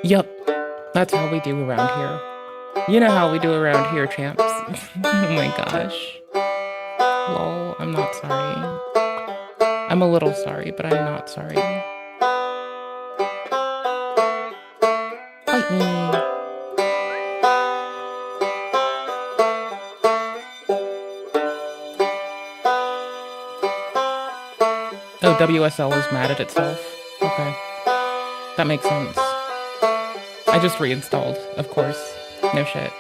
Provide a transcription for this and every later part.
Yep, that's how we do around here. You know how we do around here, champs. Oh my gosh. Lol, I'm not sorry. I'm a little sorry, but I'm not sorry. Fight me. Oh, WSL is mad at itself. Okay. That makes sense. I just reinstalled, of course. No shit.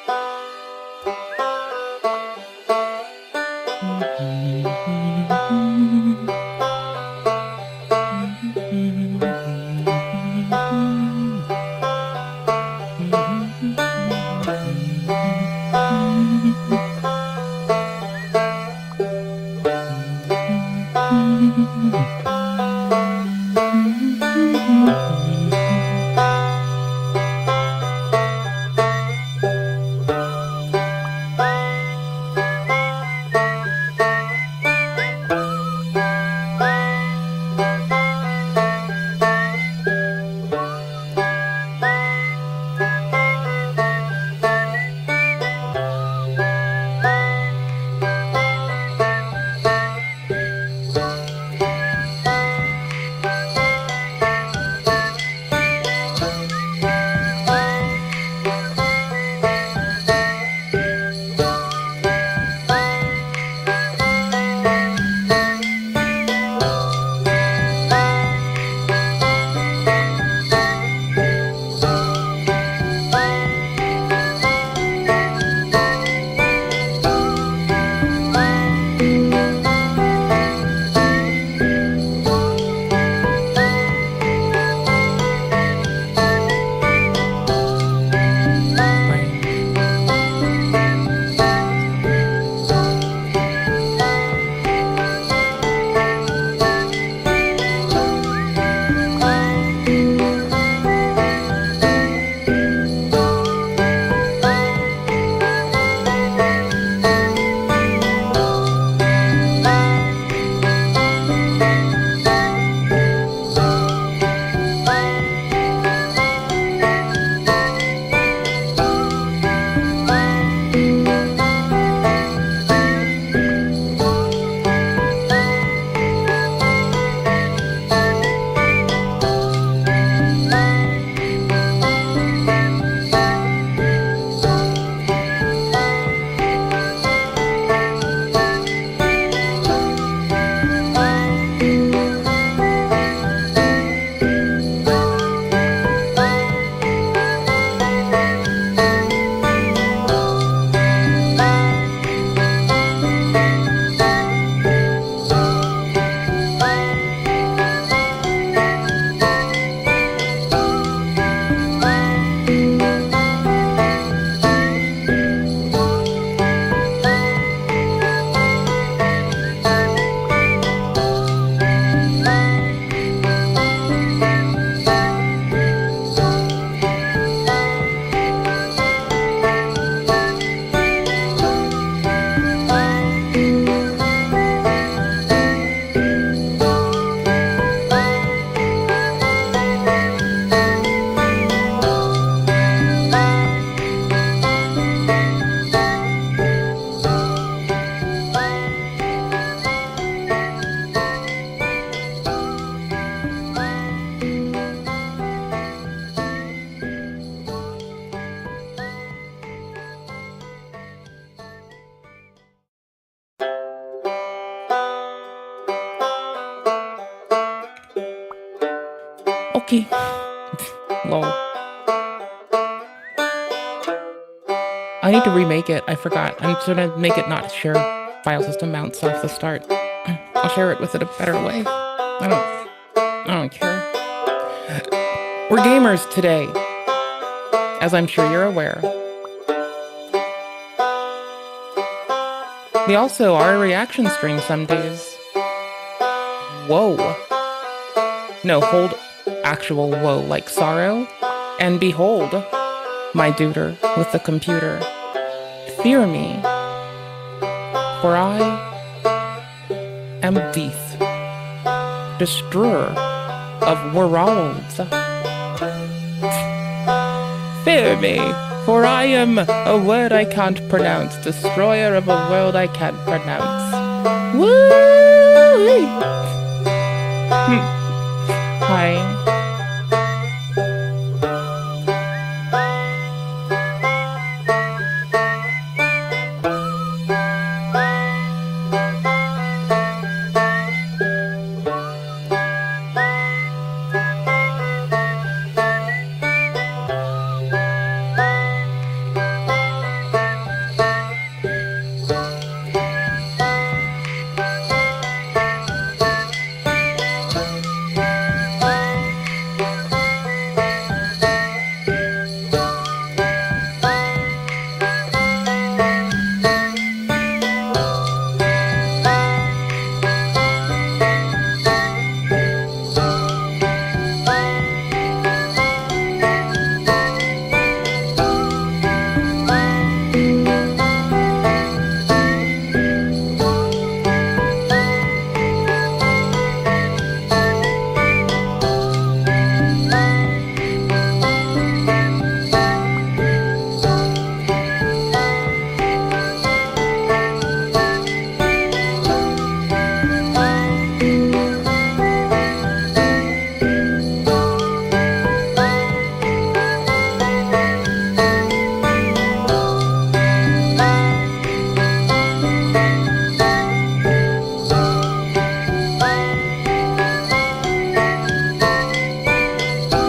Okay. Lol. I need to remake it. I forgot. I'm gonna make it not share file system mounts off the start. I'll share it with it a better way. I don't care. We're gamers today, as I'm sure you're aware. We also are a reaction stream some days. Whoa. No, hold actual woe, like sorrow. And behold, my duder with the computer. Fear me, for I am Death, destroyer of worlds. Fear me, for I am a word I can't pronounce, destroyer of a world I can't pronounce. Woo! Hi.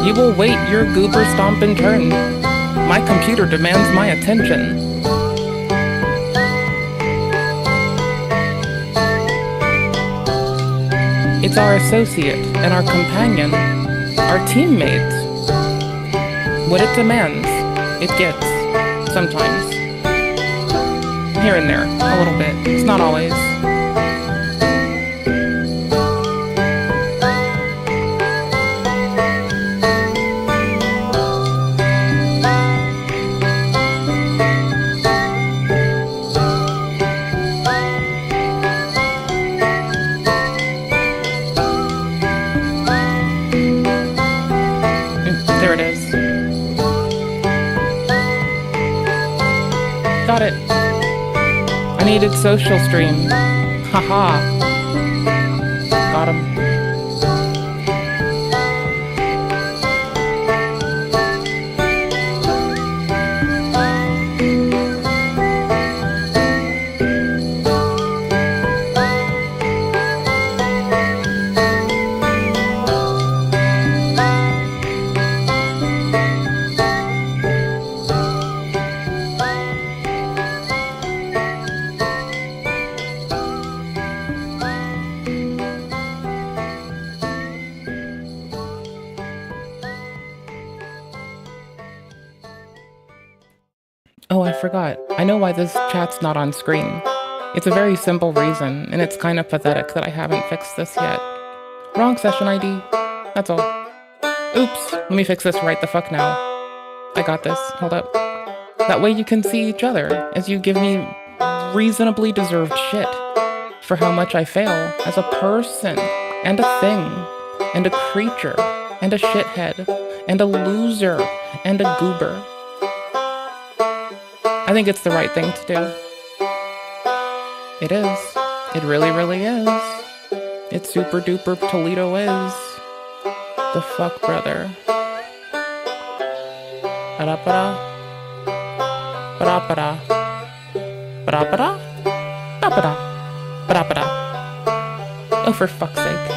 You will wait your goober stomp in turn. My computer demands my attention. It's our associate and our companion, our teammate. What it demands, it gets. Sometimes. Here and there, a little bit. It's not always. There it is. Got it. I needed social stream. Haha. Got him. Oh, I forgot. I know why this chat's not on screen. It's a very simple reason, and it's kind of pathetic that I haven't fixed this yet. Wrong session ID. That's all. Oops, let me fix this right the fuck now. I got this. Hold up. That way you can see each other as you give me reasonably deserved shit for how much I fail as a person, and a thing, and a creature, and a shithead, and a loser, and a goober. I think it's the right thing to do. It is. It really, really is. It super duper Toledo is. The fuck, brother. Ba-da-ba-da. Ba-da-ba-da. Ba-da-ba-da. Ba-da-ba-da. Ba-da-ba-da. Oh, for fuck's sake.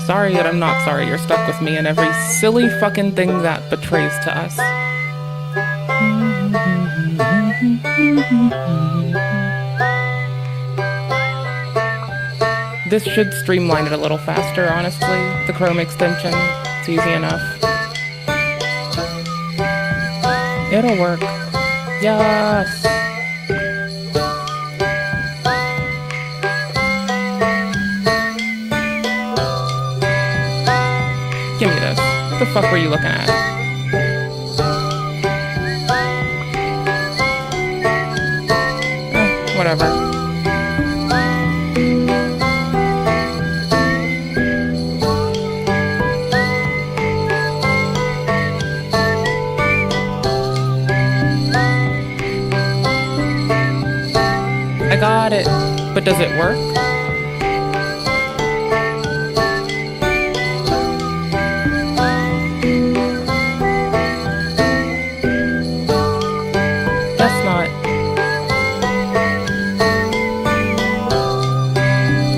Sorry that I'm not sorry you're stuck with me in every silly fucking thing that betrays to us. This should streamline it a little faster, honestly. The Chrome extension. It's easy enough. It'll work. Yes! this. What the fuck were you looking at? Oh, whatever. I got it. But does it work? Guess not.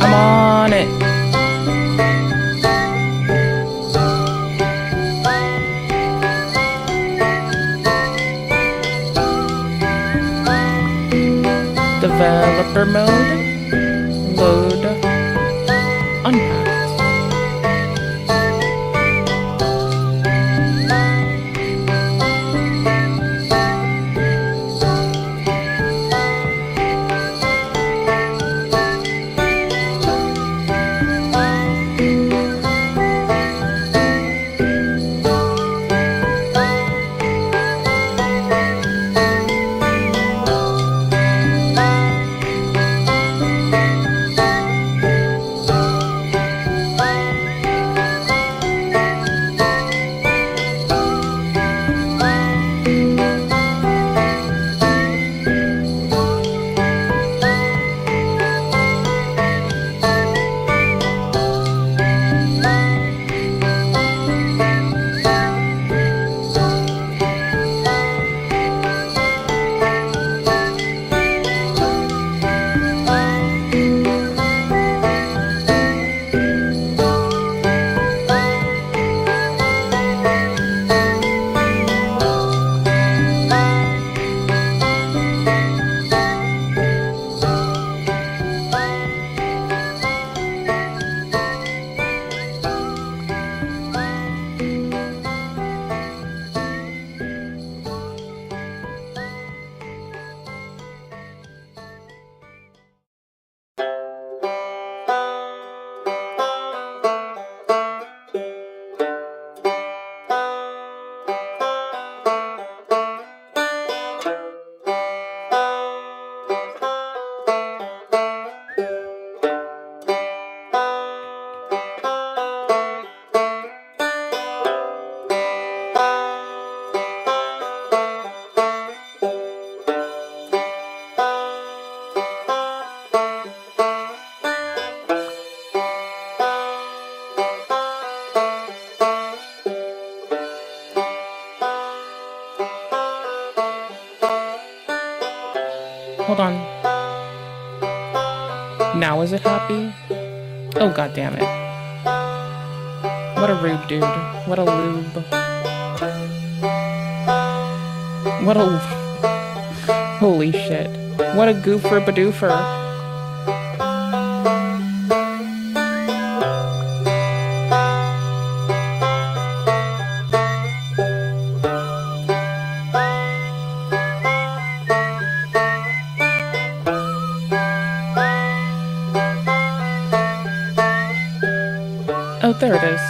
I'm on it. Developer mode. Load. Unpacked. Hold on. Now is it happy? Oh, god damn it. What a rude dude. What a lube. What a... Holy shit. What a goofer badoofer. Oh, there it is.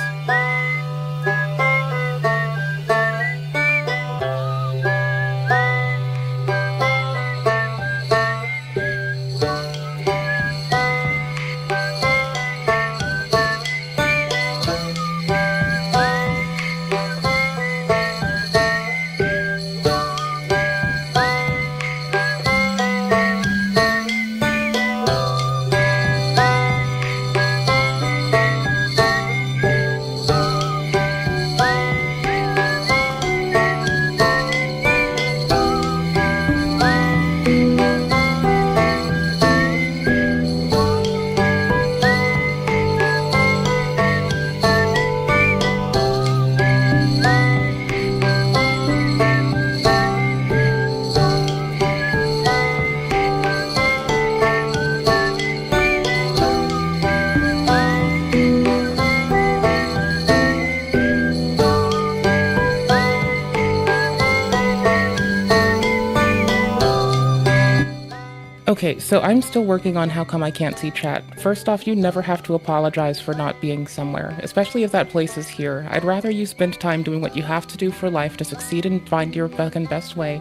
Okay, so I'm still working on how come I can't see chat. First off, you never have to apologize for not being somewhere, especially if that place is here. I'd rather you spend time doing what you have to do for life to succeed and find your fucking best way.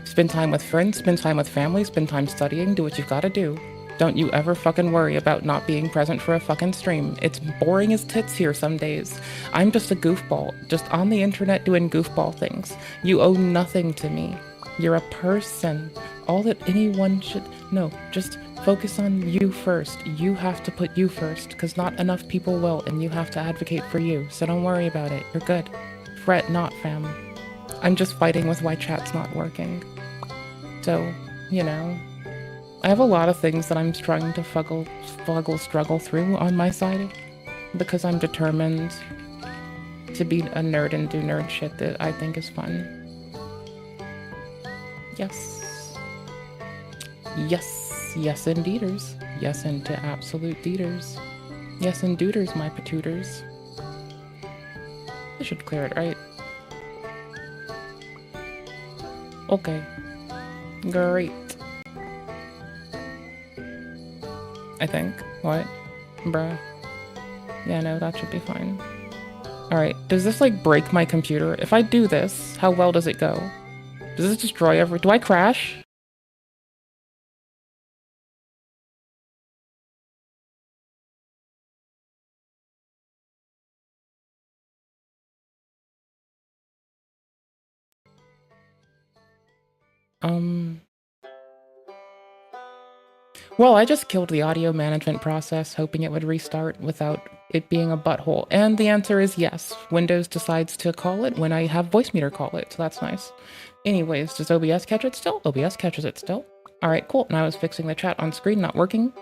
Spend time with friends, spend time with family, spend time studying, do what you've gotta do. Don't you ever fucking worry about not being present for a fucking stream. It's boring as tits here some days. I'm just a goofball, just on the internet doing goofball things. You owe nothing to me. You're a person. All that anyone should... No, just focus on you first. You have to put you first, because not enough people will, and you have to advocate for you. So don't worry about it. You're good. Fret not, fam. I'm just fighting with why chat's not working. So, you know... I have a lot of things that I'm trying to struggle through on my side, because I'm determined to be a nerd and do nerd shit that I think is fun. Yes. Yes. Yes, indeeders. Yes, into absolute deeders. Yes, and dooders, my patooters. I should clear it, right? Okay. Great. I think. What? Bruh. Yeah, no, that should be fine. Alright, does this, like, break my computer? If I do this, how well does it go? Does this destroy every... Do I crash? Well, I just killed the audio management process, hoping it would restart without it being a butthole. And the answer is yes. Windows decides to call it when I have Voicemeeter call it, so that's nice. Anyways, does OBS catch it still? OBS catches it still. Alright, cool. Now I was fixing the chat on screen, not working.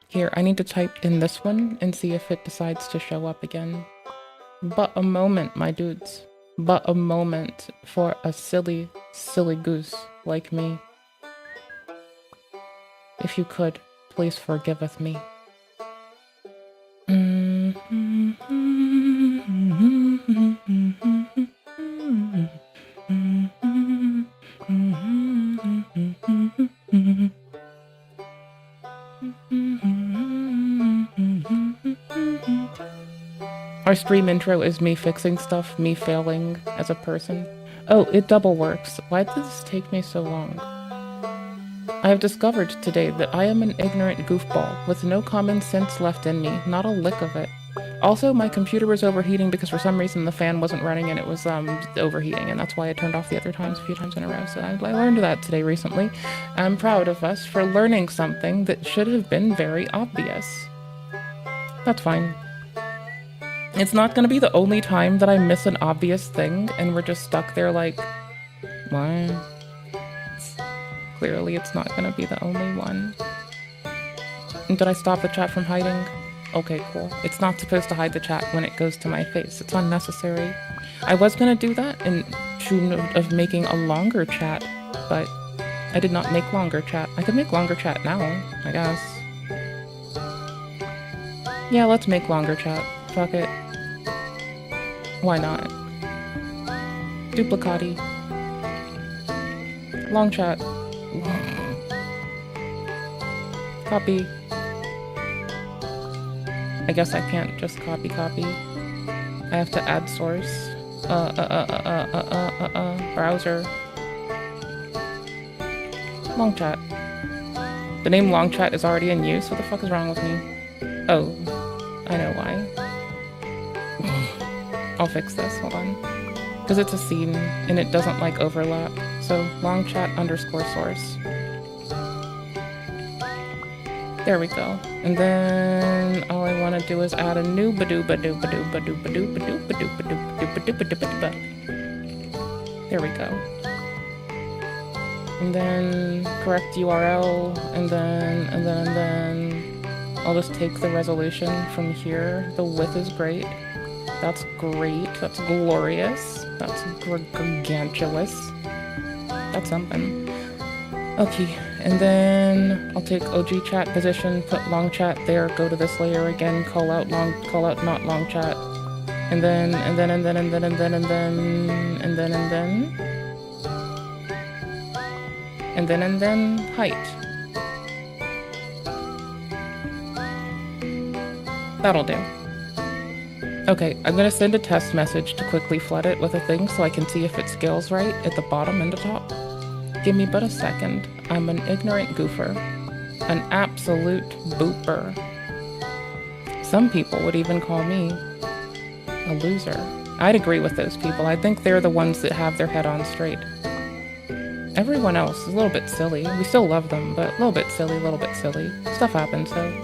Here, I need to type in this one and see if it decides to show up again. But a moment, my dudes. But a moment for a silly, silly goose like me. If you could, please forgiveth me. Our stream intro is me fixing stuff, me failing as a person. Oh, it double works. Why did this take me so long? I have discovered today that I am an ignorant goofball with no common sense left in me, not a lick of it. Also, my computer was overheating because for some reason the fan wasn't running and it was overheating, and that's why I turned off the other times a few times in a row. So I learned that today recently. I'm proud of us for learning something that should have been very obvious. That's fine. It's not gonna be the only time that I miss an obvious thing and we're just stuck there like, what? Clearly it's not gonna be the only one. And did I stop the chat from hiding? Okay, cool. It's not supposed to hide the chat when it goes to my face. It's unnecessary. I was gonna do that in tune of making a longer chat, but I did not make longer chat. I could make longer chat now, I guess. Yeah, let's make longer chat. Fuck it. Why not? Duplicati. Long chat. Copy. I guess I can't just copy. I have to add source. Browser. Long chat. The name long chat is already in use. What the fuck is wrong with me? Oh, I know why. I'll fix this, hold on. Because it's a scene, and it doesn't, like, overlap. So, long chat underscore source. There we go. And then, all I want to do is add a new There we go. And then, correct URL, and then, I'll just take the resolution from here. The width is great. That's great. That's glorious. That's gargantuous. That's something. Okay, and then I'll take OG chat position, put long chat there, go to this layer again, call out not long chat. And then. and then height. That'll do. Okay, I'm gonna send a test message to quickly flood it with a thing so I can see if it scales right at the bottom and the top. Give me but a second. I'm an ignorant goofer. An absolute booper. Some people would even call me a loser. I'd agree with those people. I think they're the ones that have their head on straight. Everyone else is a little bit silly. We still love them, but a little bit silly, a little bit silly. Stuff happens, so...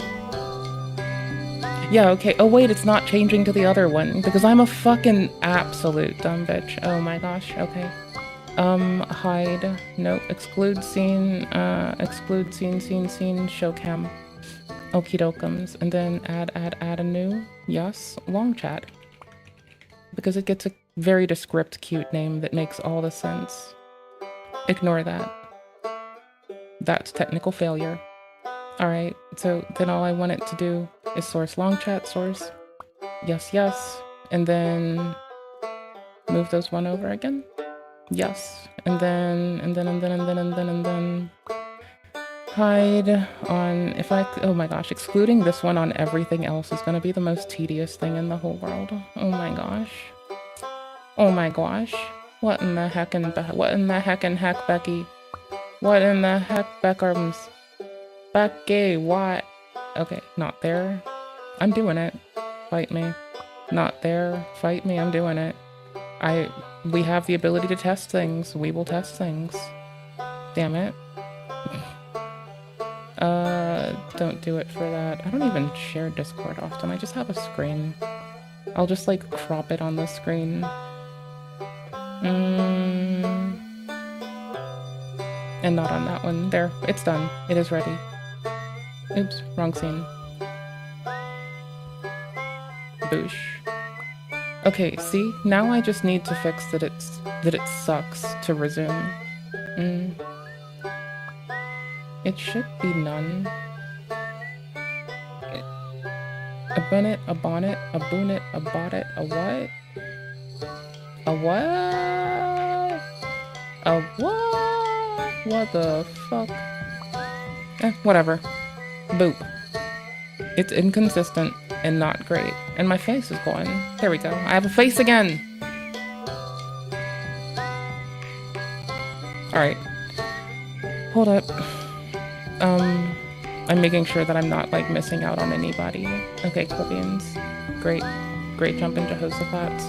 Yeah, okay. Oh, wait, it's not changing to the other one, because I'm a fucking absolute dumb bitch. Oh my gosh, okay. Hide. Nope. Exclude scene, scene, show cam. Okie dokums. And then add a new. Yes. Long chat. Because it gets a very descript, cute name that makes all the sense. Ignore that. That's technical failure. Alright, so then all I want it to do is source long chat source. Yes, yes. And then move those one over again. Yes. And then hide on, if I, oh my gosh, excluding this one on everything else is going to be the most tedious thing in the whole world. Oh my gosh. Oh my gosh. What in the heck and heck, Becky? What in the heck, Beckhams? Becky, what? Okay, not there. I'm doing it. Fight me. Not there. Fight me. I'm doing it. We have the ability to test things. We will test things. Damn it. Don't do it for that. I don't even share Discord often. I just have a screen. I'll just like crop it on the screen. And not on that one. There. It's done. It is ready. Oops, wrong scene. Boosh. Okay, see? Now I just need to fix that it sucks to resume. It should be none. A bonnet, a bonnet, a boonet, a bought-it, a what? A what? A what? What the fuck? Whatever. Boop. It's inconsistent and not great. And my face is going. There we go. I have a face again! Alright. Hold up. I'm making sure that I'm not, like, missing out on anybody. Okay, cool beans. Great. Great jump in Jehoshaphat's.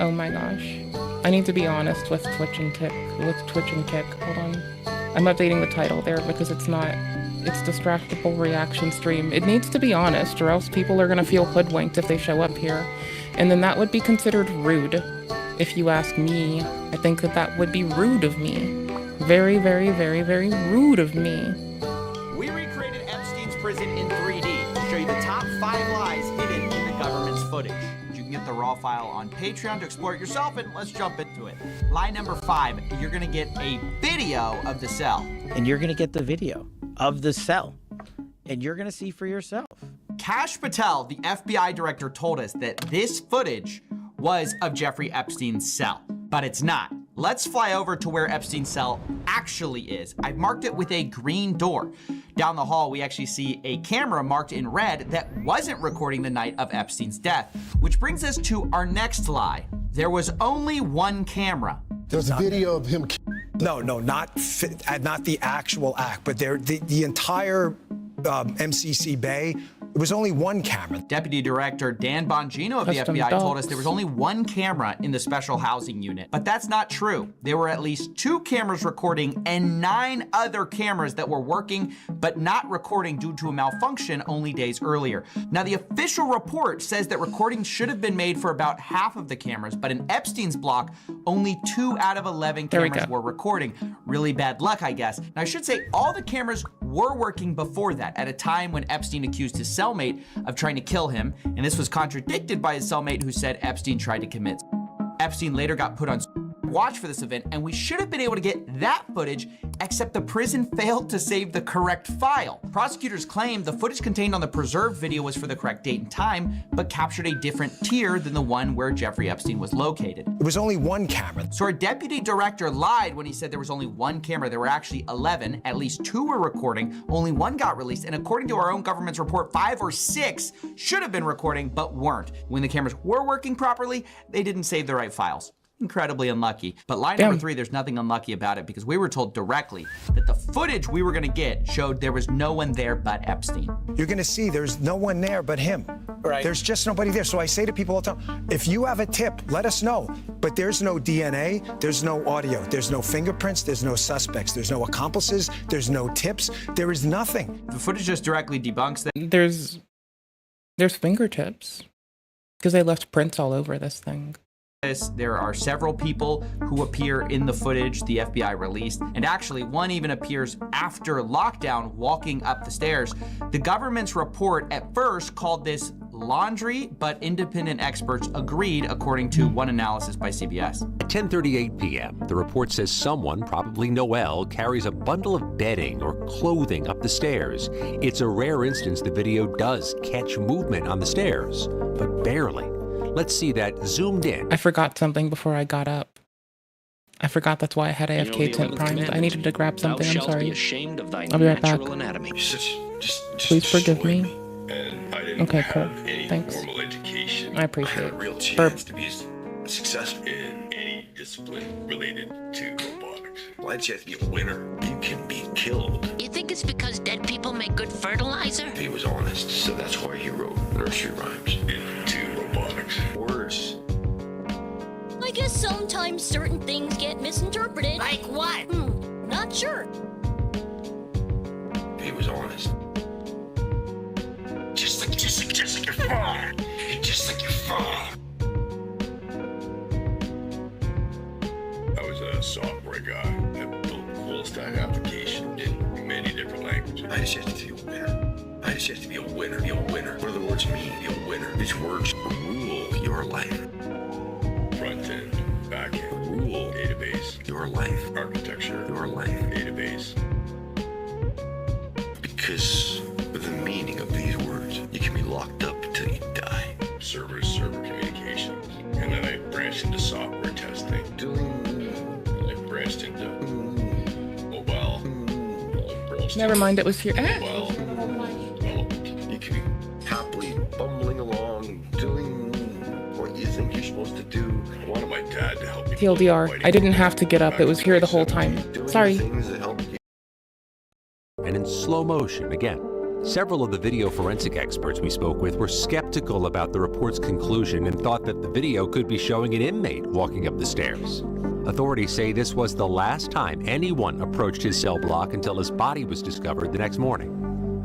Oh my gosh. I need to be honest with Twitch and Kick. Hold on. I'm updating the title there because it's not... It's distractable reaction stream. It needs to be honest, or else people are gonna feel hoodwinked if they show up here. And then that would be considered rude. If you ask me, I think that would be rude of me. Very, very, very, very rude of me. We recreated Epstein's prison in 3D to show you the top 5 lies hidden in the government's footage. You can get the raw file on Patreon to explore it yourself, and let's jump into it. Lie number 5, you're gonna get a video of the cell. And you're gonna get the video of the cell, and you're gonna see for yourself. Kash Patel, the FBI director, told us that this footage was of Jeffrey Epstein's cell, but it's not. Let's fly over to where Epstein's cell actually is. I've marked it with a green door. Down the hall, we actually see a camera marked in red that wasn't recording the night of Epstein's death, which brings us to our next lie. There was only one camera. There's a video of him. No, not the actual act, but the entire MCC Bay. It was only one camera. Deputy Director Dan Bongino of the FBI told us there was only one camera in the special housing unit, but that's not true. There were at least 2 cameras recording and 9 other cameras that were working but not recording due to a malfunction only days earlier. Now, the official report says that recordings should have been made for about half of the cameras, but in Epstein's block, only 2 out of 11 cameras were recording. Really bad luck, I guess. Now, I should say all the cameras were working before that, at a time when Epstein accused his cellmate of trying to kill him, and this was contradicted by his cellmate who said Epstein tried to commit. Epstein later got put on watch for this event, and we should have been able to get that footage except the prison failed to save the correct file. Prosecutors claim the footage contained on the preserved video was for the correct date and time, but captured a different tier than the one where Jeffrey Epstein was located. It was only one camera. So our deputy director lied when he said there was only one camera. There were actually 11. At least 2 were recording. Only 1 got released. And according to our own government's report, 5 or 6 should have been recording, but weren't. When the cameras were working properly, they didn't save the right files. Incredibly unlucky. But lie number 3, there's nothing unlucky about it because we were told directly that the footage we were gonna get showed there was no one there but Epstein. You're gonna see there's no one there but him. Right. There's just nobody there. So I say to people all the time, if you have a tip, let us know. But there's no DNA, there's no audio, there's no fingerprints, there's no suspects, there's no accomplices, there's no tips, there is nothing. The footage just directly debunks that. There's fingertips because they left prints all over this thing. There are several people who appear in the footage the FBI released, and actually one even appears after lockdown walking up the stairs. The government's report at first called this laundry, but independent experts agreed, according to one analysis by CBS. At 10:38 p.m., the report says someone, probably Noel, carries a bundle of bedding or clothing up the stairs. It's a rare instance the video does catch movement on the stairs, but barely. Let's see that zoomed in. I forgot something before I got up. I forgot that's why I had AFK tent primed. I needed to grab something. I'm sorry. I'll be right back. Please forgive me. Okay, cool. Thanks. I appreciate it. Real chance to be successful in any discipline related to robotics. Why do you have to be a winner? You can be killed. You think it's because dead people make good fertilizer? He was honest, so that's why he wrote nursery rhymes into robotics. Words. I guess sometimes certain things get misinterpreted. Like what? Not sure. He was honest. Just like your father. Just like your father. I was a software guy that built full stack application in many different languages. I just have to be a winner. I just have to be a winner. Be a winner. What do the words mean? Be a winner. These words rule your life. Front end, back end, rule, database, your life, architecture, your life, database. Because of the meaning of these words, you can be locked up until you die. Server communication. And then I branched into software testing. And I branched into mobile. Never mind, it was here. Mobile development. You can be happily bumbling along, doing what you think you're supposed to do. I wanted my dad to help me. TLDR, I didn't have to get up. It was here the whole time. Sorry. And in slow motion again. Several of the video forensic experts we spoke with were skeptical about the report's conclusion and thought that the video could be showing an inmate walking up the stairs. Authorities say this was the last time anyone approached his cell block until his body was discovered the next morning.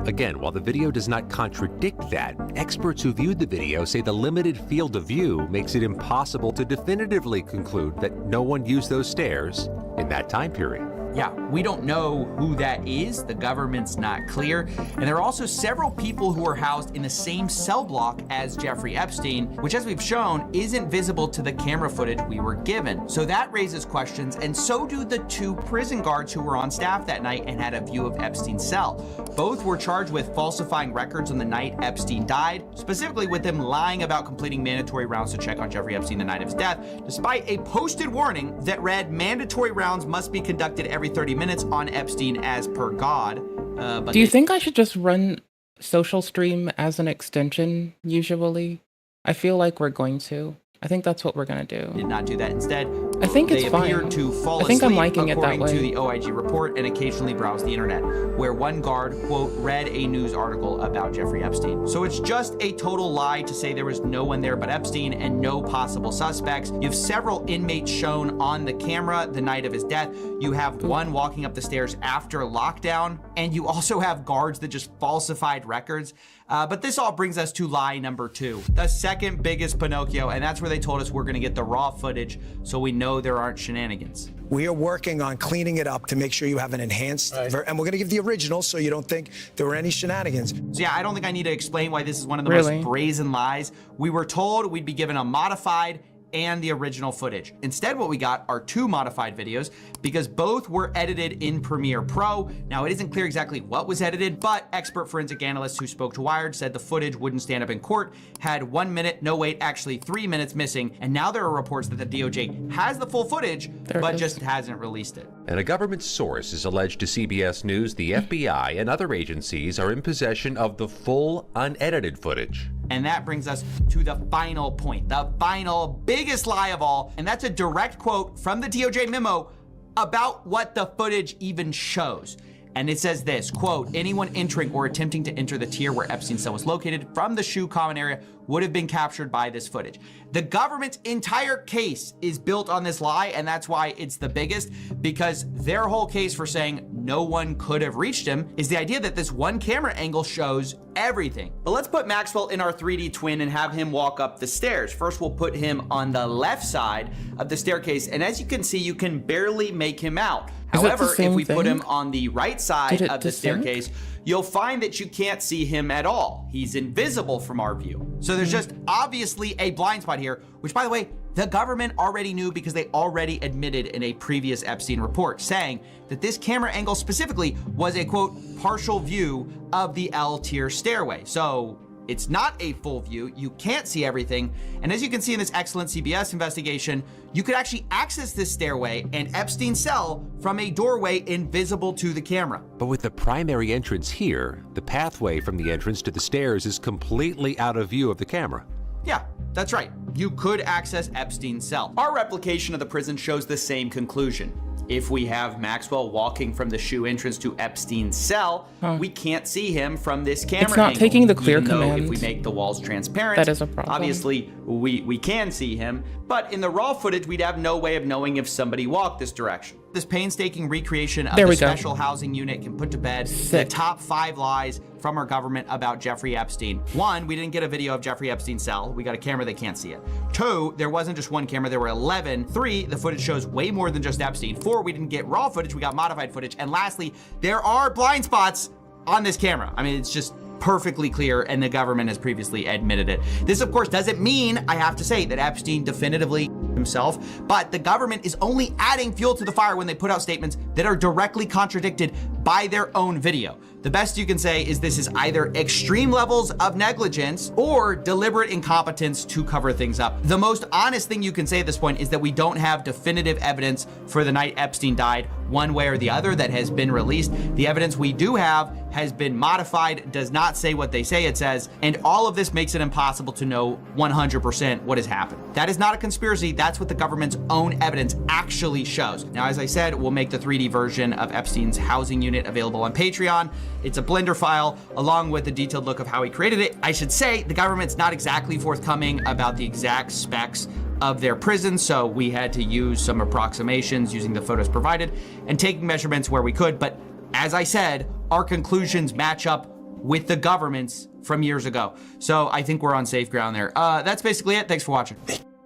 Again, while the video does not contradict that, experts who viewed the video say the limited field of view makes it impossible to definitively conclude that no one used those stairs in that time period. Yeah, we don't know who that is. The government's not clear. And there are also several people who are housed in the same cell block as Jeffrey Epstein, which, as we've shown, isn't visible to the camera footage we were given. So that raises questions, and so do the 2 prison guards who were on staff that night and had a view of Epstein's cell. Both were charged with falsifying records on the night Epstein died, specifically with them lying about completing mandatory rounds to check on Jeffrey Epstein the night of his death, despite a posted warning that read mandatory rounds must be conducted every 30 minutes on Epstein as per God. But Do you think I should just run social stream as an extension usually? I feel like we're going to. I think that's what we're going to do. Did not do that. Instead, I think it's they fine. appeared to fall I think asleep, I'm liking it that according way. to the OIG report, and occasionally browse the internet, where one guard, quote, read a news article about Jeffrey Epstein. So it's just a total lie to say there was no one there but Epstein and no possible suspects. You have several inmates shown on the camera the night of his death. You have one walking up the stairs after lockdown, and you also have guards that just falsified records. But this all brings us to lie number 2, the second biggest Pinocchio, and that's where they told us we're gonna get the raw footage so we know there aren't shenanigans. We are working on cleaning it up to make sure you have an enhanced, and we're going to give the original so you don't think there were any shenanigans. So yeah, I don't think I need to explain why this is one of the Really? most brazen lies. We were told we'd be given a modified and the original footage. Instead, what we got are 2 modified videos because both were edited in Premiere Pro. Now, it isn't clear exactly what was edited, but expert forensic analysts who spoke to Wired said the footage wouldn't stand up in court, had 1 minute, no wait, actually 3 minutes missing, and now there are reports that the DOJ has the full footage, but just hasn't released it. And a government source is alleged to CBS News the FBI and other agencies are in possession of the full, unedited footage. And that brings us to the final point, the final biggest lie of all, and that's a direct quote from the DOJ memo about what the footage even shows. And it says this, quote, anyone entering or attempting to enter the tier where Epstein's cell was located from the shoe common area would have been captured by this footage. The government's entire case is built on this lie, and that's why it's the biggest, because their whole case for saying no one could have reached him is the idea that this one camera angle shows everything. But let's put Maxwell in our 3D twin and have him walk up the stairs. First, we'll put him on the left side of the staircase, and as you can see, you can barely make him out. However, if we put him on the right side of the staircase, you'll find that you can't see him at all. He's invisible from our view. So there's just obviously a blind spot here, which, by the way, the government already knew because they already admitted in a previous Epstein report, saying that this camera angle specifically was a, quote, partial view of the L tier stairway. So it's not a full view, you can't see everything, and as you can see in this excellent CBS investigation, you could actually access this stairway and Epstein's cell from a doorway invisible to the camera. But with the primary entrance here, the pathway from the entrance to the stairs is completely out of view of the camera. Yeah, that's right. You could access Epstein's cell. Our replication of the prison shows the same conclusion. If we have Maxwell walking from the shoe entrance to Epstein's cell, we can't see him from this camera It's not angle, taking the clear even though command. if we make the walls transparent, That is a problem. obviously we can see him, but in the raw footage, we'd have no way of knowing if somebody walked this direction. This painstaking recreation of the special housing unit can put to bed the top 5 lies from our government about Jeffrey Epstein. 1, we didn't get a video of Jeffrey Epstein's cell. We got a camera, they can't see it. 2, there wasn't just 1 camera, there were 11. 3, the footage shows way more than just Epstein. 4, we didn't get raw footage, we got modified footage. And lastly, there are blind spots on this camera. I mean, it's just perfectly clear, and the government has previously admitted it. This, of course, doesn't mean, I have to say, that Epstein definitively himself, but the government is only adding fuel to the fire when they put out statements that are directly contradicted by their own video. The best you can say is this is either extreme levels of negligence or deliberate incompetence to cover things up. The most honest thing you can say at this point is that we don't have definitive evidence for the night Epstein died, one way or the other, that has been released. The evidence we do have has been modified, does not say what they say it says, and all of this makes it impossible to know 100% what has happened. That is not a conspiracy, that's what the government's own evidence actually shows. Now, as I said, we'll make the 3D version of Epstein's housing unit available on Patreon. It's a Blender file along with a detailed look of how he created it. I should say the government's not exactly forthcoming about the exact specs of their prison, so we had to use some approximations using the photos provided and taking measurements where we could. But as I said, our conclusions match up with the government's from years ago. So I think we're on safe ground there. That's basically it. Thanks for watching.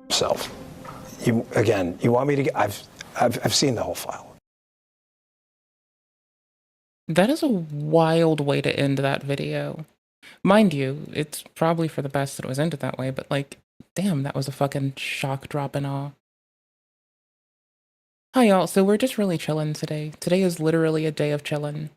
Self. You want me to? I've seen the whole file. That is a wild way to end that video. Mind you, it's probably for the best that it was ended that way, but like, damn, that was a fucking shock drop and awe. Hi y'all, so we're just really chillin' today. Today is literally a day of chillin'.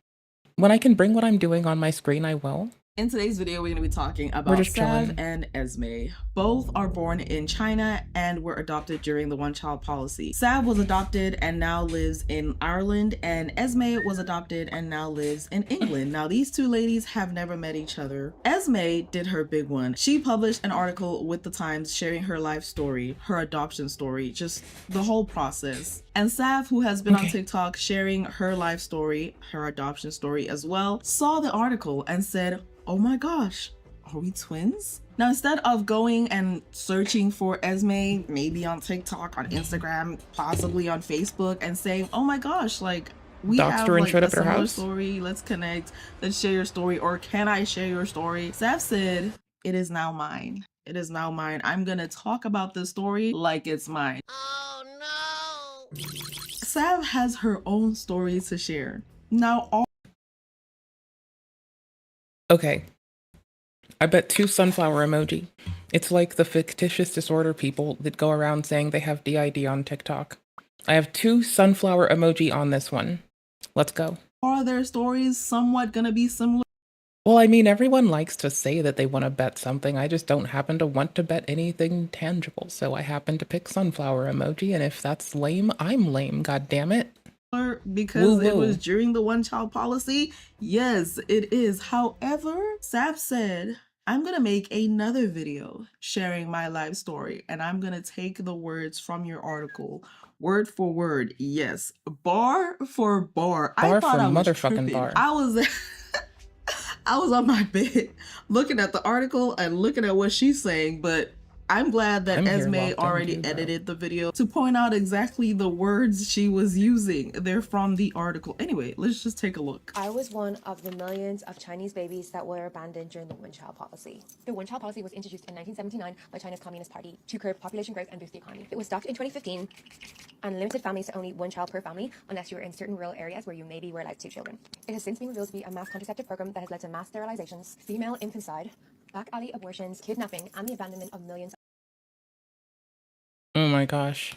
When I can bring what I'm doing on my screen, I will. In today's video, we're going to be talking about Sav chilling. and Esme. Both are born in China and were adopted during the one-child policy. Sav was adopted and now lives in Ireland, and Esme was adopted and now lives in England. Now, these two ladies have never met each other. Esme did her big one. She published an article with the Times sharing her life story, her adoption story, just the whole process. And Sav, who has been on TikTok sharing her life story, her adoption story as well, saw the article and said, oh my gosh, are we twins? Now, instead of going and searching for Esme, maybe on TikTok, on Instagram, possibly on Facebook, and saying, oh my gosh, like, we have like a similar story, let's connect, let's share your story, or can I share your story? Sav said, it is now mine. It is now mine. I'm gonna talk about this story like it's mine. Oh no! Sav has her own story to share. Now, Okay. I bet 2 sunflower emoji. It's like the fictitious disorder people that go around saying they have DID on TikTok. I have 2 sunflower emoji on this one. Let's go. Are their stories somewhat gonna be similar? Well, I mean, everyone likes to say that they want to bet something. I just don't happen to want to bet anything tangible. So I happen to pick sunflower emoji, and if that's lame, I'm lame, god damn it. Because it was during the one-child policy? Yes, it is. However, Sap said, I'm gonna make another video sharing my life story, and I'm gonna take the words from your article word for word. Yes, bar for bar. I thought I was tripping. Bar. I was on my bed looking at the article and looking at what she's saying, but I'm glad that Esme already edited the video to point out exactly the words she was using. They're from the article. Anyway, let's just take a look. I was one of the millions of Chinese babies that were abandoned during the one-child policy. The one-child policy was introduced in 1979 by China's Communist Party to curb population growth and boost the economy. It was stopped in 2015 and limited families to only 1 child per family unless you were in certain rural areas where you maybe were allowed 2 children. It has since been revealed to be a mass contraceptive program that has led to mass sterilizations, female infanticide, back alley abortions, kidnapping, and the abandonment of millions. Oh my gosh.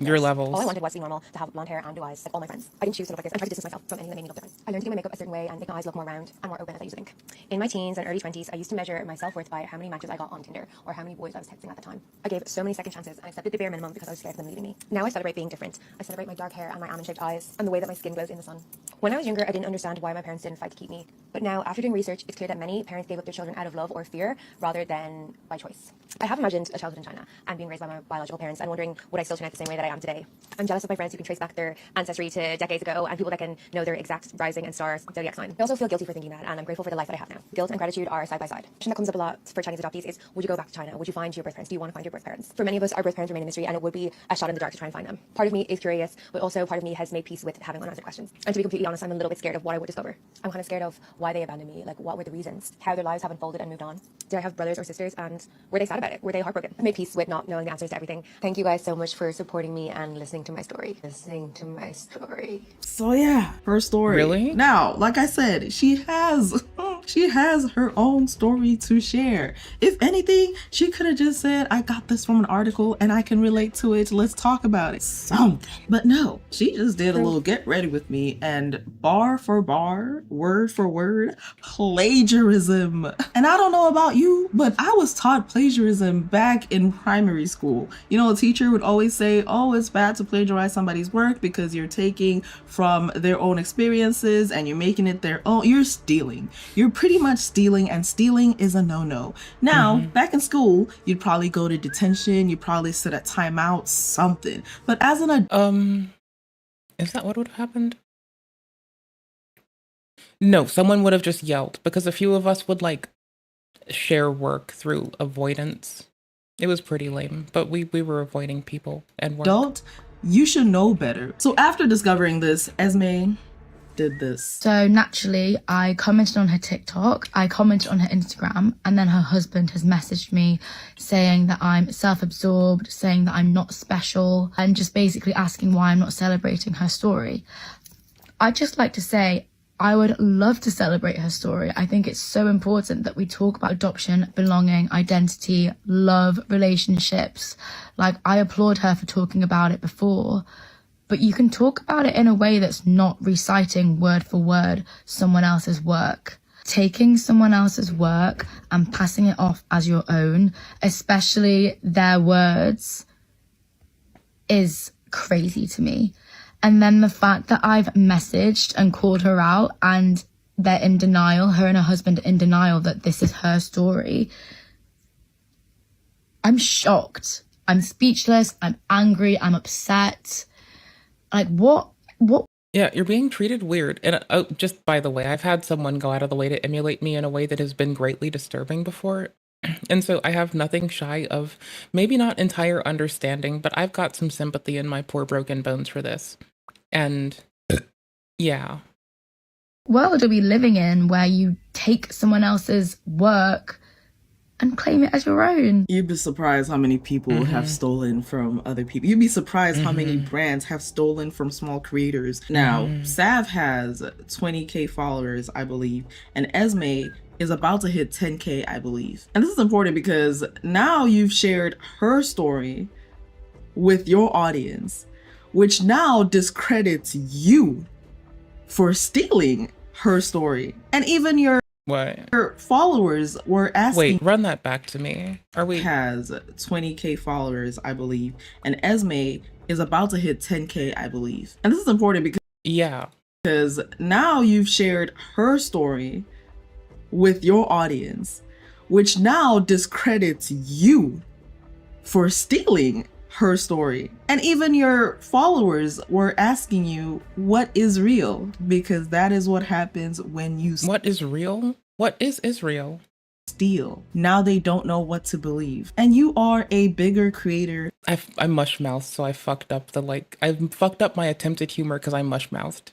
Your levels. All I wanted was to be normal, to have blonde hair and blue eyes, like all my friends. I didn't choose to look like this. I tried to distance myself from anything that made me look different. I learned to do my makeup a certain way and make my eyes look more round and more open as I used to think. In my teens and early 20s, I used to measure my self-worth by how many matches I got on Tinder or how many boys I was texting at the time. I gave so many second chances and accepted the bare minimum because I was scared of them leaving me. Now I celebrate being different. I celebrate my dark hair and my almond-shaped eyes and the way that my skin glows in the sun. When I was younger, I didn't understand why my parents didn't fight to keep me. But now, after doing research, it's clear that many parents gave up their children out of love or fear rather than by choice. I have imagined a childhood in China and being raised by my biological parents and wondering would I still turn out the same way that I am today. I'm jealous of my friends who can trace back their ancestry to decades ago and people that can know their exact rising and star zodiac sign. I also feel guilty for thinking that, and I'm grateful for the life that I have now. Guilt and gratitude are side by side. The question that comes up a lot for Chinese adoptees is, would you go back to China? Would you find your birth parents? Do you want to find your birth parents? For many of us, our birth parents remain a mystery, and it would be a shot in the dark to try and find them. Part of me is curious, but also part of me has made peace with having unanswered questions. And to be completely honest, I'm a little bit scared of what I would discover. I'm kind of scared of why they abandoned me, like what were the reasons, how their lives have unfolded and moved on. Did I have brothers or sisters, and were they sad about it? Were they heartbroken? I made peace with not knowing the answers to everything. Thank you guys so much for supporting me and listening to my story. So yeah, her story. Really? Now, like I said, she has her own story to share. If anything, she could have just said, I got this from an article and I can relate to it. Let's talk about it. Something. But no, she just did a little get ready with me and bar for bar, word for word, plagiarism. And I don't know about you, but I was taught plagiarism back in primary school. You know, a teacher would always say, oh, it's bad to plagiarize somebody's work because you're taking from their own experiences and you're making it their own. You're stealing. You're pretty much stealing, and stealing is a no-no. Now, back in school, you'd probably go to detention, you'd probably sit at timeout, something. But as an is that what would have happened? No, someone would have just yelled, because a few of us would like share work through avoidance. It was pretty lame, but we were avoiding people and work. Adult, you should know better. So after discovering this, Esme did this. So naturally, I commented on her TikTok, I commented on her Instagram, and then her husband has messaged me saying that I'm self-absorbed, saying that I'm not special, and just basically asking why I'm not celebrating her story. I'd just like to say, I would love to celebrate her story. I think it's so important that we talk about adoption, belonging, identity, love, relationships. Like, I applaud her for talking about it before, but you can talk about it in a way that's not reciting word for word someone else's work. Taking someone else's work and passing it off as your own, especially their words, is crazy to me. And then the fact that I've messaged and called her out and they're in denial, her and her husband are in denial that this is her story. I'm shocked. I'm speechless. I'm angry. I'm upset. Like, what? Yeah, you're being treated weird. And just by the way, I've had someone go out of the way to emulate me in a way that has been greatly disturbing before. And so I have nothing shy of, maybe not entire understanding, but I've got some sympathy in my poor broken bones for this. And yeah. World are we living in where you take someone else's work and claim it as your own. You'd be surprised how many people have stolen from other people. You'd be surprised how many brands have stolen from small creators. Now, Sav has 20K followers, I believe, and Esme is about to hit 10K, I believe. And this is important because now you've shared her story with your audience, which now discredits you for stealing her story. And even your followers were asking. Wait, run that back to me. Are we? Has 20K followers, I believe, and Esme is about to hit 10K, I believe. And this is important because now you've shared her story with your audience, which now discredits you for stealing her story. And even your followers were asking you, what is real? Because that is what happens when you What is real? What is Israel? Steal. Now they don't know what to believe. And you are a bigger creator. I mush mouthed, so I fucked up I fucked up my attempted humor because I mush mouthed.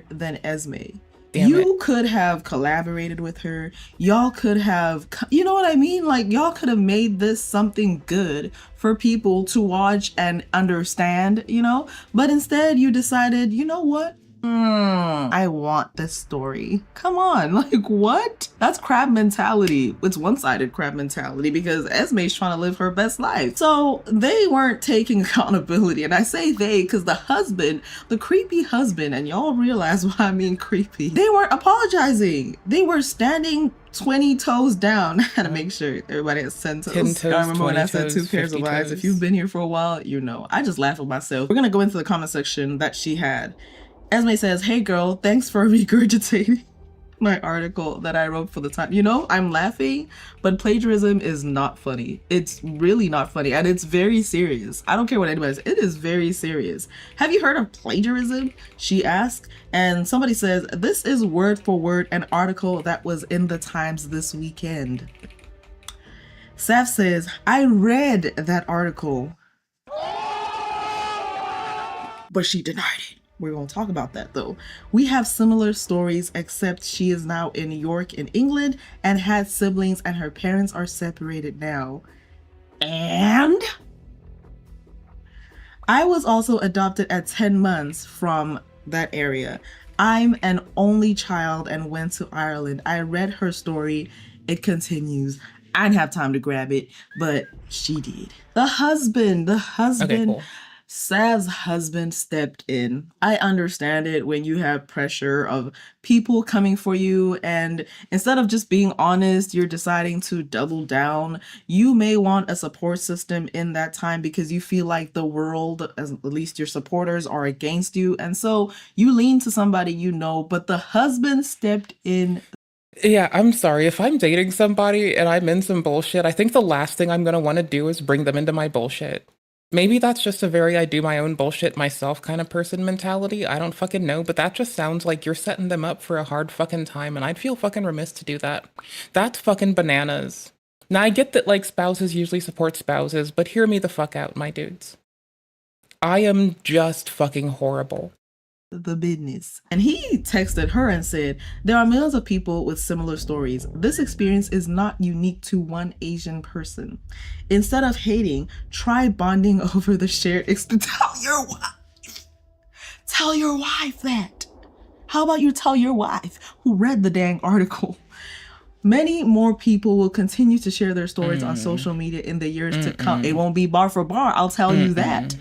Than Esme. Damn you could have collaborated with her. Y'all could have, you know what I mean? Like, y'all could have made this something good for people to watch and understand, you know? But instead you decided, you know what? I want this story. Come on, like what? That's crab mentality. It's one-sided crab mentality because Esme's trying to live her best life. So they weren't taking accountability. And I say they because the husband, the creepy husband, and y'all realize why I mean creepy, they weren't apologizing. They were standing 20 toes down. I had to make sure everybody has 10 toes. 10 toes, I remember when I said 20 two toes, pairs of 50 eyes. toes. If you've been here for a while, you know. I just laugh at myself. We're gonna go into the comment section that she had. Esme says, hey girl, thanks for regurgitating my article that I wrote for the time. You know, I'm laughing, but plagiarism is not funny. It's really not funny, and it's very serious. I don't care what anybody says. It is very serious. Have you heard of plagiarism? She asked, and somebody says, this is word for word an article that was in the Times this weekend. Sav says, I read that article, but she denied it. We're going to talk about that though. We have similar stories, except she is now in New York in England and had siblings and her parents are separated now. And I was also adopted at 10 months from that area. I'm an only child and went to Ireland. I read her story. It continues. I didn't have time to grab it, but she did. The husband. Okay, cool. Sav's husband stepped in. I understand it when you have pressure of people coming for you, and instead of just being honest, you're deciding to double down. You may want a support system in that time because you feel like the world, at least your supporters, are against you, and so you lean to somebody you know, but the husband stepped in. Yeah, I'm sorry. If I'm dating somebody and I'm in some bullshit, I think the last thing I'm gonna want to do is bring them into my bullshit. Maybe that's just a very I do my own bullshit myself kind of person mentality. I don't fucking know, but that just sounds like you're setting them up for a hard fucking time, and I'd feel fucking remiss to do that. That's fucking bananas. Now, I get that, like, spouses usually support spouses, but hear me the fuck out, my dudes. I am just fucking horrible. The business. And he texted her and said, there are millions of people with similar stories. This experience is not unique to one Asian person. Instead of hating, try bonding over the shared experience. Tell your wife that. How about you tell your wife who read the dang article? Many more people will continue to share their stories on social media in the years to come. It won't be bar for bar, I'll tell you that.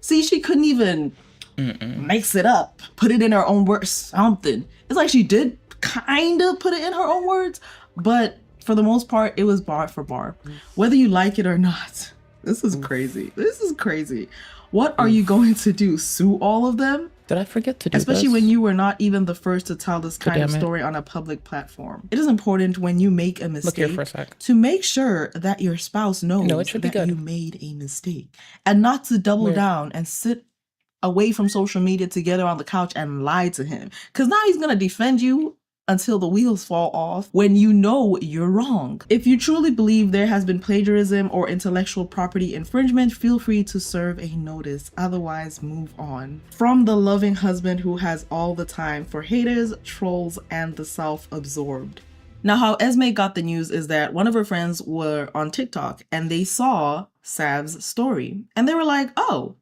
See, she couldn't even mix it up, put it in her own words, something. It's like she did kind of put it in her own words, but for the most part, it was bar for bar. Whether you like it or not. This is crazy. This is crazy. What are you going to do? Sue all of them? Did I forget to do Especially this? when you were not even the first to tell this kind of story on a public platform. It is important when you make a mistake Look here for a sec. to make sure that your spouse knows that you made a mistake, and not to double down and sit away from social media together on the couch and lie to him. Because now he's going to defend you until the wheels fall off when you know you're wrong. If you truly believe there has been plagiarism or intellectual property infringement, feel free to serve a notice. Otherwise, move on. From the loving husband who has all the time for haters, trolls, and the self-absorbed. Now, how Esme got the news is that one of her friends were on TikTok and they saw Sav's story and they were like, oh,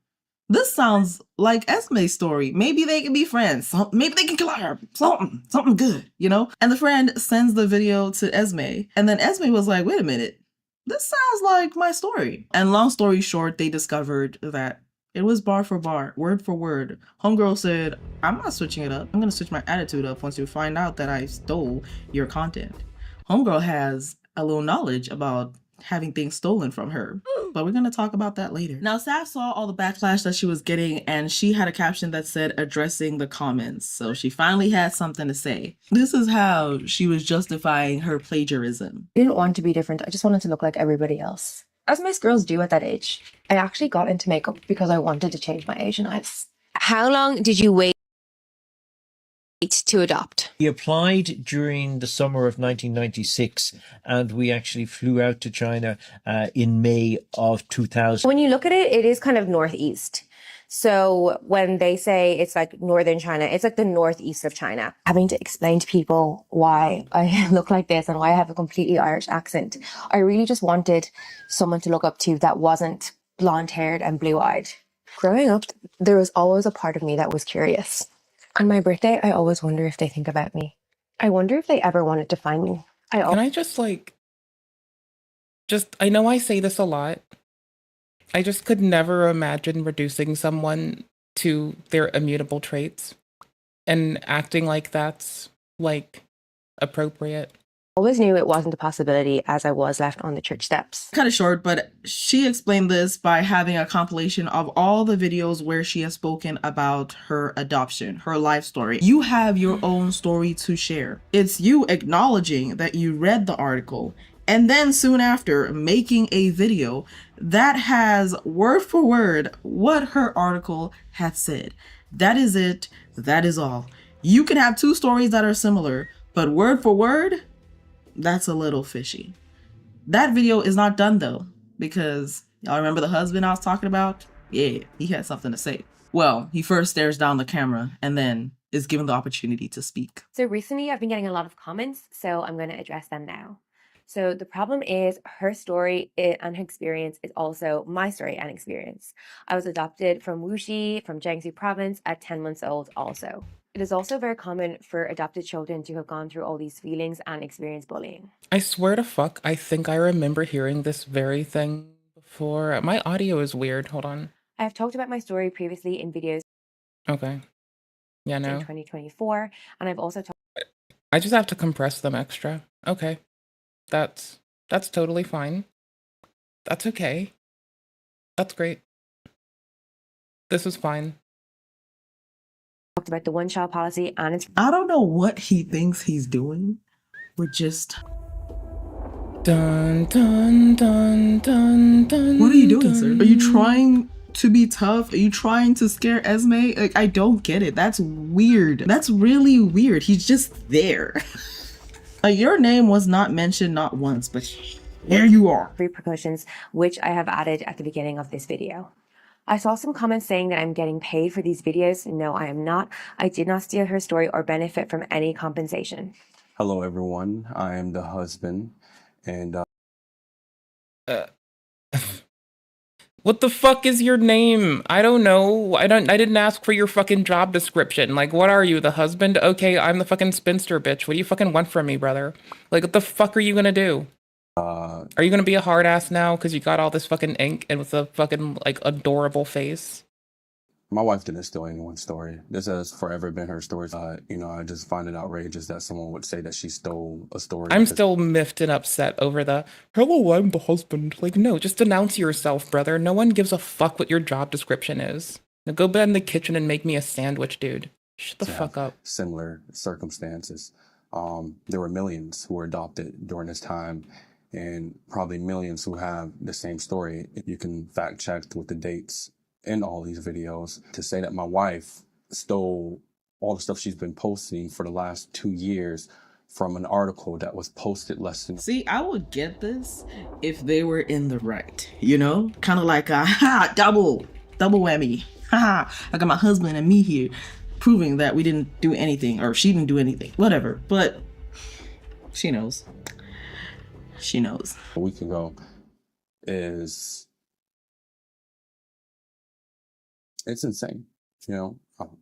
this sounds like Esme's story. Maybe they can be friends. Maybe they can collab. Something good, you know? And the friend sends the video to Esme. And then Esme was like, wait a minute. This sounds like my story. And long story short, they discovered that it was bar for bar, word for word. Homegirl said, I'm not switching it up. I'm going to switch my attitude up once you find out that I stole your content. Homegirl has a little knowledge about having things stolen from her, but we're going to talk about that later. Now, Sav saw all the backlash that she was getting, and she had a caption that said addressing the comments. So she finally had something to say. This is how she was justifying her plagiarism. I didn't want to be different. I just wanted to look like everybody else, as most girls do at that age. I actually got into makeup because I wanted to change my Asian eyes. How long did you wait to adopt? He applied during the summer of 1996, and we actually flew out to China in May of 2000. When you look at it, it is kind of northeast. So when they say it's like northern China, it's like the northeast of China. Having to explain to people why I look like this and why I have a completely Irish accent. I really just wanted someone to look up to that wasn't blonde haired and blue eyed. Growing up, there was always a part of me that was curious. On my birthday, I always wonder if they think about me. I wonder if they ever wanted to find me. Can I just I know I say this a lot. I just could never imagine reducing someone to their immutable traits and acting like that's, like, appropriate. Always knew it wasn't a possibility as I was left on the church steps. Kind of short, but she explained this by having a compilation of all the videos where she has spoken about her adoption, her life story. You have your own story to share. It's you acknowledging that you read the article and then soon after making a video that has word for word what her article had said. That is it. That is all. You can have two stories that are similar, but word for word, that's a little fishy. That video is not done though, because y'all remember the husband I was talking about? Yeah, he had something to say. Well, he first stares down the camera and then is given the opportunity to speak. So recently I've been getting a lot of comments, so I'm going to address them now. So the problem is her story and her experience is also my story and experience. I was adopted from Wuxi, from Jiangsu province at 10 months old also. It is also very common for adopted children to have gone through all these feelings and experienced bullying. I swear to fuck, I think I remember hearing this very thing before. My audio is weird. Hold on. I have talked about my story previously in videos. Okay. Yeah, no. In 2024, and I've also talked. I just have to compress them extra. Okay. That's totally fine. That's okay. That's great. This is fine. Talked about the one-child policy and its. I don't know what he thinks he's doing. We're just. Dun dun dun dun dun. What are you doing, sir? Are you trying to be tough? Are you trying to scare Esme? Like, I don't get it. That's weird. That's really weird. He's just there. Your name was not mentioned not once, but here you are. Repercussions, which I have added at the beginning of this video. I saw some comments saying that I'm getting paid for these videos. No, I am not. I did not steal her story or benefit from any compensation. Hello, everyone. I am the husband, and What the fuck is your name? I don't know. I didn't ask for your fucking job description. Like, what are you, the husband? Okay, I'm the fucking spinster bitch. What do you fucking want from me, brother? Like, what the fuck are you gonna do? Are you gonna be a hard ass now because you got all this fucking ink and with a fucking, like, adorable face? my wife didn't steal anyone's story. This has forever been her story. I just find it outrageous that someone would say that she stole a story. I'm still miffed and upset over the, hello, I'm the husband. Like, no, just announce yourself, brother. No one gives a fuck what your job description is. Now go back in the kitchen and make me a sandwich, dude. Shut the fuck up. Similar circumstances. There were millions who were adopted during this time, and probably millions who have the same story. You can fact check with the dates in all these videos. To say that my wife stole all the stuff she's been posting for the last 2 years from an article that was posted less than... See, I would get this if they were in the right, you know? Kind of like a double whammy. I got my husband and me here proving that we didn't do anything, or she didn't do anything, whatever. But She knows. She knows. A week ago is, it's insane. You know,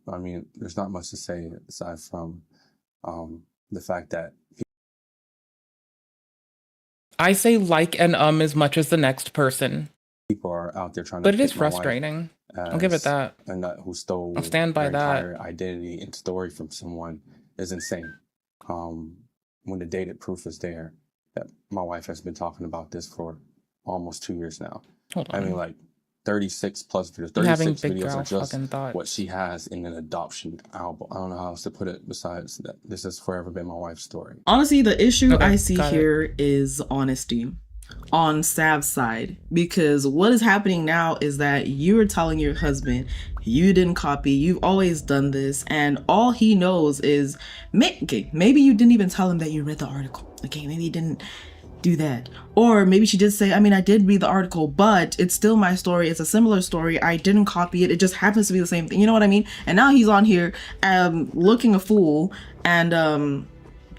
I mean, there's not much to say aside from the fact that I say like and as much as the next person. people are out there trying to. But it is frustrating. I'll give it that. And who stole I'll stand by their that. entire identity and story from someone is insane. When the dated proof is there, that my wife has been talking about this for almost 2 years now. Hold on. I mean, like 36 plus videos. I'm having 36 big videos girl are just fucking thoughts. what she has in an adoption album. I don't know how else to put it besides that this has forever been my wife's story. Honestly, the issue I see got it. here is honesty on Sav's side, because what is happening now is that you are telling your husband you didn't copy, you've always done this, and all he knows is, okay, maybe you didn't even tell him that you read the article. Okay, maybe you didn't do that. Or maybe she did say, I mean, I did read the article, but it's still my story. It's a similar story. I didn't copy it. It just happens to be the same thing. You know what I mean? And now he's on here looking a fool and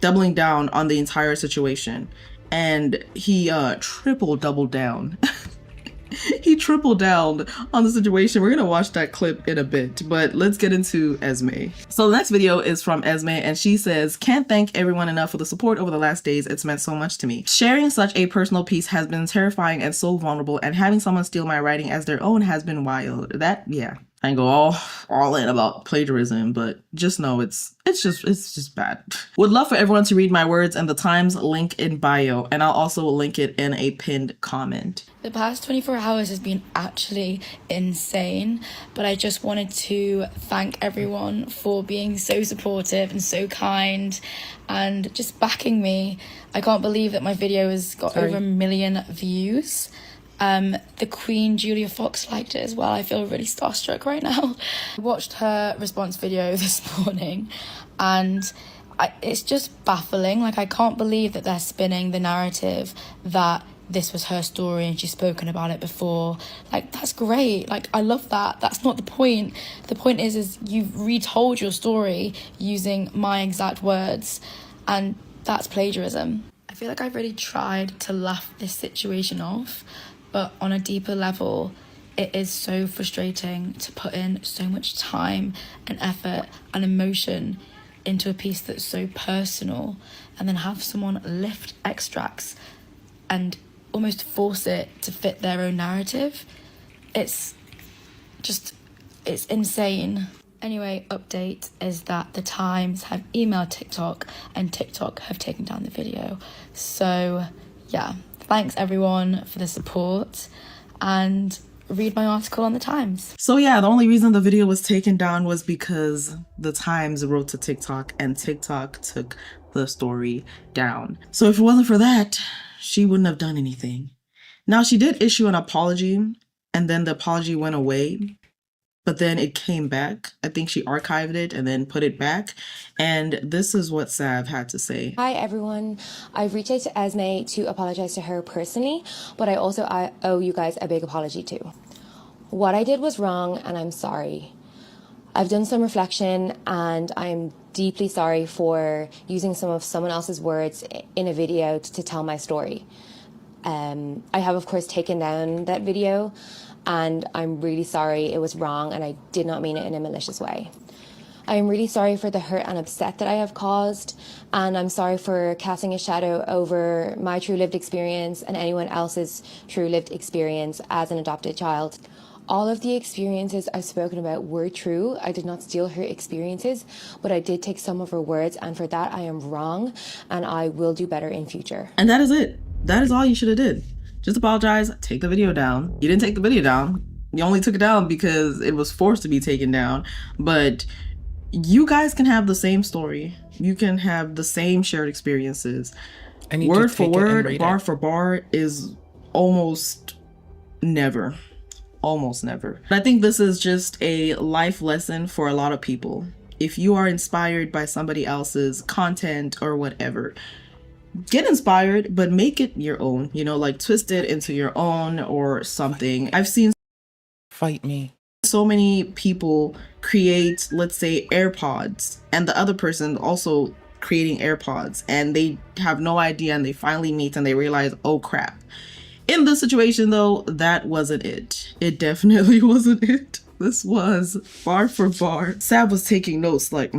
doubling down on the entire situation. And he doubled down. He tripled down on the situation. We're gonna watch that clip in a bit, but let's get into Esme. So the next video is from Esme, and she says, can't thank everyone enough for the support over the last days. It's meant so much to me. Sharing such a personal piece has been terrifying and so vulnerable, and having someone steal my writing as their own has been wild. That, yeah. I can go all in about plagiarism, but just know it's just bad. Would love for everyone to read my words in the Times link in bio, and I'll also link it in a pinned comment. The past 24 hours has been actually insane, but I just wanted to thank everyone for being so supportive and so kind and just backing me. I can't believe that my video has got over 1 million views. The Queen Julia Fox liked it as well. I feel really starstruck right now. I watched her response video this morning and it's just baffling. Like, I can't believe that they're spinning the narrative that this was her story and she's spoken about it before. Like, that's great. Like, I love that. That's not the point. The point is you've retold your story using my exact words, and that's plagiarism. I feel like I've really tried to laugh this situation off, but on a deeper level, it is so frustrating to put in so much time and effort and emotion into a piece that's so personal and then have someone lift extracts and almost force it to fit their own narrative. It's insane. Anyway, update is that the Times have emailed TikTok and TikTok have taken down the video. So yeah, thanks everyone for the support, and read my article on the Times. So yeah, the only reason the video was taken down was because the Times wrote to TikTok and TikTok took the story down. So if it wasn't for that, she wouldn't have done anything. Now, she did issue an apology, and then the apology went away, but then it came back. I think she archived it and then put it back. And this is what Sav had to say. Hi everyone. I've reached out to Esme to apologize to her personally, but I owe you guys a big apology too. What I did was wrong and I'm sorry. I've done some reflection and I'm deeply sorry for using some of someone else's words in a video to tell my story. I have of course taken down that video, and I'm really sorry. It was wrong and I did not mean it in a malicious way. I am really sorry for the hurt and upset that I have caused, and I'm sorry for casting a shadow over my true lived experience and anyone else's true lived experience as an adopted child. All of the experiences I've spoken about were true. I did not steal her experiences, but I did take some of her words, and for that I am wrong, and I will do better in future. And that is it. That is all you should have did. Just apologize, take the video down. You didn't take the video down. You only took it down because it was forced to be taken down. But you guys can have the same story. You can have the same shared experiences. Word for word, bar for bar is almost never. Almost never. I think this is just a life lesson for a lot of people. If you are inspired by somebody else's content or whatever, get inspired, but make it your own, you know, like twist it into your own or something. I've seen so many people create, let's say, AirPods, and the other person also creating AirPods, and they have no idea, and they finally meet and they realize, oh crap. In this situation though, that wasn't it. It definitely wasn't it. This was bar for bar. Sab was taking notes like,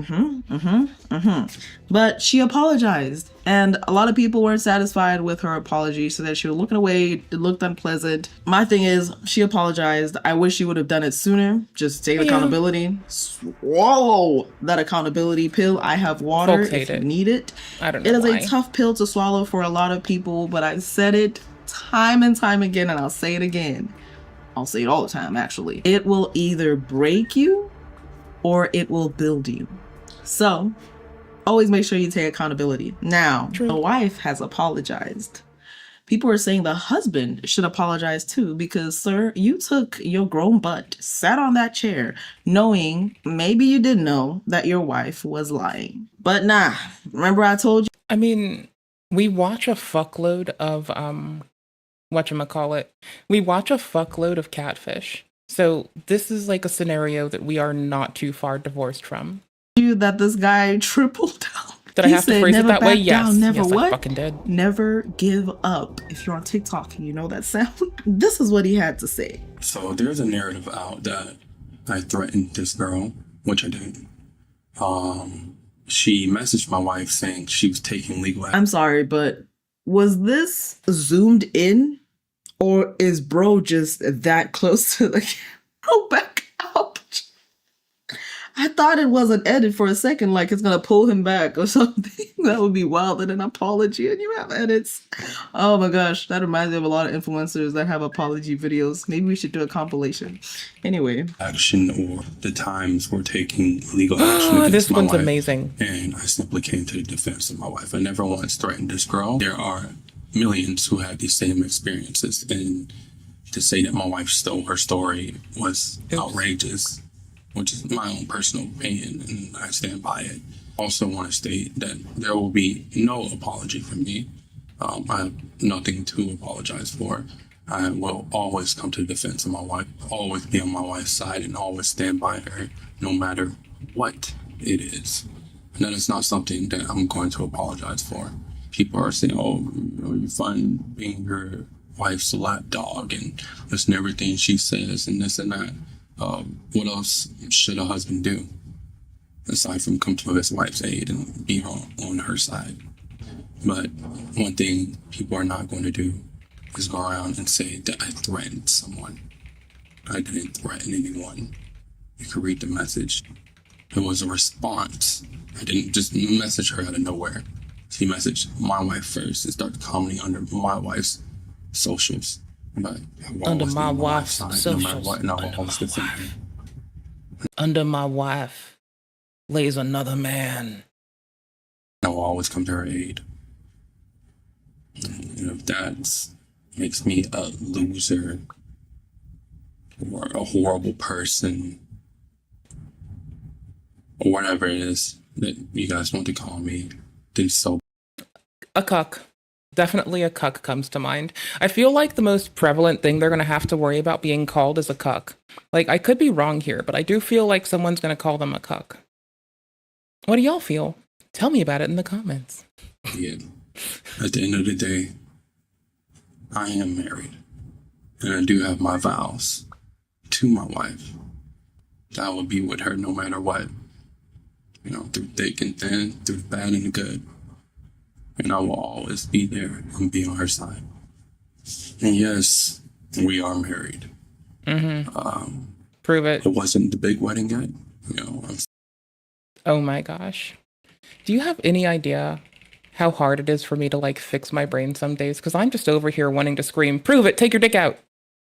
But she apologized. And a lot of people weren't satisfied with her apology, so that she was looking away. It looked unpleasant. My thing is, she apologized. I wish she would have done it sooner. Just take accountability. Swallow that accountability pill. I have water if you need it. I don't know It is why. a tough pill to swallow for a lot of people, but I said it time and time again, and I'll say it again. I'll say it all the time, actually. It will either break you or it will build you. So always make sure you take accountability. Now, the wife has apologized. People are saying the husband should apologize too, because, sir, you took your grown butt, sat on that chair, knowing, maybe you didn't know, that your wife was lying. But nah, remember I told you? I mean, we watch a fuckload of, whatchamacallit. We watch a fuckload of catfish. So this is like a scenario that we are not too far divorced from. You that this guy tripled down. Did I have to phrase it that way? Yes. Never Yes, what? I fucking did. Never give up. If you're on TikTok and you know that sound, this is what he had to say. So there's a narrative out that I threatened this girl, which I didn't. She messaged my wife saying she was taking legal action. I'm sorry, but was this zoomed in, or is bro just that close to the camera? Back up. I thought it was an edit for a second, like it's gonna pull him back or something. That would be wild. And an apology, and you have edits. Oh my gosh, that reminds me of a lot of influencers that have apology videos. Maybe we should do a compilation. Anyway, Action, or the times we're taking legal action against This my one's wife. amazing. And I simply came to the defense of my wife. I never once threatened this girl. There are millions who had these same experiences, and to say that my wife stole her story was outrageous, which is my own personal opinion, and I stand by it. Also want to state that there will be no apology from me. I have nothing to apologize for. I will always come to the defense of my wife, always be on my wife's side, and always stand by her, no matter what it is. And that is not something that I'm going to apologize for. People are saying, oh, you're fine being your wife's lapdog and listen to everything she says and this and that. What else should a husband do aside from come to his wife's aid and be on her side? But one thing people are not going to do is go around and say that I threatened someone. I didn't threaten anyone. You could read the message. It was a response. I didn't just message her out of nowhere. She messaged my wife first and started commenting under my wife's socials. But Under my wife's socials. No matter what, and I will always defend her. Under my wife lays another man. I will always come to her aid. And if that makes me a loser or a horrible person or whatever it is that you guys want to call me, then so. A cuck. Definitely a cuck comes to mind. I feel like the most prevalent thing they're going to have to worry about being called is a cuck. Like, I could be wrong here, but I do feel like someone's going to call them a cuck. What do y'all feel? Tell me about it in the comments. Yeah. At the end of the day, I am married. And I do have my vows to my wife. I will be with her no matter what. You know, through thick and thin, through the bad and the good. And I will always be there and be on her side. And yes, we are married. Mm-hmm. Prove it. It wasn't the big wedding yet. You know, Oh my gosh. Do you have any idea how hard it is for me to like fix my brain some days? Because I'm just over here wanting to scream, prove it, take your dick out.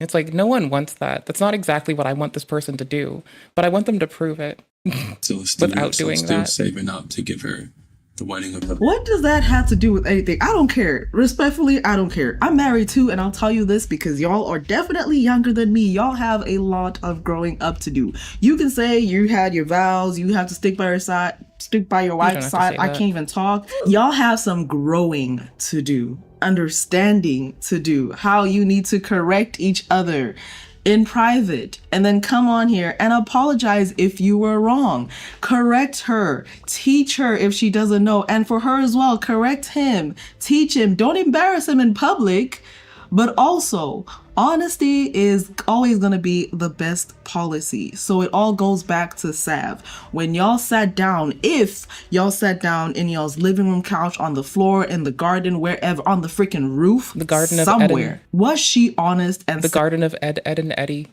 It's like, no one wants that. That's not exactly what I want this person to do, but I want them to prove it without doing that. Saving up to give her the wedding of the. What does that have to do with anything? I don't care. Respectfully, I don't care. I'm married too, and I'll tell you this because y'all are definitely younger than me. Y'all have a lot of growing up to do. You can say you had your vows, you have to stick by your side, stick by your wife's side. I can't even talk. Y'all have some growing to do, understanding to do, how you need to correct each other. in private and then come on here and apologize if you were wrong. Correct her, teach her if she doesn't know, and for her as well, correct him, teach him. Don't embarrass him in public, but also honesty is always going to be the best policy. So it all goes back to Sav. When y'all sat down, if y'all sat down in y'all's living room couch, on the floor, in the garden, wherever, on the freaking roof, the garden somewhere, of Ed was she honest and the garden of Ed and Eddie?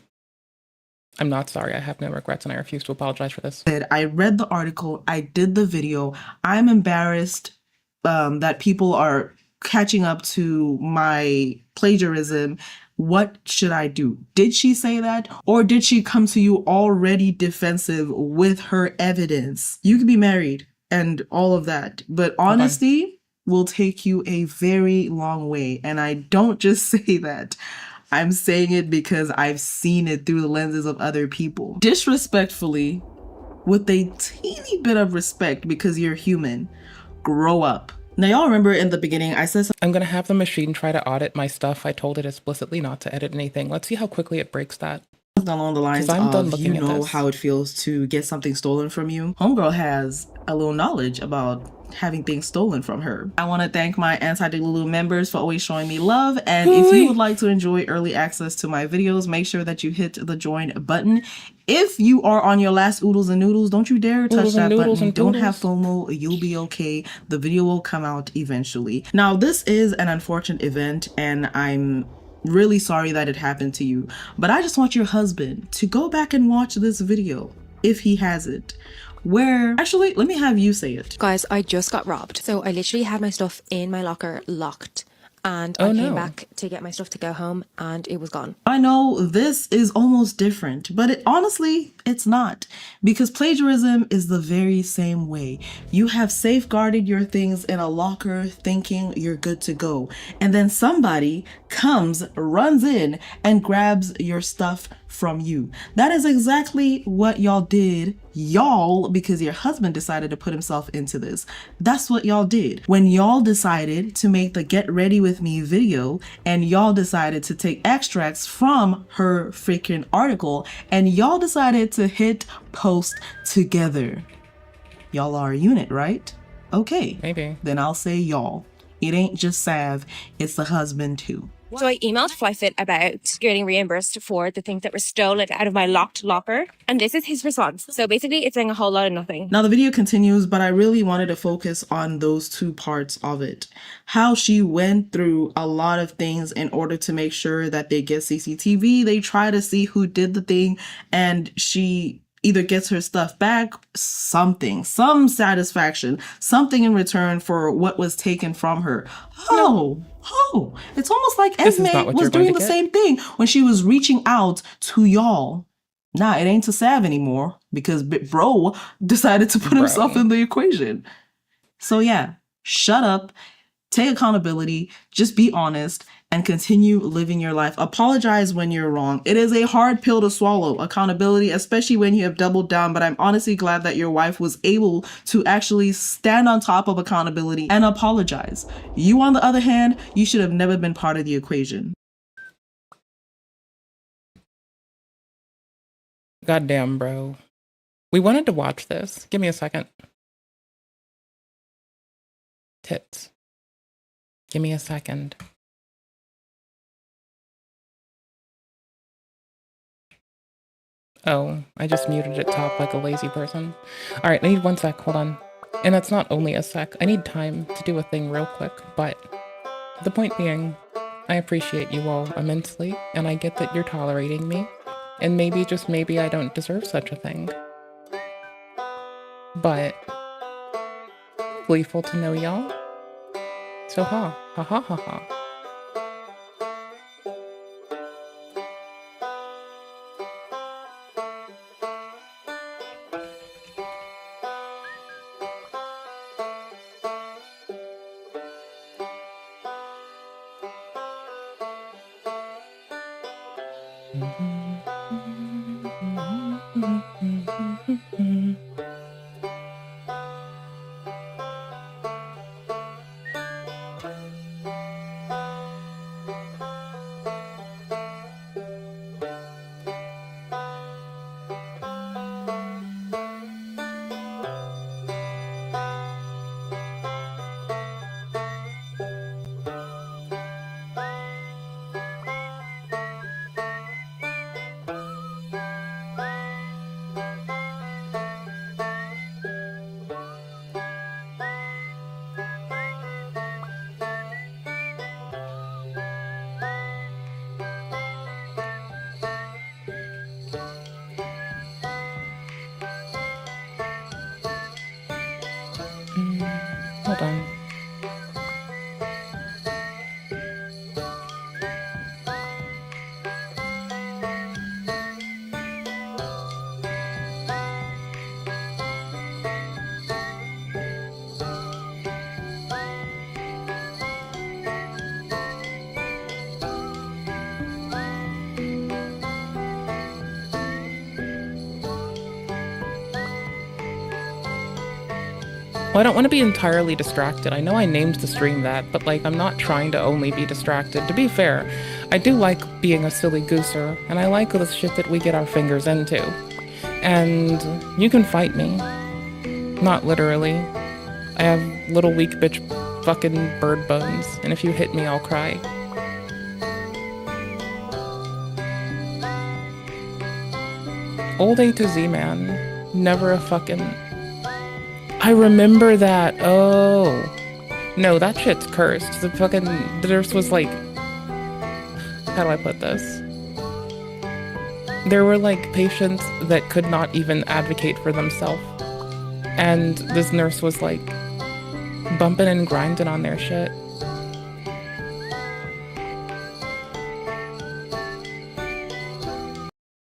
I'm not sorry. I have no regrets and I refuse to apologize for this. I read the article. I did the video. I'm embarrassed that people are catching up to my plagiarism. What should I do? Did she say that? Or did she come to you already defensive with her evidence? You could be married and all of that, but honesty will take you a very long way. And I don't just say that. I'm saying it because I've seen it through the lenses of other people. Disrespectfully, with a teeny bit of respect because you're human, grow up. Now, y'all remember in the beginning, I said I'm going to have the machine try to audit my stuff. I told it explicitly not to edit anything. Let's see how quickly it breaks that. along the lines of, you know how it feels to get something stolen from you. Homegirl has a little knowledge about having things stolen from her. I want to thank my Anti-Delulu members for always showing me love. And if you would like to enjoy early access to my videos, make sure that you hit the join button. If you are on your last oodles and noodles, don't you dare touch that button. Don't have FOMO. You'll be okay. The video will come out eventually. Now, this is an unfortunate event and I'm really sorry that it happened to you, but I just want your husband to go back and watch this video if he has it. Where, actually, let me have you say it. Guys, I just got robbed. So I literally had my stuff in my locker locked. And I came back to get my stuff to go home and it was gone. I know this is almost different, but honestly, it's not. Because plagiarism is the very same way. You have safeguarded your things in a locker thinking you're good to go. And then somebody comes, runs in, and grabs your stuff from you. That is exactly what y'all did. Y'all, because your husband decided to put himself into this. That's what y'all did. When y'all decided to make the Get Ready With Me video and y'all decided to take extracts from her freaking article and y'all decided to hit post together. Y'all are a unit, right? Okay. Maybe. Then I'll say y'all. It ain't just Sav, it's the husband too. So I emailed Flyfit about getting reimbursed for the things that were stolen out of my locked locker. And this is his response. So basically it's saying a whole lot of nothing. Now the video continues, but I really wanted to focus on those two parts of it. How she went through a lot of things in order to make sure that they get CCTV. They try to see who did the thing and she either gets her stuff back, some satisfaction, something in return for what was taken from her. It's almost like Esme was doing the same thing when she was reaching out to y'all. Nah, it ain't to Sav anymore because bro decided to put himself in the equation. So yeah, shut up, take accountability, just be honest, and continue living your life. Apologize when you're wrong. It is a hard pill to swallow, accountability, especially when you have doubled down, but I'm honestly glad that your wife was able to actually stand on top of accountability and apologize. You, on the other hand, you should have never been part of the equation. Goddamn, bro. We wanted to watch this. Give me a second. Tits. Give me a second. Oh, I just muted it top like a lazy person. Alright, I need 1 sec, hold on. And that's not only a sec, I need time to do a thing real quick, but the point being, I appreciate you all immensely, and I get that you're tolerating me, and maybe, just maybe, I don't deserve such a thing. But, gleeful to know y'all. So ha ha ha ha ha. Hold on. Well, I don't want to be entirely distracted. I know I named the stream that, but like, I'm not trying to only be distracted. To be fair, I do like being a silly gooser, and I like the shit that we get our fingers into. And you can fight me. Not literally. I have little weak bitch fucking bird bones, and if you hit me, I'll cry. Old A to Z man. Never a fucking... I remember that. Oh. No, that shit's cursed. The fucking... The nurse was like... How do I put this? There were like patients that could not even advocate for themselves. And this nurse was like bumping and grinding on their shit.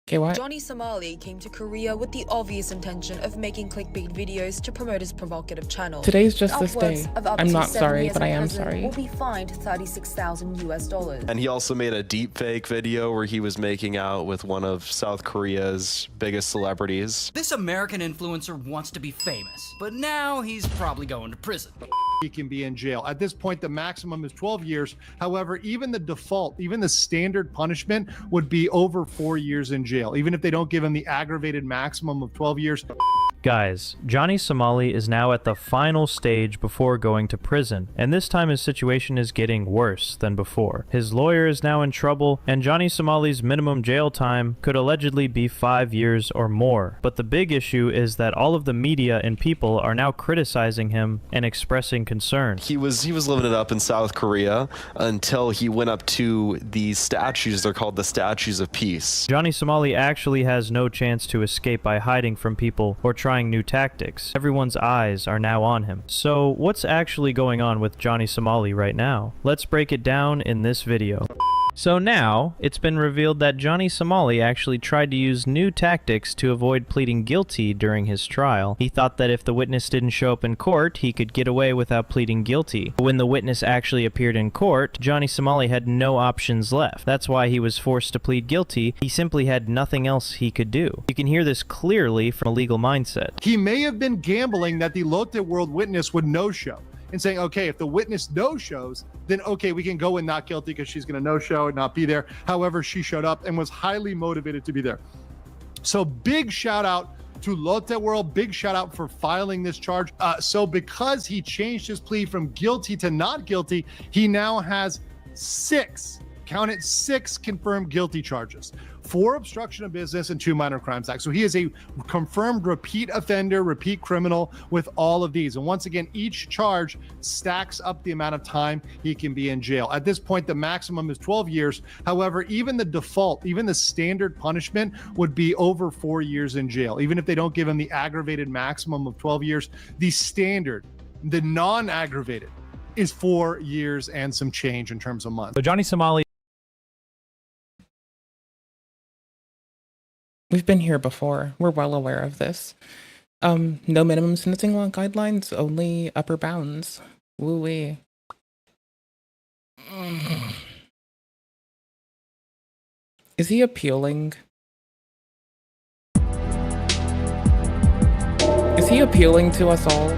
Okay, what? Johnny Somali came to Korea with the obvious intention of making clickbait videos to promote his provocative channel. Today's just this day. I'm not sorry, but I am sorry. Will be fined $36,000. And he also made a deepfake video where he was making out with one of South Korea's biggest celebrities. This American influencer wants to be famous, but now he's probably going to prison. He can be in jail. At this point, the maximum is 12 years. However, even the default, even the standard punishment would be over 4 years in jail, even if they don't give him the aggravated maximum of 12 years. Guys, Johnny Somali is now at the final stage before going to prison, and this time his situation is getting worse than before. His lawyer is now in trouble, and Johnny Somali's minimum jail time could allegedly be 5 years or more. But the big issue is that all of the media and people are now criticizing him and expressing concern. He was living it up in South Korea until he went up to these statues. They're called the Statues of Peace. Johnny Somali actually has no chance to escape by hiding from people or trying new tactics. Everyone's eyes are now on him. So what's actually going on with Johnny Somali right now? Let's break it down in this video. So now, it's been revealed that Johnny Somali actually tried to use new tactics to avoid pleading guilty during his trial. He thought that if the witness didn't show up in court, he could get away without pleading guilty. But when the witness actually appeared in court, Johnny Somali had no options left. That's why he was forced to plead guilty. He simply had nothing else he could do. You can hear this clearly from a legal mindset. He may have been gambling that the Lotte World witness would no-show and saying, okay, if the witness no-shows, then okay, we can go in not guilty because she's going to no-show and not be there. However, she showed up and was highly motivated to be there. So big shout out to Lotte World, big shout out for filing this charge. So because he changed his plea from guilty to not guilty, he now has 6, count it, 6 confirmed guilty charges. 4 obstruction of business and 2 minor crimes act. So he is a confirmed repeat offender, repeat criminal with all of these. And once again, each charge stacks up the amount of time he can be in jail. At this point, the maximum is 12 years. However, even the default, even the standard punishment would be over 4 years in jail. Even if they don't give him the aggravated maximum of 12 years, the standard, the non-aggravated, is 4 years and some change in terms of months. So Johnny Somali. We've been here before. We're well aware of this. No minimum sentencing law guidelines, only upper bounds. Woo-wee. Is he appealing? Is he appealing to us all?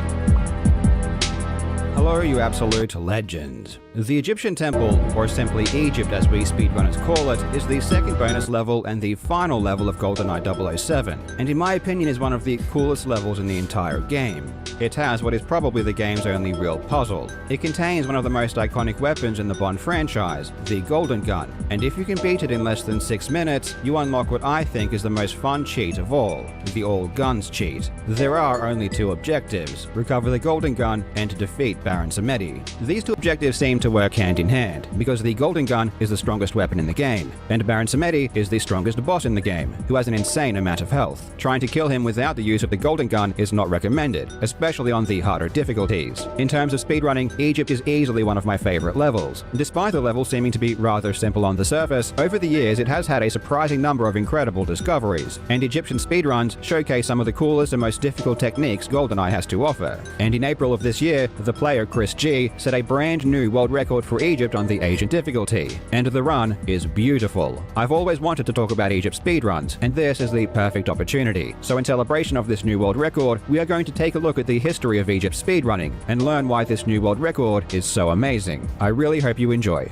Hello, you absolute legends. The Egyptian Temple, or simply Egypt as we speedrunners call it, is the second bonus level and the final level of GoldenEye 007, and in my opinion is one of the coolest levels in the entire game. It has what is probably the game's only real puzzle. It contains one of the most iconic weapons in the Bond franchise, the Golden Gun, and if you can beat it in less than 6 minutes, you unlock what I think is the most fun cheat of all, the All Guns cheat. There are only 2 objectives: recover the Golden Gun and to defeat Baron Baron Samedi. These two objectives seem to work hand in hand, because the Golden Gun is the strongest weapon in the game, and Baron Samedi is the strongest boss in the game, who has an insane amount of health. Trying to kill him without the use of the Golden Gun is not recommended, especially on the harder difficulties. In terms of speedrunning, Egypt is easily one of my favorite levels. Despite the level seeming to be rather simple on the surface, over the years it has had a surprising number of incredible discoveries, and Egyptian speedruns showcase some of the coolest and most difficult techniques GoldenEye has to offer. And in April of this year, the player Chris G set a brand new world record for Egypt on the Asian difficulty, and the run is beautiful. I've always wanted to talk about Egypt speedruns, and this is the perfect opportunity. So in celebration of this new world record, we are going to take a look at the history of Egypt speedrunning and learn why this new world record is so amazing. I really hope you enjoy.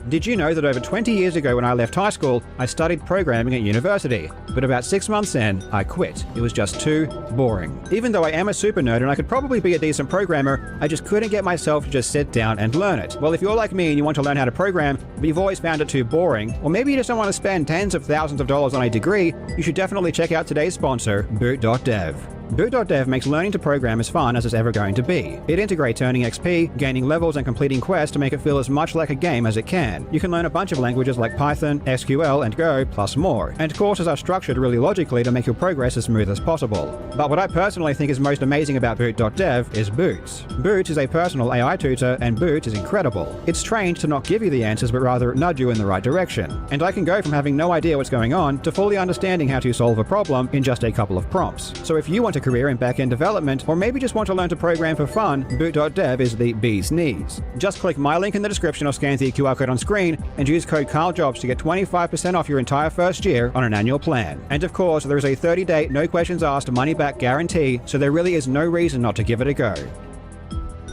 Did you know that over 20 years ago when I left high school, I studied programming at university? But about 6 months in, I quit. It was just too boring. Even though I am a super nerd and I could probably be a decent programmer, I just couldn't get myself to just sit down and learn it. Well, if you're like me and you want to learn how to program, but you've always found it too boring, or maybe you just don't want to spend tens of thousands of dollars on a degree, you should definitely check out today's sponsor, Boot.dev. Boot.dev makes learning to program as fun as it's ever going to be. It integrates earning XP, gaining levels, and completing quests to make it feel as much like a game as it can. You can learn a bunch of languages like Python, SQL, and Go, plus more. And courses are structured really logically to make your progress as smooth as possible. But what I personally think is most amazing about Boot.dev is Boots. Boots is a personal AI tutor, and Boots is incredible. It's trained to not give you the answers, but rather nudge you in the right direction. And I can go from having no idea what's going on to fully understanding how to solve a problem in just a couple of prompts. So if you want to career in back-end development, or maybe just want to learn to program for fun, Boot.dev is the bee's knees. Just click my link in the description or scan the QR code on screen and use code KyleJobs to get 25% off your entire first year on an annual plan. And of course, there is a 30-day, no questions asked, money-back guarantee, so there really is no reason not to give it a go.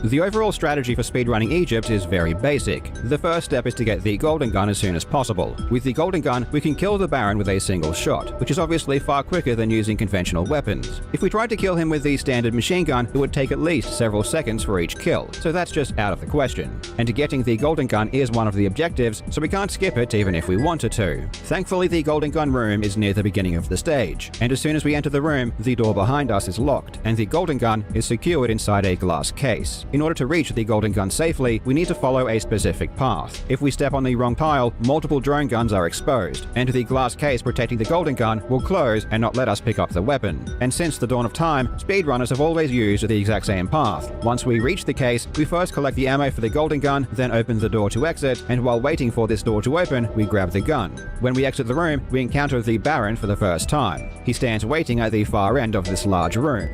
The overall strategy for speedrunning Egypt is very basic. The first step is to get the Golden Gun as soon as possible. With the Golden Gun, we can kill the Baron with a single shot, which is obviously far quicker than using conventional weapons. If we tried to kill him with the standard machine gun, it would take at least several seconds for each kill, so that's just out of the question. And getting the Golden Gun is one of the objectives, so we can't skip it even if we wanted to. Thankfully, the Golden Gun room is near the beginning of the stage, and as soon as we enter the room, the door behind us is locked, and the Golden Gun is secured inside a glass case. In order to reach the Golden Gun safely, we need to follow a specific path. If we step on the wrong tile, multiple drone guns are exposed, and the glass case protecting the Golden Gun will close and not let us pick up the weapon. And since the dawn of time, speedrunners have always used the exact same path. Once we reach the case, we first collect the ammo for the Golden Gun, then open the door to exit, and while waiting for this door to open, we grab the gun. When we exit the room, we encounter the Baron for the first time. He stands waiting at the far end of this large room.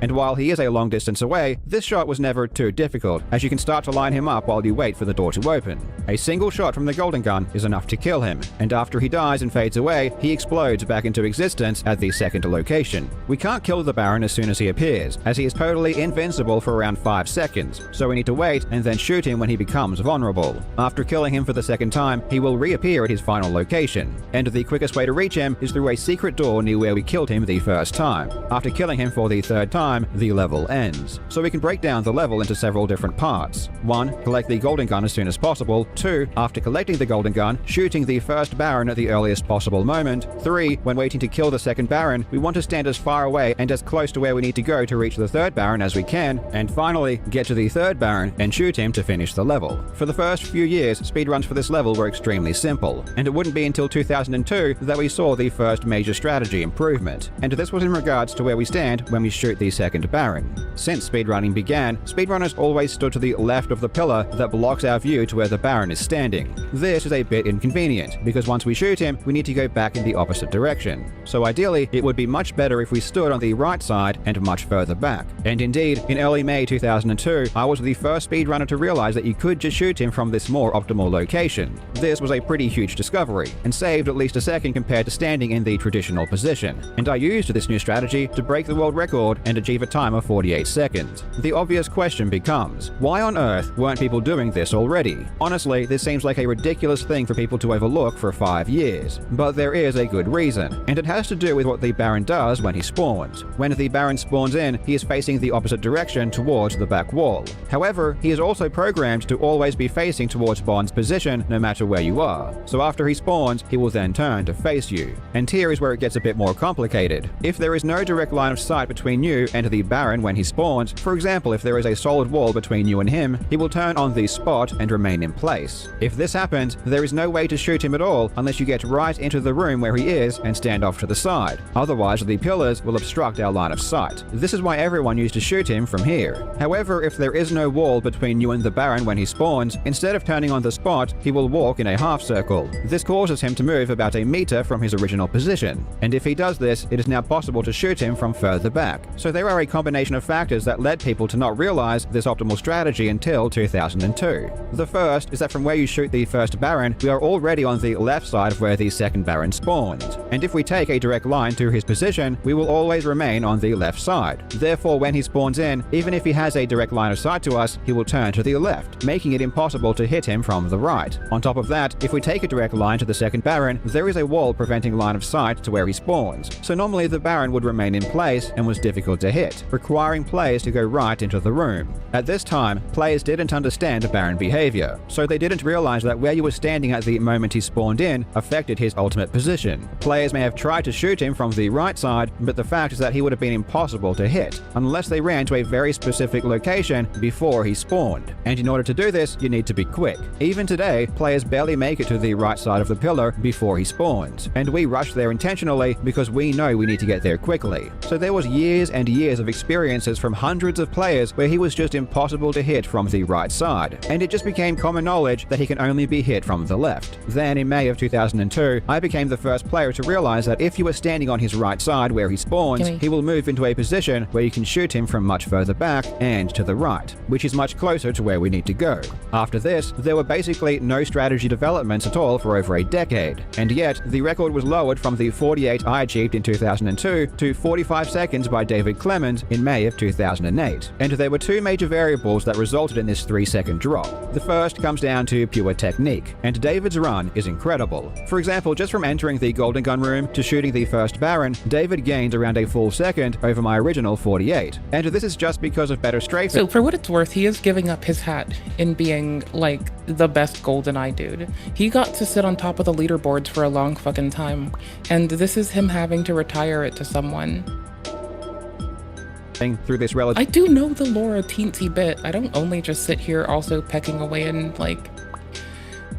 And while he is a long distance away, this shot was never too difficult, as you can start to line him up while you wait for the door to open. A single shot from the Golden Gun is enough to kill him, and after he dies and fades away, he explodes back into existence at the second location. We can't kill the Baron as soon as he appears, as he is totally invincible for around 5 seconds, so we need to wait and then shoot him when he becomes vulnerable. After killing him for the second time, he will reappear at his final location, and the quickest way to reach him is through a secret door near where we killed him the first time. After killing him for the third time, the level ends. So we can break down the level into several different parts. 1. Collect the Golden Gun as soon as possible. 2. After collecting the Golden Gun, shooting the first Baron at the earliest possible moment. 3. When waiting to kill the second Baron, we want to stand as far away and as close to where we need to go to reach the third Baron as we can. And finally, get to the third Baron and shoot him to finish the level. For the first few years, speedruns for this level were extremely simple, and it wouldn't be until 2002 that we saw the first major strategy improvement. And this was in regards to where we stand when we shoot the second Baron. Since speedrunning began, speedrunners always stood to the left of the pillar that blocks our view to where the Baron is standing. This is a bit inconvenient, because once we shoot him, we need to go back in the opposite direction. So ideally, it would be much better if we stood on the right side and much further back. And indeed, in early May 2002, I was the first speedrunner to realize that you could just shoot him from this more optimal location. This was a pretty huge discovery, and saved at least a second compared to standing in the traditional position. And I used this new strategy to break the world record and achieve a time of 48 seconds. The obvious question becomes, why on earth weren't people doing this already? Honestly, this seems like a ridiculous thing for people to overlook for 5 years. But there is a good reason, and it has to do with what the Baron does when he spawns. When the Baron spawns in, he is facing the opposite direction towards the back wall. However, he is also programmed to always be facing towards Bond's position no matter where you are. So after he spawns, he will then turn to face you. And here is where it gets a bit more complicated. If there is no direct line of sight between you and understand the Baron when he spawns. For example, if there is a solid wall between you and him, he will turn on the spot and remain in place. If this happens, there is no way to shoot him at all unless you get right into the room where he is and stand off to the side. Otherwise, the pillars will obstruct our line of sight. This is why everyone used to shoot him from here. However, if there is no wall between you and the Baron when he spawns, instead of turning on the spot, he will walk in a half circle. This causes him to move about a meter from his original position. And if he does this, it is now possible to shoot him from further back. So there are a combination of factors that led people to not realize this optimal strategy until 2002. The first is that from where you shoot the first Baron, we are already on the left side of where the second Baron spawns. And if we take a direct line to his position, we will always remain on the left side. Therefore, when he spawns in, even if he has a direct line of sight to us, he will turn to the left, making it impossible to hit him from the right. On top of that, if we take a direct line to the second Baron, there is a wall preventing line of sight to where he spawns. So normally the Baron would remain in place and was difficult to hit, requiring players to go right into the room. At this time, players didn't understand Baron behavior, so they didn't realize that where you were standing at the moment he spawned in affected his ultimate position. Players may have tried to shoot him from the right side, but the fact is that he would have been impossible to hit, unless they ran to a very specific location before he spawned. And in order to do this, you need to be quick. Even today, players barely make it to the right side of the pillar before he spawns, and we rush there intentionally because we know we need to get there quickly. So there was years and years of experiences from hundreds of players where he was just impossible to hit from the right side, and it just became common knowledge that he can only be hit from the left. Then in May of 2002, I became the first player to realize that if you are standing on his right side where he spawns, he will move into a position where you can shoot him from much further back and to the right, which is much closer to where we need to go. After this, there were basically no strategy developments at all for over a decade, and yet the record was lowered from the 48 I achieved in 2002 to 45 seconds by David Clemens in May of 2008. And there were two major variables that resulted in this 3-second drop. The first comes down to pure technique, and David's run is incredible. For example, just from entering the Golden Gun room to shooting the first Baron, David gained around a full second over my original 48. And this is just because of better strafing. So for what it's worth, he is giving up his hat in being like the best GoldenEye dude. He got to sit on top of the leaderboards for a long fucking time, and this is him having to retire it to someone. Through this relative. I do know the lore a teensy bit. I don't only just sit here also pecking away and like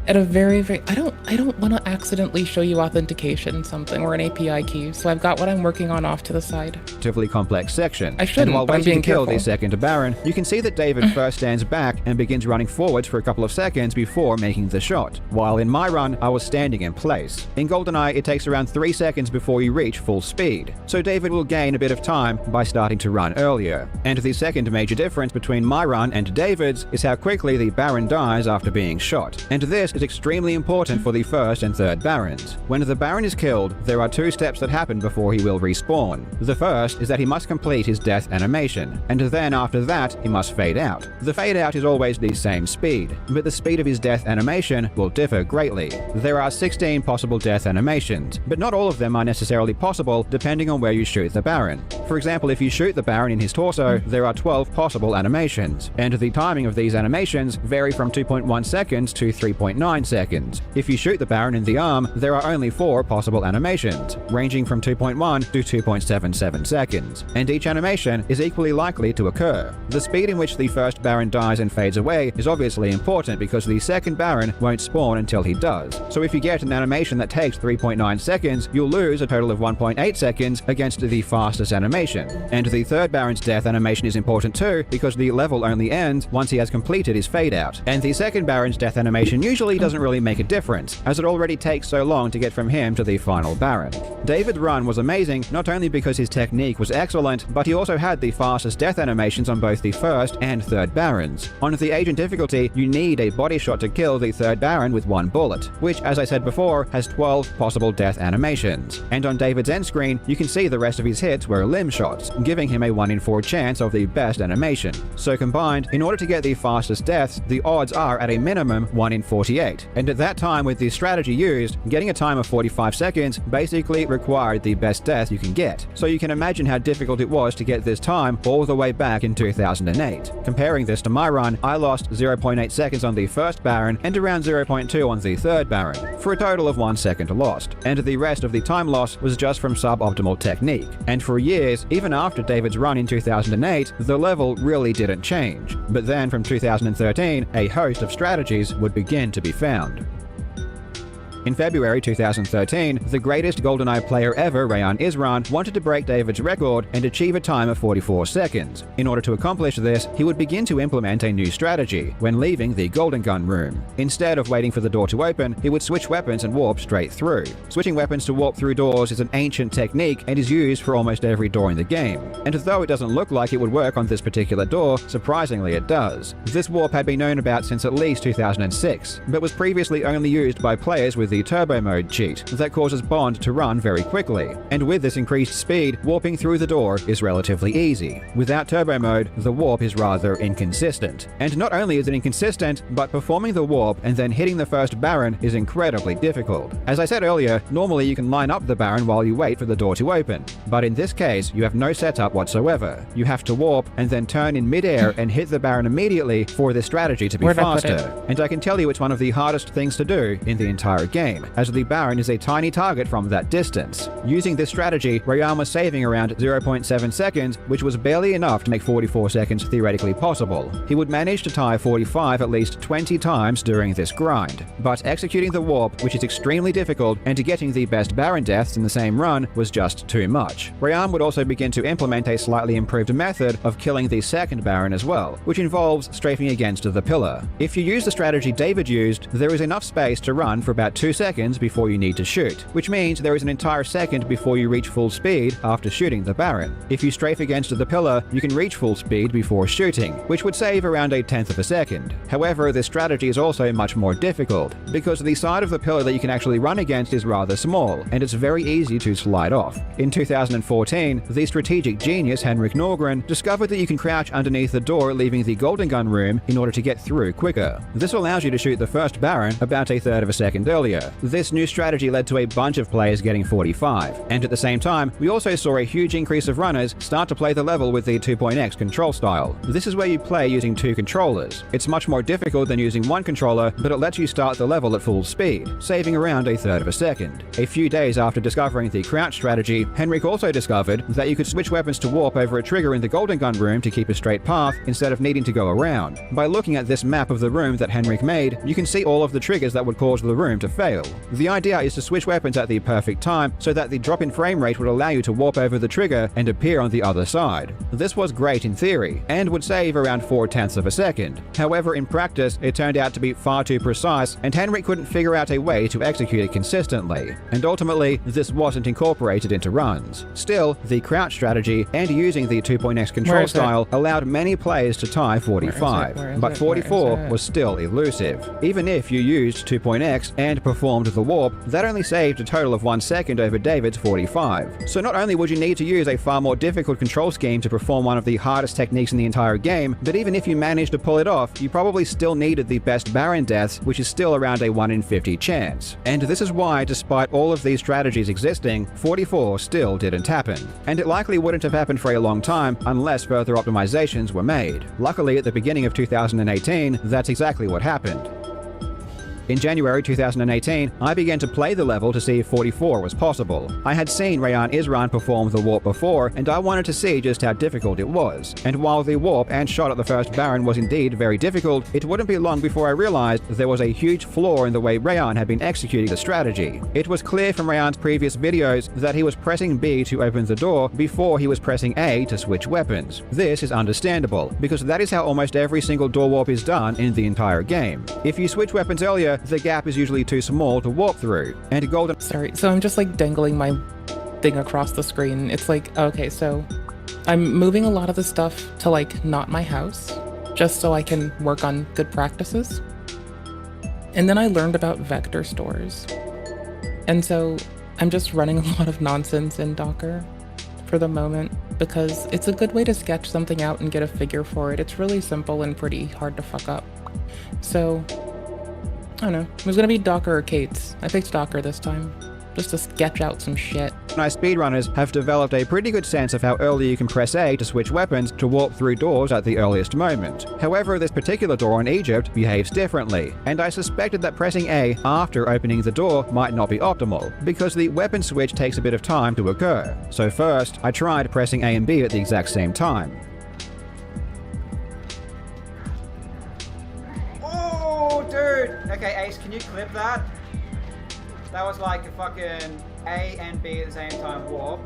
at a very I don't want to accidentally show you authentication something or an API key, so I've got what I'm working on off to the side. Relatively complex section. I shouldn't, and while but I'm waiting being to kill careful. the second Baron, you can see that David first stands back and begins running forwards for a couple of seconds before making the shot, while in my run I was standing in place. In GoldenEye, it takes around 3 seconds before you reach full speed, so David will gain a bit of time by starting to run earlier. And the second major difference between my run and David's is how quickly the Baron dies after being shot, and this is extremely important for the first and third Barons. When the Baron is killed, there are 2 steps that happen before he will respawn. The first is that he must complete his death animation, and then after that, he must fade out. The fade out is always the same speed, but the speed of his death animation will differ greatly. There are 16 possible death animations, but not all of them are necessarily possible depending on where you shoot the Baron. For example, if you shoot the Baron in his torso, there are 12 possible animations, and the timing of these animations vary from 2.1 seconds to 3.9 seconds. If you shoot the Baron in the arm, there are only 4 possible animations, ranging from 2.1 to 2.77 seconds, and each animation is equally likely to occur. The speed in which the first Baron dies and fades away is obviously important because the second Baron won't spawn until he does. So if you get an animation that takes 3.9 seconds, you'll lose a total of 1.8 seconds against the fastest animation. And the third Baron's death animation is important too because the level only ends once he has completed his fade out. And the second Baron's death animation usually doesn't really make a difference, as it already takes so long to get from him to the final Baron. David's run was amazing not only because his technique was excellent, but he also had the fastest death animations on both the first and third Barons. On the Agent difficulty, you need a body shot to kill the third Baron with 1 bullet, which, as I said before, has 12 possible death animations. And on David's end screen, you can see the rest of his hits were limb shots, giving him a 1 in 4 chance of the best animation. So combined, in order to get the fastest deaths, the odds are at a minimum 1 in 48, create. And at that time, with the strategy used, getting a time of 45 seconds basically required the best death you can get. So you can imagine how difficult it was to get this time all the way back in 2008. Comparing this to my run, I lost 0.8 seconds on the first Baron and around 0.2 on the third Baron, for a total of 1 second lost. And the rest of the time loss was just from suboptimal technique. And for years, even after David's run in 2008, the level really didn't change. But then from 2013, a host of strategies would begin to be found. In February 2013, the greatest GoldenEye player ever, Rayan Isran, wanted to break David's record and achieve a time of 44 seconds. In order to accomplish this, he would begin to implement a new strategy when leaving the Golden Gun room. Instead of waiting for the door to open, he would switch weapons and warp straight through. Switching weapons to warp through doors is an ancient technique and is used for almost every door in the game. And though it doesn't look like it would work on this particular door, surprisingly it does. This warp had been known about since at least 2006, but was previously only used by players with the turbo mode cheat that causes Bond to run very quickly. And with this increased speed, warping through the door is relatively easy. Without turbo mode, the warp is rather inconsistent. And not only is it inconsistent, but performing the warp and then hitting the first Baron is incredibly difficult. As I said earlier, normally you can line up the Baron while you wait for the door to open. But in this case, you have no setup whatsoever. You have to warp and then turn in midair and hit the Baron immediately for this strategy to be faster. And I can tell you it's one of the hardest things to do in the entire game, as the Baron is a tiny target from that distance. Using this strategy, Rayan was saving around 0.7 seconds, which was barely enough to make 44 seconds theoretically possible. He would manage to tie 45 at least 20 times during this grind. But executing the warp, which is extremely difficult, and getting the best Baron deaths in the same run was just too much. Rayan would also begin to implement a slightly improved method of killing the second Baron as well, which involves strafing against the pillar. If you use the strategy David used, there is enough space to run for about 2 seconds before you need to shoot, which means there is an entire second before you reach full speed after shooting the Baron. If you strafe against the pillar, you can reach full speed before shooting, which would save around 1/10 of a second. However, this strategy is also much more difficult, because the side of the pillar that you can actually run against is rather small, and it's very easy to slide off. In 2014, the strategic genius Henrik Norgren discovered that you can crouch underneath the door leaving the Golden Gun room in order to get through quicker. This allows you to shoot the first Baron about 1/3 of a second earlier. This new strategy led to a bunch of players getting 45, and at the same time, we also saw a huge increase of runners start to play the level with the 2.x control style. This is where you play using 2 controllers. It's much more difficult than using 1 controller, but it lets you start the level at full speed, saving around 1/3 of a second. A few days after discovering the crouch strategy, Henrik also discovered that you could switch weapons to warp over a trigger in the Golden Gun room to keep a straight path instead of needing to go around. By looking at this map of the room that Henrik made, you can see all of the triggers that would cause the room to fail. The idea is to switch weapons at the perfect time so that the drop in frame rate would allow you to warp over the trigger and appear on the other side. This was great in theory, and would save around 4/10 of a second. However, in practice, it turned out to be far too precise, and Henrik couldn't figure out a way to execute it consistently. And ultimately, this wasn't incorporated into runs. Still, the crouch strategy and using the 2.x control style allowed many players to tie 45, but 44 was still elusive. Even if you used 2.x and performed the warp, that only saved a total of 1 second over David's 45. So not only would you need to use a far more difficult control scheme to perform one of the hardest techniques in the entire game, but even if you managed to pull it off, you probably still needed the best Baron deaths, which is still around a 1 in 50 chance. And this is why, despite all of these strategies existing, 44 still didn't happen. And it likely wouldn't have happened for a long time unless further optimizations were made. Luckily, at the beginning of 2018, that's exactly what happened. In January 2018, I began to play the level to see if 44 was possible. I had seen Rayan Isran perform the warp before, and I wanted to see just how difficult it was. And while the warp and shot at the first Baron was indeed very difficult, it wouldn't be long before I realized there was a huge flaw in the way Rayan had been executing the strategy. It was clear from Rayan's previous videos that he was pressing B to open the door before he was pressing A to switch weapons. This is understandable, because that is how almost every single door warp is done in the entire game. If you switch weapons earlier, the gap is usually too small to warp through, and Golden... Sorry, so I'm just like dangling my thing across the screen. It's like, okay, so I'm moving a lot of the stuff to like not my house, just so I can work on good practices. And then I learned about vector stores. And so I'm just running a lot of nonsense in Docker for the moment, because it's a good way to sketch something out and get a figure for it. It's really simple and pretty hard to fuck up. So I don't know. It was gonna be Docker or Kate's. I picked Docker this time, just to sketch out some shit. Nice speedrunners have developed a pretty good sense of how early you can press A to switch weapons to warp through doors at the earliest moment. However, this particular door in Egypt behaves differently, and I suspected that pressing A after opening the door might not be optimal, because the weapon switch takes a bit of time to occur. So first, I tried pressing A and B at the exact same time. Oh, dude! Okay, Ace, can you clip that? That was like a fucking A and B at the same time warp.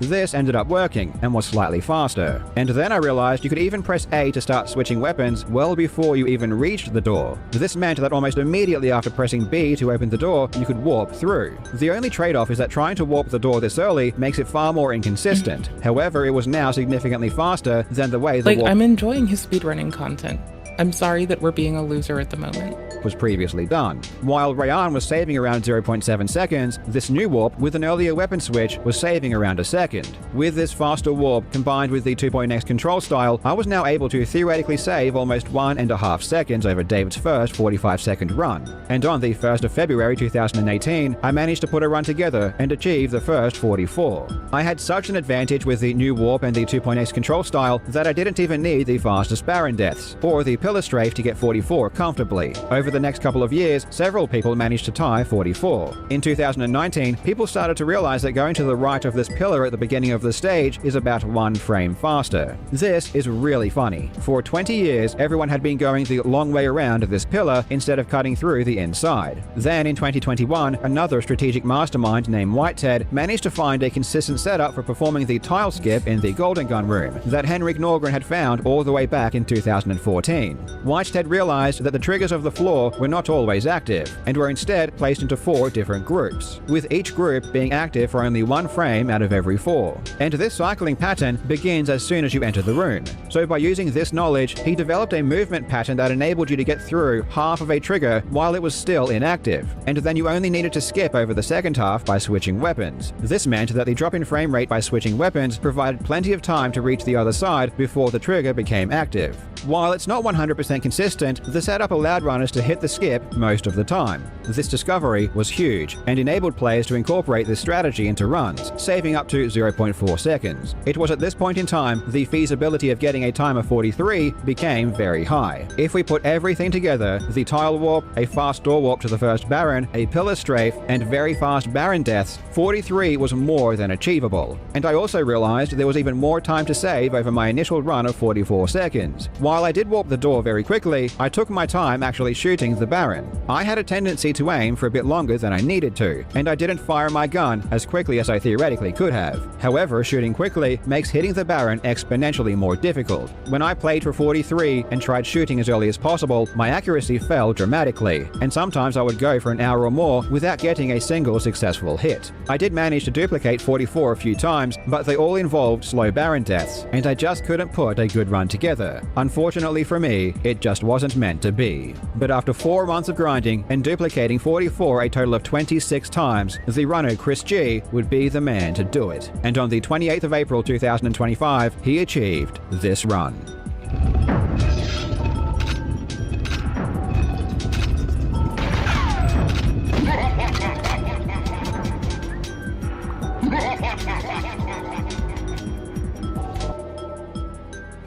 This ended up working, and was slightly faster. And then I realized you could even press A to start switching weapons well before you even reached the door. This meant that almost immediately after pressing B to open the door, you could warp through. The only trade-off is that trying to warp the door this early makes it far more inconsistent. However, it was now significantly faster than the way the warp I'm enjoying his speedrunning content. I'm sorry that we're being a loser at the moment. was previously done. While Rayan was saving around 0.7 seconds, this new warp with an earlier weapon switch was saving around a second. With this faster warp combined with the 2.x control style, I was now able to theoretically save almost 1.5 seconds over David's first 45-second run. And on the 1st of February 2018, I managed to put a run together and achieve the first 44. I had such an advantage with the new warp and the 2.x control style that I didn't even need the fastest Baron deaths, or the pillar strafe to get 44 comfortably. Over the next couple of years, several people managed to tie 44. In 2019, people started to realize that going to the right of this pillar at the beginning of the stage is about 1 frame faster. This is really funny. For 20 years, everyone had been going the long way around this pillar instead of cutting through the inside. Then in 2021, another strategic mastermind named Whitehead managed to find a consistent setup for performing the tile skip in the Golden Gun room that Henrik Norgren had found all the way back in 2014. Whitehead realized that the triggers of the floor were not always active, and were instead placed into 4 different groups, with each group being active for only 1 frame out of every 4. And this cycling pattern begins as soon as you enter the room. So by using this knowledge, he developed a movement pattern that enabled you to get through half of a trigger while it was still inactive, and then you only needed to skip over the second half by switching weapons. This meant that the drop in frame rate by switching weapons provided plenty of time to reach the other side before the trigger became active. While it's not 100% consistent, the setup allowed runners to hit the skip most of the time. This discovery was huge, and enabled players to incorporate this strategy into runs, saving up to 0.4 seconds. It was at this point in time the feasibility of getting a time of 43 became very high. If we put everything together, the tile warp, a fast door warp to the first Baron, a pillar strafe, and very fast Baron deaths, 43 was more than achievable. And I also realized there was even more time to save over my initial run of 44 seconds. While I did warp the door very quickly, I took my time actually shooting the Baron. I had a tendency to aim for a bit longer than I needed to, and I didn't fire my gun as quickly as I theoretically could have. However, shooting quickly makes hitting the Baron exponentially more difficult. When I played for 43 and tried shooting as early as possible, my accuracy fell dramatically, and sometimes I would go for an hour or more without getting a single successful hit. I did manage to duplicate 44 a few times, but they all involved slow Baron deaths, and I just couldn't put a good run together. Unfortunately for me, it just wasn't meant to be. But after 4 months of grinding and duplicating 44 a total of 26 times, the runner Chris G would be the man to do it. And on the 28th of April 2025, he achieved this run.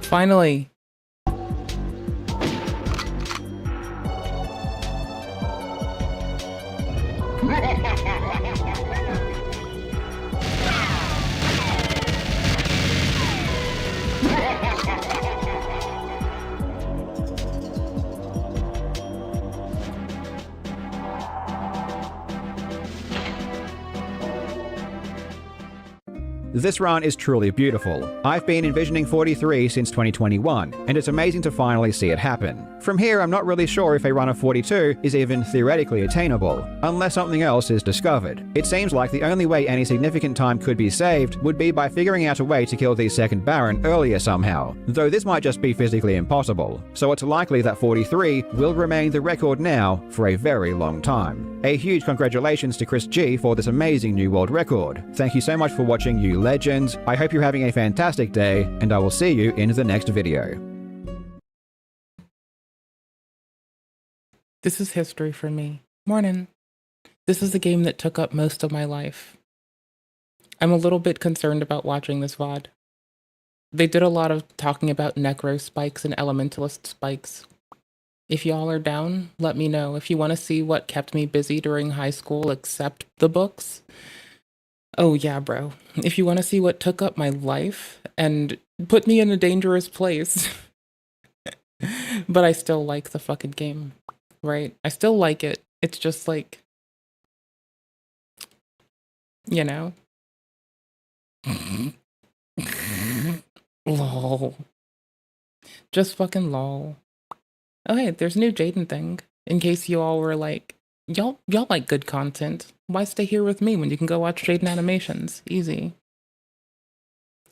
Finally. This run is truly beautiful. I've been envisioning 43 since 2021, and it's amazing to finally see it happen. From here, I'm not really sure if a run of 42 is even theoretically attainable, unless something else is discovered. It seems like the only way any significant time could be saved would be by figuring out a way to kill the second Baron earlier somehow, though this might just be physically impossible, so it's likely that 43 will remain the record now for a very long time. A huge congratulations to Chris G for this amazing new world record. Thank you so much for watching, you legends. I hope you're having a fantastic day, and I will see you in the next video. This is history for me. Morning. This is a game that took up most of my life. I'm a little bit concerned about watching this VOD. They did a lot of talking about necro spikes and elementalist spikes. If y'all are down, let me know. If you want to see what kept me busy during high school except the books. Oh yeah, bro. If you want to see what took up my life and put me in a dangerous place. But I still like the fucking game, right? I still like it. It's just like, you know? Lol. Just fucking lol. Oh hey, there's a new Jaden thing. In case you all were like, y'all like good content. Why stay here with me when you can go watch Jaden animations? Easy.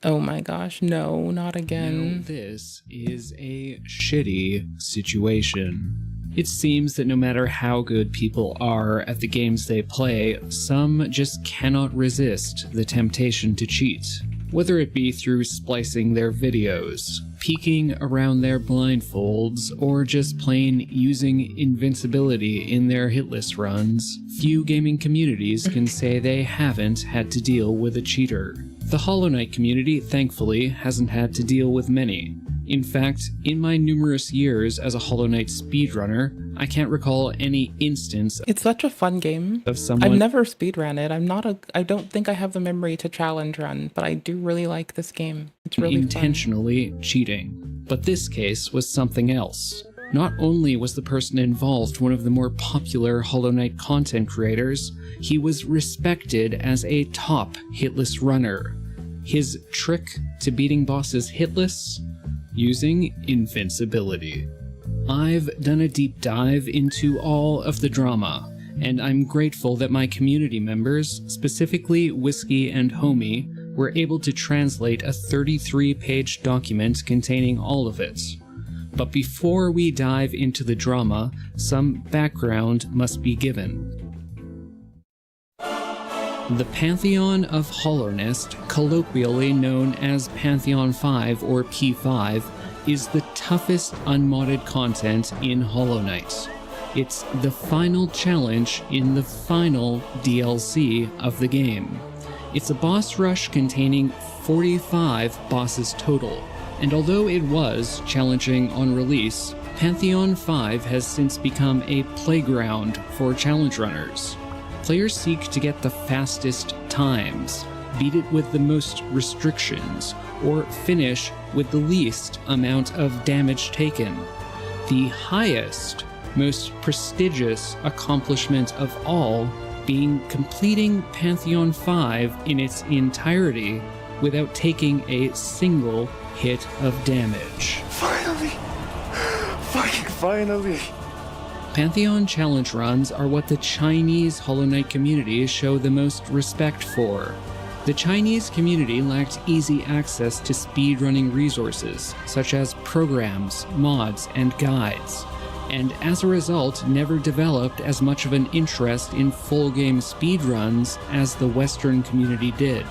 Oh my gosh, no, not again. Now, this is a shitty situation. It seems that no matter how good people are at the games they play, some just cannot resist the temptation to cheat. Whether it be through splicing their videos, peeking around their blindfolds, or just plain using invincibility in their hitless runs, few gaming communities can say they haven't had to deal with a cheater. The Hollow Knight community, thankfully, hasn't had to deal with many. In fact, in my numerous years as a Hollow Knight speedrunner, I can't recall any instance. It's such a fun game. Of someone I've never speedrun it. I don't think I have the memory to challenge run, but I do really like this game. It's really intentionally cheating. But this case was something else. Not only was the person involved one of the more popular Hollow Knight content creators, he was respected as a top hitless runner. His trick to beating bosses hitless? Using invincibility. I've done a deep dive into all of the drama, and I'm grateful that my community members, specifically Whiskey and Homie, were able to translate a 33-page document containing all of it. But before we dive into the drama, some background must be given. The Pantheon of Hollownest, colloquially known as Pantheon 5 or P5, is the toughest unmodded content in Hollow Knight. It's the final challenge in the final DLC of the game. It's a boss rush containing 45 bosses total, and although it was challenging on release, Pantheon 5 has since become a playground for challenge runners. Players seek to get the fastest times, beat it with the most restrictions, or finish with the least amount of damage taken. The highest, most prestigious accomplishment of all being completing Pantheon 5 in its entirety without taking a single hit of damage. Finally! Fucking finally! Pantheon challenge runs are what the Chinese Hollow Knight community show the most respect for. The Chinese community lacked easy access to speedrunning resources, such as programs, mods, and guides, and as a result never developed as much of an interest in full-game speedruns as the Western community did.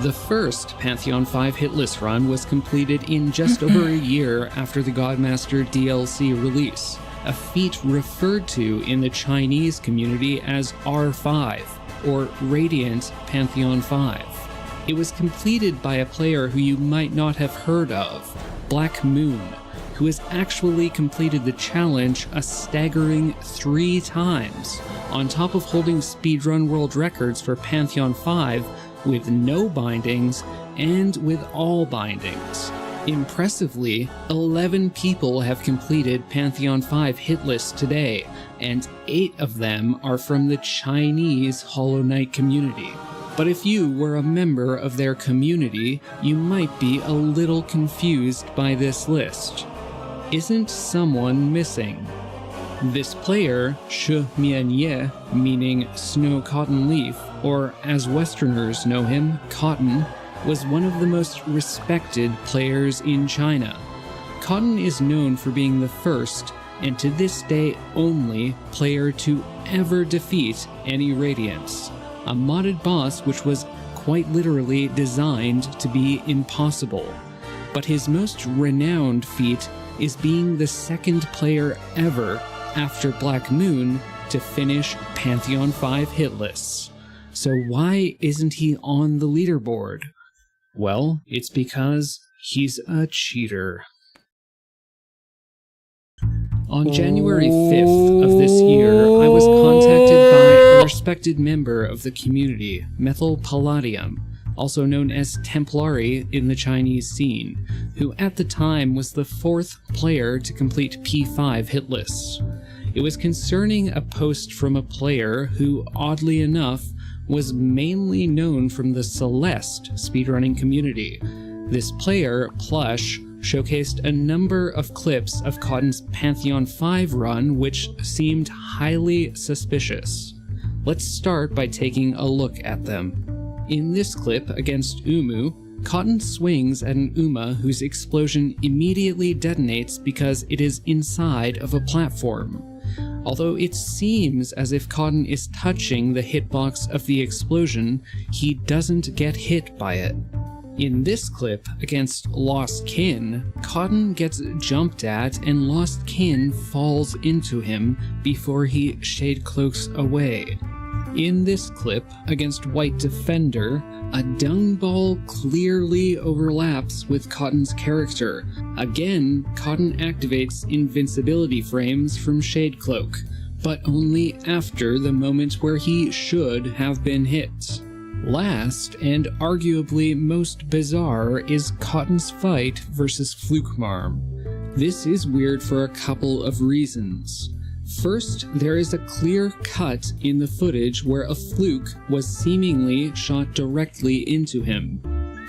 The first Pantheon 5 hitless run was completed in just over a year after the Godmaster DLC release, a feat referred to in the Chinese community as R5, or Radiant Pantheon 5. It was completed by a player who you might not have heard of, Black Moon, who has actually completed the challenge a staggering 3 times, on top of holding speedrun world records for Pantheon 5 with no bindings and with all bindings. Impressively, 11 people have completed Pantheon 5 hitless today, and 8 of them are from the Chinese Hollow Knight community. But if you were a member of their community, you might be a little confused by this list. Isn't someone missing? This player, Shi Mianye, meaning Snow Cotton Leaf, or as Westerners know him, Cotton, was one of the most respected players in China. Cotton is known for being the first, and to this day only, player to ever defeat any Radiants, a modded boss which was quite literally designed to be impossible. But his most renowned feat is being the second player ever after Black Moon to finish Pantheon 5 hit lists. So why isn't he on the leaderboard? Well, it's because he's a cheater. On January 5th of this year, I was contacted by a respected member of the community, Methyl Palladium, also known as Templari in the Chinese scene, who at the time was the 4th player to complete P5 hit lists. It was concerning a post from a player who, oddly enough, was mainly known from the Celeste speedrunning community. This player, Plush, showcased a number of clips of Cotton's Pantheon 5 run which seemed highly suspicious. Let's start by taking a look at them. In this clip against Umu, Cotton swings at an Uma whose explosion immediately detonates because it is inside of a platform. Although it seems as if Cotton is touching the hitbox of the explosion, he doesn't get hit by it. In this clip against Lost Kin, Cotton gets jumped at and Lost Kin falls into him before he shade cloaks away. In this clip against White Defender, a dung ball clearly overlaps with Cotton's character. Again, Cotton activates invincibility frames from Shade Cloak, but only after the moment where he should have been hit. Last, and arguably most bizarre, is Cotton's fight versus Flukemarm. This is weird for a couple of reasons. First, there is a clear cut in the footage where a fluke was seemingly shot directly into him.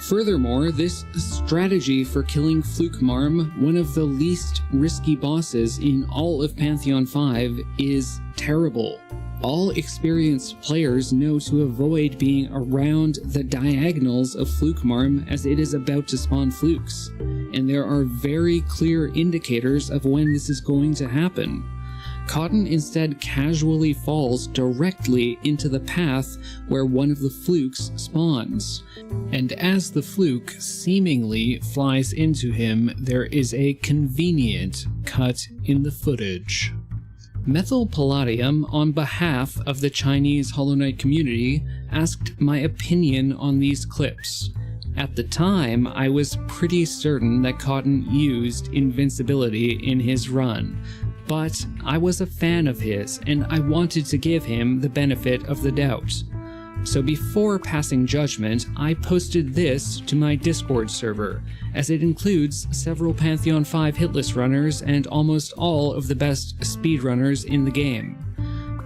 Furthermore, this strategy for killing Flukemarm, one of the least risky bosses in all of Pantheon 5, is terrible. All experienced players know to avoid being around the diagonals of Flukemarm as it is about to spawn flukes, and there are very clear indicators of when this is going to happen. Cotton instead casually falls directly into the path where one of the flukes spawns, and as the fluke seemingly flies into him, there is a convenient cut in the footage. Methyl Palladium, on behalf of the Chinese Hollow Knight community, asked my opinion on these clips. At the time, I was pretty certain that Cotton used invincibility in his run, but I was a fan of his and I wanted to give him the benefit of the doubt. So before passing judgment, I posted this to my Discord server, as it includes several Pantheon 5 hitlist runners and almost all of the best speedrunners in the game.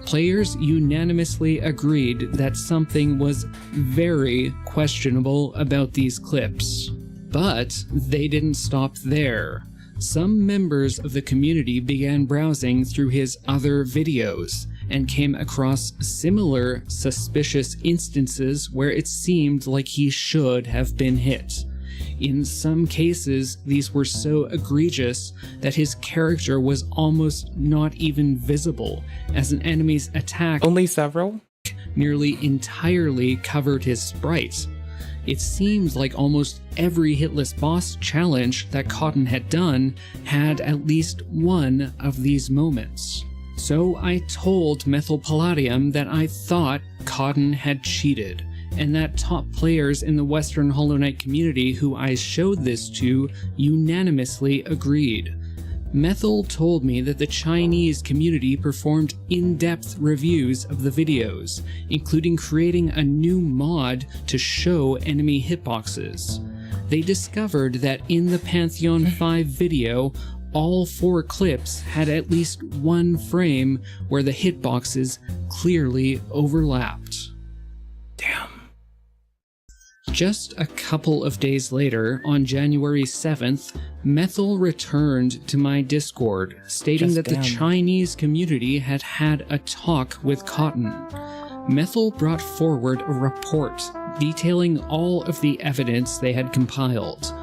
Players unanimously agreed that something was very questionable about these clips. But they didn't stop there. Some members of the community began browsing through his other videos and came across similar suspicious instances where it seemed like he should have been hit. In some cases, these were so egregious that his character was almost not even visible, as an enemy's attack nearly entirely covered his sprite. It seemed like almost every hitless boss challenge that Cotton had done had at least one of these moments. So I told Methyl Palladium that I thought Cotton had cheated, and that top players in the Western Hollow Knight community who I showed this to unanimously agreed. Methyl told me that the Chinese community performed in-depth reviews of the videos, including creating a new mod to show enemy hitboxes. They discovered that in the Pantheon 5 video, all 4 clips had at least one frame where the hitboxes clearly overlapped. Damn. Just a couple of days later, on January 7th, Methyl returned to my Discord, stating that the Chinese community had had a talk with Cotton. Methyl brought forward a report detailing all of the evidence they had compiled.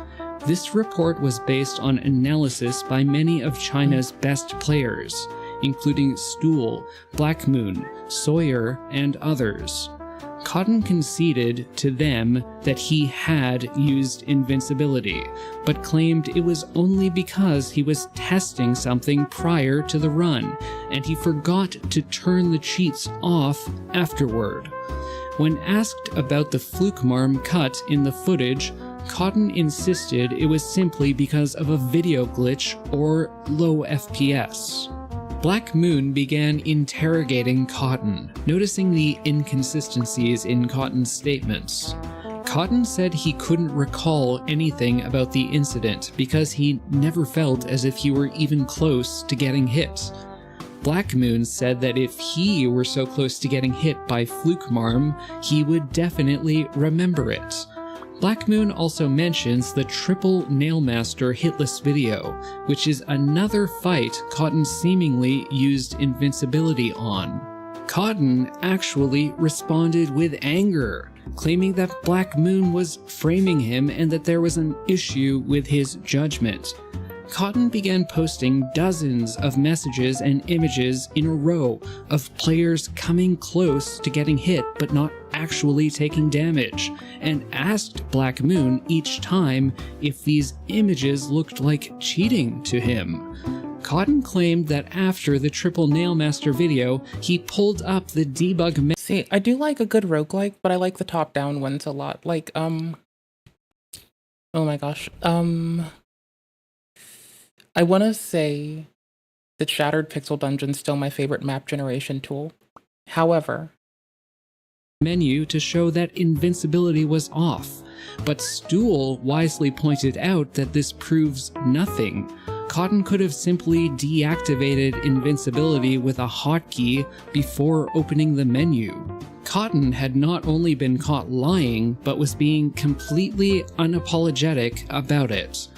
This report was based on analysis by many of China's best players, including Stool, Black Moon, Sawyer, and others. Cotton conceded to them that he had used invincibility, but claimed it was only because he was testing something prior to the run, and he forgot to turn the cheats off afterward. When asked about the flukemarm cut in the footage, Cotton insisted it was simply because of a video glitch or low FPS. Black Moon began interrogating Cotton, noticing the inconsistencies in Cotton's statements. Cotton said he couldn't recall anything about the incident because he never felt as if he were even close to getting hit. Black Moon said that if he were so close to getting hit by Flukemarm, he would definitely remember it. Black Moon also mentions the triple Nailmaster hitless video, which is another fight Cotton seemingly used invincibility on. Cotton actually responded with anger, claiming that Black Moon was framing him and that there was an issue with his judgment. Cotton began posting dozens of messages and images in a row of players coming close to getting hit but not actually taking damage, and asked Black Moon each time if these images looked like cheating to him. Cotton claimed that after the triple Nailmaster video, he pulled up the debug See, I do like a good roguelike, but I like the top-down ones a lot. Like, oh my gosh, I want to say that Shattered Pixel Dungeon's still my favorite map generation tool. However, menu to show that invincibility was off, but Stool wisely pointed out that this proves nothing. Cotton could have simply deactivated invincibility with a hotkey before opening the menu. Cotton had not only been caught lying, but was being completely unapologetic about it.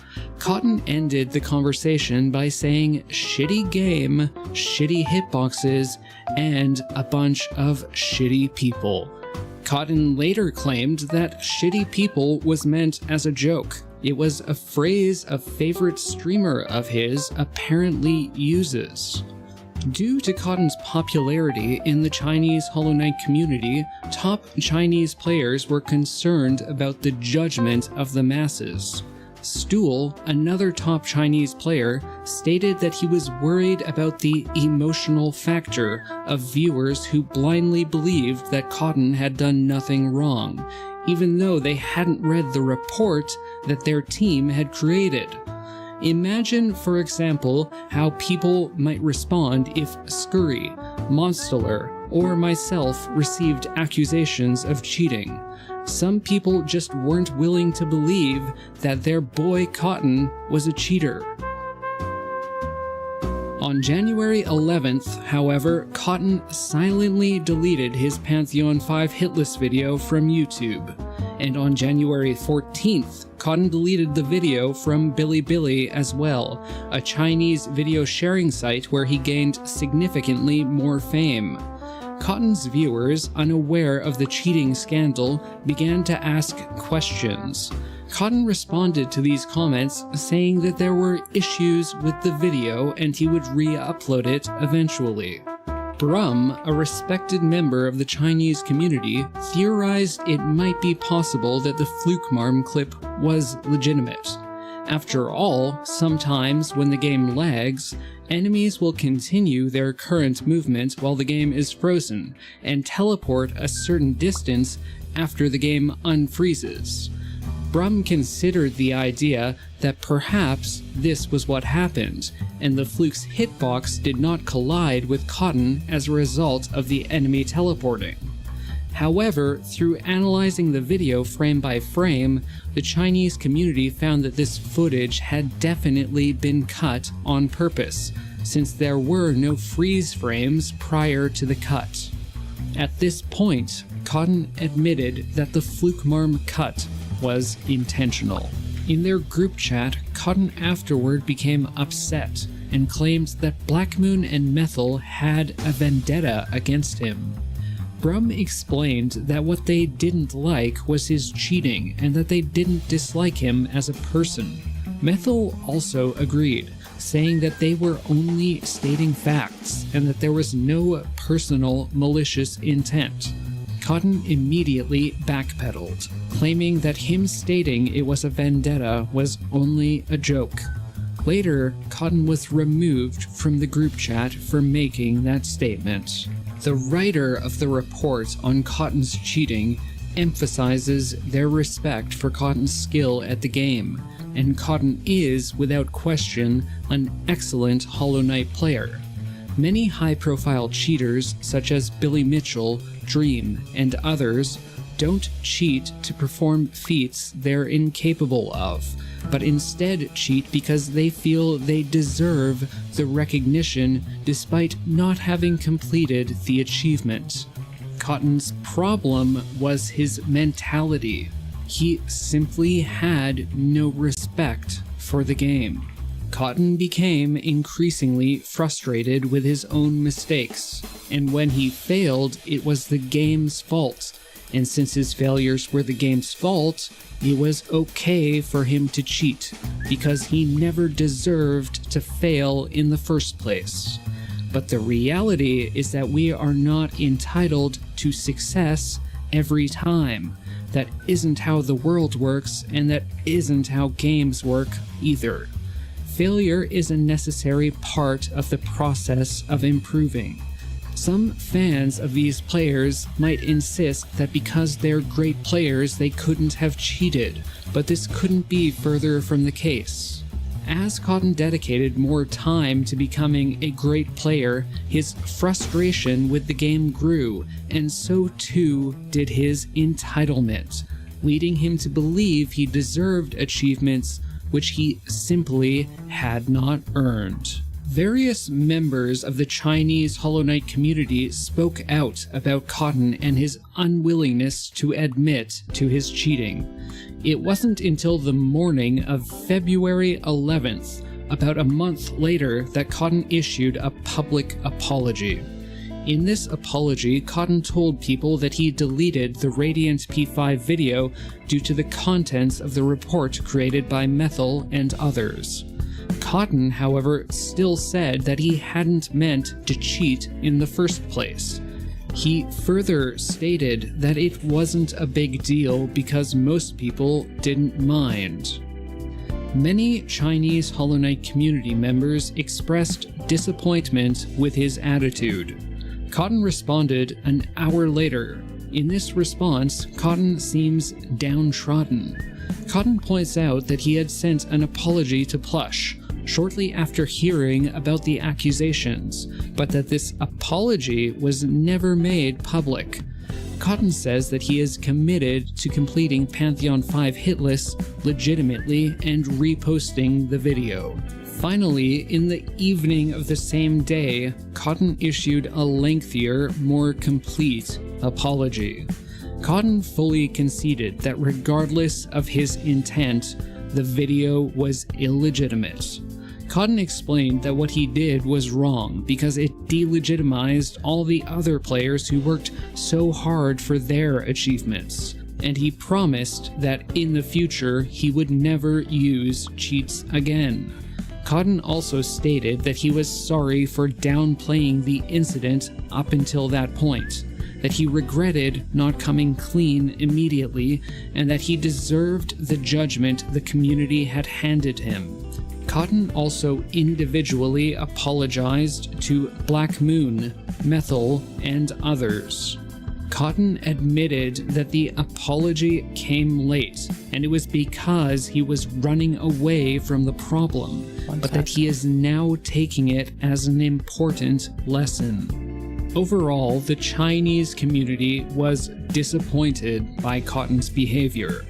Cotton ended the conversation by saying shitty game, shitty hitboxes, and a bunch of shitty people. Cotton later claimed that shitty people was meant as a joke. It was a phrase a favorite streamer of his apparently uses. Due to Cotton's popularity in the Chinese Hollow Knight community, top Chinese players were concerned about the judgment of the masses. Stool, another top Chinese player, stated that he was worried about the emotional factor of viewers who blindly believed that Cotton had done nothing wrong, even though they hadn't read the report that their team had created. Imagine, for example, how people might respond if Scurry, Monsteller, or myself received accusations of cheating. Some people just weren't willing to believe that their boy Cotton was a cheater. On January 11th, however, Cotton silently deleted his Pantheon 5 hitless video from YouTube. And on January 14th, Cotton deleted the video from Bilibili as well, a Chinese video sharing site where he gained significantly more fame. Cotton's viewers, unaware of the cheating scandal, began to ask questions. Cotton responded to these comments, saying that there were issues with the video and he would re-upload it eventually. Brum, a respected member of the Chinese community, theorized it might be possible that the Flukemarm clip was legitimate. After all, sometimes when the game lags, enemies will continue their current movement while the game is frozen, and teleport a certain distance after the game unfreezes. Brum considered the idea that perhaps this was what happened, and the Fluke's hitbox did not collide with Cotton as a result of the enemy teleporting. However, through analyzing the video frame by frame, the Chinese community found that this footage had definitely been cut on purpose, since there were no freeze frames prior to the cut. At this point, Cotton admitted that the Flukemarm cut was intentional. In their group chat, Cotton afterward became upset and claimed that Black Moon and Methyl had a vendetta against him. Brum explained that what they didn't like was his cheating and that they didn't dislike him as a person. Methyl also agreed, saying that they were only stating facts and that there was no personal malicious intent. Cotton immediately backpedaled, claiming that him stating it was a vendetta was only a joke. Later, Cotton was removed from the group chat for making that statement. The writer of the report on Cotton's cheating emphasizes their respect for Cotton's skill at the game, and Cotton is, without question, an excellent Hollow Knight player. Many high-profile cheaters, such as Billy Mitchell, Dream, and others, don't cheat to perform feats they're incapable of, but instead cheat because they feel they deserve the recognition despite not having completed the achievement. Cotton's problem was his mentality. He simply had no respect for the game. Cotton became increasingly frustrated with his own mistakes, and when he failed, it was the game's fault. And since his failures were the game's fault, it was okay for him to cheat, because he never deserved to fail in the first place. But the reality is that we are not entitled to success every time. That isn't how the world works, and that isn't how games work either. Failure is a necessary part of the process of improving. Some fans of these players might insist that because they're great players they couldn't have cheated, but this couldn't be further from the case. As Cotton dedicated more time to becoming a great player, his frustration with the game grew, and so too did his entitlement, leading him to believe he deserved achievements which he simply had not earned. Various members of the Chinese Hollow Knight community spoke out about Cotton and his unwillingness to admit to his cheating. It wasn't until the morning of February 11th, about a month later, that Cotton issued a public apology. In this apology, Cotton told people that he deleted the Radiant P5 video due to the contents of the report created by Methyl and others. Cotton, however, still said that he hadn't meant to cheat in the first place. He further stated that it wasn't a big deal because most people didn't mind. Many Chinese Hollow Knight community members expressed disappointment with his attitude. Cotton responded an hour later. In this response, Cotton seems downtrodden. Cotton points out that he had sent an apology to Plush shortly after hearing about the accusations, but that this apology was never made public. Cotton says that he is committed to completing Pantheon 5 hitless legitimately and reposting the video. Finally, in the evening of the same day, Cotton issued a lengthier, more complete apology. Cotton fully conceded that regardless of his intent, the video was illegitimate. Cotton explained that what he did was wrong because it delegitimized all the other players who worked so hard for their achievements, and he promised that in the future he would never use cheats again. Cotton also stated that he was sorry for downplaying the incident up until that point, that he regretted not coming clean immediately, and that he deserved the judgment the community had handed him. Cotton also individually apologized to Black Moon, Methyl, and others. Cotton admitted that the apology came late, and it was because he was running away from the problem, but that he is now taking it as an important lesson. Overall, the Chinese community was disappointed by Cotton's behavior.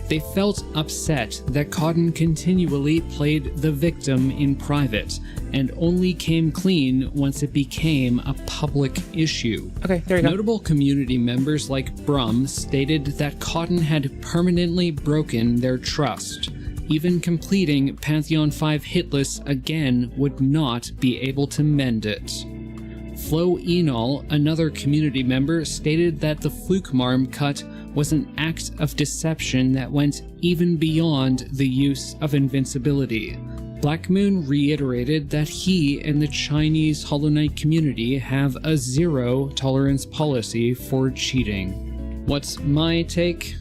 They felt upset that Cotton continually played the victim in private and only came clean once it became a public issue. Okay, there you go. Notable community members like Brum stated that Cotton had permanently broken their trust. Even completing Pantheon 5 hitless again would not be able to mend it. Flo Enol, another community member, stated that the Flukemarm cut was an act of deception that went even beyond the use of invincibility. Black Moon reiterated that he and the Chinese Hollow Knight community have a zero-tolerance policy for cheating. What's my take?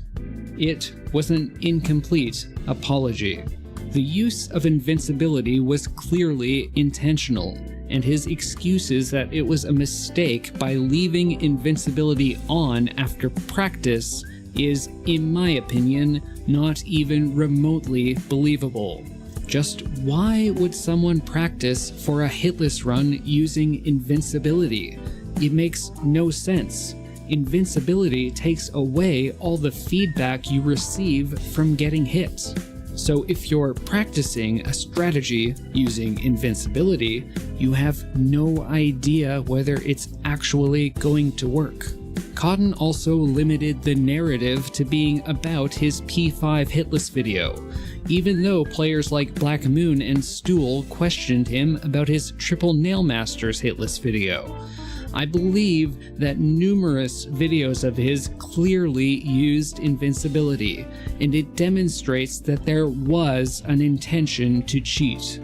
It was an incomplete apology. The use of invincibility was clearly intentional, and his excuses that it was a mistake by leaving invincibility on after practice is, in my opinion, not even remotely believable. Just why would someone practice for a hitless run using invincibility? It makes no sense. Invincibility takes away all the feedback you receive from getting hit. So if you're practicing a strategy using invincibility, you have no idea whether it's actually going to work. Cotton also limited the narrative to being about his P5 hitless video, even though players like Black Moon and Stool questioned him about his Triple Nail Masters hitless video. I believe that numerous videos of his clearly used invincibility, and it demonstrates that there was an intention to cheat.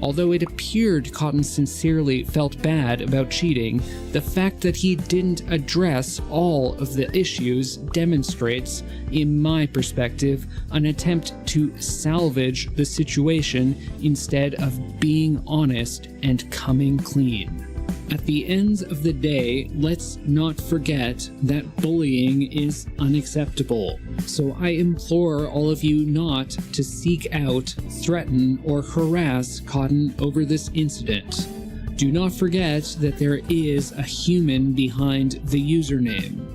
Although it appeared Cotton sincerely felt bad about cheating, the fact that he didn't address all of the issues demonstrates, in my perspective, an attempt to salvage the situation instead of being honest and coming clean. At the end of the day, let's not forget that bullying is unacceptable. So I implore all of you not to seek out, threaten, or harass Cotton over this incident. Do not forget that there is a human behind the username.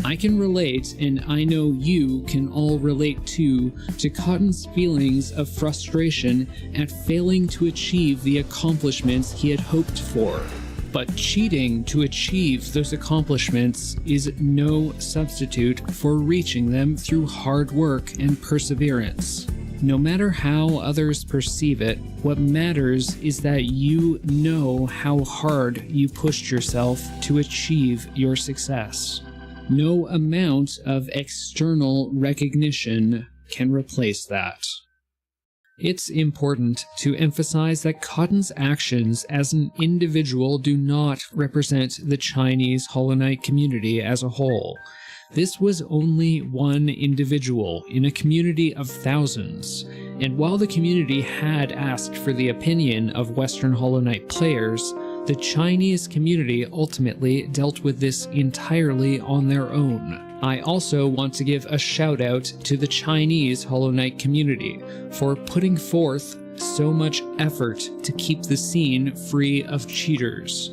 I can relate, and I know you can all relate too, to Cotton's feelings of frustration at failing to achieve the accomplishments he had hoped for. But cheating to achieve those accomplishments is no substitute for reaching them through hard work and perseverance. No matter how others perceive it, what matters is that you know how hard you pushed yourself to achieve your success. No amount of external recognition can replace that. It's important to emphasize that Cotton's actions as an individual do not represent the Chinese Hollow Knight community as a whole. This was only one individual in a community of thousands, and while the community had asked for the opinion of Western Hollow Knight players, the Chinese community ultimately dealt with this entirely on their own. I also want to give a shout out to the Chinese Hollow Knight community for putting forth so much effort to keep the scene free of cheaters.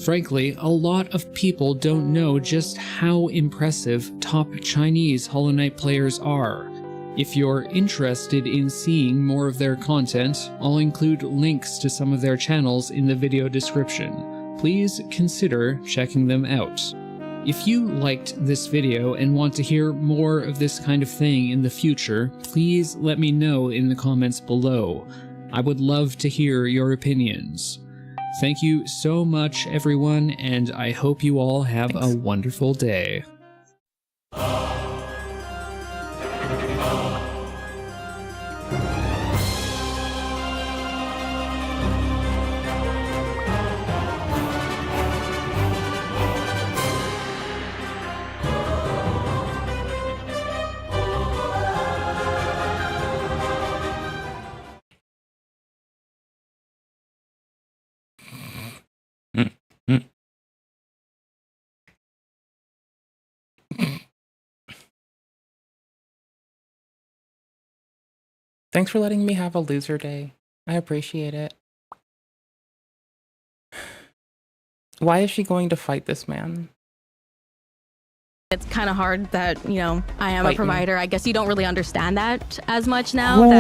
Frankly, a lot of people don't know just how impressive top Chinese Hollow Knight players are. If you're interested in seeing more of their content, I'll include links to some of their channels in the video description. Please consider checking them out. If you liked this video and want to hear more of this kind of thing in the future, please let me know in the comments below. I would love to hear your opinions. Thank you so much, everyone, and I hope you all have a wonderful day. Thanks for letting me have a loser day. I appreciate it. Why is she going to fight this man? It's kind of hard that, you know, I am Fight a provider. me. I guess you don't really understand that as much now. Holy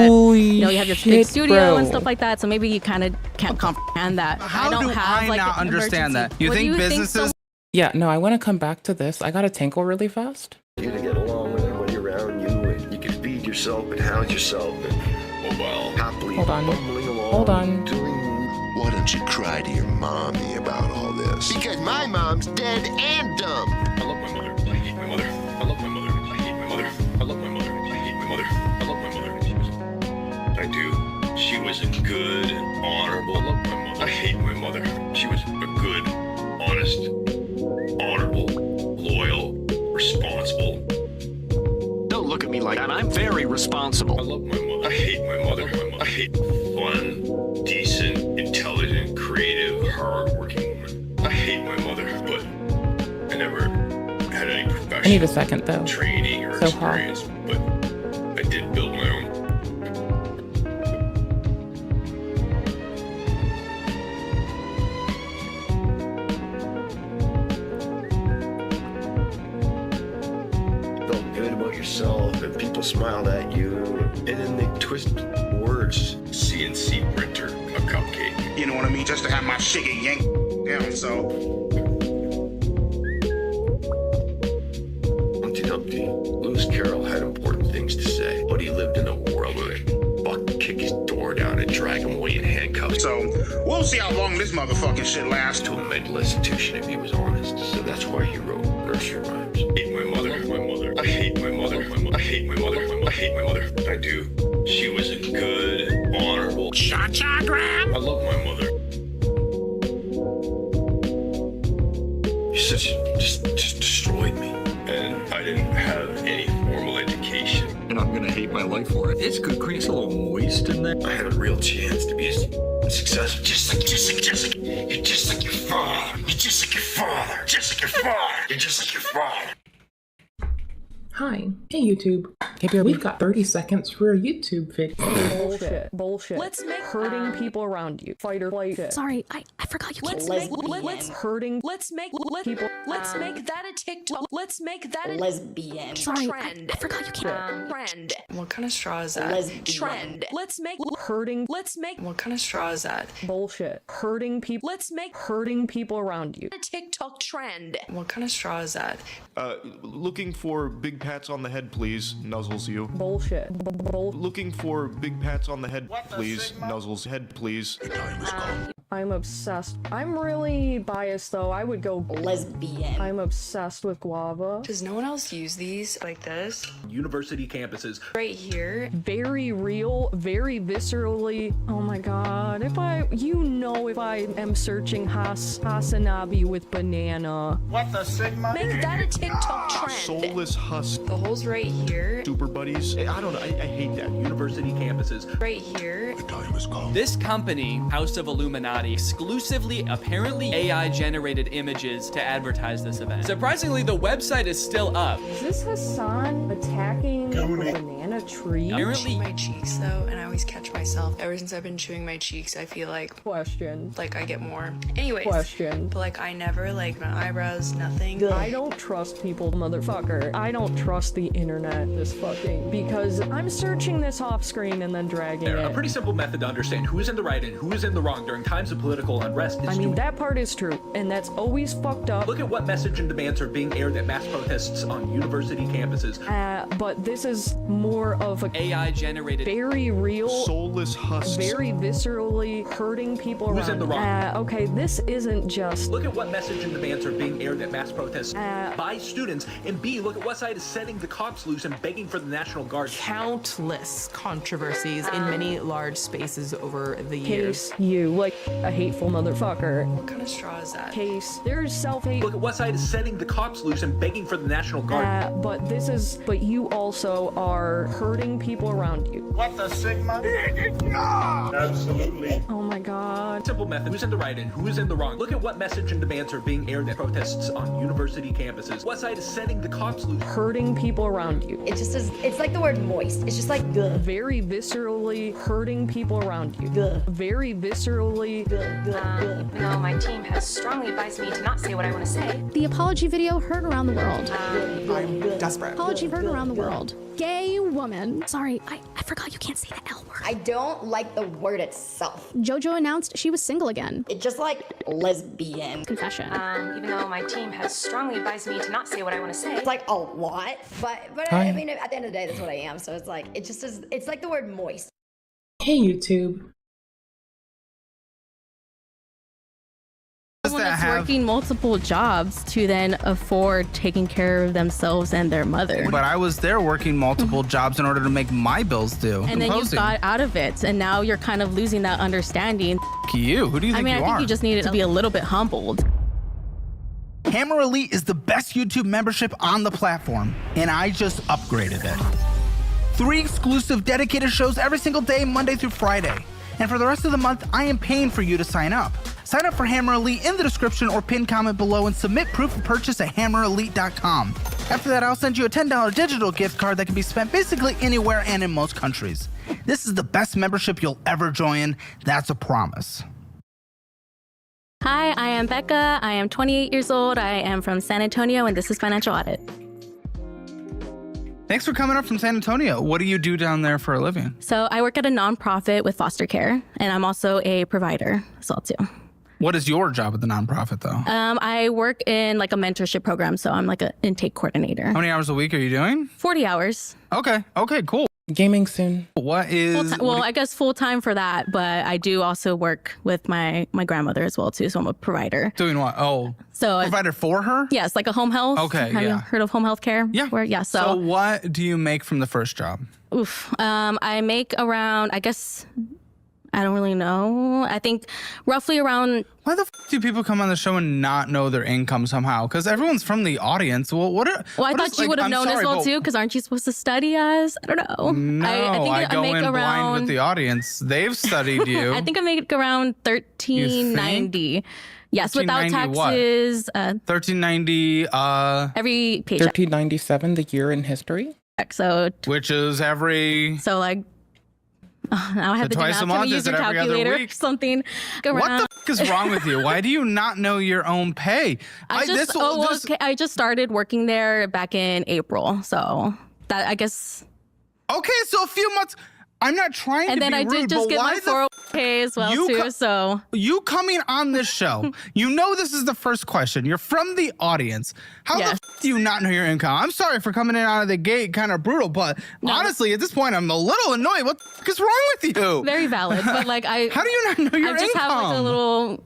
that, you know, you have your big shit, studio bro. and stuff like that. So maybe you kind of can't comprehend that. How I don't do have, I like, not understand emergency- that? You What do think businesses... Yeah, no, I want to come back to this. I gotta tinkle really fast. You to get along with everybody around you, and you can feed yourself and house yourself, and happily Hold on. bumbling along. Hold on. Why don't you cry to your mommy about all this? Because my mom's dead and dumb. I love my mother. I hate my mother. I love my mother. I hate my mother. I love my mother. I hate my mother. I love my mother. I do. She was was a good, honorable, I love my mother. I hate my mother. She was a good, honest, honorable, loyal, responsible. Don't look at me like that. I'm very responsible. I love my mother. I hate my mother. I hate fun, decent, intelligent, creative, hardworking woman. I hate my mother, but I never had any professional I need a second though. training or So hot. experience, but I did build my own. Felt good about yourself, and people smiled at you, and then they twist words. CNC printer, a cupcake. You know what I mean? Just to have my shit get yanked down, so. Humpty Dumpty, Lewis Carroll had important things to say, but he lived in a world where Buck could kick his door down and drag him away in handcuffs. So, we'll see how long this motherfucking shit lasts. To a mental institution if he was honest. So that's why he wrote nursery rhymes. Hate my mother. My mother. I hate my mother. I hate my mother. I hate my mother. I do. She was a good, honorable. Cha-cha, Graham. I love my mother. You just destroyed me. And I didn't have any formal education. And I'm gonna hate my life for it. It's good, Creek's a little moist in there. I had a real chance to be successful. Just like you're just like your father. You're just like your father. Just like your father. You're just like your father. Hi. Hey YouTube. We've got 30 seconds for a YouTube video. Bullshit. Let's make hurting people around you. Fight or flight shit. Sorry, I forgot you can't Let's make that a TikTok. Let's make that a lesbian. Sorry, Trend. I forgot you can't. Trend. What kind of straw is that? Lesbian. Trend. Let's make hurting. Let's make. What kind of straw is that? Bullshit. Hurting people. Let's make hurting people around you. A TikTok trend. What kind of straw is that? Looking for big pats on the head, please. Nuzzles you. Bullshit. Looking for big pats on the head, please. Nuzzles head, please. I'm obsessed. I'm really biased though. I would go lesbian. I'm obsessed with guava. Does no one else use these like this? University campuses. Right here. Very real, very viscerally. Oh my god. If I am searching Hasanabi with banana. What the sigma? Make that a TikTok trend. Soulless husk. The hole's right here. Super buddies. I don't know. I hate that. University campuses. Right here. This company, House of Illuminati, exclusively, apparently AI-generated images to advertise this event. Surprisingly, the website is still up. Is this Hassan attacking a banana tree? Apparently, my cheeks though, and I always catch myself. Ever since I've been chewing my cheeks, I feel like I get more. Anyways, but like I never like my eyebrows, nothing. I don't trust people, motherfucker. I don't trust the internet, because I'm searching this off screen and then dragging it. A pretty simple method to understand who is in the right and who is in the wrong during times of political unrest is that part is true, and that's always fucked up. Look at what message and demands are being aired at mass protests on university campuses. But this is more of a AI-generated, very real, soulless husks. Very viscerally hurting people Who's around. in the wrong? Okay, this isn't just. Look at what message and demands are being aired at mass protests by students, and B, look at what side is setting the cops loose and begging for the National Guard. Countless controversies in many large spaces over the years. Case you, like a hateful motherfucker. What kind of straw is that? Case, there's self-hate. Look at what side is setting the cops loose and begging for the National Guard. But you also are hurting people around you. What the sigma? Absolutely. Oh my god. Simple method. Who's in the right and who is in the wrong? Look at what message and demands are being aired at protests on university campuses. What side is setting the cops loose? Hurting people around you. It just is, it's like the word moist. It's just like good. Very viscerally hurting people around you. Good. Very viscerally. No, my team has strongly advised me to not say what I want to say. The apology video heard around the world. I'm desperate. Apology heard around the world. Gay woman. Sorry, I forgot you can't say the L word. I don't like the word itself. JoJo announced she was single again. It's just like lesbian. Confession. Even though my team has strongly advised me to not say what I want to say. It's like a lot, but I mean, at the end of the day, that's what I am. So it's like, it just is, it's like the word moist. Hey YouTube. someone that's working multiple jobs to then afford taking care of themselves and their mother. But I was there working multiple jobs in order to make my bills due. And then you got out of it, and now you're kind of losing that understanding. You? Who do you think you are? I think you just needed to be a little bit humbled. Hammer Elite is the best YouTube membership on the platform, and I just upgraded it. 3 exclusive dedicated shows every single day, Monday through Friday. And for the rest of the month, I am paying for you to sign up. Sign up for Hammer Elite in the description or pinned comment below and submit proof of purchase at hammerelite.com. After that, I'll send you a $10 digital gift card that can be spent basically anywhere and in most countries. This is the best membership you'll ever join. That's a promise. Hi, I am Becca. I am 28 years old. I am from San Antonio, and this is Financial Audit. Thanks for coming up from San Antonio. What do you do down there for a living? So I work at a nonprofit with foster care, and I'm also a provider as well, too. What is your job at the nonprofit, though? I work in like a mentorship program, so I'm like an intake coordinator. How many hours a week are you doing? 40 hours. Okay, cool. Gaming soon. What is... I guess full-time for that, but I do also work with my grandmother as well, too, so I'm a provider. Doing what? Oh, so provider for her? Yes, like a home health. Okay, Have you heard of home health care? Yeah. So what do you make from the first job? I make around, I guess... I don't really know. I think roughly around... Why the do people come on the show and not know their income somehow? Because everyone's from the audience. Well, I thought you would have known as well, too, because aren't you supposed to study us? I don't know. No, I go in blind with the audience. They've studied you. I think I make around $13.90. Yes, without taxes. $13.90. Every paycheck. $13.97, the year in history. So. Which is every. So like. Now I have to do math. Can we use your calculator or something? What the f is wrong with you? Why do you not know your own pay? I just started working there back in April, so that I guess. Okay, so a few months. I'm not trying to be rude, and then I did just get my 401k as well too. So you coming on this show, you know this is the first question. You're from the audience. How the f do you not know your income? I'm sorry for coming in out of the gate kind of brutal, but honestly, at this point, I'm a little annoyed. What the f is wrong with you? Very valid, but like how do you not know your income? I just have like a little.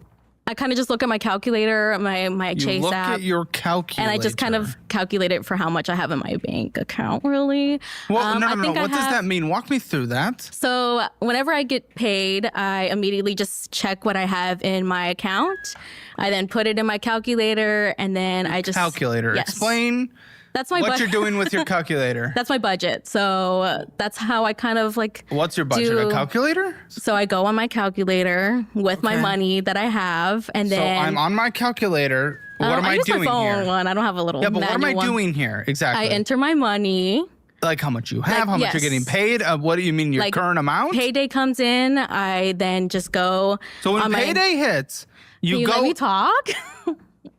I kind of just look at my calculator, my Chase look app. At your calculator. And I just kind of calculate it for how much I have in my bank account, really. Well, no. What does that mean? Walk me through that. So whenever I get paid, I immediately just check what I have in my account. I then put it in my calculator, and then I just... Calculator. Yes. Explain... That's my what you're doing with your calculator. That's my budget. So that's how I kind of like. What's your budget? A calculator? So I go on my calculator with my money that I have, and then. So I'm on my calculator. What am I doing my phone here? One. I don't have a little. Yeah, but what am I doing here exactly? I enter my money. Like how much you have, how much you're getting paid. What do you mean your current amount? Payday comes in. I then just go. So when payday hits, you go. Let me talk.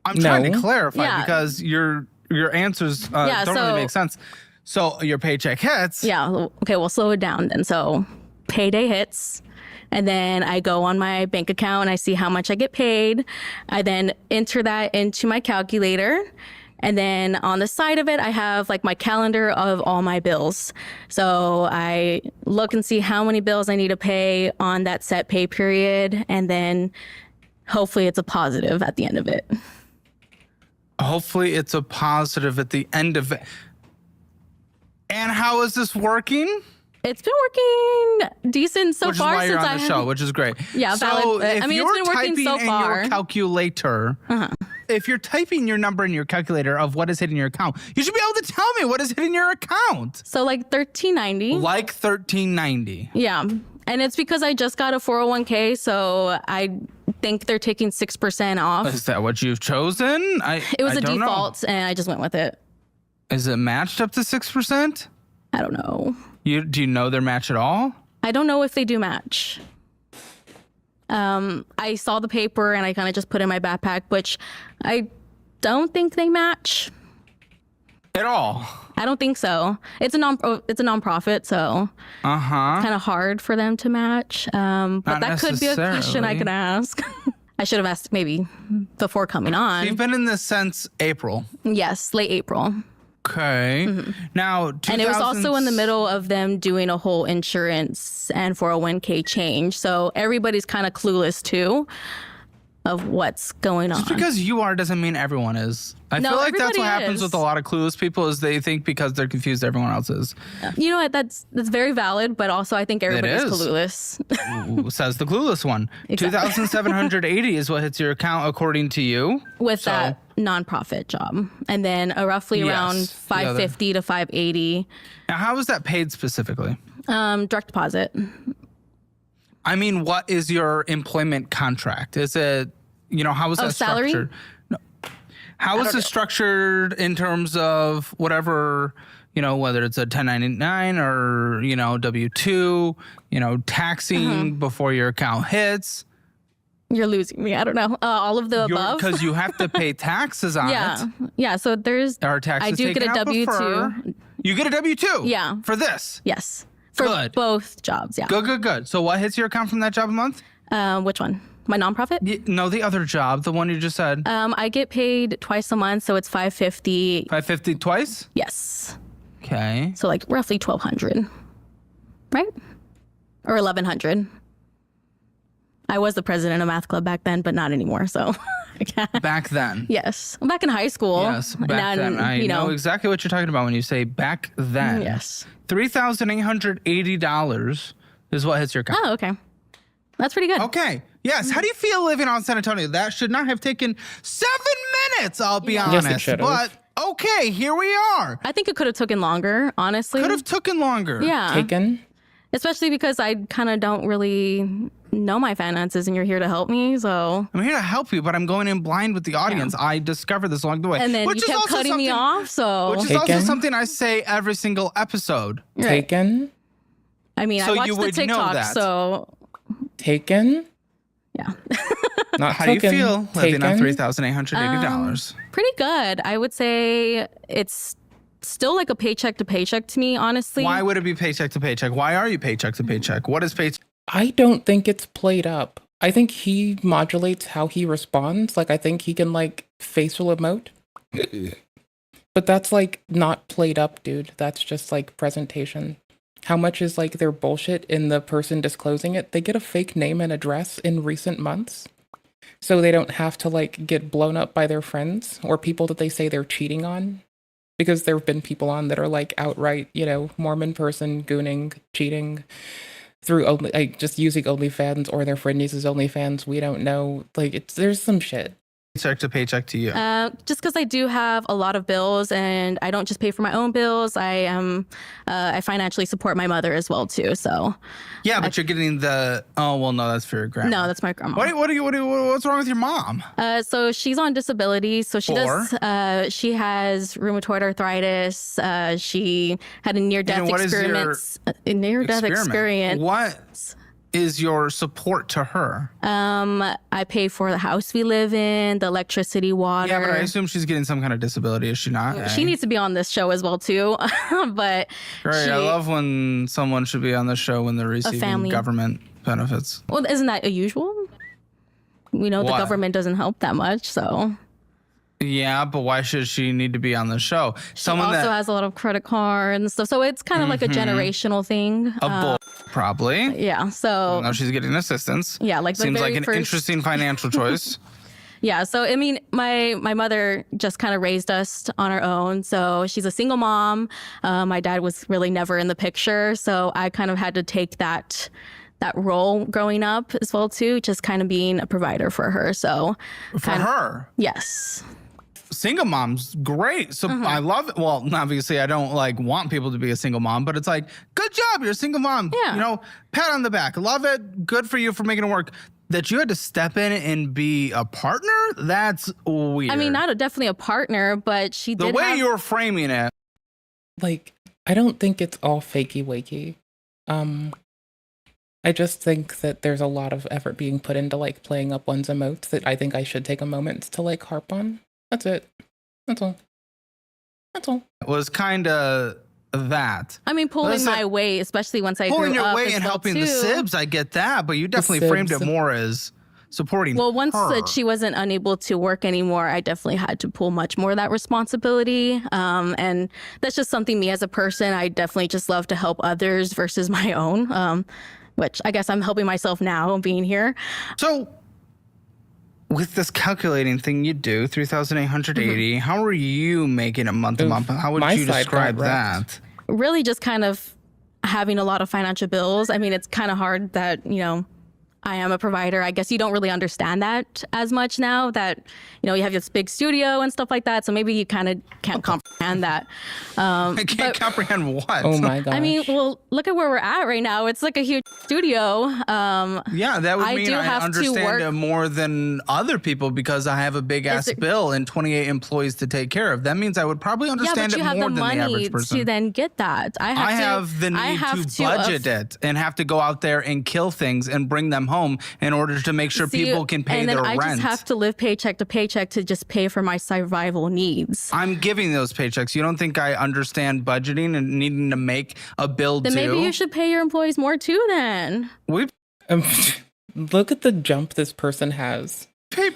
I'm trying to clarify because your answers don't really make sense. So your paycheck hits. Yeah. Okay, we'll slow it down then. So payday hits. And then I go on my bank account and I see how much I get paid. I then enter that into my calculator. And then on the side of it, I have like my calendar of all my bills. So I look and see how many bills I need to pay on that set pay period. And then hopefully it's a positive at the end of it. Hopefully it's a positive at the end of it. And how is this working? It's been working decent so far. Which is why you're on the show, which is great. Yeah, so valid. I mean, it's been working so far. Your calculator, if you're typing your number in your calculator of what is hitting your account, you should be able to tell me what is hitting your account. So like $13.90. Like $13.90. Yeah. And it's because I just got a 401k, so I think they're taking 6% off. Is that what you've chosen? It was a default, and I just went with it. Is it matched up to 6%? I don't know. Do you know their match at all? I don't know if they do match. I saw the paper, and I kind of just put it in my backpack, which I don't think they match. At all? I don't think so. It's a nonprofit, so it's kind of hard for them to match. But that could be a question I could ask. I should have asked maybe before coming on. So you've been in this since April? Yes, late April. Okay. Now, and it was also in the middle of them doing a whole insurance and 401k change. So everybody's kind of clueless too of what's going on. Just because you are doesn't mean everyone is. I No, feel like that's everybody what happens is. with a lot of clueless people is they think because they're confused, everyone else is. You know what? That's very valid, but also I think everybody's is. clueless. Ooh, says the clueless one. Exactly. 2,780 is what hits your account according to you. With that nonprofit job, and then roughly around 550 to 580. Now, how is that paid specifically? Direct deposit. I mean, what is your employment contract? Is it, how is that salary? structured? No. How is it structured in terms of whatever, whether it's a 1099 or, W-2, taxing before your account hits? You're losing me. I don't know. All of the above. Because you have to pay taxes on it. Yeah. So there's. Are taxes I do get a taken out before? W-2. You get a W-2? Yeah. For this? Yes. For both jobs. Yeah. Good. So what hits your account from that job a month? Which one? My nonprofit? No, the other job, the one you just said. I get paid twice a month, so it's $550. $550 twice? Yes. Okay. So like roughly $1,200, right? Or $1,100. I was the president of math club back then, but not anymore. So. Back then. Yes. I'm back in high school. Yes, back then. I know exactly what you're talking about when you say back then. Yes. $3,880 is what hits your account. Oh, okay. That's pretty good. Okay. Yes. How do you feel living on San Antonio? That should not have taken 7 minutes, I'll be Yes, honest. it should But okay, here we are. I think it could have taken longer, honestly. Could have taken longer. Yeah. Taken? Especially because I kind of don't really know my finances and you're here to help me, so. I'm here to help you, but I'm going in blind with the audience. Yeah. I discovered this along the way. And then you kept cutting me off, so. Which is also something I say every single episode. Right. Taken? I mean, so I watched you the would TikTok, know that. so. Taken? Yeah. Not how do you feel living on $3,880? Pretty good. I would say it's still like a paycheck to paycheck to me, honestly. Why would it be paycheck to paycheck? Why are you paycheck to paycheck? What is paycheck? I don't think it's played up. I think he modulates how he responds. Like, I think he can, facial emote. But that's, not played up, dude. That's just, presentation. How much is, their bullshit in the person disclosing it? They get a fake name and address in recent months. So they don't have to, get blown up by their friends or people that they say they're cheating on. Because there have been people on that are, outright, Mormon person, gooning, cheating. Through only just using OnlyFans or their friend uses OnlyFans. We don't know. There's some shit. Paycheck to paycheck to you. Just because I do have a lot of bills and I don't just pay for my own bills. I financially support my mother as well too. So. Yeah, but you're getting the. Oh well, no, that's for your grandma. No, that's my grandma. What's wrong with your mom? So she's on disability. So she does. She has rheumatoid arthritis. She had a near-death experience. A near-death experience. What is your support to her? I pay for the house we live in, the electricity, water. Yeah, but I assume she's getting some kind of disability, is she not? She needs to be on this show as well too. But great, I love when someone should be on the show when they're receiving government benefits. Well, isn't that usual? We know the government doesn't help that much, so. Yeah, but why should she need to be on the show? Someone also has a lot of credit cards and stuff, so it's kind of like a generational thing. Probably. Yeah, so. Now she's getting assistance. Yeah, seems like an interesting financial choice. Yeah, so I mean, my mother just kind of raised us on her own. So she's a single mom. My dad was really never in the picture, so I kind of had to take that role growing up as well too, just kind of being a provider for her. So for her, yes. Single mom's great. So I love it. Well, obviously I don't want people to be a single mom, but it's good job, you're a single mom. Yeah. Pat on the back. Love it. Good for you for making it work. That you had to step in and be a partner? That's weird. I mean, definitely a partner, but she did. The way you were framing it. I don't think it's all fakey wakey. I just think that there's a lot of effort being put into playing up one's emotes that I think I should take a moment to harp on. That's it. That's all. That's all. It was kind of that. I mean, pulling my weight, especially once I pulling grew your up weight and helping the sibs, I get that, but you definitely framed it more as supporting. Well, once her. that she wasn't unable to work anymore, I definitely had to pull much more of that responsibility. And that's just something me as a person, I definitely just love to help others versus my own, which I guess I'm helping myself now being here. So with this calculating thing you do, 3,880, how are you making it month to month? How would you describe that? Really just kind of having a lot of financial bills. I mean, it's kind of hard that, I am a provider. I guess you don't really understand that as much now that, you have this big studio and stuff like that. So maybe you kind of can't comprehend that. I can't comprehend what? Oh my gosh. I mean, well, look at where we're at right now. It's like a huge studio. Yeah, that would mean I understand it more than other people because I have a big ass bill and 28 employees to take care of. That means I would probably understand it more than the average person. To then get that. I have the need to budget it and have to go out there and kill things and bring them home in order to make sure people can pay their rent. And then I just have to live paycheck to paycheck to just pay for my survival needs. I'm giving those paychecks. You don't think I understand budgeting and needing to make a bill then too? Then maybe you should pay your employees more too then. Look at the jump this person has.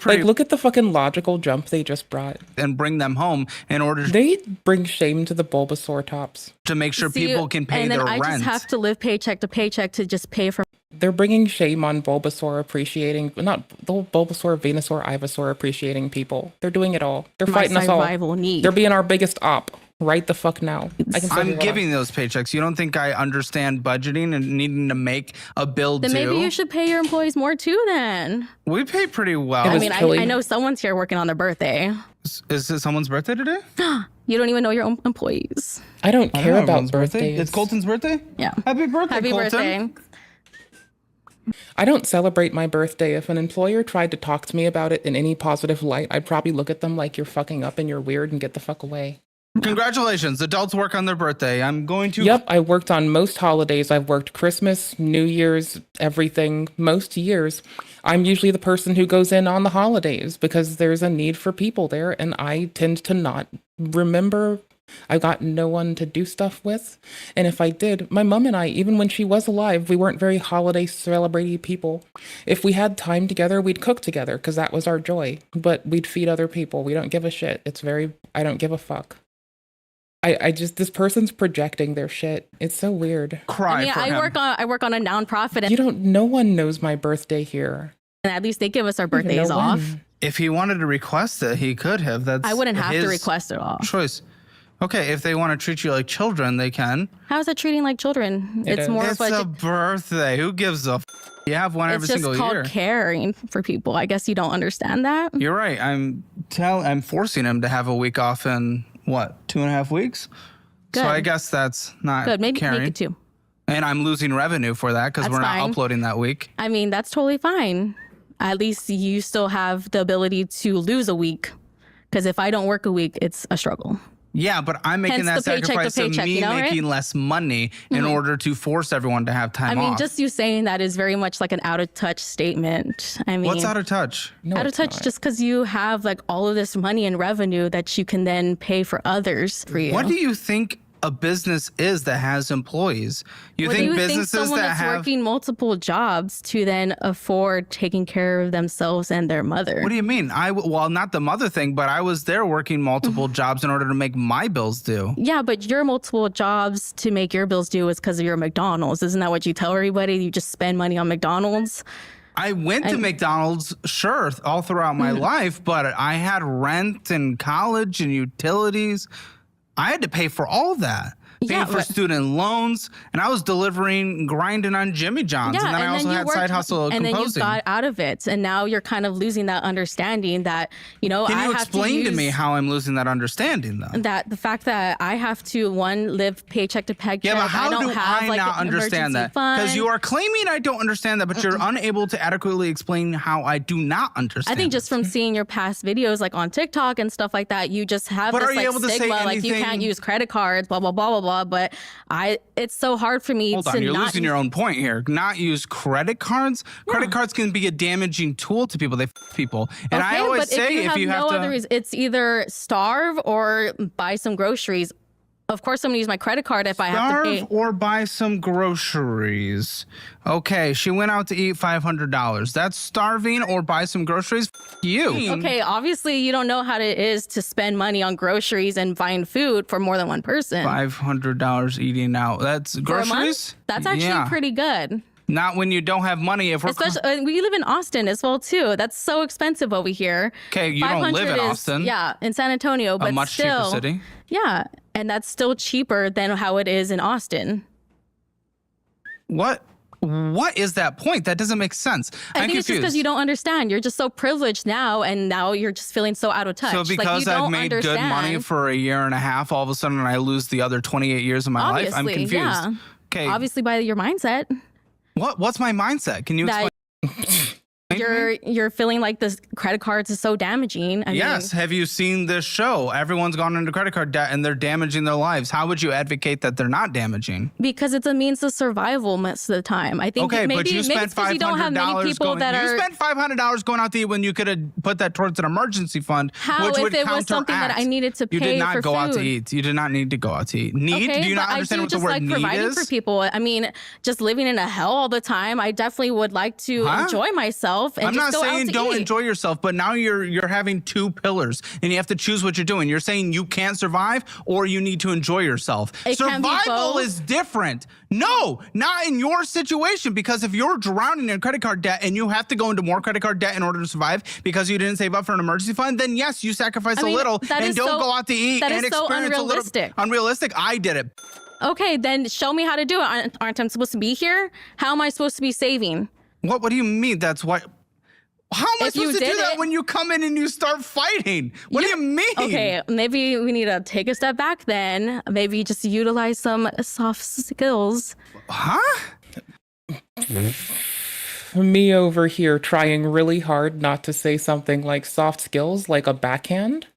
Like, look at the fucking logical jump they just brought. And bring them home in order to... They bring shame to the Bulbasaur tops. To make sure people can pay their rent. And then I just have to live paycheck to paycheck to just pay for... They're bringing shame on Bulbasaur appreciating... Not the Bulbasaur, Venusaur, Ivysaur appreciating people. They're doing it all. They're fighting us all. Need. They're being our biggest op. Right the fuck now. I'm giving those paychecks. You don't think I understand budgeting and needing to make a bill then too? Then maybe you should pay your employees more too then. We pay pretty well. I mean, I know someone's here working on their birthday. Is it someone's birthday today? You don't even know your own employees. I don't care about birthdays. It's Colton's birthday? Yeah. Happy birthday, Happy Colton. birthday. I don't celebrate my birthday. If an employer tried to talk to me about it in any positive light, I'd probably look at them like you're fucking up and you're weird and get the fuck away. Congratulations. Adults work on their birthday. I'm going to... Yep, I worked on most holidays. I've worked Christmas, New Year's, everything, most years. I'm usually the person who goes in on the holidays because there's a need for people there, and I tend to not remember. I got no one to do stuff with. And if I did, my mom and I, even when she was alive, we weren't very holiday celebrating people. If we had time together, we'd cook together because that was our joy. But we'd feed other people. We don't give a shit. I don't give a fuck. I just, this person's projecting their shit. It's so weird. I work on a nonprofit. No one knows my birthday here. And at least they give us our birthdays off. If he wanted to request it, he could have. I wouldn't have to request it off. Choice. Okay, if they want to treat you like children, they can. How is that treating like children? It's more of a birthday. Who gives a You have one every single year. It's just called caring for people. I guess you don't understand that. You're right. I'm forcing him to have a week off in, 2.5 weeks? Good. So I guess that's not good. Maybe caring. make it 2. And I'm losing revenue for that because we're not uploading that week. I mean, that's totally fine. At least you still have the ability to lose a week. Because if I don't work a week, it's a struggle. Yeah, but I'm making that sacrifice of me making less money in order to force everyone to have time off. I mean, just you saying that is very much like an out of touch statement. I mean, what's out of touch? Out of touch just because you have like all of this money and revenue that you can then pay for others for you. What do you think a business is that has employees? You think businesses that have working multiple jobs to then afford taking care of themselves and their mother? What do you mean? Not the mother thing, but I was there working multiple jobs in order to make my bills due. Yeah, but your multiple jobs to make your bills due is because of your McDonald's. Isn't that what you tell everybody? You just spend money on McDonald's? I went to McDonald's, sure, all throughout my life, but I had rent and college and utilities. I had to pay for all that. Paying for student loans, and I was grinding on Jimmy John's, and then I also had side hustle composing. And then you got out of it, and now you're kind of losing that understanding that, Can you explain to me how I'm losing that understanding, though? That the fact that I have to, live paycheck to paycheck. Yeah, but how do I not understand that? Because you are claiming I don't understand that, but you're unable to adequately explain how I do not understand. I think just from seeing your past videos, like on TikTok and stuff like that, you just have this stigma, like you can't use credit cards, blah, blah, blah, blah, blah. But it's so hard for me Hold on, you're losing your own point here. Not use credit cards. Yeah. Credit cards can be a damaging tool to people. They people. And I always say if you have no other reason, it's either starve or buy some groceries. Of course, I'm going to use my credit card if I have to pay. Starve or buy some groceries. Okay, she went out to eat $500. That's starving or buy some groceries? You. Okay, obviously you don't know how it is to spend money on groceries and buying food for more than one person. $500 eating out. That's groceries? That's actually pretty good. Not when you don't have money. If we're Especially, we live in Austin as well too. That's so expensive over here. Okay, you don't live in Austin. Yeah, in San Antonio, but a much still, cheaper city. Yeah, and that's still cheaper than how it is in Austin. What is that point? That doesn't make sense. I think it's just because you don't understand. You're just so privileged now, and now you're just feeling so out of touch. So because I've made good money for a year and a half, all of a sudden I lose the other 28 years of my life? I'm confused. Yeah. Okay. Obviously by your mindset. What's my mindset? Can you explain? You're feeling like this credit cards is so damaging. I mean, have you seen this show? Everyone's gone into credit card debt and they're damaging their lives. How would you advocate that they're not damaging? Because it's a means of survival most of the time. I think okay, maybe, but you spent $500 you don't have many people you spent $500 going out to eat when you could have put that towards an emergency fund. How which if would it was something that I needed to pay for You did not go food? out to eat. You did not need to go out to eat. Need? Okay, do you not understand what the word need providing is? For people. I mean, just living in a hell all the time. I definitely would like to enjoy myself and I'm just not go saying out to don't eat. enjoy yourself, but now you're having two pillars and you have to choose what you're doing. You're saying you can't survive or you need to enjoy yourself. Survival is different. No, not in your situation, because if you're drowning in credit card debt and you have to go into more credit card debt in order to survive because you didn't save up for an emergency fund, then yes, you sacrifice a little and don't go out to eat and experience a little. Unrealistic. I did it. Okay, then show me how to do it. Aren't I supposed to be here? How am I supposed to be saving? What do you mean? That's why. How am I supposed to do that when you come in and you start fighting? What do you mean? Okay, maybe we need to take a step back then. Maybe just utilize some soft skills. Huh? Me over here trying really hard not to say something like soft skills, like a backhand.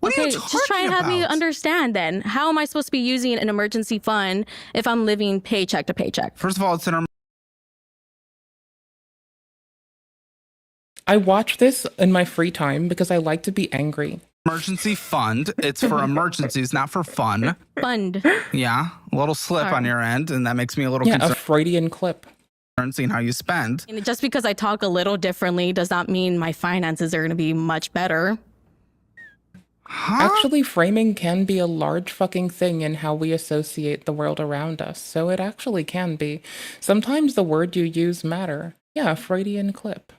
What are you just try and have me understand then. How am I supposed to be using an emergency fund if I'm living paycheck to paycheck? First of all, it's an I watch this in my free time because I like to be angry. Emergency fund. It's for emergencies, not for fun. Fund. Yeah, a little slip on your end, and that makes me a little concerned. A Freudian clip. Seeing how you spend. And just because I talk a little differently does not mean my finances are going to be much better. Actually, framing can be a large fucking thing in how we associate the world around us. So it actually can be. Sometimes the word you use matter. Yeah, a Freudian clip.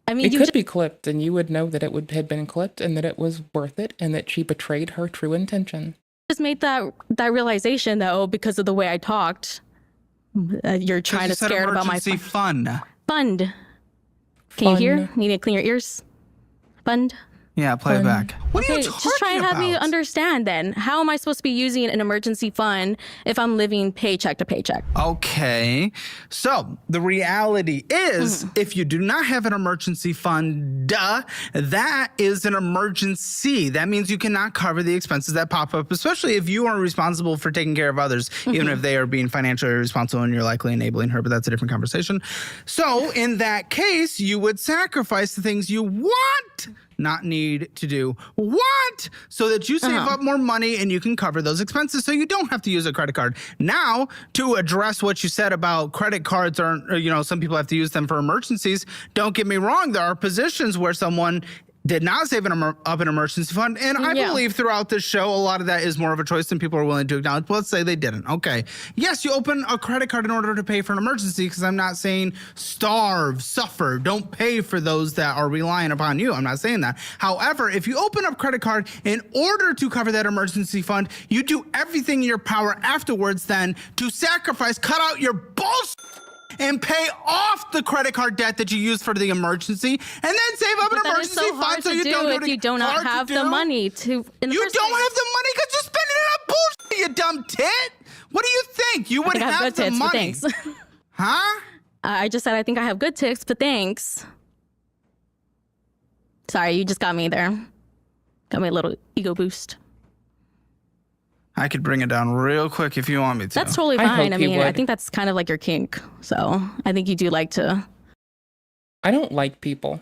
I mean, it could be clipped, and you would know that it had been clipped, and that it was worth it, and that she betrayed her true intention. Just made that realization though because of the way I talked. You're trying to scare about my fund. Fund. Can you hear? Need to clean your ears. Fund. Yeah, play it back. What are you talking about? Just try and have me understand then. How am I supposed to be using an emergency fund if I'm living paycheck to paycheck? Okay. So the reality is if you do not have an emergency fund, that is an emergency. That means you cannot cover the expenses that pop up, especially if you are responsible for taking care of others, even if they are being financially responsible and you're likely enabling her, but that's a different conversation. So in that case, you would sacrifice the things you want, not need to do. What? So that you save up more money and you can cover those expenses so you don't have to use a credit card. Now, to address what you said about credit cards, some people have to use them for emergencies. Don't get me wrong. There are positions where someone did not save up an emergency fund. And I believe throughout this show, a lot of that is more of a choice than people are willing to acknowledge. But let's say they didn't. Okay. Yes, you open a credit card in order to pay for an emergency, because I'm not saying starve, suffer, don't pay for those that are relying upon you. I'm not saying that. However, if you open up credit card in order to cover that emergency fund, you do everything in your power afterwards then to sacrifice, cut out your bullshit, and pay off the credit card debt that you use for the emergency, and then save up an emergency fund so you don't do it. If you do not have the money to. You don't have the money because you're spending it on bullshit, you dumb tit. What do you think? You would have the money. Huh? I just said I think I have good tips, but thanks. Sorry, you just got me there. Got me a little ego boost. I could bring it down real quick if you want me to. That's totally fine. I mean, I think that's kind of like your kink. So I think you do like to. I don't like people.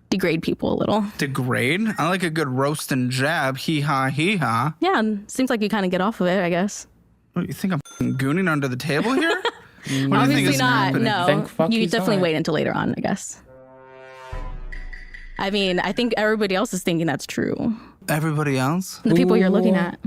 Degrade people a little. Degrade? I like a good roast and jab. Hee ha, hee ha. Yeah, seems like you kind of get off of it, I guess. What, you think I'm gooning under the table here? Obviously not. No, you he's definitely not. wait until later on, I guess. I mean, I think everybody else is thinking that's true. Everybody else? The people you're looking at.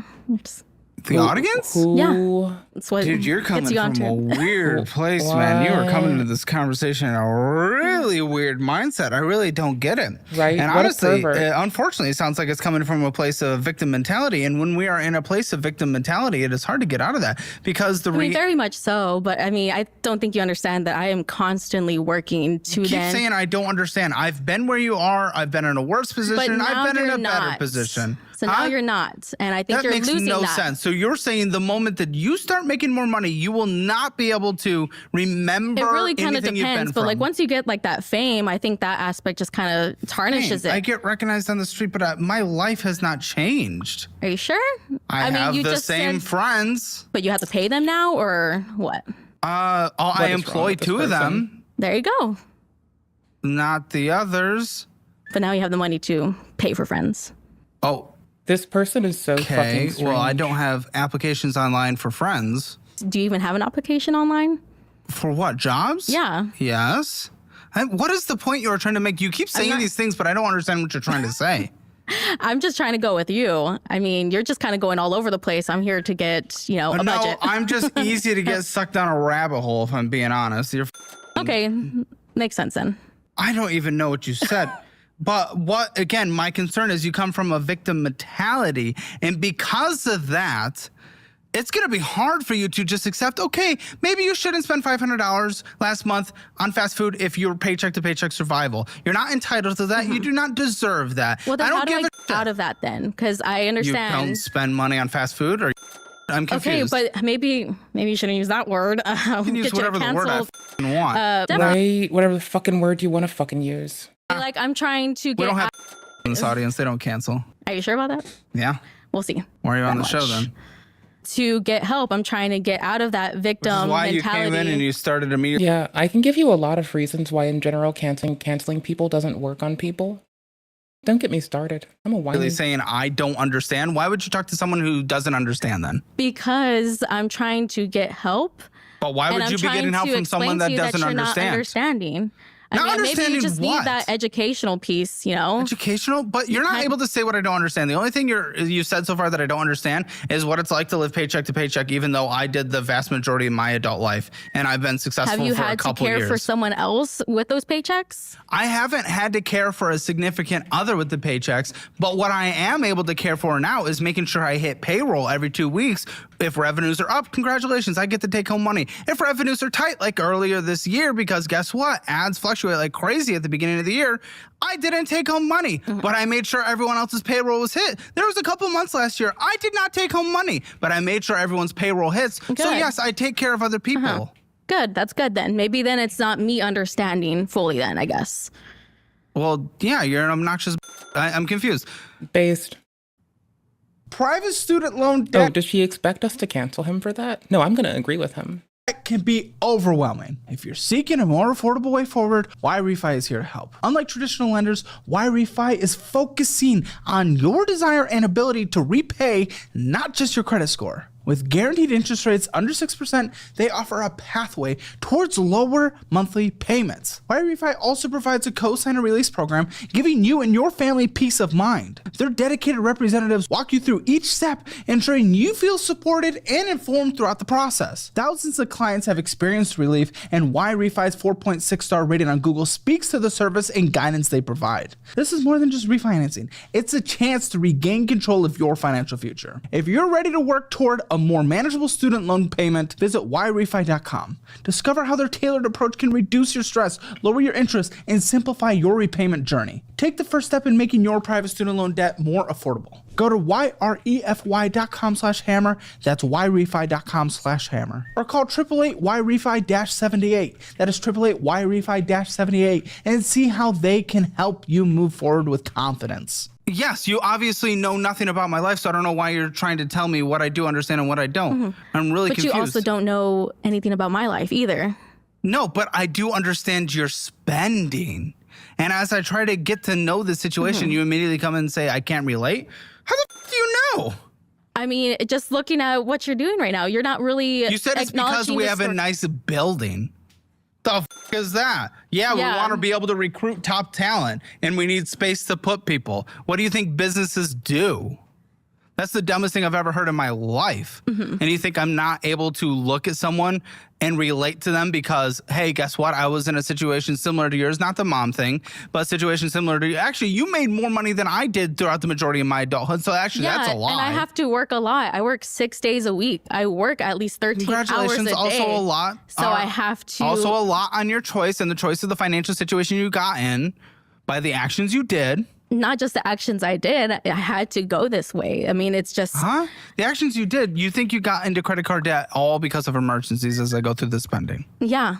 The audience? Yeah. It's what Dude, you're gets coming you on from a turn. weird place, man. You are coming into this conversation in a really weird mindset. I really don't get it. Right? And What a honestly, pervert. unfortunately, it sounds like it's coming from a place of victim mentality. And when we are in a place of victim mentality, it is hard to get out of that because I mean, very much so, but I mean, I don't think you understand that I am constantly working to you keep then. saying I don't understand. I've been where you are. I've been in a worse position. now I've been in you're a better not. position. So now you're not, and I think That you're makes losing no that. sense. So you're saying the moment that you start making more money, you will not be able to remember It really kind of anything you've been depends, but like from. once you get like that fame, I think that aspect just kind of tarnishes Dang, I it. get recognized on the street, but my life has not changed. Are you sure? I mean, have you the just same said- friends. But you have to pay them now, or what? I employ two of them, There you go. not the others. But now you have the money to pay for friends. Oh, this person is so okay. fucking strange. Well, I don't have applications online for friends. Do you even have an application online? For what, jobs? Yeah. Yes. What is the point you are trying to make? You keep saying these things, but I don't understand what you're trying to say. I'm just trying to go with you. I mean, you're just kind of going all over the place. I'm here to get, a No, budget. I'm just easy to get sucked down a rabbit hole, if I'm being honest. Okay, makes sense then. I don't even know what you said. But again, my concern is you come from a victim mentality. And because of that, it's going to be hard for you to just accept, okay, maybe you shouldn't spend $500 last month on fast food if you're paycheck to paycheck survival. You're not entitled to that. You do not deserve that. Well, then I don't how do I give get out of that then? Because I You understand. don't spend money on fast food, or I'm confused. Okay, but maybe you shouldn't use that word. You can use whatever the word I f***ing want. Right? Whatever the fucking word you want to fucking use. Like I'm trying to We get. don't have in this audience. They don't cancel. Are you sure about that? Yeah. We'll see. Why are you on the That show much. then? To get help, I'm trying to get out of that This victim is why mentality. you came in and you started immediately. Yeah, I can give you a lot of reasons why in general canceling people doesn't work on people. Don't get me started. I'm a whiny. Really saying I don't understand. Why would you talk to someone who doesn't understand then? Because I'm trying to get help. But why and would I'm you be trying getting help to from someone explain that to you doesn't you're understand? Not understanding. Not maybe understanding you just what? need that educational piece, you know? Educational? But you're not able to say what I don't understand. The only thing you said so far that I don't understand is what it's like to live paycheck to paycheck, even though I did the vast majority of my adult life and I've been successful Have you for a had to couple care years. for someone else with those paychecks? I haven't had to care for a significant other with the paychecks, but what I am able to care for now is making sure I hit payroll every 2 weeks. If revenues are up, congratulations, I get to take home money. If revenues are tight, like earlier this year, because guess what? Ads fluctuate like crazy at the beginning of the year, I didn't take home money, but I made sure everyone else's payroll was hit. There was a couple months last year, I did not take home money, but I made sure everyone's payroll hits. So Good. yes, I take care of other people. Good. That's good then. Maybe then it's not me understanding fully then, I guess. Well, yeah, you're an obnoxious. I'm confused. Based. Private student loan Oh, debt does she expect us to cancel him for that? No, I'm going to agree with him. can be overwhelming. If you're seeking a more affordable way forward, YRefi is here to help. Unlike traditional lenders, YRefi is focusing on your desire and ability to repay, not just your credit score. With guaranteed interest rates under 6%, they offer a pathway towards lower monthly payments. YRefi also provides a co-signer release program, giving you and your family peace of mind. Their dedicated representatives walk you through each step, ensuring you feel supported and informed throughout the process. Thousands of clients have experienced relief, and YRefi's 4.6 star rating on Google speaks to the service and guidance they provide. This is more than just refinancing. It's a chance to regain control of your financial future. If you're ready to work toward a more manageable student loan payment, visit YRefi.com. Discover how their tailored approach can reduce your stress, lower your interest, and simplify your repayment journey. Take the first step in making your private student loan debt more affordable. Go to YREFY.com/hammer. That's YRefi.com/hammer. Or call 888-YRefi-78. That is 888-YRefi-78, and see how they can help you move forward with confidence. Yes, you obviously know nothing about my life, so I don't know why you're trying to tell me what I do understand and what I don't. I'm really confused. But you also don't know anything about my life either. No, but I do understand your spending. And as I try to get to know the situation, you immediately come in and say, I can't relate? How the do you know? I mean, just looking at what you're doing right now, you're not really You said it's because we have a nice building. The f is that? Yeah, we want to be able to recruit top talent, and we need space to put people. What do you think businesses do? That's the dumbest thing I've ever heard in my life. And you think I'm not able to look at someone and relate to them because, hey, guess what? I was in a situation similar to yours, not the mom thing, but a situation similar to you. Actually, you made more money than I did throughout the majority of my adulthood. So actually, that's a lie. And I have to work a lot. I work 6 days a week. I work at least 13 hours a Congratulations, day. also a lot. So I have to. Also a lot on your choice and the choice of the financial situation you got in by the actions you did. Not just the actions I did. I had to go this way. I mean, it's just... The actions you did. You think you got into credit card debt all because of emergencies as I go through the spending. Yeah.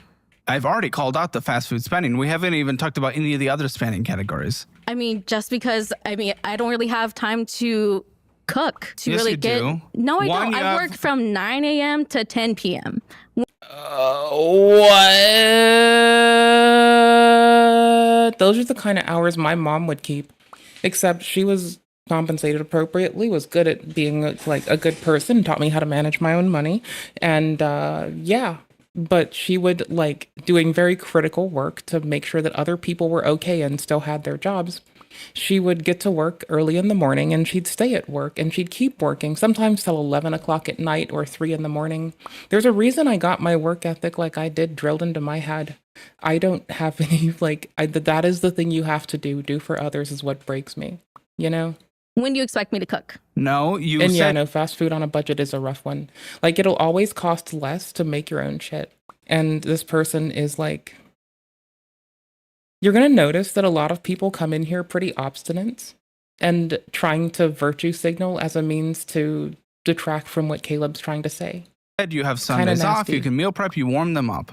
I've already called out the fast food spending. We haven't even talked about any of the other spending categories. I mean, just because, I don't really have time to cook to Yes, really you get... do. No, I One, don't. you I have- work from 9 a.m. to 10 p.m. What? Those are the kind of hours my mom would keep. Except she was compensated appropriately, was good at being like a good person, taught me how to manage my own money. And yeah, but she would like doing very critical work to make sure that other people were okay and still had their jobs. She would get to work early in the morning and she'd stay at work and she'd keep working, sometimes till 11 o'clock at night or 3 in the morning. There's a reason I got my work ethic like I did drilled into my head. I don't have any, that is the thing you have to do for others is what breaks me, you know? When do you expect me to cook? No, you and said... yeah, no, fast food on a budget is a rough one. Like, it'll always cost less to make your own shit. And this person is like... You're going to notice that a lot of people come in here pretty obstinate and trying to virtue signal as a means to detract from what Caleb's trying to say. You have Sundays off, you can meal prep, you warm them up.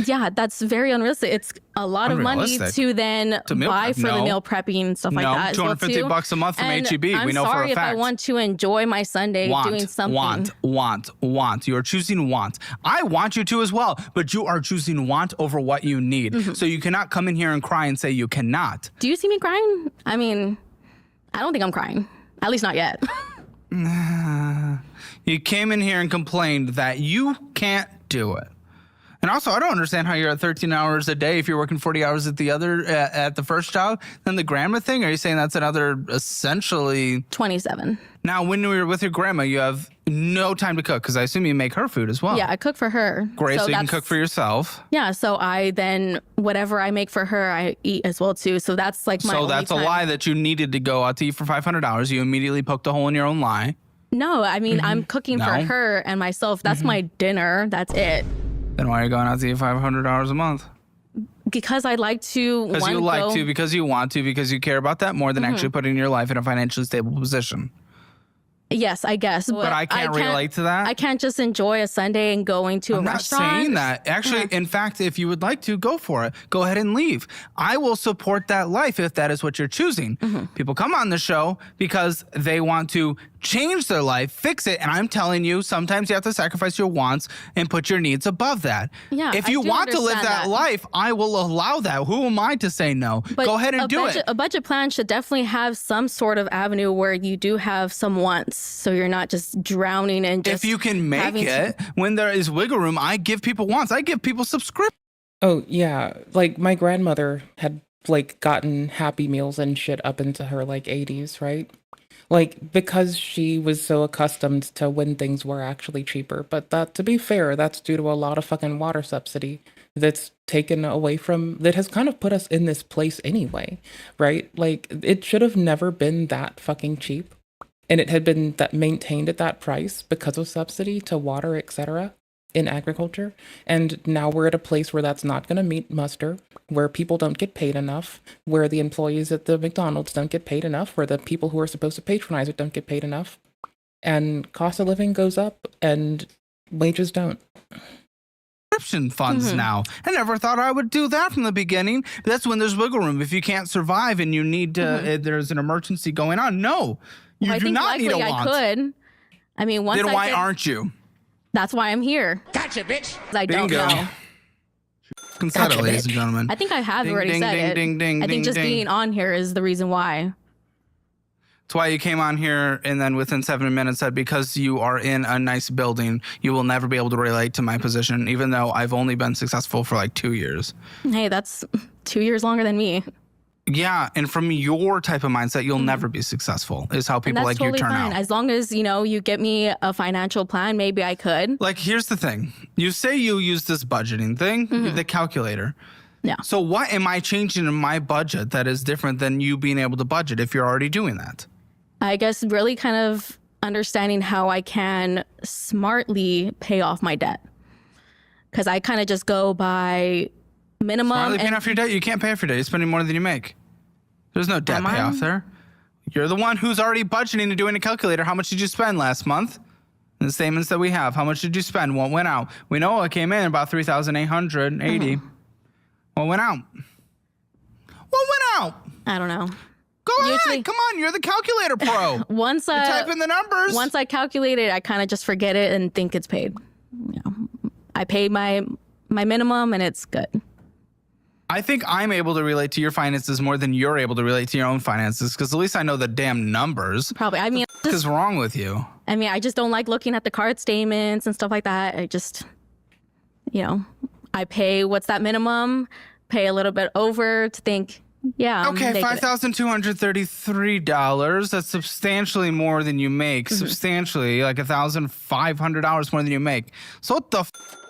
Yeah, that's very unrealistic. It's a lot of money to then buy for the meal prepping and stuff like that. $250 a month from HEB. I'm We know for a sorry if fact. I want to enjoy my Sunday doing something. Want. You are choosing want. I want you to as well, but you are choosing want over what you need. So you cannot come in here and cry and say you cannot. Do you see me crying? I mean, I don't think I'm crying. At least not yet. You came in here and complained that you can't do it. And also, I don't understand how you're at 13 hours a day if you're working 40 hours at the first job. Then the grandma thing, are you saying that's another essentially 27? Now, when we were with your grandma, you have no time to cook because I assume you make her food as well. Yeah, I cook for her. Great, so you can cook for yourself. Yeah, so I then whatever I make for her, I eat as well too. So that's like my. So only that's time. a lie that you needed to go out to eat for $500. You immediately poked a hole in your own lie. No, I mean I'm cooking for her and myself. That's my dinner. That's it. Then why are you going out to eat $500 a month? Because I like to. Because you like to, because you want to, because you care about that more than actually putting your life in a financially stable position. Yes, I guess. But I can't relate to that. I can't just enjoy a Sunday and going to a restaurant. I'm not saying that. Actually, in fact, if you would like to, go for it. Go ahead and leave. I will support that life if that is what you're choosing. People come on the show because they want to change their life, fix it. And I'm telling you, sometimes you have to sacrifice your wants and put your needs above that. Yeah, if you want to live that life, I will allow that. Who am I to say no? But go ahead and do it. A budget plan should definitely have some sort of avenue where you do have some wants. So you're not just drowning in just. If you can make it, when there is wiggle room, I give people wants. I give people subscriptions. Oh, yeah. Like, my grandmother had, like, gotten Happy Meals and shit up into her, like, 80s, right? Like, because she was so accustomed to when things were actually cheaper. But that, to be fair, that's due to a lot of fucking water subsidy that's taken away from, that has kind of put us in this place anyway, right? Like, it should have never been that fucking cheap. And it had been that maintained at that price because of subsidy to water, etc. in agriculture. And now we're at a place where that's not going to meet muster, where people don't get paid enough, where the employees at the McDonald's don't get paid enough, where the people who are supposed to patronize it don't get paid enough. And cost of living goes up and wages don't. Subscription funds now. I never thought I would do that from the beginning. But that's when there's wiggle room. If you can't survive and you need to, there's an emergency going on. No, you do not need a want. I could. I mean, once then why aren't you? That's why I'm here. Gotcha, bitch. I don't know. Gotcha, ladies and gentlemen. I think I have already said it. I think just being on here is the reason why. That's why you came on here and then within 7 minutes said, because you are in a nice building, you will never be able to relate to my position, even though I've only been successful for like 2 years. Hey, that's 2 years longer than me. Yeah, and from your type of mindset, you'll never be successful, is how people like totally you turn fine. out. As long as, you get me a financial plan, maybe I could. Like, here's the thing. You say you use this budgeting thing, the calculator. Yeah. So what am I changing in my budget that is different than you being able to budget if you're already doing that? I guess really kind of understanding how I can smartly pay off my debt. Because I kind of just go by minimum. Smartly paying off your debt? You can't pay off your debt. You're spending more than you make. There's no debt payoff there. You're the one who's already budgeting and doing a calculator. How much did you spend last month? And the statements that we have. How much did you spend? What went out? We know it came in about 3,880. What went out? What went out? I don't know. Go ahead. Come on. You're the calculator pro. Once I type in the numbers. Once I calculate it, I kind of just forget it and think it's paid. I paid my minimum and it's good. I think I'm able to relate to your finances more than you're able to relate to your own finances because at least I know the damn numbers. Probably. I mean, what is wrong with you? I mean, I just don't like looking at the card statements and stuff like that. I just, I pay what's that minimum, pay a little bit over to think, yeah. Okay, $5,233. That's substantially more than you make. Substantially, like $1,500 more than you make. So what the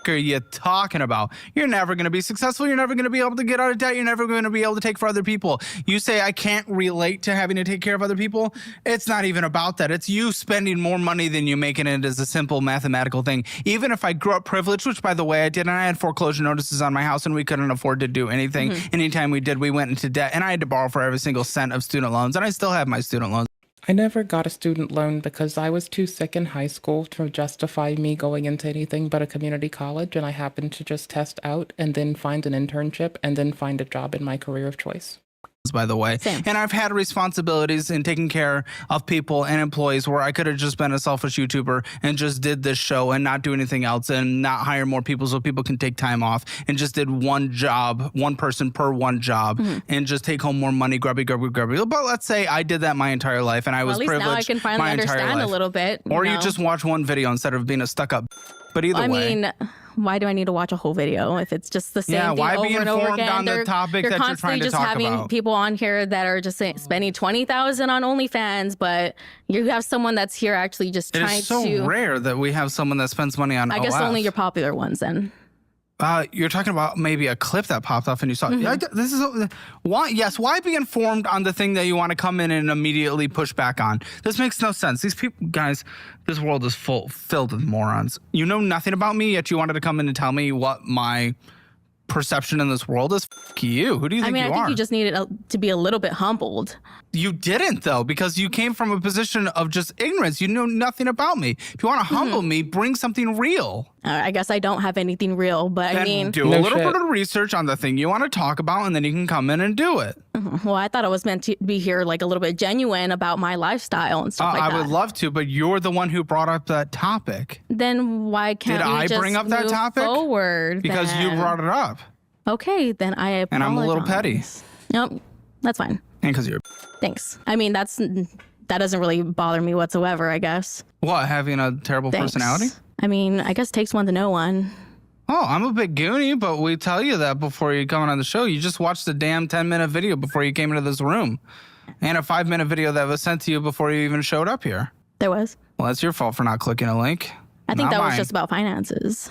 are you talking about? You're never going to be successful. You're never going to be able to get out of debt. You're never going to be able to take for other people. You say, I can't relate to having to take care of other people. It's not even about that. It's you spending more money than you make, and it is a simple mathematical thing. Even if I grew up privileged, which by the way I did, and I had foreclosure notices on my house and we couldn't afford to do anything. Anytime we did, we went into debt, and I had to borrow for every single cent of student loans, and I still have my student loans. I never got a student loan because I was too sick in high school to justify me going into anything but a community college, and I happened to just test out and then find an internship and then find a job in my career of choice. By the way. Same. And I've had responsibilities in taking care of people and employees where I could have just been a selfish YouTuber and just did this show and not do anything else and not hire more people so people can take time off and just did one job, one person per one job and just take home more money, grubby. But let's say I did that my entire life and I was at least privileged. now I can finally understand a little bit. Or you just watch one video instead of being a stuck-up. But either way. I mean, why do I need to watch a whole video if it's just the same thing why over be and over informed again? on the topic that you're trying to just talk having about? people on here that are just spending $20,000 on OnlyFans, but you have someone that's here actually just trying to. It is so rare that we have someone that spends money on I guess only your popular ones then. You're talking about maybe a clip that popped off and you saw. This is why. Yes, why be informed on the thing that you want to come in and immediately push back on? This makes no sense. These people, guys, this world is filled with morons. You know nothing about me, yet you wanted to come in and tell me what my perception in this world is. F you. Who do you think you are? I think you just needed to be a little bit humbled. You didn't, though, because you came from a position of just ignorance. You know nothing about me. If you want to humble me, bring something real. I guess I don't have anything real, but then I mean, do a little bit of research on the thing you want to talk about, and then you can come in and do it. Well, I thought I was meant to be here like a little bit genuine about my lifestyle and stuff like that. I would love to, but you're the one who brought up that topic. Then why can't Did we I just bring up that move topic? forward? Because you brought it up. Okay, then I apologize. And I'm a little petty. Nope, that's fine. And because you're. Thanks. I mean, that doesn't really bother me whatsoever, I guess. What, having a terrible personality? I mean, I guess it takes one to know one. Oh, I'm a bit goony, but we tell you that before you come on the show. You just watched the damn 10-minute video before you came into this room. And a 5-minute video that was sent to you before you even showed up here. There was. Well, that's your fault for not clicking a link. I think that was just about finances.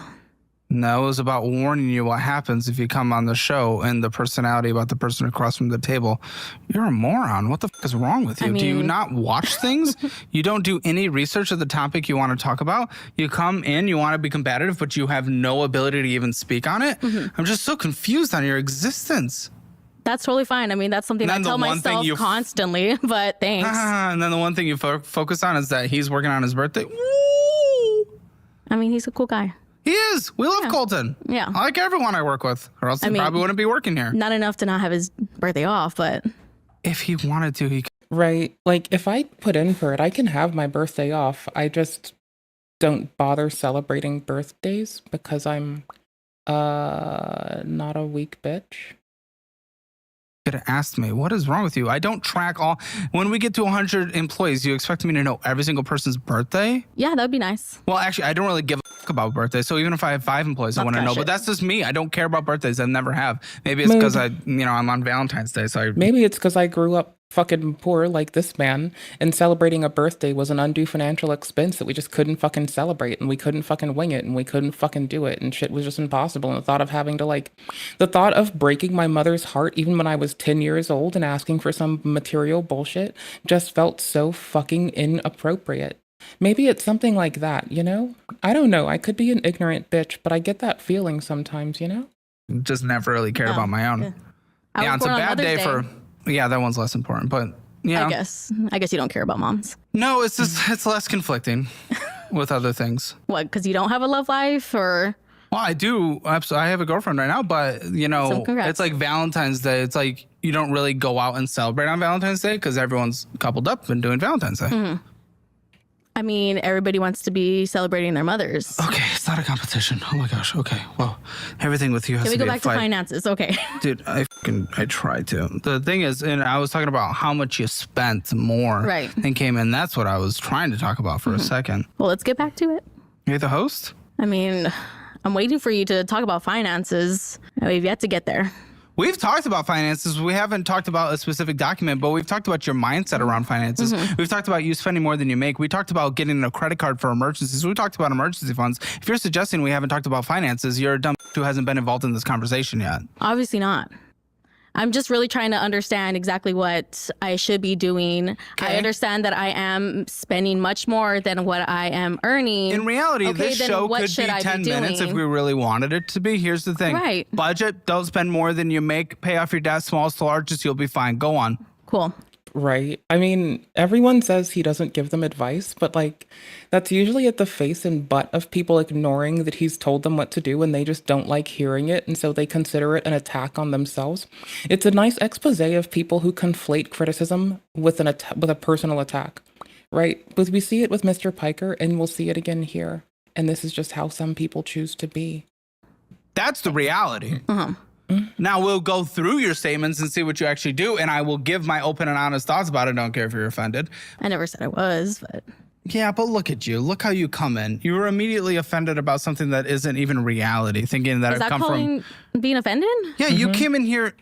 No, it was about warning you what happens if you come on the show and the personality about the person across from the table. You're a moron. What the f is wrong with you? Do you not watch things? You don't do any research of the topic you want to talk about? You come in, you want to be combative, but you have no ability to even speak on it? I'm just so confused on your existence. That's totally fine. I mean, that's something I tell myself constantly, but thanks. And then the one thing you focus on is that he's working on his birthday. Woo! I mean, he's a cool guy. He is. We love Colton. Yeah. I like everyone I work with, or else he probably wouldn't be working here. Not enough to not have his birthday off, but... If he wanted to, he could. Right. Like, if I put in for it, I can have my birthday off. I just don't bother celebrating birthdays because I'm not a weak bitch. Could have asked me, what is wrong with you? I don't track all. When we get to 100 employees, you expect me to know every single person's birthday? Yeah, that would be nice. Well, actually, I don't really give a about birthdays. So even if I have 5 employees, I Fuck want to that know. shit. But that's just me. I don't care about birthdays. I never have. Maybe it's because I'm on Valentine's Day. So Maybe it's because I grew up fucking poor like this man, and celebrating a birthday was an undue financial expense that we just couldn't fucking celebrate, and we couldn't fucking wing it, and we couldn't fucking do it, and shit was just impossible. And the thought of having to the thought of breaking my mother's heart even when I was 10 years old and asking for some material bullshit just felt so fucking inappropriate. Maybe it's something like that, you know? I don't know. I could be an ignorant bitch, but I get that feeling sometimes, you know? just never really cared about my own. Yeah, it's a bad day for. Yeah, that one's less important, but yeah. I guess you don't care about moms. No, it's just it's less conflicting with other things. What? Because you don't have a love life, or? Well, I do. I have a girlfriend right now, but you know, it's like Valentine's Day. It's like you don't really go out and celebrate on Valentine's Day because everyone's coupled up and doing Valentine's Day. Mm-hmm. I mean, everybody wants to be celebrating their mothers. Okay, it's not a competition. Oh my gosh. Okay, well, everything with you has to be a fight. Can we go back to finances? Okay. Dude, I tried to. The thing is, and I was talking about how much you spent more. Right. And came in. That's what I was trying to talk about for a second. Well, let's get back to it. You're the host? I mean, I'm waiting for you to talk about finances. We've yet to get there. We've talked about finances. We haven't talked about a specific document, but we've talked about your mindset around finances. We've talked about you spending more than you make. We talked about getting a credit card for emergencies. We talked about emergency funds. If you're suggesting we haven't talked about finances, you're a dumb who hasn't been involved in this conversation yet. Obviously not. I'm just really trying to understand exactly what I should be doing. Okay. I understand that I am spending much more than what I am earning. In reality, this show could be 10 minutes if we really wanted it to be. Here's the thing. Right. Budget, don't spend more than you make. Pay off your debt, smallest to largest, you'll be fine. Go on. Cool. Right. I mean, everyone says he doesn't give them advice, but like, that's usually at the face and butt of people ignoring that he's told them what to do and they just don't like hearing it. And so they consider it an attack on themselves. It's a nice expose of people who conflate criticism with with a personal attack, right? But we see it with Mr. Piker and we'll see it again here. And this is just how some people choose to be. That's the reality. Now we'll go through your statements and see what you actually do, and I will give my open and honest thoughts about it. Don't care if you're offended. I never said I was, but... Yeah, but look at you. Look how you come in. You were immediately offended about something that isn't even reality, thinking that it come from... being offended? Yeah, you came in here...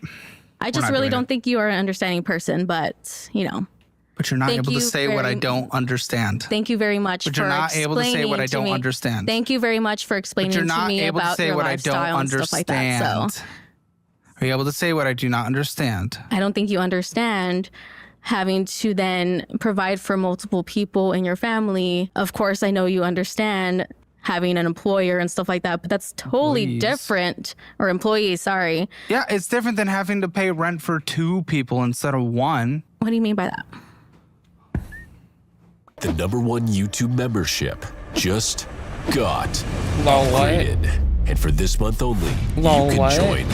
I just really don't think you are an understanding person, but, you know... But you're not able to say what I don't understand. Thank you very much for explaining to me. But you're not able to say what I don't understand. Thank you very much for explaining to me about your lifestyle and stuff like that. So... Are you able to say what I do not understand? I don't think you understand having to then provide for multiple people in your family. Of course, I know you understand having an employer and stuff like that, but that's totally different. Or employees, sorry. Yeah, it's different than having to pay rent for 2 people instead of 1. What do you mean by that? The #1 YouTube membership just got upgraded. And for this month only, you can join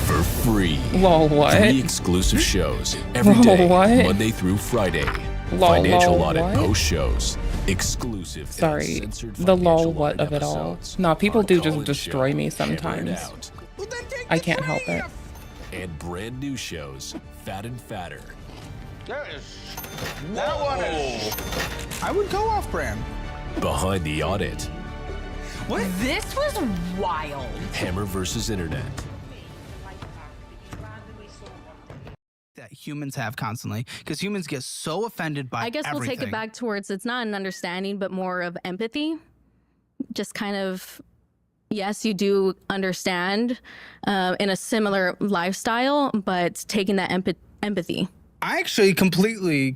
for free. 3 exclusive shows every day, Monday through Friday. Financial audit post shows, exclusive. Sorry, the lol what of it all. No, people do just destroy me sometimes. I can't help it. And brand new shows, Fat and Fatter. That one is... I would go off brand. Behind the Audit. What? This was wild. Hammer versus Internet. That humans have constantly, because humans get so offended by everything. I guess we'll take it back towards, it's not an understanding, but more of empathy. Just kind of, yes, you do understand in a similar lifestyle, but taking that empathy. I actually completely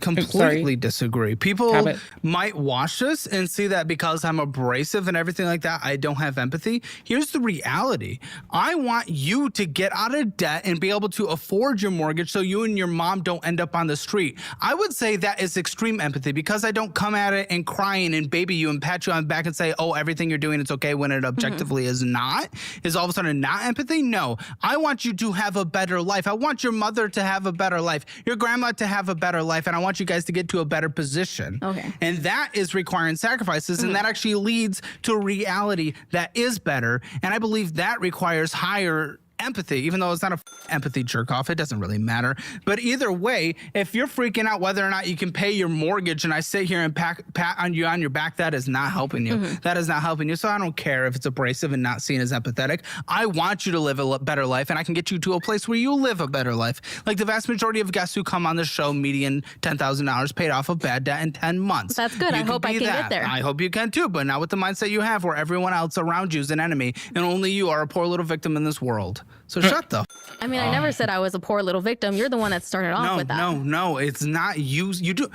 disagree. People might watch this and see that because I'm abrasive and everything like that, I don't have empathy. Here's the reality. I want you to get out of debt and be able to afford your mortgage so you and your mom don't end up on the street. I would say that is extreme empathy because I don't come at it and crying and baby you and pat you on the back and say, oh, everything you're doing is okay when it objectively is not. Is all of a sudden not empathy? No. I want you to have a better life. I want your mother to have a better life. Your grandma to have a better life, and I want you guys to get to a better position. Okay. And that is requiring sacrifices, and that actually leads to a reality that is better. And I believe that requires higher empathy, even though it's not a empathy jerk off. It doesn't really matter. But either way, if you're freaking out whether or not you can pay your mortgage and I sit here and pat on your back, that is not helping you. That is not helping you. So I don't care if it's abrasive and not seen as empathetic. I want you to live a better life, and I can get you to a place where you live a better life. Like the vast majority of guests who come on the show, median $10,000 paid off of bad debt in 10 months. That's good. I hope I can get there. I hope you can too, but not with the mindset you have where everyone else around you is an enemy and only you are a poor little victim in this world. So shut the I mean, I never said I was a poor little victim. You're the one that started off with that. No, it's not you. You do.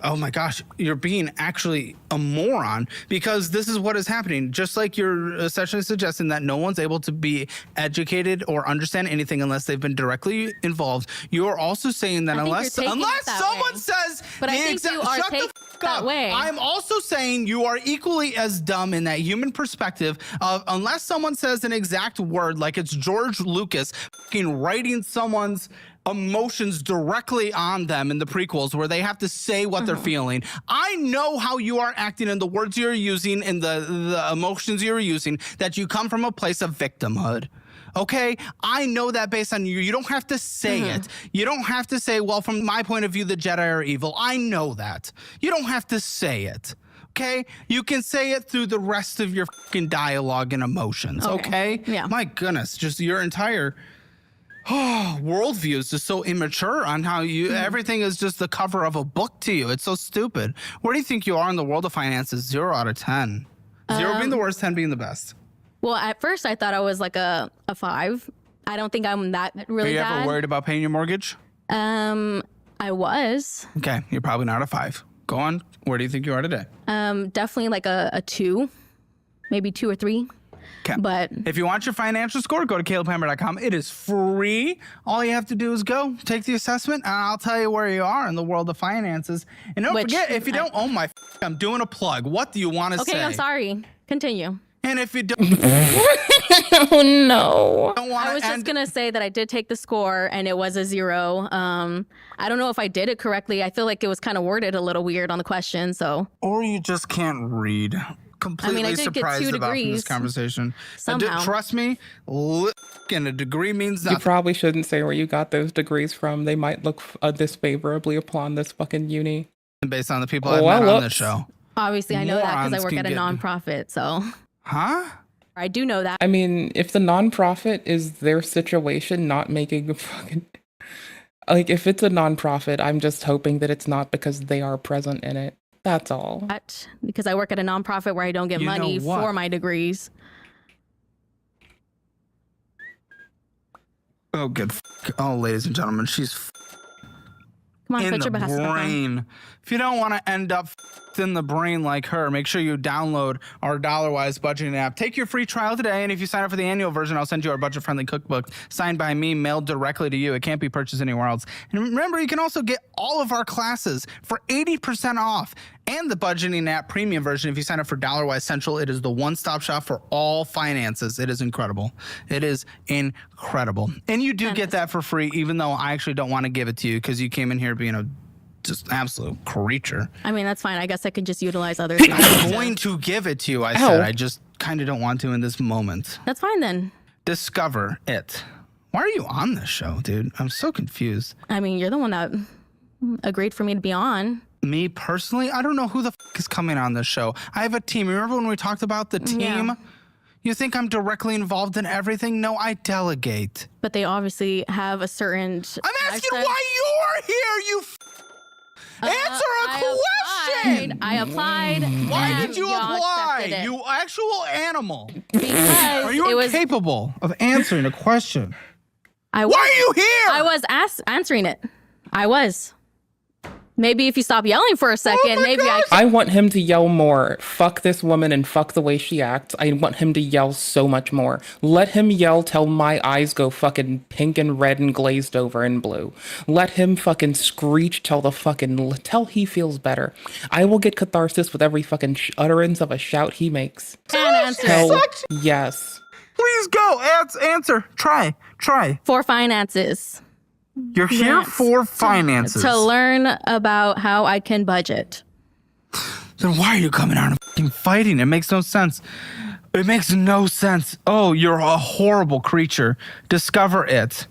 Oh my gosh, you're being actually a moron because this is what is happening. Just like you're essentially suggesting that no one's able to be educated or understand anything unless they've been directly involved. You're also saying that unless someone says, but I think you are taking that way. I'm also saying you are equally as dumb in that human perspective of unless someone says an exact word like it's George Lucas writing someone's emotions directly on them in the prequels where they have to say what they're feeling. I know how you are acting and the words you're using and the emotions you're using, that you come from a place of victimhood. Okay? I know that based on you. You don't have to say it. You don't have to say, well, from my point of view, the Jedi are evil. I know that. You don't have to say it. Okay? You can say it through the rest of your fucking dialogue and emotions. Okay? Yeah. My goodness. Just your entire worldview is just so immature on how you everything is just the cover of a book to you. It's so stupid. Where do you think you are in the world of finances? 0 out of 10. 0 being the worst, 10 being the best. Well, at first I thought I was like a 5. I don't think I'm that really bad. Are you ever worried about paying your mortgage? I was. Okay, you're probably not a 5. Go on. Where do you think you are today? Definitely like a 2, maybe 2 or 3. Okay. But if you want your financial score, go to calebhammer.com. It is free. All you have to do is go take the assessment, and I'll tell you where you are in the world of finances. And don't forget, if you don't, I'm doing a plug. What do you want to say? Okay, I'm sorry. Continue. And if you don't, oh no! I was just gonna say that I did take the score, and it was a 0. I don't know if I did it correctly. I feel like it was kind of worded a little weird on the question. So, or you just can't read. Completely I did surprised get 2 about degrees this conversation. somehow. Trust me, and a degree means nothing. You probably shouldn't say where you got those degrees from. They might look disfavorably upon this fucking uni. Based on the people I've met on this show. Obviously, I know that because I work Morons at a nonprofit, so. Huh? I do know that. I mean, if the nonprofit is their situation not making a fucking... Like, if it's a nonprofit, I'm just hoping that it's not because they are present in it. That's all. Because I work at a nonprofit where I don't get money for my degrees. Oh, good. Oh, ladies and gentlemen, she's Come on, in put the your best stuff on. brain. If you don't want to end up in the brain like her, make sure you download our Dollarwise budgeting app. Take your free trial today, and if you sign up for the annual version, I'll send you our budget-friendly cookbook signed by me, mailed directly to you. It can't be purchased anywhere else. And remember, you can also get all of our classes for 80% off, and the budgeting app premium version. If you sign up for Dollarwise Central, it is the one-stop shop for all finances. It is incredible. It is incredible. And you do get that for free, even though I actually don't want to give it to you because you came in here being a just absolute creature. I mean, that's fine. I guess I could just utilize other stuff. I'm going to give it to you, I said. I just kind of don't want to in this moment. That's fine then. Discover it. Why are you on this show, dude? I'm so confused. I mean, you're the one that agreed for me to be on. Me personally? I don't know who the is coming on this show. I have a team. Remember when we talked about the team? Yeah. You think I'm directly involved in everything? No, I delegate. But they obviously have a certain... I'm asking why you're here, you answer a question! I applied. Why did you apply? You actual animal. Because are you incapable of answering a question? Why are you here? I was answering it. I was. Maybe if you stop yelling for a second, maybe I want him to yell more. Fuck this woman and fuck the way she acts. I want him to yell so much more. Let him yell till my eyes go fucking pink and red and glazed over and blue. Let him fucking screech till he feels better. I will get catharsis with every fucking utterance of a shout he makes. Yes. Please go. Answer. Try. For finances. You're here for finances. To learn about how I can budget. Then why are you coming out and fucking fighting? It makes no sense. It makes no sense. Oh, you're a horrible creature. Discover it.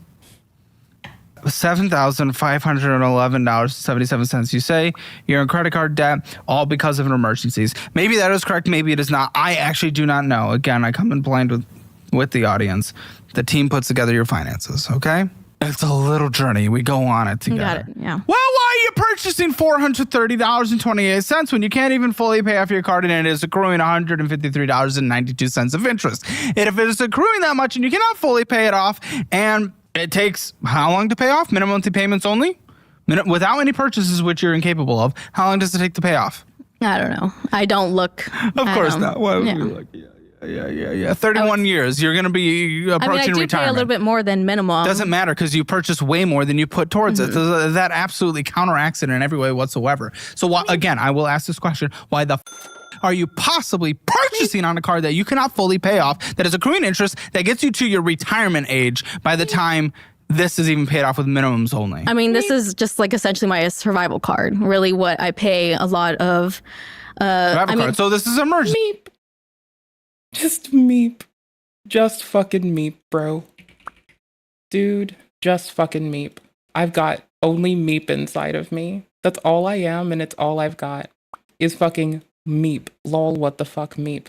$7,511.77. You say you're in credit card debt, all because of emergencies. Maybe that is correct. Maybe it is not. I actually do not know. Again, I come in blind with the audience. The team puts together your finances, okay? It's a little journey. We go on it together. Got it, yeah. Well, why are you purchasing $430.28 when you can't even fully pay off your card and it is accruing $153.92 of interest? And if it is accruing that much and you cannot fully pay it off, and it takes how long to pay off? Minimum monthly payments only? Without any purchases, which you're incapable of, how long does it take to pay off? I don't know. I don't look. Of course not. Why would you look? Yeah. 31 years. You're going to be approaching I do retirement. pay a little bit more than minimum. Doesn't matter because you purchase way more than you put towards it. That absolutely counteracts it in every way whatsoever. So again, I will ask this question. Why the are you possibly purchasing on a card that you cannot fully pay off, that is accruing interest, that gets you to your retirement age by the time this is even paid off with minimums only? I mean, this is just like essentially my survival card. Really what I pay a lot of. Survival card. So this is emergency. Meep. Just meep. Just fucking meep, bro. Dude, just fucking meep. I've got only meep inside of me. That's all I am, and it's all I've got is fucking meep. Lol, what the fuck, meep.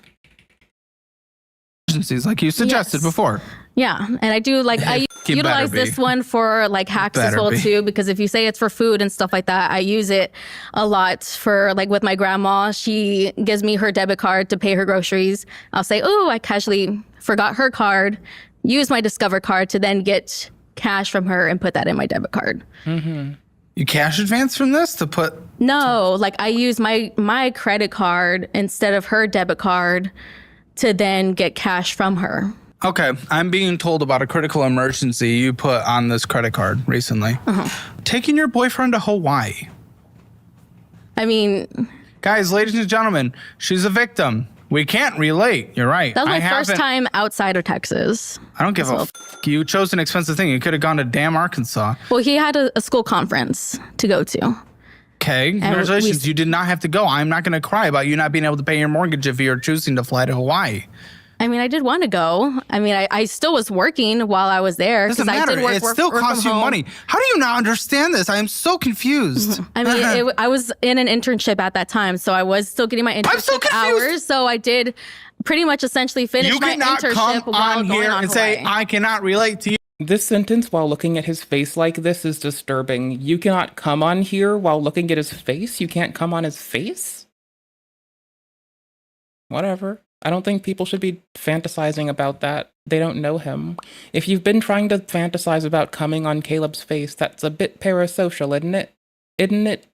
Emergencies, like you suggested before. Yeah, and I do I utilize this one for like hacks as well too, because if you say it's for food and stuff like that, I use it a lot for like with my grandma. She gives me her debit card to pay her groceries. I'll say, oh, I casually forgot her card, use my Discover card to then get cash from her and put that in my debit card. Mm-hmm. You cash advance from this to put? No, like I use my credit card instead of her debit card to then get cash from her. Okay, I'm being told about a critical emergency you put on this credit card recently. Taking your boyfriend to Hawaii. I mean... Guys, ladies and gentlemen, she's a victim. We can't relate. You're right. That was my first time outside of Texas. I don't give a f***. You chose an expensive thing. You could have gone to damn Arkansas. Well, he had a school conference to go to. Okay, congratulations. You did not have to go. I'm not going to cry about you not being able to pay your mortgage if you're choosing to fly to Hawaii. I mean, I did want to go. I mean, I still was working while I was there. Doesn't matter. I did work, it still costs you home. money. How do you not understand this? I am so confused. I mean, I was in an internship at that time, so I was still getting my internship hours. So I did pretty much essentially finish my internship while on going here on and Hawaii. say, I cannot relate to you. This sentence while looking at his face like this is disturbing. You cannot come on here while looking at his face? You can't come on his face? Whatever. I don't think people should be fantasizing about that. They don't know him. If you've been trying to fantasize about coming on Caleb's face, that's a bit parasocial, isn't it? Isn't it?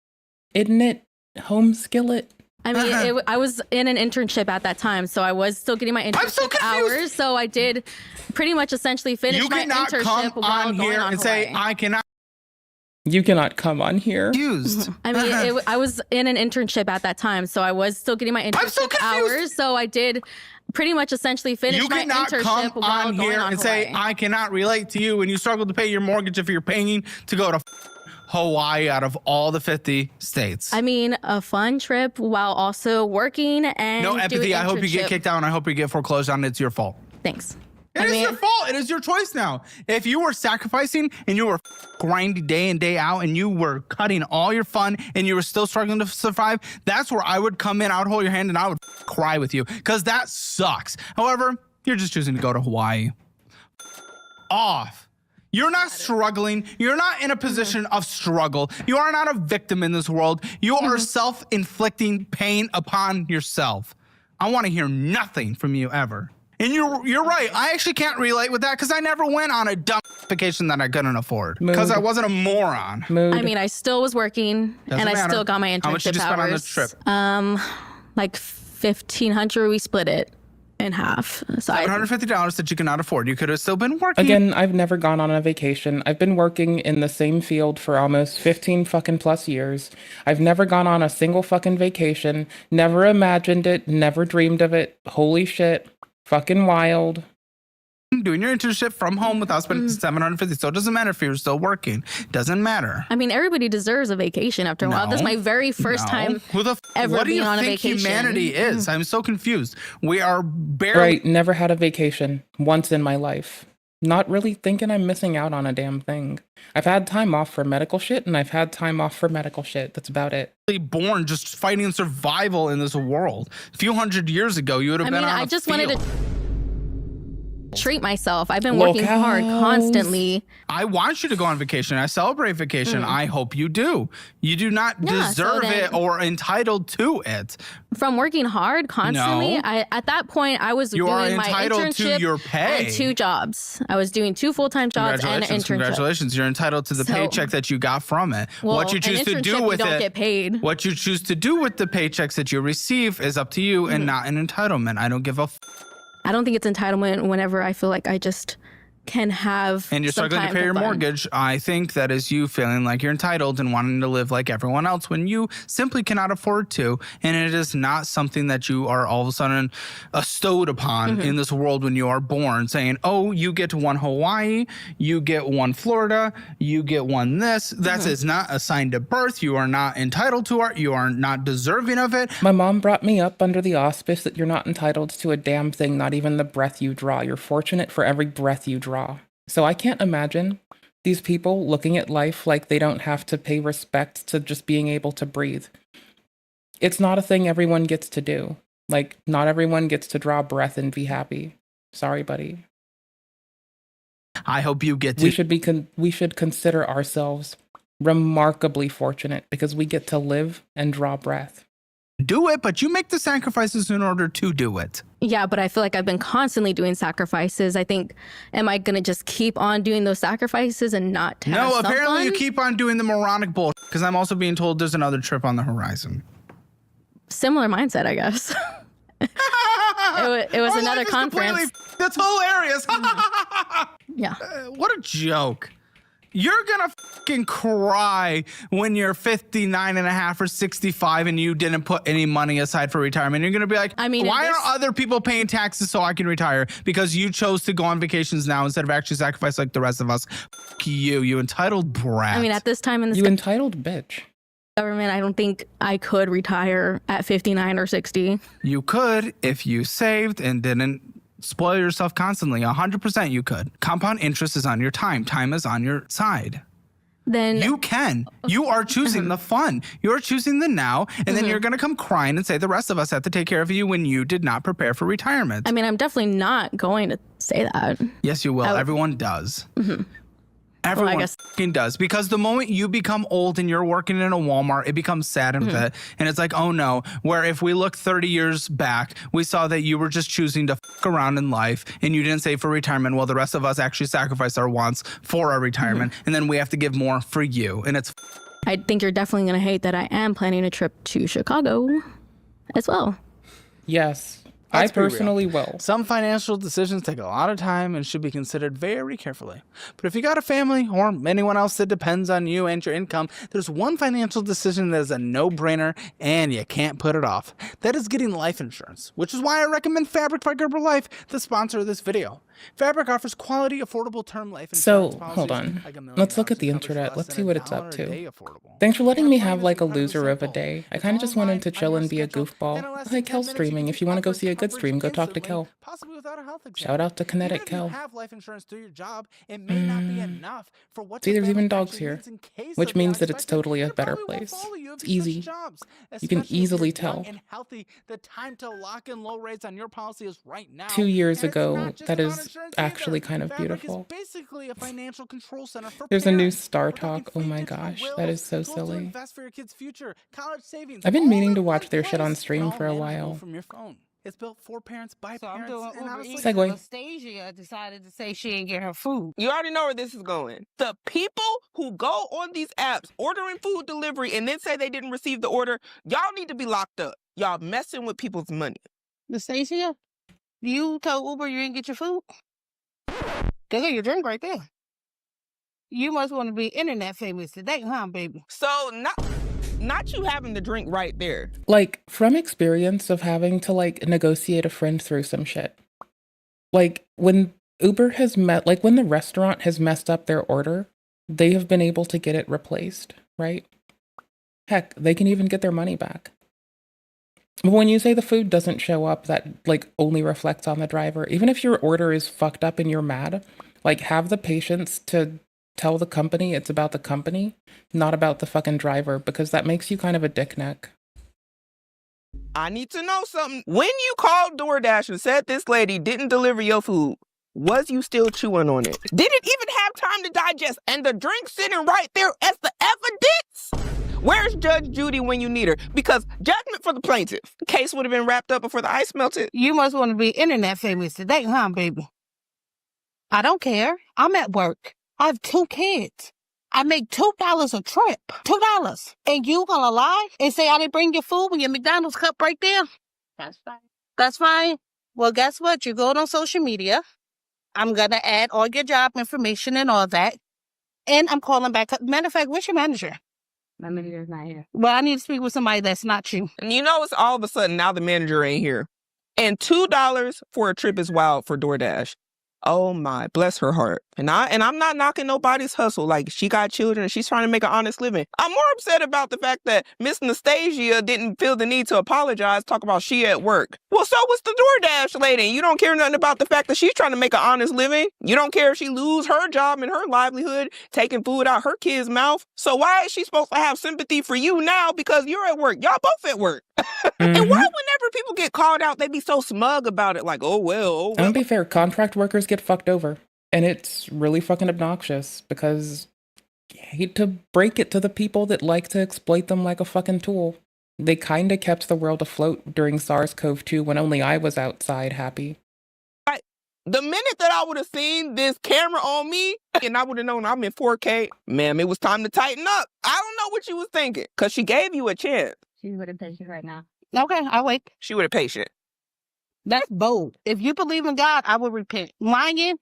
Isn't it? Home skillet? I mean, I was in an internship at that time, so I was still getting my internship hours. So I did pretty much essentially finish my internship while on going here on and Hawaii. say, I cannot. You cannot come on here. I mean, I was in an internship at that time, so I was still getting my internship hours. So I did pretty much essentially finish my internship while on going here on and Hawaii. say, I cannot relate to you when you struggle to pay your mortgage if you're paying to go to Hawaii out of all the 50 states. I mean, a fun trip while also working and no empathy. doing I hope you get internship. kicked out and I hope you get foreclosed on. It's your fault. Thanks. It is your fault. It is your choice now. If you were sacrificing and you were grinding day in, day out, and you were cutting all your fun and you were still struggling to survive, that's where I would come in, I would hold your hand, and I would cry with you because that sucks. However, you're just choosing to go to Hawaii. Off. You're not struggling. You're not in a position of struggle. You are not a victim in this world. You are self-inflicting pain upon yourself. I want to hear nothing from you ever. And you're right. I actually can't relate with that because I never went on a dumb vacation that I couldn't afford because I wasn't a moron. I mean, I still was working Doesn't and I matter. still got my internship How much did you spend on this trip? Like $1,500. We split it in half. So $750 that you cannot afford. You could have still been working. Again, I've never gone on a vacation. I've been working in the same field for almost 15 fucking plus years. I've never gone on a single fucking vacation. Never imagined it. Never dreamed of it. Holy shit. Fucking wild. doing your internship from home without spending $750. So it doesn't matter if you're still working. Doesn't matter. I mean, everybody deserves a vacation after a while. This is my very first time ever being on a vacation. What do you think humanity is? I'm so confused. We are barely... Right, never had a vacation once in my life. Not really thinking I'm missing out on a damn thing. I've had time off for medical shit, and I've had time off for medical shit. That's about it. Born just fighting survival in this world. A few hundred years ago, you would have been on I just wanted to treat myself. I've been Locals. working hard constantly. I want you to go on vacation. I celebrate vacation. I hope you do. You do not deserve it or entitled to it. From working hard constantly, No. at that point, I was You doing are my entitled internship to your pay. and 2 jobs. I was doing 2 full-time jobs and an internship. Congratulations. You're entitled to the So- paycheck that you got from it. Well, what you an choose to internship, do you with don't it, get paid. what you choose to do with the paychecks that you receive is up to you and not an entitlement. I don't give a I don't think it's entitlement whenever I feel like I just can have and you're some struggling to time pay for your fun. mortgage. I think that is you feeling like you're entitled and wanting to live like everyone else when you simply cannot afford to. And it is not something that you are all of a sudden bestowed upon in this world when you are born, saying, oh, you get one Hawaii, you get one Florida, you get one this. That is not assigned at birth. You are not entitled to it. You are not deserving of it. My mom brought me up under the auspice that you're not entitled to a damn thing, not even the breath you draw. You're fortunate for every breath you draw. So I can't imagine these people looking at life like they don't have to pay respect to just being able to breathe. It's not a thing everyone gets to do. Like, not everyone gets to draw breath and be happy. Sorry, buddy. I hope you get to. We should consider ourselves remarkably fortunate because we get to live and draw breath. Do it, but you make the sacrifices in order to do it. Yeah, but I feel like I've been constantly doing sacrifices. I think, am I going to just keep on doing those sacrifices and not have No, some apparently fun? you keep on doing the moronic bull because I'm also being told there's another trip on the horizon. Similar mindset, I guess. it was another conference. That's hilarious. Yeah. What a joke. You're gonna fucking cry when you're 59 and a half or 65 and you didn't put any money aside for retirement. You're gonna be like, why are other people paying taxes so I can retire? Because you chose to go on vacations now instead of actually sacrifice like the rest of us. Fuck you entitled brat. I mean, at this time in the You entitled bitch. government, I don't think I could retire at 59 or 60. You could if you saved and didn't spoil yourself constantly. 100% you could. Compound interest is on your time. Time is on your side. Then you can. You are choosing the fun. You are choosing the now, and then you're going to come crying and say the rest of us have to take care of you when you did not prepare for retirement. I mean, I'm definitely not going to say that. Yes, you will. Everyone does. Everyone fucking does. Because the moment you become old and you're working in a Walmart, it becomes sad and fit. And it's like, oh no. Where if we look 30 years back, we saw that you were just choosing to fuck around in life and you didn't save for retirement while the rest of us actually sacrifice our wants for our retirement. And then we have to give more for you. And it's I think you're definitely going to hate that I am planning a trip to Chicago as well. Yes. Let's I be real. personally will. Some financial decisions take a lot of time and should be considered very carefully. But if you got a family or anyone else that depends on you and your income, there's one financial decision that is a no-brainer and you can't put it off. That is getting life insurance, which is why I recommend Fabric by Gerber Life, the sponsor of this video. Fabric offers quality, affordable term life insurance policies. Hold on. Let's look at the internet. Let's see what it's up to. Thanks for letting me have like a loser of a day. I kind of just wanted to chill and be a goofball. Like Kel streaming. If you want to go see a good stream, go talk to Kel. Shout out to Kinetic Kel. See, there's even dogs here, which means that it's totally a better place. It's easy. You can easily tell. 2 years ago, that is actually kind of beautiful. There's a new Star Talk. Oh my gosh, that is so silly. I've been meaning to watch their shit on stream for a while. It's built for parents by parents. Segue. Anastasia decided to say she didn't get her food. You already know where this is going. The people who go on these apps ordering food delivery and then say they didn't receive the order, y'all need to be locked up. Y'all messing with people's money. Anastasia, you told Uber you didn't get your food? They got your drink right there. You must want to be internet famous today, huh, baby? So not you having the drink right there. Like, from experience of having to, like, negotiate a friend through some shit. Like, when Uber has like when the restaurant has messed up their order, they have been able to get it replaced, right? Heck, they can even get their money back. But when you say the food doesn't show up, that like only reflects on the driver. Even if your order is fucked up and you're mad, like have the patience to tell the company it's about the company, not about the fucking driver, because that makes you kind of a dick neck. I need to know something. When you called DoorDash and said this lady didn't deliver your food, was you still chewing on it? Did it even have time to digest? And the drink sitting right there as the evidence? Where's Judge Judy when you need her? Because judgment for the plaintiff. The case would have been wrapped up before the ice melted. You must want to be internet famous today, huh, baby? I don't care. I'm at work. I have 2 kids. I make $2 a trip. $2. And you gonna lie and say I didn't bring your food when your McDonald's cup right there? That's fine. That's fine. Well, guess what? You go on social media. I'm gonna add all your job information and all that. And I'm calling back. Matter of fact, where's your manager? My manager's not here. Well, I need to speak with somebody that's not you. And you know, it's all of a sudden now the manager ain't here. And $2 for a trip is wild for DoorDash. Oh my, bless her heart. And I'm not knocking nobody's hustle. Like, she got children and she's trying to make an honest living. I'm more upset about the fact that Miss Nastasia didn't feel the need to apologize, talk about she at work. Well, so was the DoorDash lady. You don't care nothing about the fact that she's trying to make an honest living. You don't care if she lose her job and her livelihood, taking food out her kid's mouth. So why is she supposed to have sympathy for you now because you're at work? Y'all both at work. And why whenever people get called out, they be so smug about it, like, oh well. And to be fair, contract workers get fucked over. And it's really fucking obnoxious because you hate to break it to the people that like to exploit them like a fucking tool. They kinda kept the world afloat during SARS-CoV-2 when only I was outside happy. The minute that I would have seen this camera on me and I would have known I'm in 4K, ma'am, it was time to tighten up. I don't know what you was thinking because she gave you a chance. She's with a patient right now. Okay, I'll wait. She with a patient. That's bold. If you believe in God, I will repent. Lying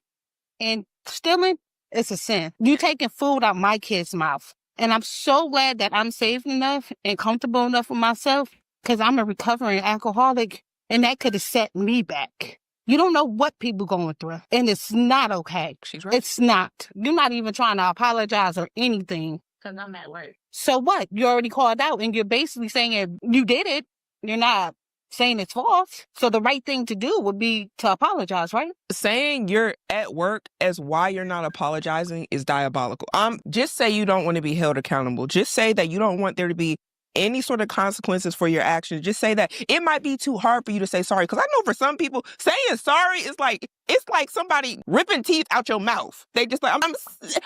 and stealing, it's a sin. You taking food out my kid's mouth. And I'm so glad that I'm safe enough and comfortable enough with myself because I'm a recovering alcoholic and that could have set me back. You don't know what people going through. And it's not okay. She's right. It's not. You're not even trying to apologize or anything. Because I'm at work. So what? You already called out and you're basically saying you did it. You're not saying it's false. So the right thing to do would be to apologize, right? Saying you're at work as why you're not apologizing is diabolical. Just say you don't want to be held accountable. Just say that you don't want there to be any sort of consequences for your actions. Just say that it might be too hard for you to say sorry. Because I know for some people, saying sorry is like, it's like somebody ripping teeth out your mouth. They just like,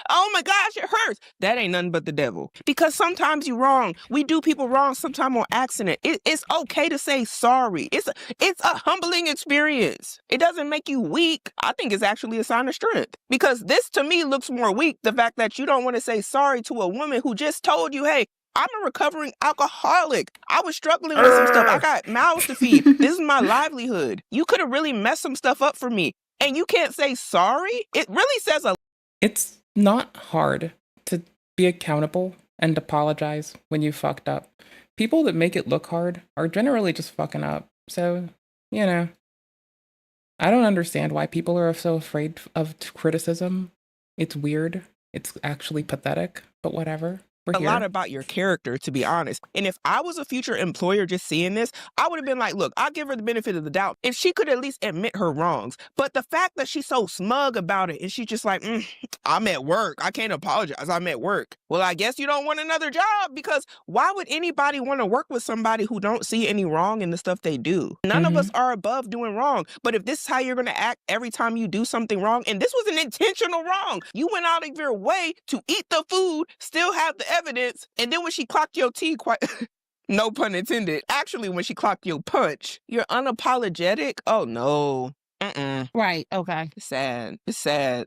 oh my gosh, it hurts. That ain't nothing but the devil. Because sometimes you're wrong. We do people wrong sometimes on accident. It's okay to say sorry. It's a humbling experience. It doesn't make you weak. I think it's actually a sign of strength. Because this to me looks more weak. The fact that you don't want to say sorry to a woman who just told you, hey, I'm a recovering alcoholic. I was struggling with some stuff. I got mouths to feed. This is my livelihood. You could have really messed some stuff up for me. And you can't say sorry? It really says a... It's not hard to be accountable and apologize when you fucked up. People that make it look hard are generally just fucking up. So, you know, I don't understand why people are so afraid of criticism. It's weird. It's actually pathetic, but whatever. A lot about your character, to be honest. And if I was a future employer just seeing this, I would have been like, look, I'll give her the benefit of the doubt if she could at least admit her wrongs. But the fact that she's so smug about it and she's just like, I'm at work. I can't apologize. I'm at work. Well, I guess you don't want another job because why would anybody want to work with somebody who don't see any wrong in the stuff they do? None of us are above doing wrong. But if this is how you're going to act every time you do something wrong, and this was an intentional wrong, you went out of your way to eat the food, still have the evidence, and then when she clocked your tea, quite no pun intended, actually when she clocked your punch, you're unapologetic. Oh no. Right, okay. It's sad. It's sad.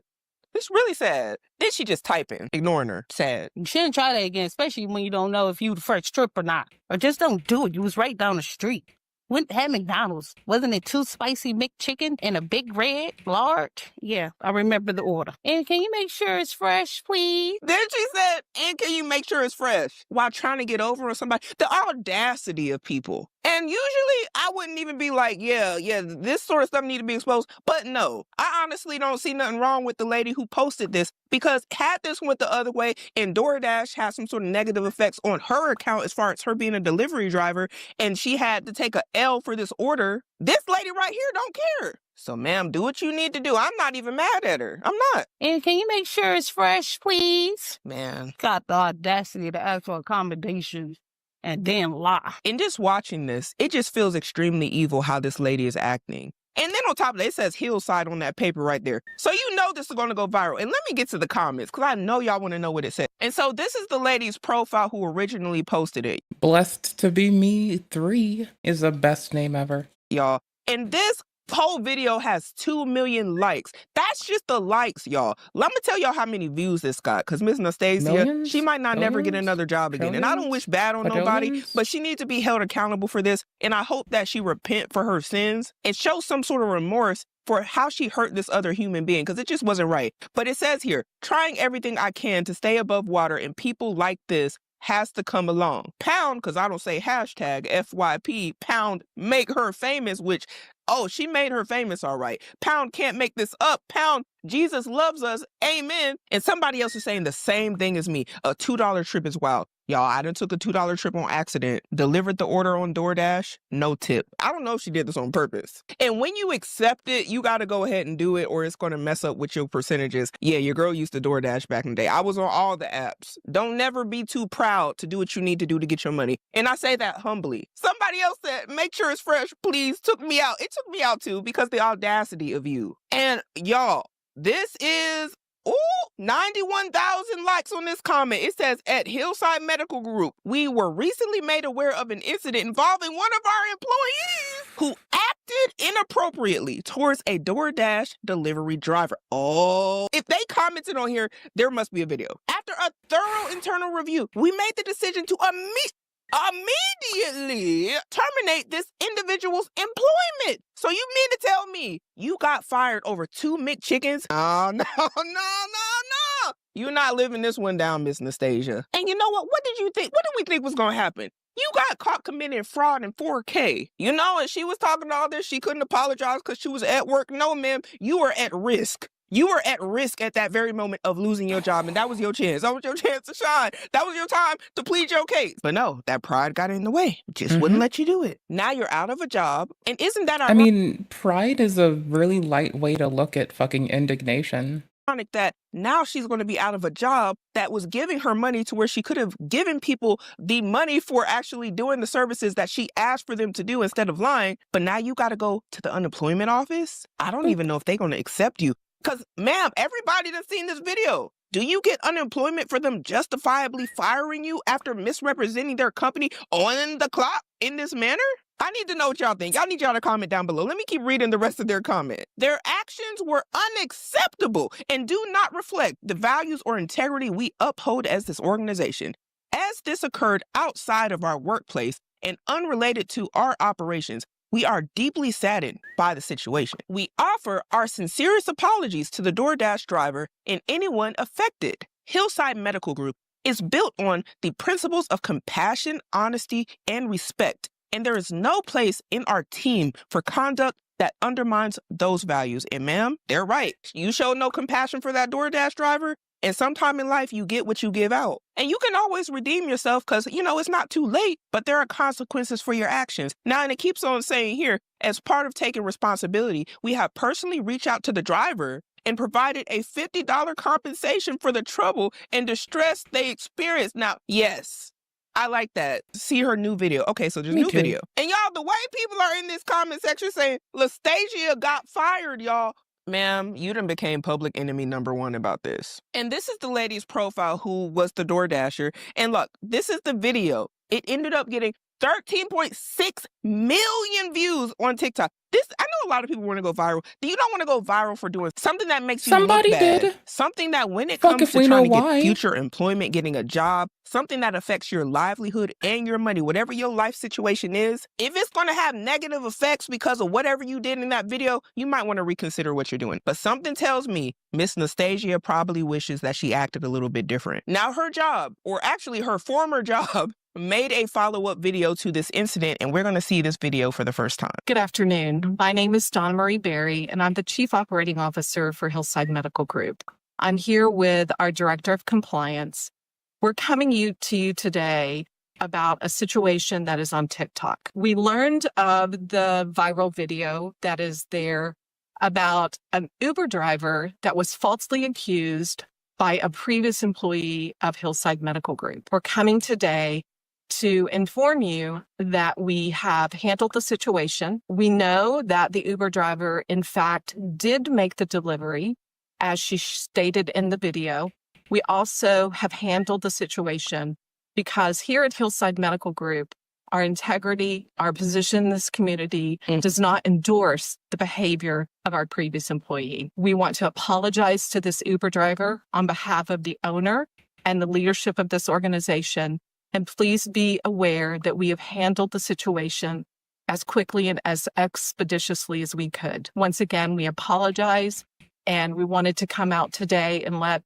It's really sad. Then she just typing, ignoring her. Sad. You shouldn't try that again, especially when you don't know if you the first trip or not. Or just don't do it. You was right down the street. Went had McDonald's. Wasn't it 2 spicy McChicken and a big red large? Yeah, I remember the order. And can you make sure it's fresh, please? Then she said, and can you make sure it's fresh? While trying to get over on somebody. The audacity of people. And usually I wouldn't even be like, yeah, this sort of stuff need to be exposed. But no, I honestly don't see nothing wrong with the lady who posted this, because had this went the other way and DoorDash had some sort of negative effects on her account as far as her being a delivery driver, and she had to take a L for this order, this lady right here don't care. So, ma'am, do what you need to do. I'm not even mad at her. I'm not. And can you make sure it's fresh, please? Man. Got the audacity to ask for accommodations and damn lie. In just watching this, it just feels extremely evil how this lady is acting. And then on top of that, it says Hillside on that paper right there. So you know this is going to go viral. And let me get to the comments, because I know y'all want to know what it said. And so this is the lady's profile who originally posted it. Blessed to be me 3 is the best name ever. Y'all. And this whole video has 2 million likes. That's just the likes, y'all. Let me tell y'all how many views this got, because Miss Nastasia, Millions? she might not never get another job again. And I don't wish bad on nobody, but she needs to be held accountable for this. And I hope that she repent for her sins and show some sort of remorse for how she hurt this other human being, because it just wasn't right. But it says here, trying everything I can to stay above water, and people like this has to come along. Pound, because I don't say hashtag FYP, pound make her famous, which, oh, she made her famous, all right. Pound can't make this up. Pound, Jesus loves us. Amen. And somebody else is saying the same thing as me. A $2 trip is wild. Y'all, I done took a $2 trip on accident, delivered the order on DoorDash, no tip. I don't know if she did this on purpose. And when you accept it, you got to go ahead and do it, or it's going to mess up with your percentages. Yeah, your girl used to DoorDash back in the day. I was on all the apps. Don't never be too proud to do what you need to do to get your money. And I say that humbly. Somebody else said, make sure it's fresh, please. Took me out. It took me out too, because the audacity of you. And y'all, this is 91,000 likes on this comment. It says, at Hillside Medical Group, we were recently made aware of an incident involving one of our employees who acted inappropriately towards a DoorDash delivery driver. Oh, if they commented on here, there must be a video. After a thorough internal review, we made the decision to immediately terminate this individual's employment. So you mean to tell me you got fired over 2 McChickens? Oh, no. You're not living this one down, Miss Nastasia. And you know what? What did you think? What did we think was going to happen? You got caught committing fraud in 4K. You know, and she was talking all this. She couldn't apologize because she was at work. No, ma'am, you were at risk. You were at risk at that very moment of losing your job, and that was your chance. That was your chance to shine. That was your time to plead your case. But no, that pride got in the way. Just wouldn't let you do it. Now you're out of a job, and isn't that ironic? I mean, pride is a really light way to look at fucking indignation. That now she's going to be out of a job that was giving her money to where she could have given people the money for actually doing the services that she asked for them to do instead of lying. But now you got to go to the unemployment office. I don't even know if they're going to accept you. Because, ma'am, everybody that's seen this video, do you get unemployment for them justifiably firing you after misrepresenting their company on the clock in this manner? I need to know what y'all think. I need y'all to comment down below. Let me keep reading the rest of their comment. Their actions were unacceptable and do not reflect the values or integrity we uphold as this organization. As this occurred outside of our workplace and unrelated to our operations, we are deeply saddened by the situation. We offer our sincerest apologies to the DoorDash driver and anyone affected. Hillside Medical Group is built on the principles of compassion, honesty, and respect. And there is no place in our team for conduct that undermines those values. And ma'am, they're right. You show no compassion for that DoorDash driver, and sometime in life you get what you give out. And you can always redeem yourself because, you know, it's not too late, but there are consequences for your actions. Now, and it keeps on saying here, as part of taking responsibility, we have personally reached out to the driver and provided a $50 compensation for the trouble and distress they experienced. Now, yes, I like that. See her new video. Okay, so there's a new video. And y'all, the way people are in this comment section saying, Lastasia got fired, y'all. Ma'am, you done became public enemy #1 about this. And this is the lady's profile who was the DoorDasher. And look, this is the video. It ended up getting 13.6 million views on TikTok. I know a lot of people want to go viral. You don't want to go viral for doing something that makes you look bad. Did. Something that when it comes to trying to get future employment, getting a job, something that affects your livelihood and your money, whatever your life situation is, if it's going to have negative effects because of whatever you did in that video, you might want to reconsider what you're doing. But something tells me Miss Nastasia probably wishes that she acted a little bit different. Now her job, or actually her former job, made a follow-up video to this incident, and we're going to see this video for the first time. Good afternoon. My name is Donna Marie Berry, and I'm the Chief Operating Officer for Hillside Medical Group. I'm here with our Director of Compliance. We're coming to you today about a situation that is on TikTok. We learned of the viral video that is there about an Uber driver that was falsely accused by a previous employee of Hillside Medical Group. We're coming today to inform you that we have handled the situation. We know that the Uber driver, in fact, did make the delivery, as she stated in the video. We also have handled the situation because here at Hillside Medical Group, our integrity, our position in this community does not endorse the behavior of our previous employee. We want to apologize to this Uber driver on behalf of the owner and the leadership of this organization. And please be aware that we have handled the situation as quickly and as expeditiously as we could. Once again, we apologize, and we wanted to come out today and let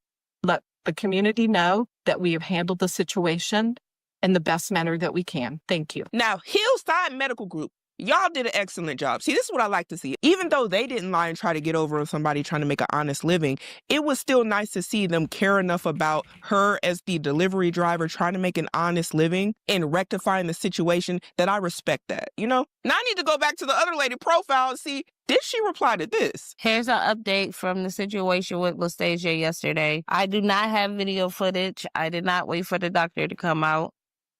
the community know that we have handled the situation in the best manner that we can. Thank you. Now, Hillside Medical Group, y'all did an excellent job. See, this is what I like to see. Even though they didn't lie and try to get over on somebody trying to make an honest living, it was still nice to see them care enough about her as the delivery driver trying to make an honest living and rectifying the situation that I respect that, you know? Now I need to go back to the other lady profile and see, did she reply to this? Here's an update from the situation with Lastasia yesterday. I do not have video footage. I did not wait for the doctor to come out.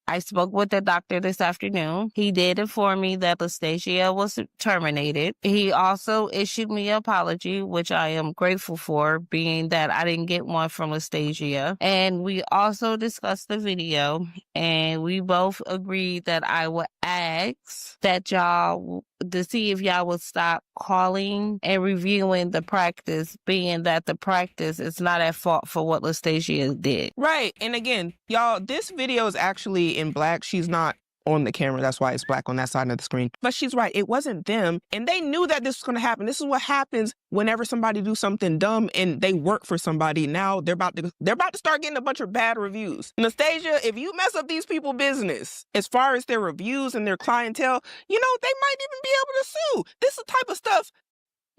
I spoke with the doctor this afternoon. He did inform me that Lastasia was terminated. He also issued me an apology, which I am grateful for, being that I didn't get one from Lastasia. And we also discussed the video, and we both agreed that I would ask that y'all to see if y'all would stop calling and reviewing the practice, being that the practice is not at fault for what Lastasia did. Right. And again, y'all, this video is actually in black. She's not on the camera. That's why it's black on that side of the screen. But she's right. It wasn't them. And they knew that this was going to happen. This is what happens whenever somebody do something dumb and they work for somebody. Now they're about to start getting a bunch of bad reviews. Nastasia, if you mess up these people's business, as far as their reviews and their clientele, you know, they might even be able to sue. This is the type of stuff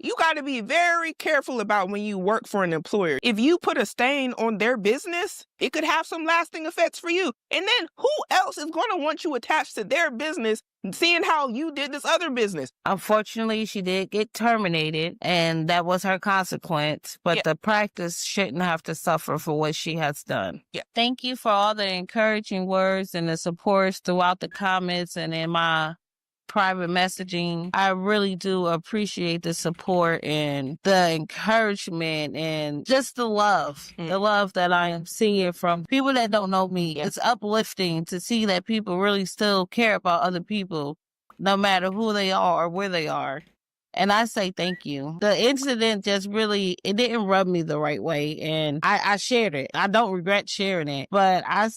you got to be very careful about when you work for an employer. If you put a stain on their business, it could have some lasting effects for you. And then who else is going to want you attached to their business, seeing how you did this other business? Unfortunately, she did get terminated, and that was her consequence. But the practice shouldn't have to suffer for what she has done. Thank you for all the encouraging words and the supports throughout the comments and in my private messaging. I really do appreciate the support and the encouragement and just the love that I am seeing from people that don't know me. It's uplifting to see that people really still care about other people, no matter who they are or where they are. And I say thank you. The incident just really, it didn't rub me the right way. And I shared it. I don't regret sharing it. But I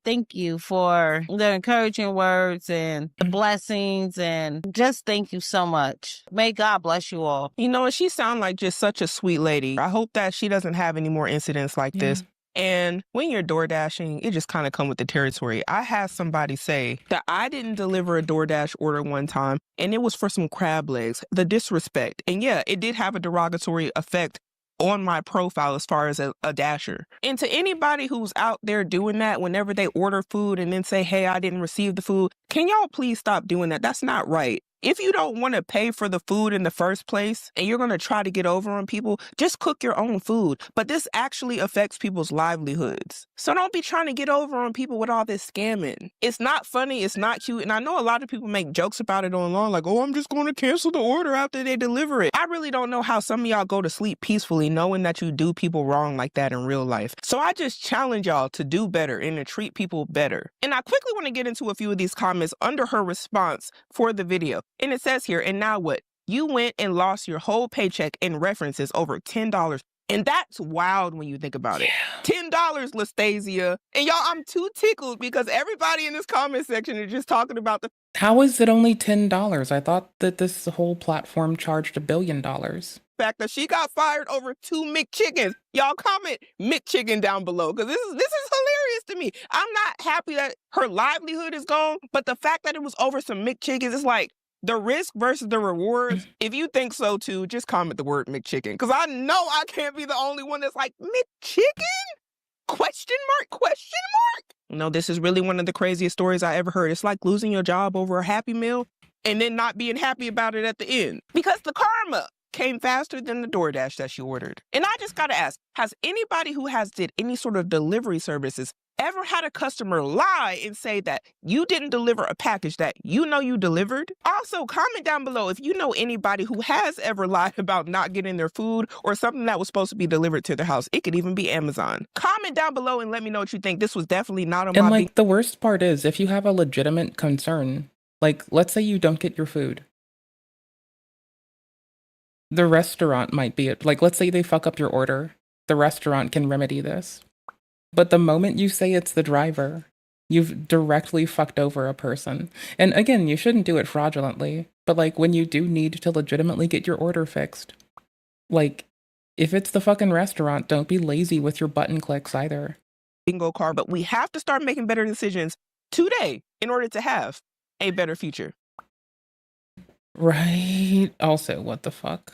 thank you for the encouraging words and the blessings. And just thank you so much. May God bless you all. You know, and she sounds like just such a sweet lady. I hope that she doesn't have any more incidents like this. And when you're DoorDashing, it just kind of come with the territory. I had somebody say that I didn't deliver a DoorDash order one time, and it was for some crab legs. The disrespect. And yeah, it did have a derogatory effect on my profile as far as a dasher. And to anybody who's out there doing that whenever they order food and then say, hey, I didn't receive the food, can y'all please stop doing that? That's not right. If you don't want to pay for the food in the first place and you're going to try to get over on people, just cook your own food. But this actually affects people's livelihoods. So don't be trying to get over on people with all this scamming. It's not funny. It's not cute. And I know a lot of people make jokes about it online, like, oh, I'm just going to cancel the order after they deliver it. I really don't know how some of y'all go to sleep peacefully knowing that you do people wrong like that in real life. So I just challenge y'all to do better and to treat people better. And I quickly want to get into a few of these comments under her response for the video. And it says here, and now what? You went and lost your whole paycheck in references over $10. And that's wild when you think about it. $10, Lastasia. And y'all, I'm too tickled because everybody in this comment section is just talking about the... How is it only $10? I thought that this whole platform charged $1 billion. fact that she got fired over 2 McChickens. Y'all comment McChicken down below because this is hilarious to me. I'm not happy that her livelihood is gone, but the fact that it was over some McChickens, it's like the risk versus the rewards. If you think so too, just comment the word McChicken, because I know I can't be the only one that's like, McChicken? Question mark? Question mark? No, this is really one of the craziest stories I ever heard. It's like losing your job over a Happy Meal and then not being happy about it at the end, because the karma came faster than the DoorDash that you ordered. And I just gotta ask, has anybody who has did any sort of delivery services ever had a customer lie and say that you didn't deliver a package that you know you delivered? Also, comment down below if you know anybody who has ever lied about not getting their food or something that was supposed to be delivered to their house. It could even be Amazon. Comment down below and let me know what you think. This was definitely not on my... And like, the worst part is, if you have a legitimate concern, like, let's say you don't get your food. The restaurant might be it. Like, let's say they fuck up your order. The restaurant can remedy this. But the moment you say it's the driver, you've directly fucked over a person. And again, you shouldn't do it fraudulently. But like, when you do need to legitimately get your order fixed, like, if it's the fucking restaurant, don't be lazy with your button clicks either. Bingo card, but we have to start making better decisions today in order to have a better future. Right. Also, what the fuck?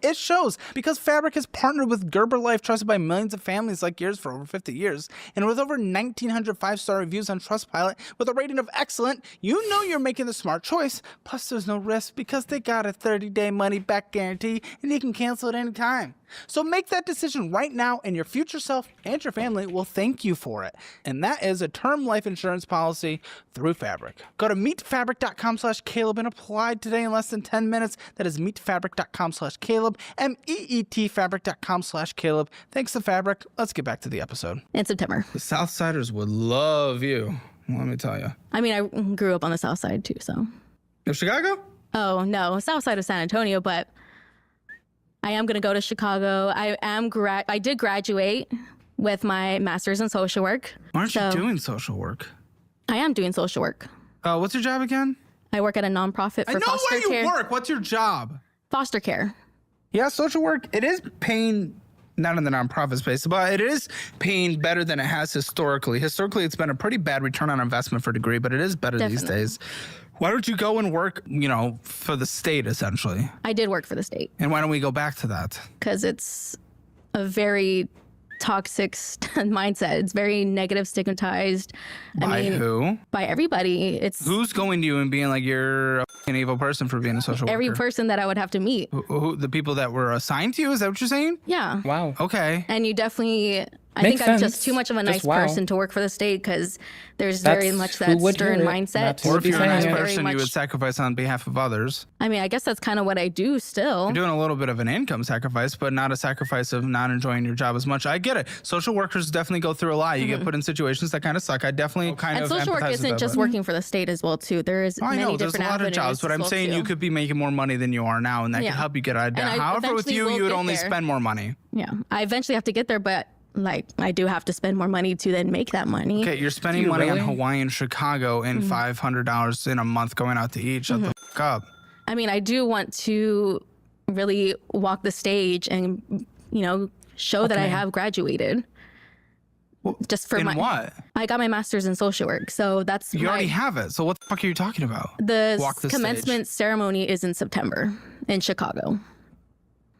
It shows, because Fabric has partnered with Gerber Life, trusted by millions of families like yours for over 50 years. And with over 1,900 5-star reviews on Trustpilot with a rating of excellent, you know you're making the smart choice. Plus, there's no risk because they got a 30-day money-back guarantee and you can cancel at any time. So make that decision right now, and your future self and your family will thank you for it. And that is a term life insurance policy through Fabric. Go to meetfabric.com/Caleb and apply today in less than 10 minutes. That is meetfabric.com/Caleb, meetfabric.com/Caleb. Thanks to Fabric. Let's get back to the episode. In September. The Southsiders would love you, let me tell you. I mean, I grew up on the South Side too, so. Of Chicago? Oh, no, South Side of San Antonio, but I am going to go to Chicago. I did graduate with my master's in social work. Why aren't you doing social work? I am doing social work. What's your job again? I work at a nonprofit for foster care. I know where you work. What's your job? Foster care. Yeah, social work, it is paying, not in the nonprofit space, but it is paying better than it has historically. Historically, it's been a pretty bad return on investment for a degree, but it is better these days. Why don't you go and work, for the state, essentially? I did work for the state. And why don't we go back to that? Because it's a very toxic mindset. It's very negative, stigmatized. By who? By everybody. Who's going to you and being like, you're a f***ing evil person for being a social worker? Every person that I would have to meet. The people that were assigned to you? Is that what you're saying? Yeah. Wow. Okay. And you definitely... I think I'm just too much of a nice person to work for the state, because there's very much that stern mindset. Or if you're a nice person, you would sacrifice on behalf of others. I mean, I guess that's kind of what I do still. You're doing a little bit of an income sacrifice, but not a sacrifice of not enjoying your job as much. I get it. Social workers definitely go through a lot. You get put in situations that kind of suck. I definitely kind of empathize with that. And social work isn't just working for the state as well, too. There is many different avenues. There's a lot of jobs, but I'm saying you could be making more money than you are now, and that could help you get out of debt. However, with you would only spend more money. Yeah, I eventually have to get there, but I do have to spend more money to then make that money. Okay, you're spending money on Hawaii and Chicago and $500 in a month going out to eat. Shut the f*** up. I mean, I do want to really walk the stage and, show that I have graduated. Just for what? I got my master's in social work, so that's you already have it. So what the fuck are you talking about? The commencement ceremony is in September in Chicago.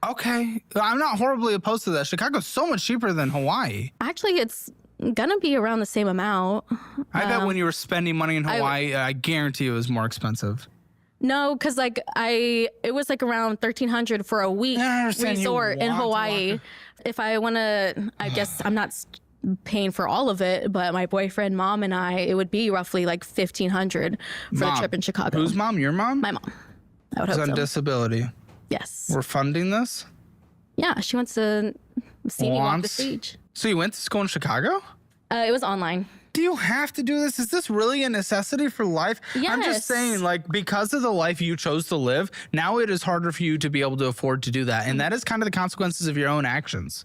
Okay. I'm not horribly opposed to that. Chicago's so much cheaper than Hawaii. Actually, it's gonna be around the same amount. I bet when you were spending money in Hawaii, I guarantee it was more expensive. No, because it was around $1,300 for a week resort in Hawaii. If I want to, I guess I'm not paying for all of it, but my boyfriend, mom, and it would be roughly $1,500 for the trip in Chicago. Whose mom? Your mom? My mom. I would hope on disability. Yes. We're funding this? Yeah, she wants to see me walk the stage. So you went to school in Chicago? It was online. Do you have to do this? Is this really a necessity for life? Yes. I'm just saying, because of the life you chose to live, now it is harder for you to be able to afford to do that. And that is kind of the consequences of your own actions.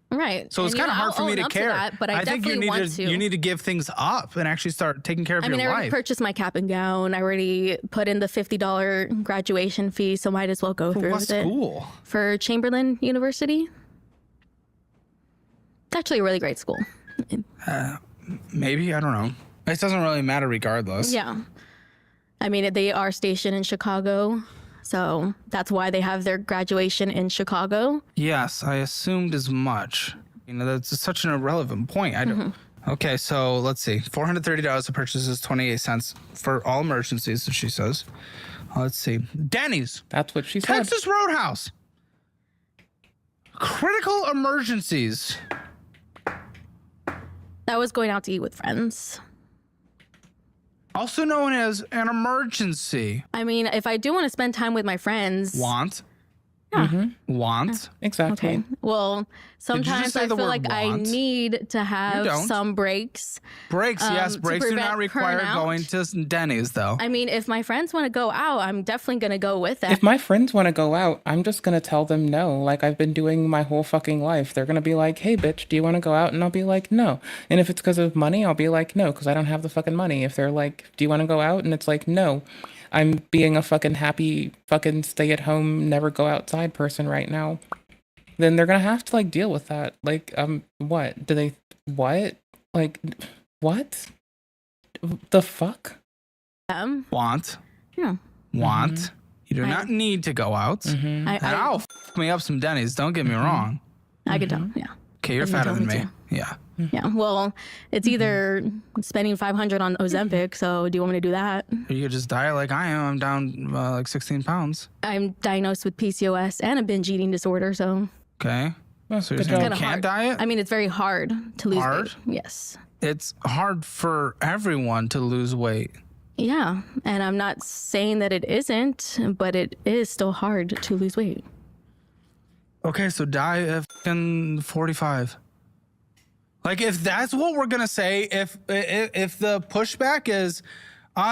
Right. So it's kind of hard for me to care. But I think you need to give things up and actually start taking care of your life. I already purchased my cap and gown. I already put in the $50 graduation fee, so might as well go through with it. What school? For Chamberlain University. It's actually a really great school. Maybe, I don't know. It doesn't really matter regardless. Yeah. I mean, they are stationed in Chicago, so that's why they have their graduation in Chicago. Yes, I assumed as much. You know, that's such an irrelevant point. I don't. Okay, so let's see. $430 of purchases, 28 cents for all emergencies, so she says. Let's see. Denny's. That's what she said. Texas Roadhouse. Critical emergencies. That was going out to eat with friends. Also known as an emergency. I mean, if I do want to spend time with my friends. Want. Yeah. Want. Exactly. Okay. Well, sometimes I feel like I need to have some breaks. Breaks, yes. Breaks do not require going to Denny's, though. I mean, if my friends want to go out, I'm definitely going to go with them. If my friends want to go out, I'm just going to tell them no, like I've been doing my whole fucking life. They're going to be like, hey, bitch, do you want to go out? And I'll be like, no. And if it's because of money, I'll be like, no, because I don't have the fucking money. If they're like, do you want to go out? And it's like, no. I'm being a fucking happy, fucking stay at home, never go outside person right now. Then they're gonna have to like deal with that. Like, what? What? Like, what? The fuck? Want. Yeah. Want. You do not need to go out. And I'll f me up some Denny's, don't get me wrong. I could tell, yeah. Okay, you're fatter than me. Yeah. Yeah, well, it's either spending $500 on Ozempic, so do you want me to do that? Or you could just diet like I am. I'm down like 16 pounds. I'm diagnosed with PCOS and a binge eating disorder, so. Okay. So you're saying you can't diet? I mean, it's very hard to lose weight. Yes. It's hard for everyone to lose weight. Yeah, and I'm not saying that it isn't, but it is still hard to lose weight. Okay, so die at 45. Like, if that's what we're gonna say, if the pushback is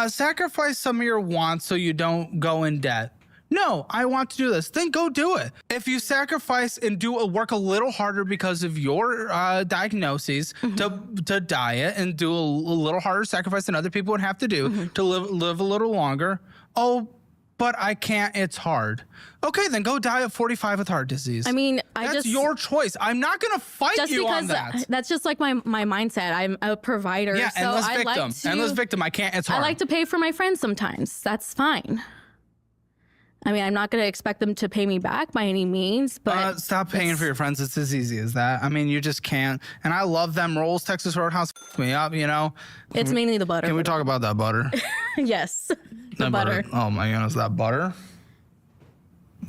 sacrifice some of your wants so you don't go in debt. No, I want to do this. Then go do it. If you sacrifice and work a little harder because of your diagnoses to diet and do a little harder sacrifice than other people would have to do to live a little longer. Oh, but I can't. It's hard. Okay, then go die at 45 with heart disease. I mean, that's your choice. I'm not going to fight you on that. That's just like my mindset. I'm a provider. Yeah, so endless I victim. like to, endless victim. I can't. It's hard. I like to pay for my friends sometimes. That's fine. I mean, I'm not going to expect them to pay me back by any means, but stop paying for your friends. It's as easy as that. I mean, you just can't. And I love them rolls. Texas Roadhouse f me up, you know. It's mainly the butter. Can we talk about that butter? Yes, the butter. Oh my goodness, that butter.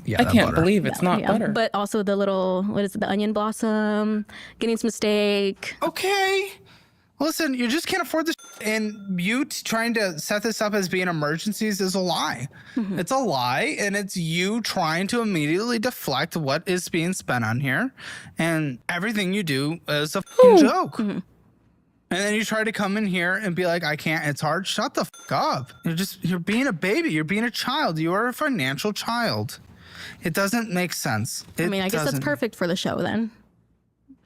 Yeah, I can't believe it's not butter. But also the little, what is it, the onion blossom, getting some steak. Okay. Listen, you just can't afford this, and you trying to set this up as being emergencies is a lie. It's a lie, and it's you trying to immediately deflect what is being spent on here, and everything you do is a fucking joke. And then you try to come in here and be like, I can't, it's hard. Shut the fuck up. You're being a baby. You're being a child. You are a financial child. It doesn't make sense. I mean, I guess that's perfect for the show then.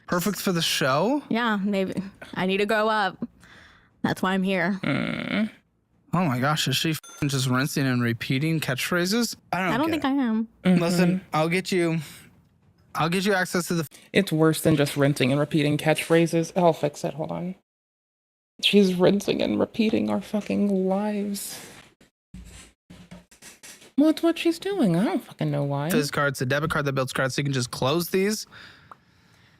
Perfect for the show? Yeah, maybe. I need to grow up. That's why I'm here. Oh my gosh, is she just rinsing and repeating catchphrases? I don't think I am. Listen, I'll get you access to the... It's worse than just rinsing and repeating catchphrases. I'll fix it, hold on. She's rinsing and repeating our fucking lives. Well, it's what she's doing. I don't fucking know why. Fizz card's a debit card that builds cards, so you can just close these.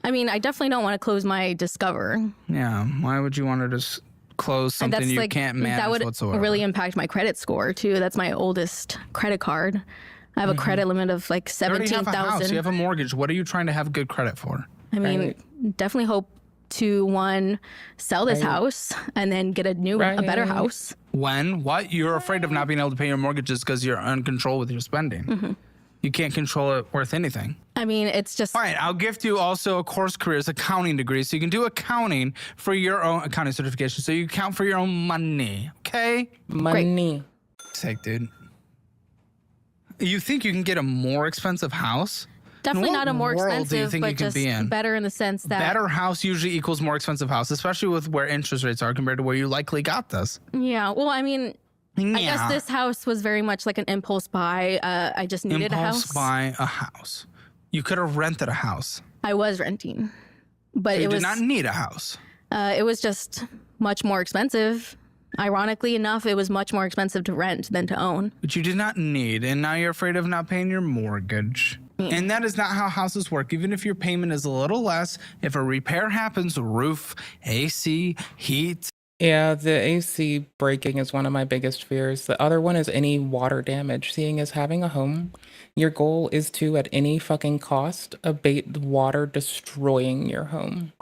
I mean, I definitely don't want to close my Discover. Yeah, why would you want to just close something you can't manage that would whatsoever? Really impact my credit score too. That's my oldest credit card. I have a credit limit of like 17,000. You have a mortgage. What are you trying to have good credit for? I mean, definitely hope to sell this house and then get a better house. When? What? You're afraid of not being able to pay your mortgages because you're in control with your spending. You can't control it worth anything. I mean, it's just... Fine, I'll gift you also a course careers accounting degree so you can do accounting for your own accounting certification so you count for your own money, okay? Money. Sake, dude. You think you can get a more expensive house? Definitely not a more expensive, but just better in the sense that... Better house usually equals more expensive house, especially with where interest rates are compared to where you likely got this. Yeah, well, I mean... Yeah. I guess this house was very much like an impulse buy. I just needed a house. Impulse buy a house. You could have rented a house. I was renting, but so you did not need a house. It was just much more expensive. Ironically enough, it was much more expensive to rent than to own. But you did not need, and now you're afraid of not paying your mortgage. And that is not how houses work. Even if your payment is a little less, if a repair happens, roof, AC, heat. Yeah, the AC breaking is one of my biggest fears. The other one is any water damage. Seeing as having a home, your goal is to, at any fucking cost, abate the water destroying your home.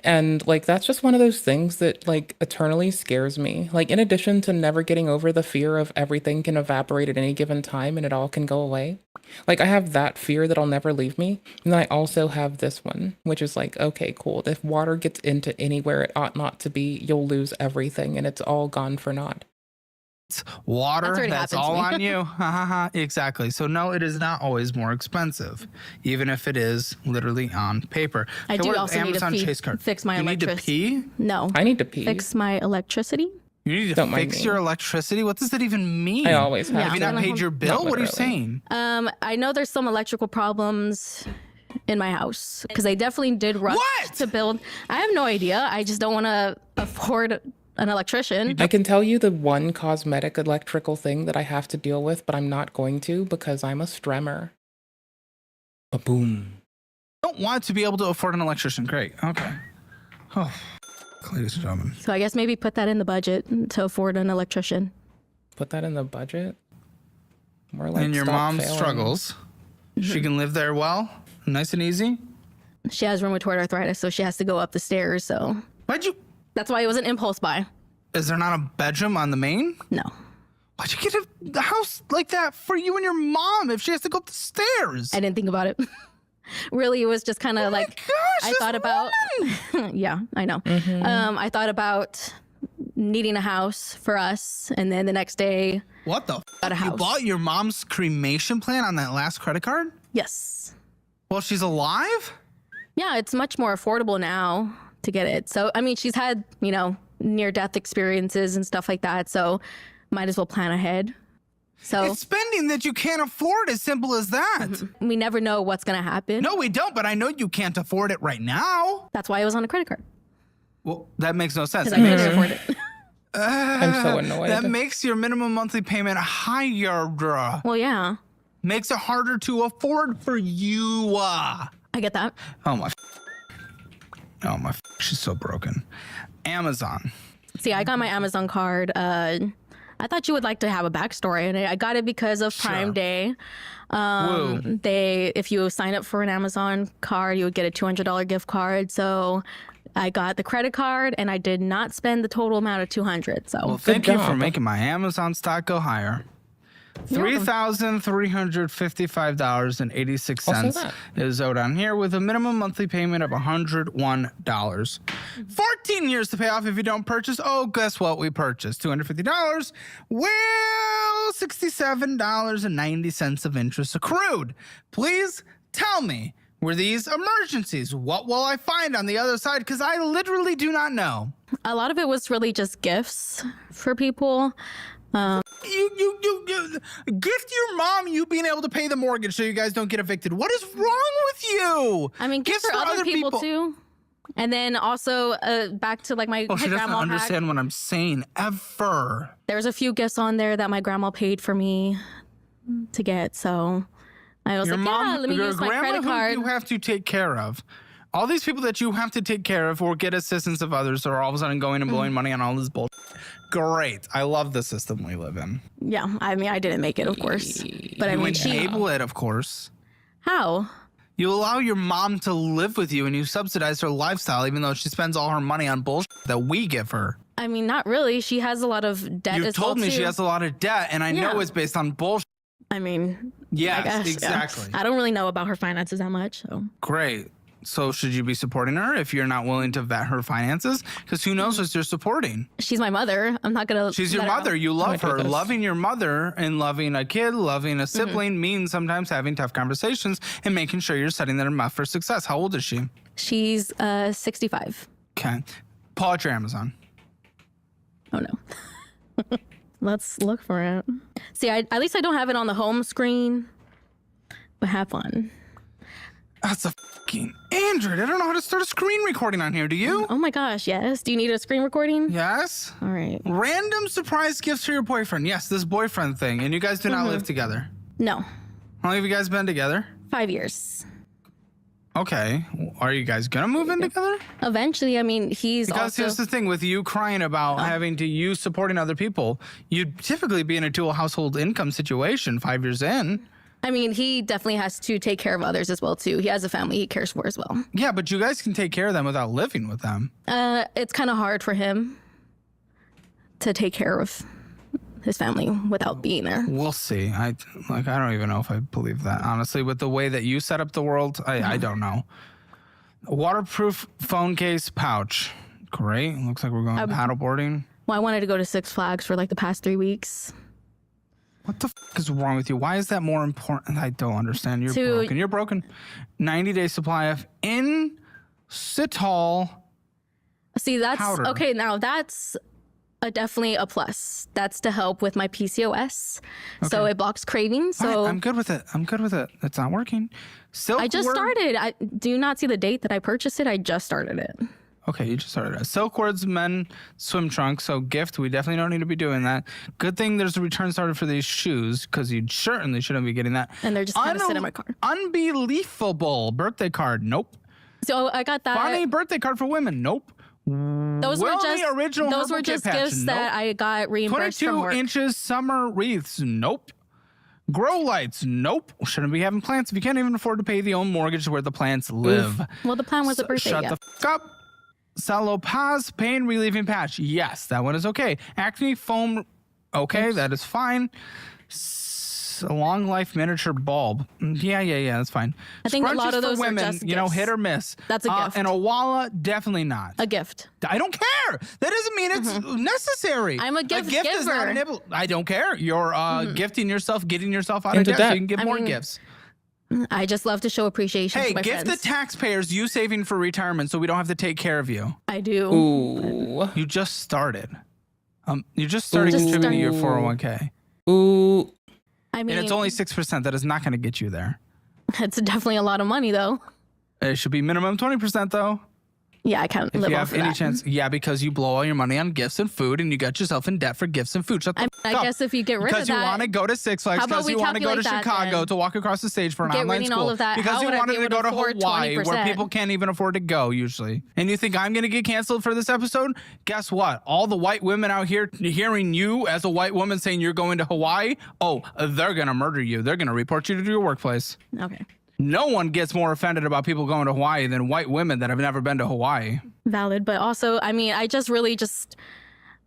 And like, that's just one of those things that like eternally scares me. Like, in addition to never getting over the fear of everything can evaporate at any given time and it all can go away. Like, I have that fear that'll never leave me. And then I also have this one, which is like, okay, cool. If water gets into anywhere it ought not to be, you'll lose everything and it's all gone for naught. Water, that's all on you. Exactly. So no, it is not always more expensive, even if it is literally on paper. I do also need to fix my electricity. You need to pee? No. I need to pee. Fix my electricity? You need to fix your electricity? What does that even mean? I always have. Have you not paid your bill? What are you saying? I know there's some electrical problems in my house because I definitely did rush to build. I have no idea. I just don't want to afford an electrician. I can tell you the one cosmetic electrical thing that I have to deal with, but I'm not going to because I'm a stremmer. A boom. I don't want to be able to afford an electrician. Great. Okay. Oh, ladies and gentlemen. So I guess maybe put that in the budget to afford an electrician. Put that in the budget? More like and your mom struggles. She can live there well, nice and easy. She has rheumatoid arthritis, so she has to go up the stairs. So why'd you? That's why it was an impulse buy. Is there not a bedroom on the main? No. Why'd you get a house like that for you and your mom if she has to go up the stairs? I didn't think about it. Really, it was just kind of like, gosh, I thought about, yeah, I know. I thought about needing a house for us. And then the next day, what the got a house. You bought your mom's cremation plan on that last credit card? Yes. Well, she's alive? Yeah, it's much more affordable now to get it. So, I mean, she's had, you know, near-death experiences and stuff like that. So might as well plan ahead. So it's spending that you can't afford, as simple as that. We never know what's going to happen. No, we don't, but I know you can't afford it right now. That's why it was on a credit card. Well, that makes no sense. Because I couldn't afford it. I'm so annoyed. That makes your minimum monthly payment higher. Well, yeah. Makes it harder to afford for you. I get that. Oh, my. She's so broken. Amazon. See, I got my Amazon card. I thought you would like to have a backstory, and I got it because of Prime Day. If you sign up for an Amazon card, you would get a $200 gift card. So I got the credit card, and I did not spend the total amount of $200. So well, thank you for making my Amazon stock go higher. $3,355.86 is owed on here with a minimum monthly payment of $101. 14 years to pay off if you don't purchase. Oh, guess what? We purchased $250. Well, $67.90 of interest accrued. Please tell me, were these emergencies? What will I find on the other side? Because I literally do not know. A lot of it was really just gifts for people. You gift your mom you being able to pay the mortgage so you guys don't get evicted. What is wrong with you? I mean, gifts for other people too. And then also back to like my she doesn't grandma understand what I'm saying ever. There's a few gifts on there that my grandma paid for me to get. So I was let me use my credit card. You have to take care of. All these people that you have to take care of or get assistance of others are all of a sudden going and blowing money on all this bullshit. Great. I love the system we live in. Yeah. I mean, I didn't make it, of course. But I mean, enable it, of course. How? You allow your mom to live with you and you subsidize her lifestyle even though she spends all her money on bullshit that we give her. I mean, not really. She has a lot of debt as well, You told me she has a lot of debt, and I know it's based on bullshit. I mean, yes, I guess, exactly. Yeah. I don't really know about her finances that much. So. Great. So should you be supporting her if you're not willing to vet her finances? Because who knows what you're supporting? She's my mother. I'm not going to. She's your mother. You love her. Loving your mother and loving a kid, loving a sibling means sometimes having tough conversations and making sure you're setting them up for success. How old is she? She's 65. Okay. Pull out your Amazon. Oh, no. Let's look for it. See, at least I don't have it on the home screen, but have fun. That's a fucking Android. I don't know how to start a screen recording on here. Do you? Oh my gosh, yes. Do you need a screen recording? Yes. All right. Random surprise gifts for your boyfriend. Yes, this boyfriend thing. And you guys do not live together. No. How long have you guys been together? 5 years. Okay. Are you guys gonna move in together? Eventually, I mean, Because here's the thing with you crying about having to you supporting other people, you'd typically be in a dual household income situation 5 years in. I mean, he definitely has to take care of others as well, too. He has a family he cares for as well. Yeah, but you guys can take care of them without living with them. It's kind of hard for him to take care of his family without being there. We'll see. I don't even know if I believe that. Honestly, with the way that you set up the world, I don't know. Waterproof phone case pouch. Great. Looks like we're going paddleboarding. Well, I wanted to go to Six Flags for like the past 3 weeks. What the f is wrong with you? Why is that more important? I don't understand. You're broken. You're broken. 90-day supply of inositol. See, that's powder. Okay. Now that's definitely a plus. That's to help with my PCOS. Okay. So it blocks cravings. So I'm good with it. It's not working. I just started. I do not see the date that I purchased it. I just started it. Okay, you just started it. Silkwords men swim trunks. So gift, we definitely don't need to be doing that. Good thing there's a return started for these shoes because you certainly shouldn't be getting that. And they're just kind of sitting in my car. Unbelievable birthday card. Nope. So I got that. Funny birthday card for women. Nope. Those were just gifts that I got reimbursed from work. 22 inches summer wreaths. Nope. Grow lights. Nope. Shouldn't be having plants if you can't even afford to pay the own mortgage where the plants live. Well, the plan was a birthday Shut gift. the f up. Salopaz pain relieving patch. Yes, that one is okay. Acne foam. Okay, that is fine. A long life miniature bulb. Yeah, that's fine. I think a lot of those women, are just gifts. Hit or miss. That's a gift. And a Walla, definitely not. A gift. I don't care. That doesn't mean it's necessary. I'm a gift giver. giver. Is not an I don't care. You're gifting yourself, getting yourself out of debt so you can get more gifts. I just love to show appreciation to my gift friends. the taxpayers you saving for retirement so we don't have to take care of you. I do. Ooh. You just started. You just started contributing to your 401k. Ooh. I mean, and it's only 6%. That is not going to get you there. It's definitely a lot of money, though. It should be minimum 20%, though. Yeah, I can't live off of that. If you have any chance. Yeah, because you blow all your money on gifts and food, and you got yourself in debt for gifts and food. Shut the I guess if you get rid of that. Because you want to go to Six Flags, because you want to go to Chicago to walk across the stage for an online school. All of that. Because you wanted to go to Hawaii, 20%? where people can't even afford to go, usually. And you think I'm going to get canceled for this episode? Guess what? All the white women out here hearing you as a white woman saying you're going to Hawaii, they're going to murder you. They're going to report you to your workplace. Okay. No one gets more offended about people going to Hawaii than white women that have never been to Hawaii. Valid, but also, I mean, I just really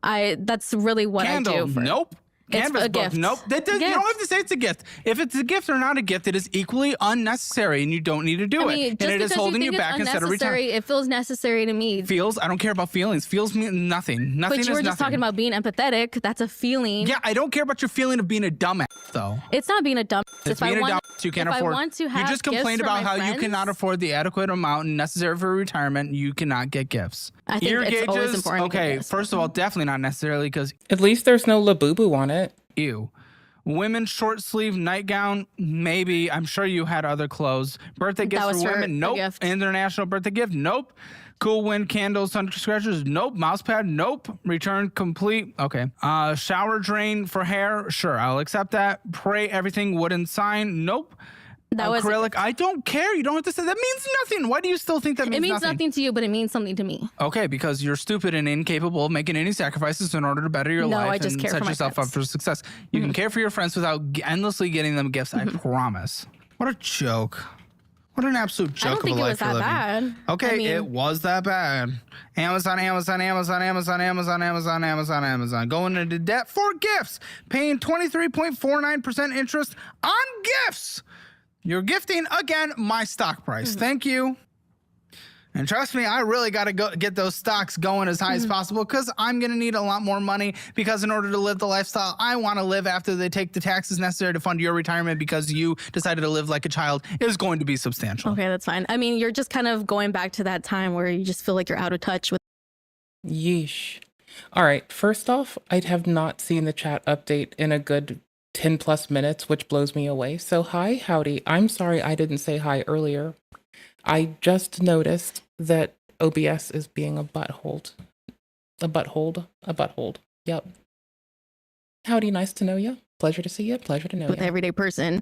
that's really what Candle, I do. Nope. Canvas a book. gift. Nope. You don't have to say it's a gift. If it's a gift or not a gift, it is equally unnecessary and you don't need to do it. And it is holding you back instead of return. It feels necessary to me. Feels? I don't care about feelings. Feels mean nothing. Nothing is But you were just nothing. talking about being empathetic. That's a feeling. Yeah, I don't care about your feeling of being a dumbass, though. It's not being a dumbass. It's being a dumbass. You can't afford. You just complained about how you cannot afford the adequate amount necessary for retirement. You cannot get gifts. I think it's always important. Okay, first of all, definitely not necessarily because at least there's no Labubu on it. Ew. Women's short sleeve nightgown, maybe. I'm sure you had other clothes. Birthday gifts for women, nope. International birthday gift, nope. Cool wind candles, sun scratchers, nope. Mouse pad, nope. Return complete, okay. Shower drain for hair, sure, I'll accept that. Pray everything wooden sign, nope. Acrylic, I don't care. You don't have to say that means nothing. Why do you still think that means nothing? It means nothing to you, but it means something to me. Okay, because you're stupid and incapable of making any sacrifices in order to better your life I just and care set for my yourself up for success. You can care for your friends without endlessly getting them gifts. I promise. What a joke. What an absolute joke of a life you're living. I don't think it was that bad. Okay, it was that bad. Amazon. Going into debt for gifts. Paying 23.49% interest on gifts. You're gifting, again, my stock price. Thank you. And trust me, I really got to get those stocks going as high as possible because I'm going to need a lot more money because in order to live the lifestyle I want to live after they take the taxes necessary to fund your retirement because you decided to live like a child is going to be substantial. Okay, that's fine. I mean, you're just kind of going back to that time where you just feel like you're out of touch with. Yeesh. All right. First off, I have not seen the chat update in a good 10 plus minutes, which blows me away. So hi, howdy. I'm sorry I didn't say hi earlier. I just noticed that OBS is being a butthold. A butthold. Yep. Howdy, nice to know you. Pleasure to see you. Pleasure to know you. With everyday person.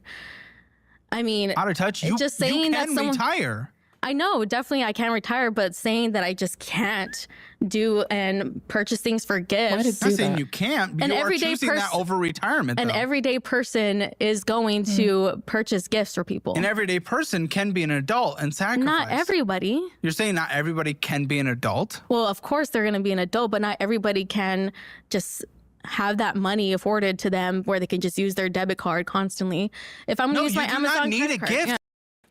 I mean, out of touch. You just saying can retire. I know, definitely I can retire, but saying that I just can't do and purchase things for gifts. I'm not saying you can't. But an you are everyday choosing that over retirement. An everyday person is going to purchase gifts for people. An everyday person can be an adult and sacrifice. Not everybody. You're saying not everybody can be an adult? Well, of course they're going to be an adult, but not everybody can just have that money afforded to them where they can just use their debit card constantly. If I'm going to use my Amazon credit card. Gift.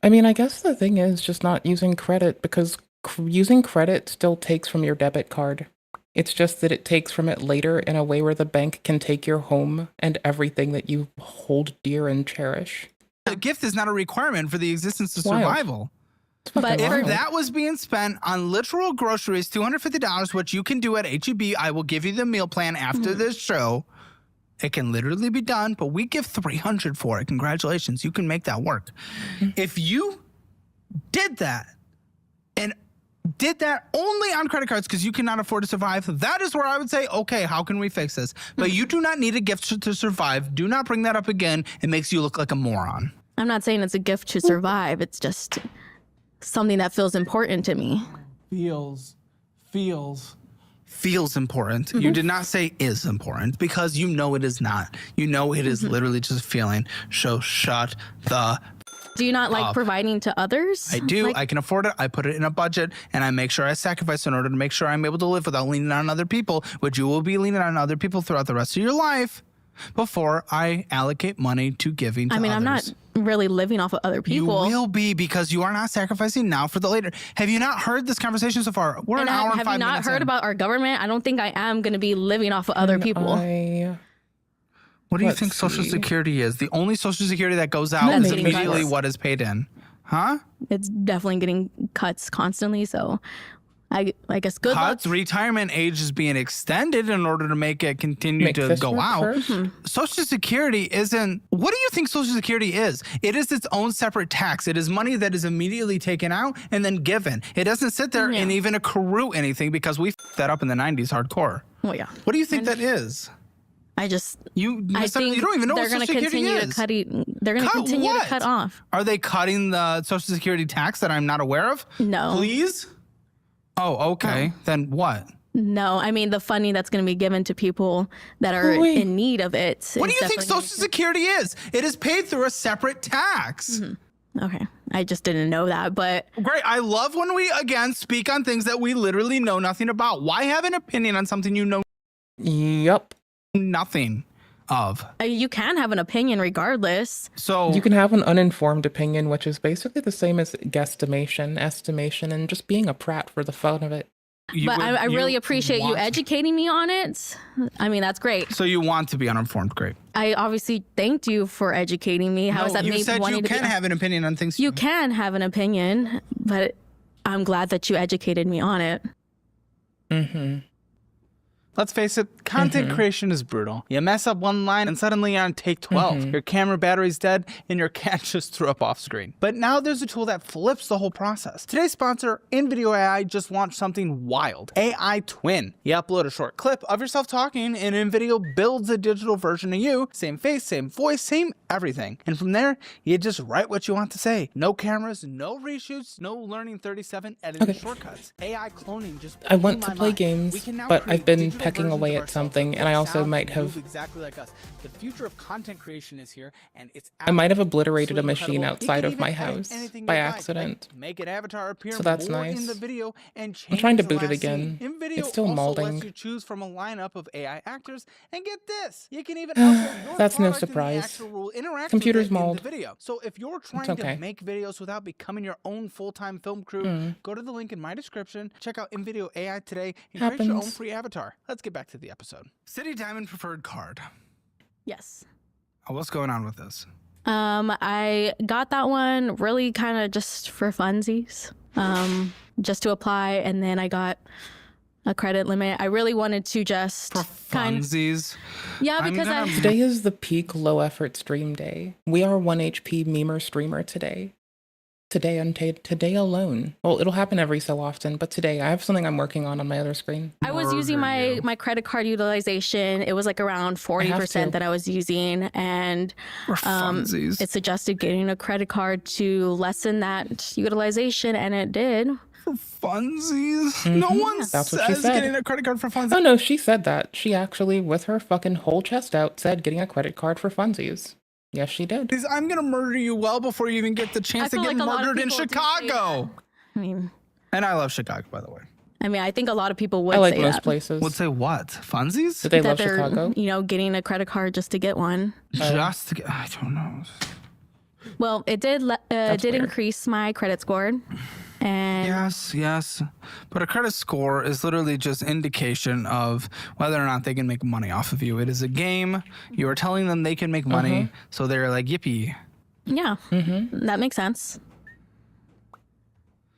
I mean, I guess the thing is just not using credit, because using credit still takes from your debit card. It's just that it takes from it later in a way where the bank can take your home and everything that you hold dear and cherish. A gift is not a requirement for the existence of survival. But if that was being spent on literal groceries, $250, which you can do at HEB, I will give you the meal plan after this show. It can literally be done, but we give $300 for it. Congratulations, you can make that work. If you did that and did that only on credit cards because you cannot afford to survive, that is where I would say, okay, how can we fix this? But you do not need a gift to survive. Do not bring that up again. It makes you look like a moron. I'm not saying it's a gift to survive. It's just something that feels important to me. Feels important. You did not say is important, because you know it is not. You know it is literally just a feeling. So shut the Do you not like up. Providing to others? I do. Like, I can afford it. I put it in a budget, and I make sure I sacrifice in order to make sure I'm able to live without leaning on other people, which you will be leaning on other people throughout the rest of your life before I allocate money to giving to others. I'm not really living off of other people. You will be, because you are not sacrificing now for the later. Have you not heard this conversation so far? We're an hour and 5 minutes Have you not heard about our government? I don't think I am going to be living off of other people. What do you think Social Security is? The only Social Security that goes out is immediately what is paid in. Huh? It's definitely getting cuts constantly, so I guess good luck. Retirement age is being extended in order to make it continue to go out. Social Security isn't. What do you think Social Security is? It is its own separate tax. It is money that is immediately taken out and then given. It doesn't sit there and even accrue anything, because we f***ed that up in the 90s hardcore. Well, yeah. What do you think that is? I think you don't even know what Social Security is. They're going to continue to cut off. Are they cutting the Social Security tax that I'm not aware of? No. Please? Oh, okay. Then what? No, I mean the funding that's going to be given to people that are in need of it. What do you think Social Security is? It is paid through a separate tax. Okay. I just didn't know that, but... Great. I love when we, again, speak on things that we literally know nothing about. Why have an opinion on something you know nothing of? You can have an opinion regardless. So you can have an uninformed opinion, which is basically the same as guesstimation, estimation, and just being a prat for the fun of it. But I really appreciate you educating me on it. I mean, that's great. So you want to be uninformed. Great. I obviously thanked you for educating me. How does that make me said you can have an opinion on things? You can have an opinion, but I'm glad that you educated me on it. Let's face it, content creation is brutal. You mess up one line and suddenly you're on take 12. Your camera battery's dead and your cat just threw up off screen. But now there's a tool that flips the whole process. Today's sponsor, InVideo AI, just launched something wild. AI Twin. You upload a short clip of yourself talking and InVideo builds a digital version of you. Same face, same voice, same everything. And from there, you just write what you want to say. No cameras, no reshoots, no Learning 37 editing shortcuts. AI cloning just I want to play games, but I've been pecking away at something, and I also might have exactly like us. The future of content creation is here, and it's I might have obliterated a machine outside of my house by accident. Make an avatar appear so that's more nice. In the video and I'm trying to boot it again. It's still molding. Lets you choose from a lineup of AI actors, and get this, you can even upload your that's no product in the surprise. actual role, interact Computers with it in mold. the video. So if you're trying to make videos without becoming your own full-time film crew, go to the link in my description, check out InVideo AI today, and create your own free avatar. Let's get back to the episode. City Diamond Preferred Card. Yes. Oh, what's going on with this? I got that one really kind of just for funsies, just to apply, and then I got a credit limit. I really wanted to just for funsies. Yeah, because today is the peak low effort stream day. We are 1 HP memer streamer today. Today alone. Well, it'll happen every so often, but today I have something I'm working on my other screen. I was using my credit card utilization. It was like around 40% that I was using, and it suggested getting a credit card to lessen that utilization, and it did. For funsies? No one That's what she says said. getting a credit card for funsies. Oh no, she said that. She actually, with her fucking whole chest out, said getting a credit card for funsies. Yes, she did. I'm gonna murder you well before you even get the chance to get murdered in Chicago. I mean, and I love Chicago, by the way. I think a lot of people would I like say most that. places. Would say what? Funsies? Do they that love they're, Chicago? Getting a credit card just to get one. Just to get, I don't know. Well, it did increase my credit score. And yes. But a credit score is literally just indication of whether or not they can make money off of you. It is a game. You are telling them they can make money, so they're like, yippee. Yeah, that makes sense.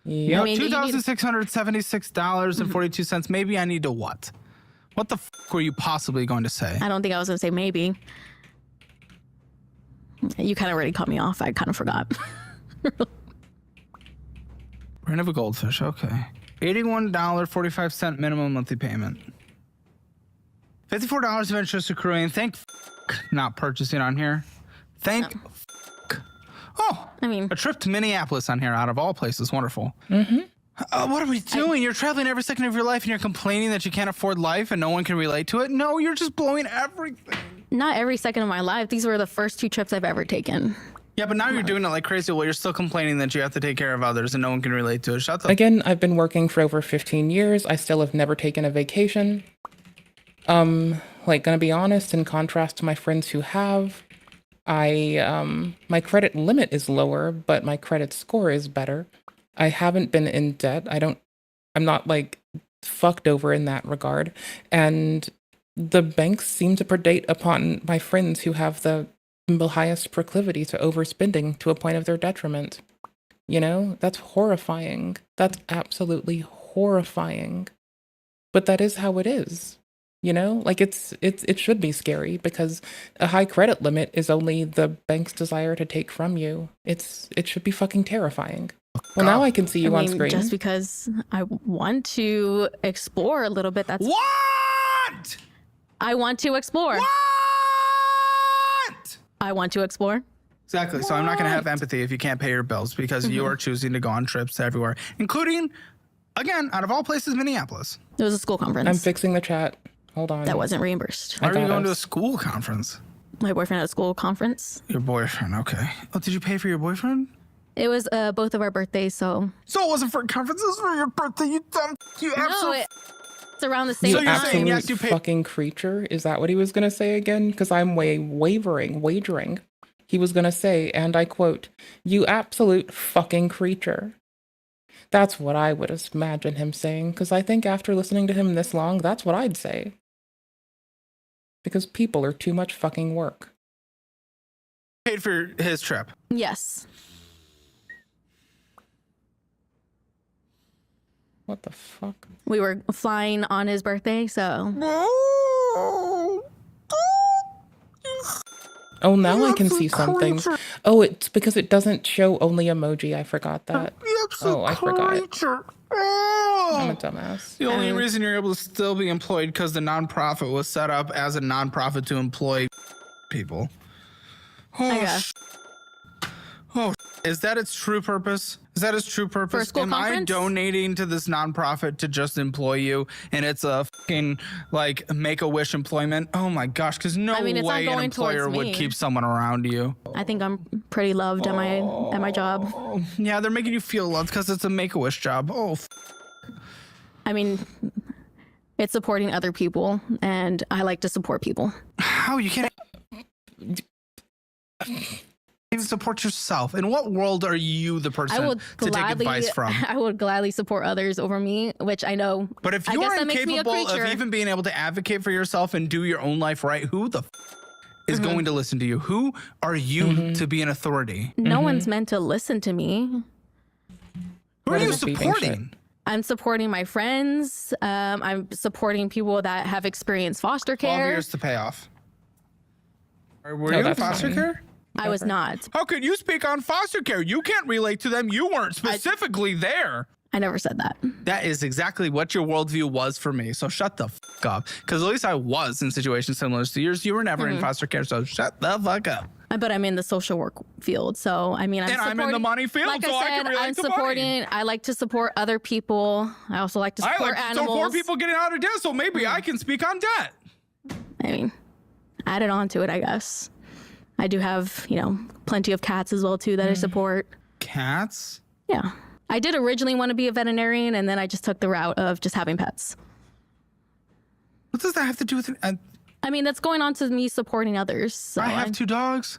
Yeah. $2,676.42. Maybe I need to what? What the fuck were you possibly going to say? I don't think I was going to say maybe. You kind of already cut me off. I kind of forgot. Brain of a goldfish. Okay. $81.45 minimum monthly payment. $54 of interest accruing. Thank not purchasing on here. Thank. Oh, a trip to Minneapolis on here, out of all places. Wonderful. What are we doing? You're traveling every second of your life and you're complaining that you can't afford life and no one can relate to it? No, you're just blowing everything. Not every second of my life. These were the first 2 trips I've ever taken. Yeah, but now you're doing it like crazy. Well, you're still complaining that you have to take care of others and no one can relate to it. Shut up. Again, I've been working for over 15 years. I still have never taken a vacation. Gonna be honest, in contrast to my friends who have, my credit limit is lower, but my credit score is better. I haven't been in debt. I'm not fucked over in that regard. And the banks seem to predate upon my friends who have the highest proclivity to overspending to a point of their detriment. That's horrifying. That's absolutely horrifying. But that is how it is. It should be scary because a high credit limit is only the bank's desire to take from you. It should be fucking terrifying. Well, now I can see you on screen. Just because I want to explore a little bit, that's... What? I want to explore. What? I want to explore. Exactly. So I'm not going to have empathy if you can't pay your bills because you are choosing to go on trips everywhere, including, again, out of all places, Minneapolis. It was a school conference. I'm fixing the chat. Hold on. That wasn't reimbursed. Why are you going to a school conference? My boyfriend had a school conference. Your boyfriend, okay. Oh, did you pay for your boyfriend? It was both of our birthdays, so... So it wasn't for a conference, it was for your birthday, you dumb... You absolutely... It's around the same time. You absolute fucking creature? Is that what he was going to say again? Because I'm wagering. He was going to say, and I quote, "You absolute fucking creature." That's what I would imagine him saying, because I think after listening to him this long, that's what I'd say. Because people are too much fucking work. Paid for his trip? Yes. What the fuck? We were flying on his birthday, so... Oh, now I can see something. Oh, it's because it doesn't show only emoji. I forgot that. Oh, I forgot. I'm a dumbass. The only reason you're able to still be employed because the nonprofit was set up as a nonprofit to employ people. I guess. Is that its true purpose? Is that its true purpose? For a school conference? I donating to this nonprofit to just employ you and it's a fucking Make-A-Wish employment? Oh my gosh, because no way an employer would keep someone around you. I think I'm pretty loved at my job. Yeah, they're making you feel loved because it's a Make-A-Wish job. It's supporting other people and I like to support people. How? You can't even support yourself. In what world are you the person to take advice from? I would gladly support others over me, which I know. But if you're incapable of even being able to advocate for yourself and do your own life right, who the is going to listen to you? Who are you to be an authority? No one's meant to listen to me. Who are you supporting? I'm supporting my friends. I'm supporting people that have experienced foster care. 12 years to pay off. Were you in foster care? I was not. How could you speak on foster care? You can't relate to them. You weren't specifically there. I never said that. That is exactly what your worldview was for me. So shut the fuck up. Because at least I was in situations similar to yours. You were never in foster care, so shut the fuck up. But I'm in the social work field, so I mean, I'm in the money field, like so I can relate I'm to supporting. money. I like to support other people. I also like to support animals. Support people getting out of debt, so maybe I can speak on debt. I mean, add it on to it, I guess. I do have, plenty of cats as well too that I support. Cats? Yeah. I did originally want to be a veterinarian, and then I just took the route of just having pets. What does that have to do with it? I mean, that's going on to me supporting others. So I have 2 dogs.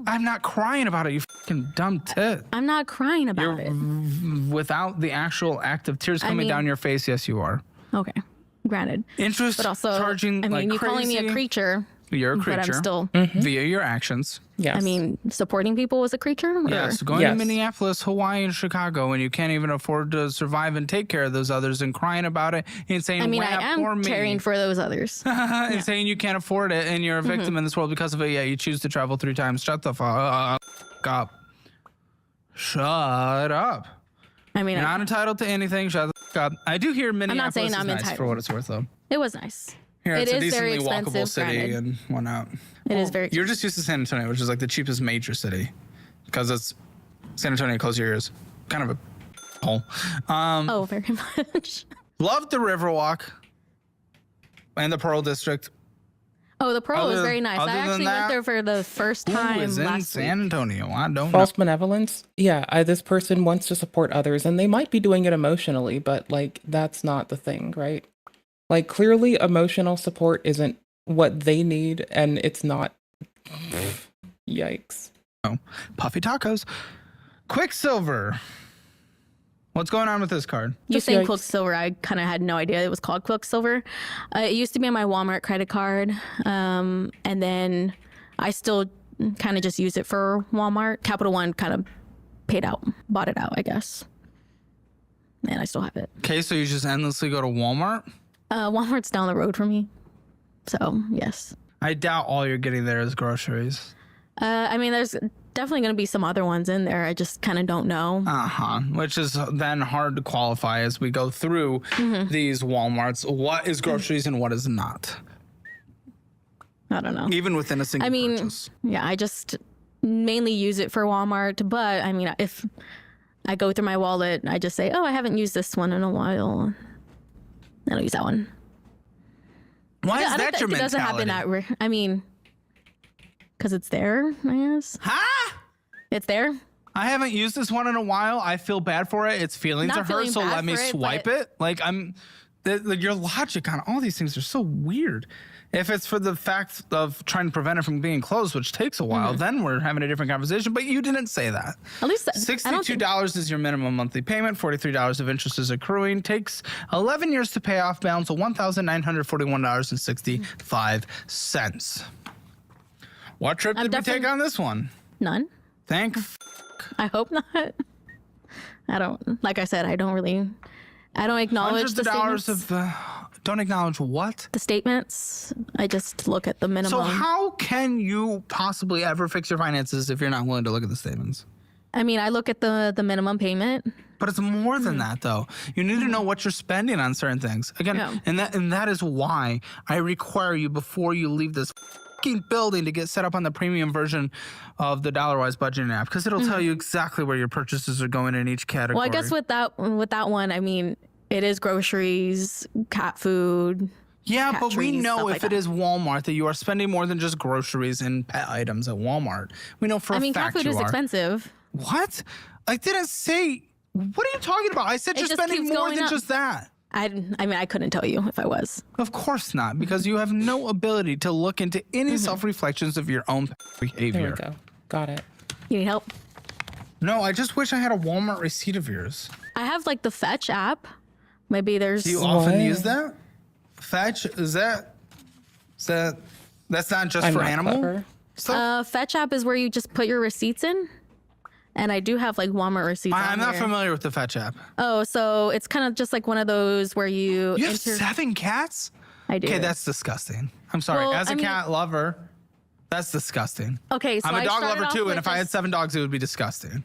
I'm not crying about it, you fucking dumb tit. I'm not crying about it. Without the actual act of tears coming down your face, yes, you are. Okay, granted. Interest but also, charging I mean, like you calling me a creature. You're a creature. But I'm still via your actions. Yes. I mean, supporting people was a creature? Or? Yes. Going to Minneapolis, Hawaii, and Chicago when you can't even afford to survive and take care of those others and crying about it and saying, I mean, I am caring for those others. And saying you can't afford it and you're a victim in this world because of it. Yeah, you choose to travel 3 times. Shut the fuck up. Shut up. I mean, you're not entitled to anything. Shut the fuck up. I do hear Minneapolis is nice for what it's worth, though. It was nice. Here, it it's a is very decently walkable expensive, city granted. and whatnot. It is very You're just used to San Antonio, which is like the cheapest major city. Because it's San Antonio, close your ears. Kind of a hole. Very much. Loved the Riverwalk and the Pearl District. Oh, the Pearl was very nice. I actually went there for the first time in last San Antonio? I don't False know. benevolence? Yeah, this person wants to support others, and they might be doing it emotionally, but, like, that's not the thing, right? Like, clearly emotional support isn't what they need, and it's not. Yikes. Oh, puffy tacos. Quicksilver. What's going on with this card? You saying Quicksilver, I kind of had no idea it was called Quicksilver. It used to be on my Walmart credit card, and then I still kind of just use it for Walmart. Capital One kind of bought it out, I guess. And I still have it. Okay, so you just endlessly go to Walmart? Walmart's down the road from me. So, yes. I doubt all you're getting there is groceries. I mean, there's definitely going to be some other ones in there. I just kind of don't know. Which is then hard to qualify as we go through these Walmarts. What is groceries and what is not? I don't know. Even within a single purchase. Yeah, I just mainly use it for Walmart. But, I mean, if I go through my wallet, I just say, I haven't used this one in a while. I don't use that one. Why is that your mentality? It doesn't happen that I mean, because it's there, I guess. Huh? It's there. I haven't used this one in a while. I feel bad for it. Its feelings are hurt, so let me swipe it. Like, your logic on all these things are so weird. If it's for the fact of trying to prevent it from being closed, which takes a while, then we're having a different conversation. But you didn't say that. At least $62 is your minimum monthly payment. $43 of interest is accruing. Takes 11 years to pay off. Balance of $1,941.65. What trip did we take on this one? None. Thank. I hope not. I don't. Like I said, I don't acknowledge the statements. Don't acknowledge what? The statements. I just look at the minimum. So how can you possibly ever fix your finances if you're not willing to look at the statements? I mean, I look at the minimum payment. But it's more than that, though. You need to know what you're spending on certain things. Again, and that is why I require you before you leave this fucking building to get set up on the premium version of the Dollarwise budgeting app, because it'll tell you exactly where your purchases are going in each category. Well, I guess with that one, I mean, it is groceries, cat food. Yeah, cat but trees, we know if like it is Walmart that you are spending more than just groceries and pet items at Walmart. We know for a fact cat food is expensive. What? I didn't say. What are you talking about? I said you're spending more than just that. I mean, I couldn't tell you if I was. Of course not, because you have no ability to look into any self-reflections of your own behavior. There we go. Got it. You need help? No, I just wish I had a Walmart receipt of yours. I have like the Fetch app. Maybe there's. Do you often use that? Fetch? That's not just for animal stuff? Fetch app is where you just put your receipts in. And I do have like Walmart receipts. I'm not familiar with the Fetch app. Oh, so it's kind of just like one of those where you. You have 7 cats? I do. Okay, that's disgusting. I'm sorry. Well, as a cat lover, That's disgusting. Okay, so I'm a I dog started lover off too, with and if I had just- 7 dogs, it would be disgusting.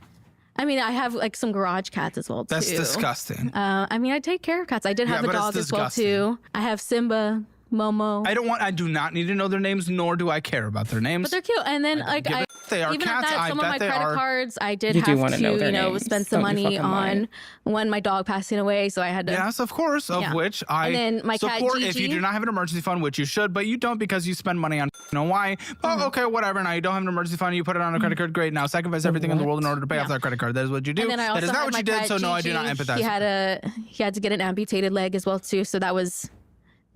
I mean, I have like some garage cats as well too. That's disgusting. I mean, I take care of cats. I did have a but it's dog as well disgusting. too. I have Simba, Momo. I do not need to know their names, nor do I care about their names. But they're cute. And then like They are even cats. at that, I some of bet my they credit are. cards, I did You do have wanna to, know their names. spend some Don't you money fucking lie. on when my dog passing away. So I had to. Yes, of course, of which I And then my cat support if Gigi. you do not have an emergency fund, which you should, but you don't because you spend money on why. Oh, okay, whatever. Now you don't have an emergency fund, you put it on a credit card. Great. Now sacrifice everything in the world in order to pay off that credit card. That is what you do. And then I That also is not had what my you did. cat So no, I do not Gigi. empathize. He had to get an amputated leg as well too. So that was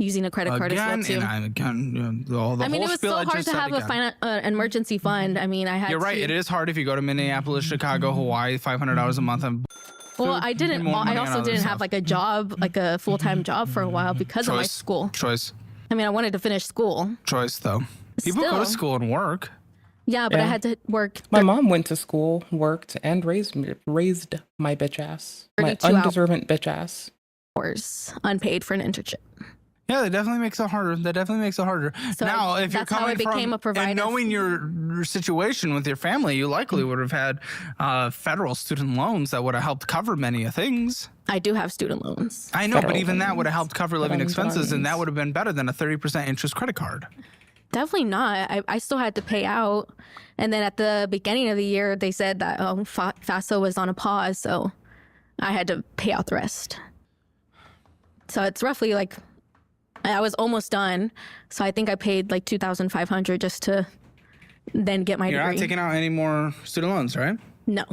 using a credit card as well too. The I mean, whole it was spiel so I hard just to said have again. an emergency fund. I mean, I had. You're right. to- It is hard if you go to Minneapolis, Chicago, Hawaii, $500 a month. And Well, I didn't. more money I on also other didn't stuff. have like a job, like a full-time job for a while because of my school. Choice. I mean, I wanted to finish school. Choice, though. People go to Still. school and work. Yeah, but I Yeah. had to work. My mom went to school, worked, and raised my bitch ass. My 32 undeserving bitch ass. hours unpaid for an internship. Yeah, that definitely makes it harder. So now, if you're that's how coming I became from a provider. and knowing your situation with your family, you likely would have had federal student loans that would have helped cover many of things. I do have student loans. I know, but Federal even that would have loans. helped cover living Federal expenses, and loans. that would have been better than a 30% interest credit card. Definitely not. I still had to pay out. And then at the beginning of the year, they said that FAFSA was on a pause, so I had to pay out the rest. So it's roughly like, I was almost done. So I think I paid like $2,500 just to then get my You're degree. not taking out any more student loans, right? No.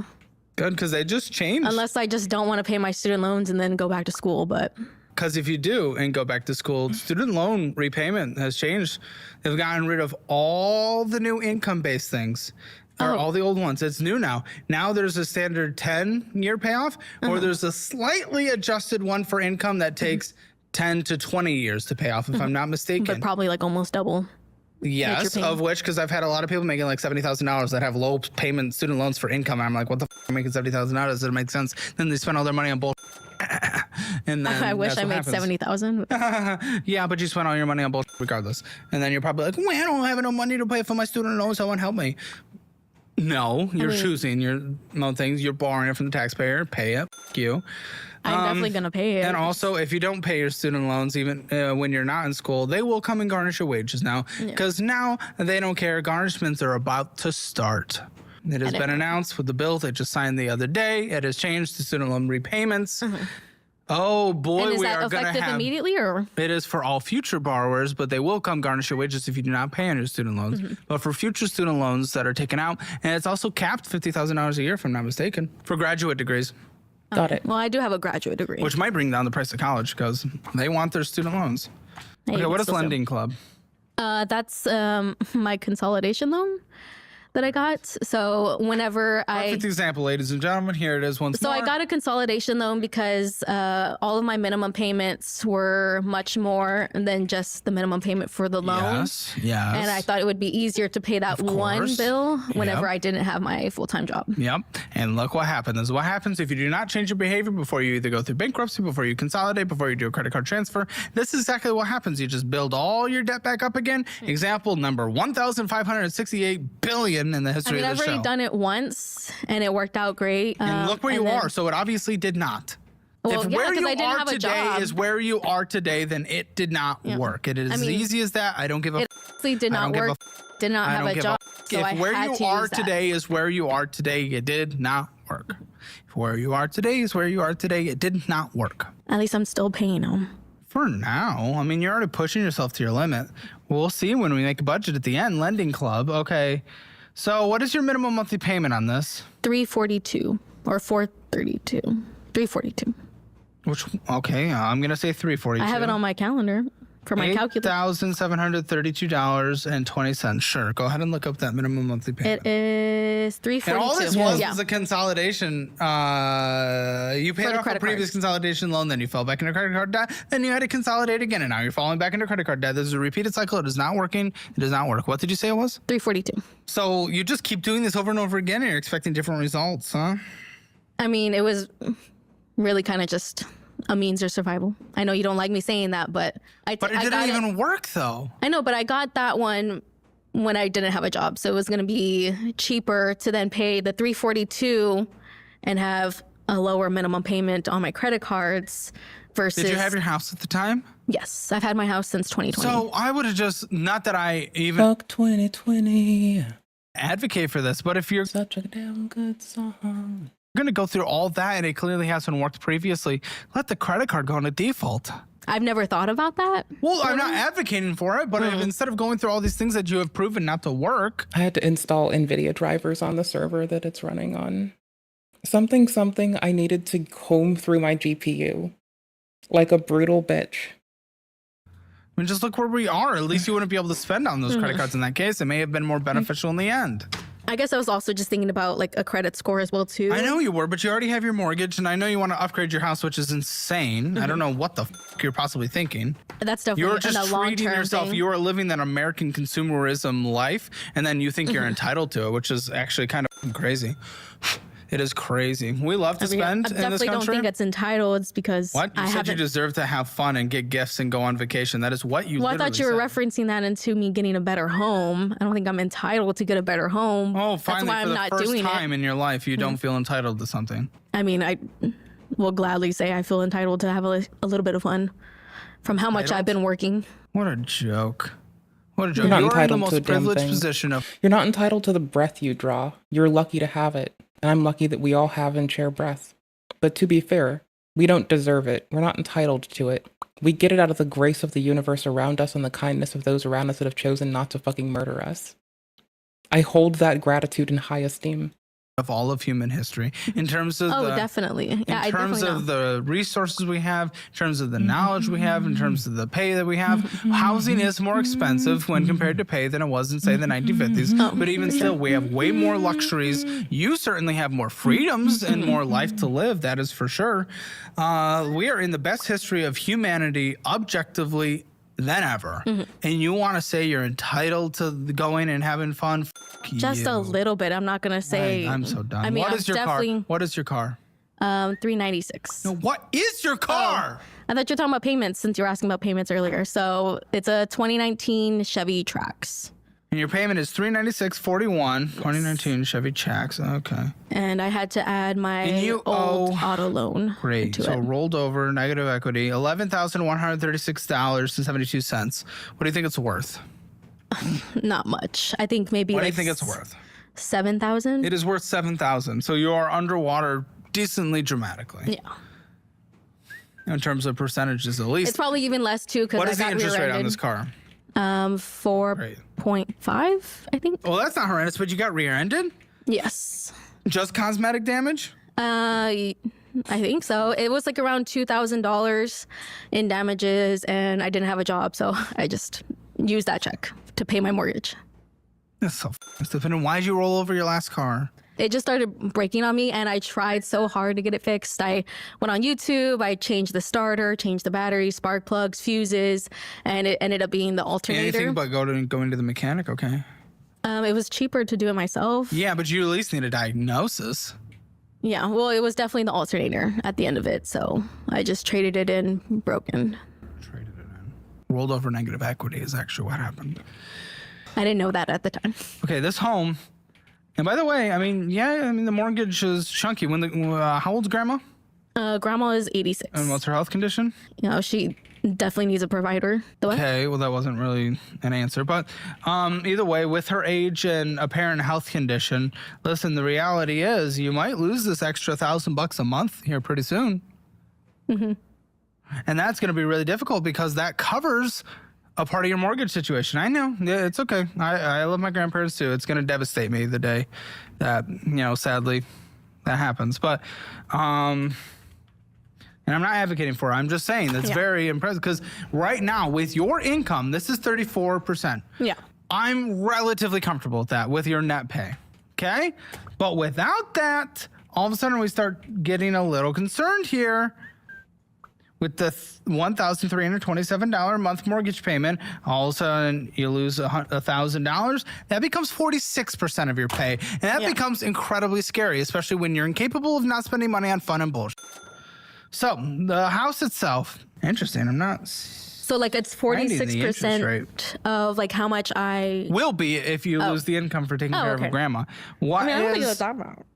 Good, because they just changed. Unless I just don't want to pay my student loans and then go back to school, but... Because if you do and go back to school, student loan repayment has changed. They've gotten rid of all the new income-based things, or all the old ones. It's new now. Now there's a standard 10-year payoff, or there's a slightly adjusted one for income that takes 10 to 20 years to pay off, if I'm not mistaken. But probably like almost double. Yes, of which, because I've had a lot of people making like $70,000 that have low payment student loans for income. And I'm like, what the f*** am I making $70,000? Does it make sense? Then they spend all their money on bullshit. And then I wish that's I what made happens. 70,000. Yeah, but you spent all your money on bullshit regardless. And then you're probably like, well, I don't have enough money to pay for my student loans. Someone help me. No, you're choosing your own things. You're borrowing it from the taxpayer. Pay it. F you. I'm definitely going to pay it. And also, if you don't pay your student loans, even when you're not in school, they will come and garnish your wages now. Because now they don't care. Garnishments are about to start. It has been announced with the bill they just signed the other day. It has changed to student loan repayments. Oh boy, And is we that are going to effective have. immediately or? It is for all future borrowers, but they will come garnish your wages if you do not pay on your student loans. But for future student loans that are taken out, and it's also capped $50,000 a year, if I'm not mistaken, for graduate degrees. Got it. Well, I do have a graduate degree. Which might bring down the price of college because they want their student loans. Hey, Okay, what it's is still- Lending Club? That's my consolidation loan that I got. So whenever Perfect example, ladies and gentlemen. Here it is once So more. I got a consolidation loan because all of my minimum payments were much more than just the minimum payment for the loan. Yes. And I thought it would be easier to pay that one course. bill whenever Yep. I didn't have my full-time job. Yep. And look what happens. This is what happens if you do not change your behavior before you either go through bankruptcy, before you consolidate, before you do a credit card transfer. This is exactly what happens. You just build all your debt back up again. Example number 1,568 billion in the I history mean, of I've the already show. done it once and it worked out great. And look where and you then- are. So it obviously did not. Well, If yeah, where 'cause you I didn't are have a today job. is where you are today, then it did not work. It is I as mean, easy as that. I don't give a It actually did I not don't give a work. Did not I have don't a give job. So I if where had you to are use that. today is where you are today, it did not work. If where you are today is where you are today, it did not work. At least I'm still paying them. For now, I mean, you're already pushing yourself to your limit. We'll see when we make a budget at the end. Lending Club, okay. So, what is your minimum monthly payment on this? $342 or $432. $342. Which, okay, I'm gonna say 342. I have it on my calendar for my calculator. $8,732.20. Sure, go ahead and look up that minimum monthly payment. It is $342. And all this was yeah. a consolidation. You paid the off a credit previous card. consolidation loan, then you fell back into credit card debt, then you had to consolidate again, and now you're falling back into credit card debt. This is a repeated cycle. It is not working. It does not work. What did you say it was? $342. So you just keep doing this over and over again, and you're expecting different results, huh? I mean, it was really kind of just a means of survival. I know you don't like me saying that, but But it didn't even work, though. I know, but I got that one when I didn't have a job. So it was going to be cheaper to then pay the $342 and have a lower minimum payment on my credit cards versus... Did you have your house at the time? Yes, I've had my house since 2020. So I would have just, not that I even... Fuck 2020. Advocate for this, but if you're... Such a damn good song. Going to go through all that and it clearly hasn't worked previously, let the credit card go into default. I've never thought about that. Well, I'm not advocating for it, but if instead of going through all these things that you have proven not to work... I had to install NVIDIA drivers on the server that it's running on. Something I needed to comb through my GPU. Like a brutal bitch. I mean, just look where we are. At least you wouldn't be able to spend on those credit cards in that case. It may have been more beneficial in the end. I guess I was also just thinking about like a credit score as well too. I know you were, but you already have your mortgage, and I know you want to upgrade your house, which is insane. I don't know what the f you're possibly thinking. That's definitely You're just a long-term treating yourself. thing. You are living that American consumerism life, and then you think you're entitled to it, which is actually kind of crazy. It is crazy. We love to spend in this country. I definitely don't think it's entitled. It's because What? You said you deserve to have fun and get gifts and go on vacation. That is what you Well, I thought you were referencing that into me getting a better home. I don't think I'm entitled to get a better home. Oh, That's finally, why for I'm the not first doing time it. in your life, you don't feel entitled to something. I mean, I will gladly say I feel entitled to have a little bit of fun from how much I've been working. What a joke. What a joke. You're not You're in the entitled most to a damn privileged thing. position of... You're not entitled to the breath you draw. You're lucky to have it. And I'm lucky that we all have and share breath. But to be fair, we don't deserve it. We're not entitled to it. We get it out of the grace of the universe around us and the kindness of those around us that have chosen not to fucking murder us. I hold that gratitude in high esteem. Of all of human history, in terms of definitely. Yeah, in terms of the resources we have, in terms of the knowledge we have, in terms of the pay that we have, housing is more expensive when compared to pay than it was in, say, the 1950s. But even still, we have way more luxuries. You certainly have more freedoms and more life to live. That is for sure. We are in the best history of humanity, objectively, than ever. And you want to say you're entitled to going and having fun? Just a little bit. I'm not gonna say. I'm so done. I mean, What is your car? definitely What is your car? $396. No, what is your car? I thought you were talking about payments since you were asking about payments earlier. So it's a 2019 Chevy Trax. And your payment is $396.41. 2019 Chevy Trax. Okay. And I had to add my old auto loan. Great. to So it. rolled over, negative equity, $11,136.72. What do you think it's worth? Not much. I think maybe. What do you like think it's worth? 7,000. It is worth $7,000. So you are underwater decently dramatically. Yeah. In terms of percentages, at least. It's probably even less too because What I is the got interest rate on rear-ended. this car? 4.5, I think. Well, that's not horrendous, but you got rear-ended? Yes. Just cosmetic damage? I think so. It was like around $2,000 in damages, and I didn't have a job, so I just used that check to pay my mortgage. That's so stupid. And why did you roll over your last car? It just started breaking on me, and I tried so hard to get it fixed. I went on YouTube, I changed the starter, changed the battery, spark plugs, fuses, and it ended up being the alternator. Anything but going to the mechanic, okay? It was cheaper to do it myself. Yeah, but you at least need a diagnosis. Yeah, well, it was definitely the alternator at the end of it, so I just traded it in broken. Rolled over negative equity is actually what happened. I didn't know that at the time. Okay, this home, and by the way, the mortgage is chunky. How old's Grandma? Grandma is 86. And what's her health condition? You know, she definitely needs a provider. Okay, well, that wasn't really an answer. But either way, with her age and apparent health condition, listen, the reality is you might lose this extra $1,000 a month here pretty soon. Mm-hmm. And that's going to be really difficult because that covers a part of your mortgage situation. I know. Yeah, it's okay. I love my grandparents too. It's going to devastate me the day that, sadly that happens. But, and I'm not advocating for it. I'm just saying that's very impressive because right now with your income, this is 34%. Yeah. I'm relatively comfortable with that with your net pay. Okay. But without that, all of a sudden we start getting a little concerned here. With the $1,327 a month mortgage payment, all of a sudden you lose $1,000. That becomes 46% of your pay. And that becomes incredibly scary, especially when you're incapable of not spending money on fun and bullshit. So the house itself, interesting. I'm not So like it's 46% of like how much I will be if you lose the income for taking care of a grandma. What I mean, I don't think it is was that amount.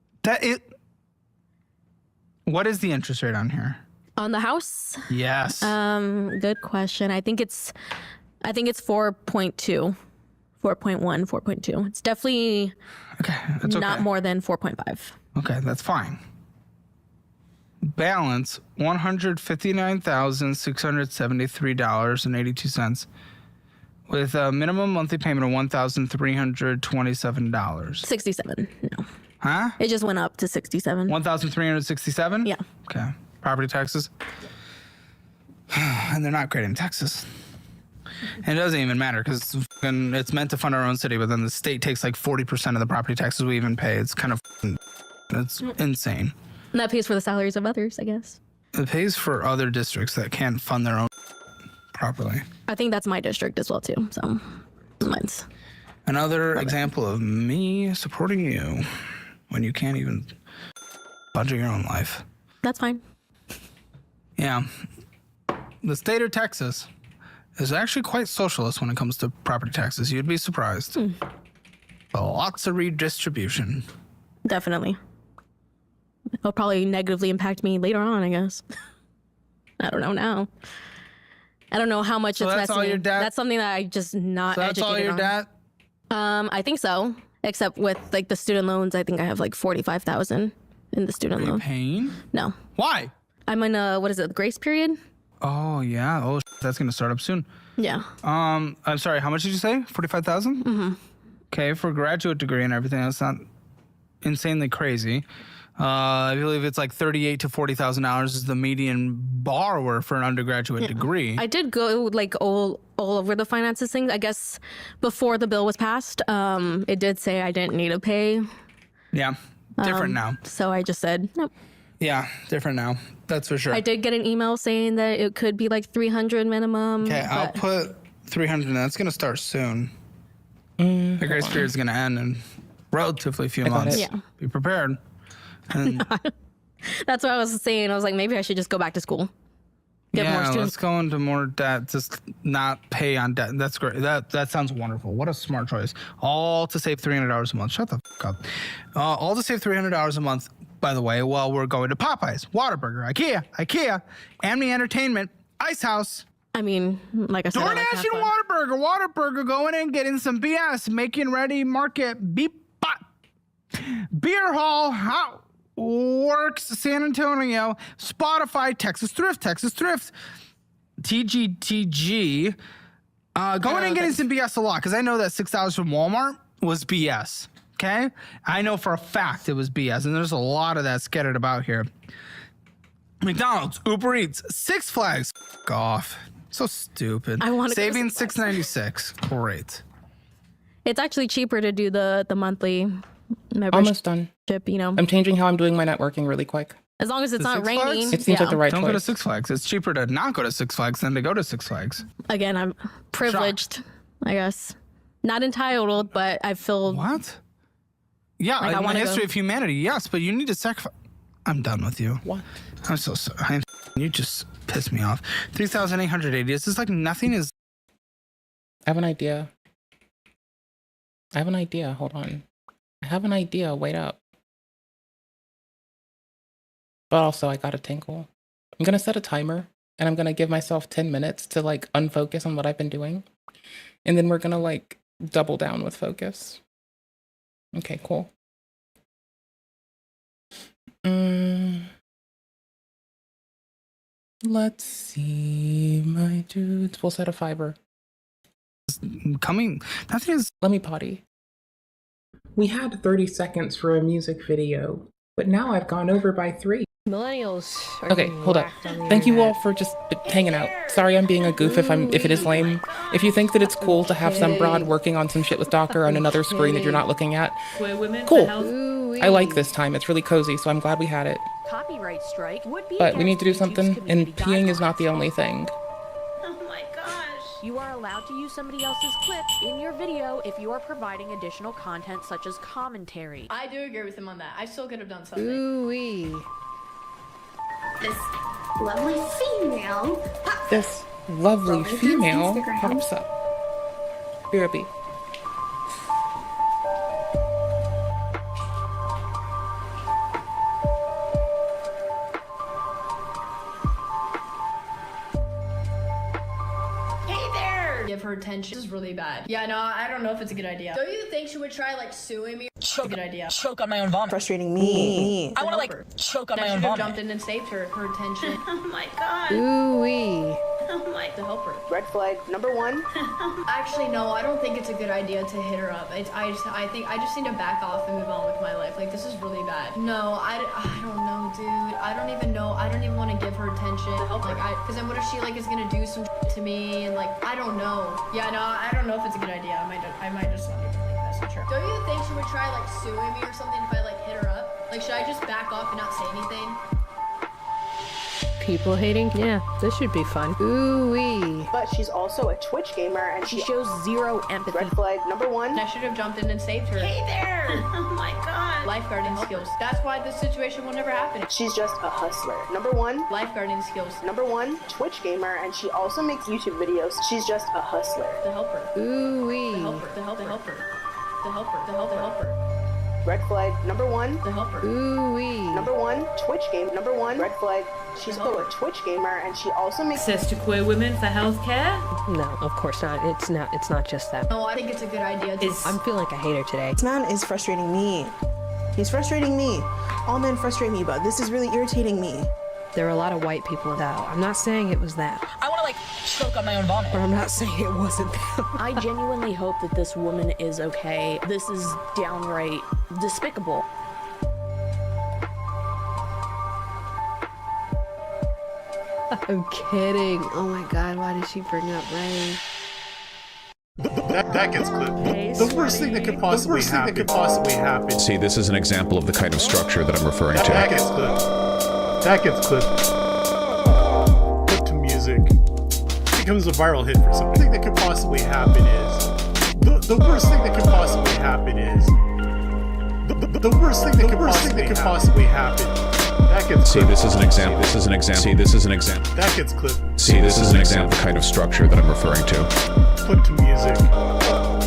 What is the interest rate on here? On the house? Yes. Good question. I think it's 4.2. 4.1, 4.2. It's definitely not more than 4.5. Okay, that's fine. Balance $159,673.82 with a minimum monthly payment of $1,327. 67. No. Huh? It just went up to 67. 1,367? Yeah. Okay. Property taxes. And they're not great in Texas. And it doesn't even matter because it's meant to fund our own city, but then the state takes like 40% of the property taxes we even pay. It's kind of, it's insane. And that pays for the salaries of others, I guess. It pays for other districts that can't fund their own properly. I think that's my district as well, too. So, mine's. Another example of me supporting you when you can't even budget your own life. That's fine. Yeah. The state of Texas is actually quite socialist when it comes to property taxes. You'd be surprised. Lots of redistribution. Definitely. It'll probably negatively impact me later on, I guess. I don't know now. I don't know how much So it's that's messing all your me. debt? That's something that I just not So that's educated all your on. debt? I think so. Except with like the student loans, I think I have like 45,000 in the student loan. Paying? No. Why? I'm in a, what is it, grace period? Oh, yeah. Oh, that's going to start up soon. Yeah. I'm sorry. How much did you say? 45,000? Mm-hmm. Okay, for a graduate degree and everything, that's not insanely crazy. I believe it's like $38,000 to $40,000 is the median borrower for an undergraduate degree. I did go like all over the finances things. I guess before the bill was passed, it did say I didn't need to pay. Yeah, different now. So I just said nope. Yeah, different now. That's for sure. I did get an email saying that it could be like 300 minimum. Okay, I'll put 300. That's going to start soon. The grace period is going to end in relatively few months. Yeah. Be prepared. And That's what I was saying. I was like, maybe I should just go back to school. Get more students. Let's go into more debt. Just not pay on debt. That's great. That sounds wonderful. What a smart choice. All to save $300 a month. Shut the f up. All to save $300 a month, by the way, while we're going to Popeyes, Whataburger, IKEA, Amity Entertainment, Ice House. I mean, like I said, DoorDash and Whataburger going in, getting some BS, making ready market, beep, bop. Beer Hall, How Works, San Antonio, Spotify, Texas Thrift, TGTG. Going in and getting some BS a lot, because I know that $6 from Walmart was BS. Okay? I know for a fact it was BS, and there's a lot of that scattered about here. McDonald's, Uber Eats, Six Flags. F off. So stupid. I want to saving $6.96. Great. It's actually cheaper to do the monthly membership. Almost done. You know, I'm changing how I'm doing my networking really quick. as long as it's not raining. It seems like the right Don't choice. go to Six Flags. It's cheaper to not go to Six Flags than to go to Six Flags. Again, I'm privileged, I guess. Not entitled, but I feel... What? Yeah, like in the history of humanity, yes, but you need to sacrifice... I'm done with you. What? I'm so sorry. You just piss me off. 3,880. It's just like nothing is... I have an idea. Hold on. I have an idea. Wait up. But also, I got a tinkle. I'm going to set a timer, and I'm going to give myself 10 minutes to, like, unfocus on what I've been doing. And then we're going to, like, double down with focus. Okay, cool. Let's see, my dudes. We'll set a fiber. Nothing is... Let me potty. We had 30 seconds for a music video, but now I've gone over by 3. Millennials are Okay, hold up. Thank you all for just hanging out. Sorry I'm being a goof if it is lame. If you think that it's cool to have some broad working on some shit with Docker on another screen that you're not looking at, cool. I like this time. It's really cozy, so I'm glad we had it. Copyright strike would be But we need to do something, and peeing is not the only thing. Oh my gosh. You are allowed to use somebody else's clips in your video if you are providing additional content such as commentary. I do agree with him on that. I still could have done something. Ooh-wee. This lovely female. This lovely female pops up. BRB. Give her attention. This is really bad. Yeah, no, I don't know if it's a good idea. Don't you think she would try like suing me? Choke. Good idea. Choke on my own vomit. Frustrating me. I want to like choke on my own vomit. I should have jumped in and saved her attention. Oh my god. Ooh-wee. Oh my, to help her. Red flag number 1. Actually, no, I don't think it's a good idea to hit her up. I think I just need to back off and move on with my life. Like, this is really bad. No, I don't know, dude. I don't even know. I don't even want to give her attention. Like, because then what if she like is gonna do some shit to me and like I don't know. Yeah, no, I don't know if it's a good idea. I might just not even like message her. Don't you think she would try like suing me or something if I like hit her up? Like, should I just back off and not say anything? People hating? Yeah, this should be fun. Ooh-wee. But she's also a Twitch gamer and She shows zero empathy. Red flag number 1. I should have jumped in and saved her. Hey there! Oh my god. Lifeguarding skills. That's why this situation will never happen. She's just a hustler. Number 1. Lifeguarding skills. Number 1, Twitch gamer, and she also makes YouTube videos. She's just a hustler. To help her. Ooh-wee. To help her. To help her. To help her. To help her. Red flag number 1. To help her. Ooh-wee. Number 1, Twitch game. Number 1, red flag. She's also a Twitch gamer, and she also makes access to queer women for healthcare. No, of course not. It's not just that. No, I think it's a good idea. I'm feeling like a hater today. This man is frustrating me. He's frustrating me. All men frustrate me, but this is really irritating me. There are a lot of white people that. I'm not saying it was that. I want to like choke on my own vomit. But I'm not saying it wasn't that. I genuinely hope that this woman is okay. This is downright despicable. I'm kidding. Oh my god, why did she bring up Ray? That gets clipped. The worst thing that could possibly happen. See, this is an example of the kind of structure that I'm referring to. That gets clipped. That gets clipped. Put to music. Becomes a viral hit for something. The thing that could possibly happen is the worst thing that could possibly happen is the worst thing that could possibly happen. That gets See, this is an example. This is an example. See, this is an example. That gets clipped. See, this is an example of the kind of structure that I'm referring to. Put to music.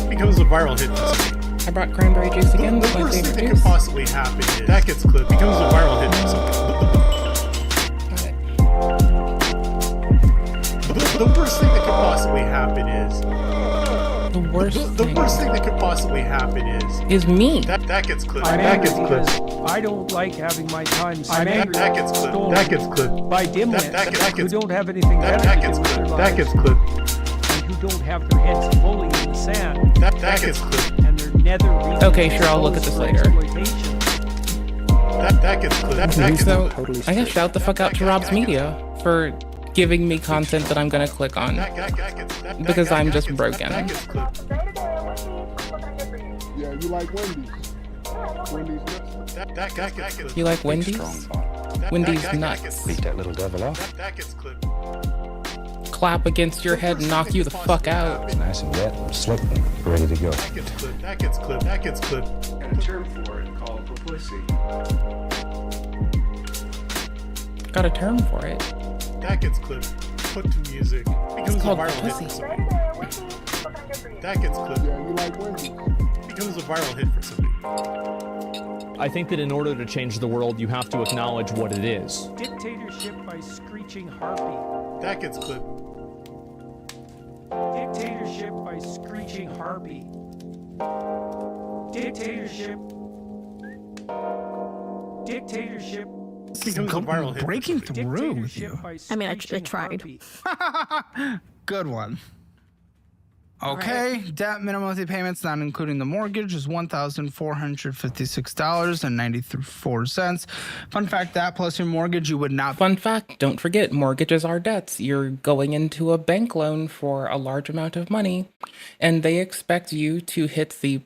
Becomes a viral hit for something. I brought cranberry juice again. The worst thing that could possibly happen is that gets clipped. Becomes a viral hit for something. The worst thing that could possibly happen is the worst thing that could possibly happen is me. That gets clipped. That gets clipped. I don't like having my time spent that gets clipped. That gets clipped. By dimwits who don't have anything better that to gets do with their clipped. lives. That gets clipped. And who don't have their heads fully in the sand. That gets clipped. And their nether regions Okay, sure, I'll look at this later. That gets clipped. That gets So, clipped. I guess shout the fuck out to Rob's Media for giving me content that I'm gonna click on because I'm just broken. That gets clipped. Yeah, you like Wendy's. That gets clipped. You like Wendy's? Wendy's nuts. Beat that little devil off. That gets clipped. Clap against your head and knock you the fuck out. Nice and wet and slick and ready to go. That gets clipped. That gets clipped. That gets clipped. Got a term for it called publicity. Got a term for it. That gets clipped. Put to music. Becomes a called viral hit pussy. for something. That gets clipped. Yeah, you like Wendy's. Becomes a viral hit for something. I think that in order to change the world, you have to acknowledge what it is. Dictatorship by screeching harpy. That gets clipped. Dictatorship by screeching harpy. Dictatorship. Dictatorship. Becomes a viral hit. Breaking through with you. I mean, I tried. Good one. Okay, debt minimum monthly payments, not including the mortgage, is $1,456.94. Fun fact, that plus your mortgage, you would not... Fun fact, don't forget, mortgages are debts. You're going into a bank loan for a large amount of money, and they expect you to hit the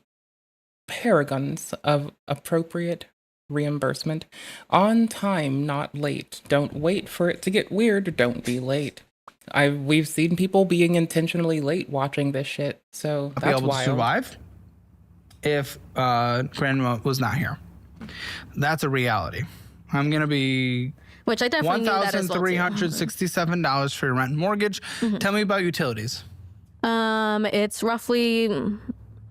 paragons of appropriate reimbursement on time, not late. Don't wait for it to get weird. Don't be late. We've seen people being intentionally late watching this shit, so be that's able wild. to survive if Grandma was not here. That's a reality. I'm gonna be Which I definitely need that as well, too. $1,367 for your rent and mortgage. Tell me about utilities. It's roughly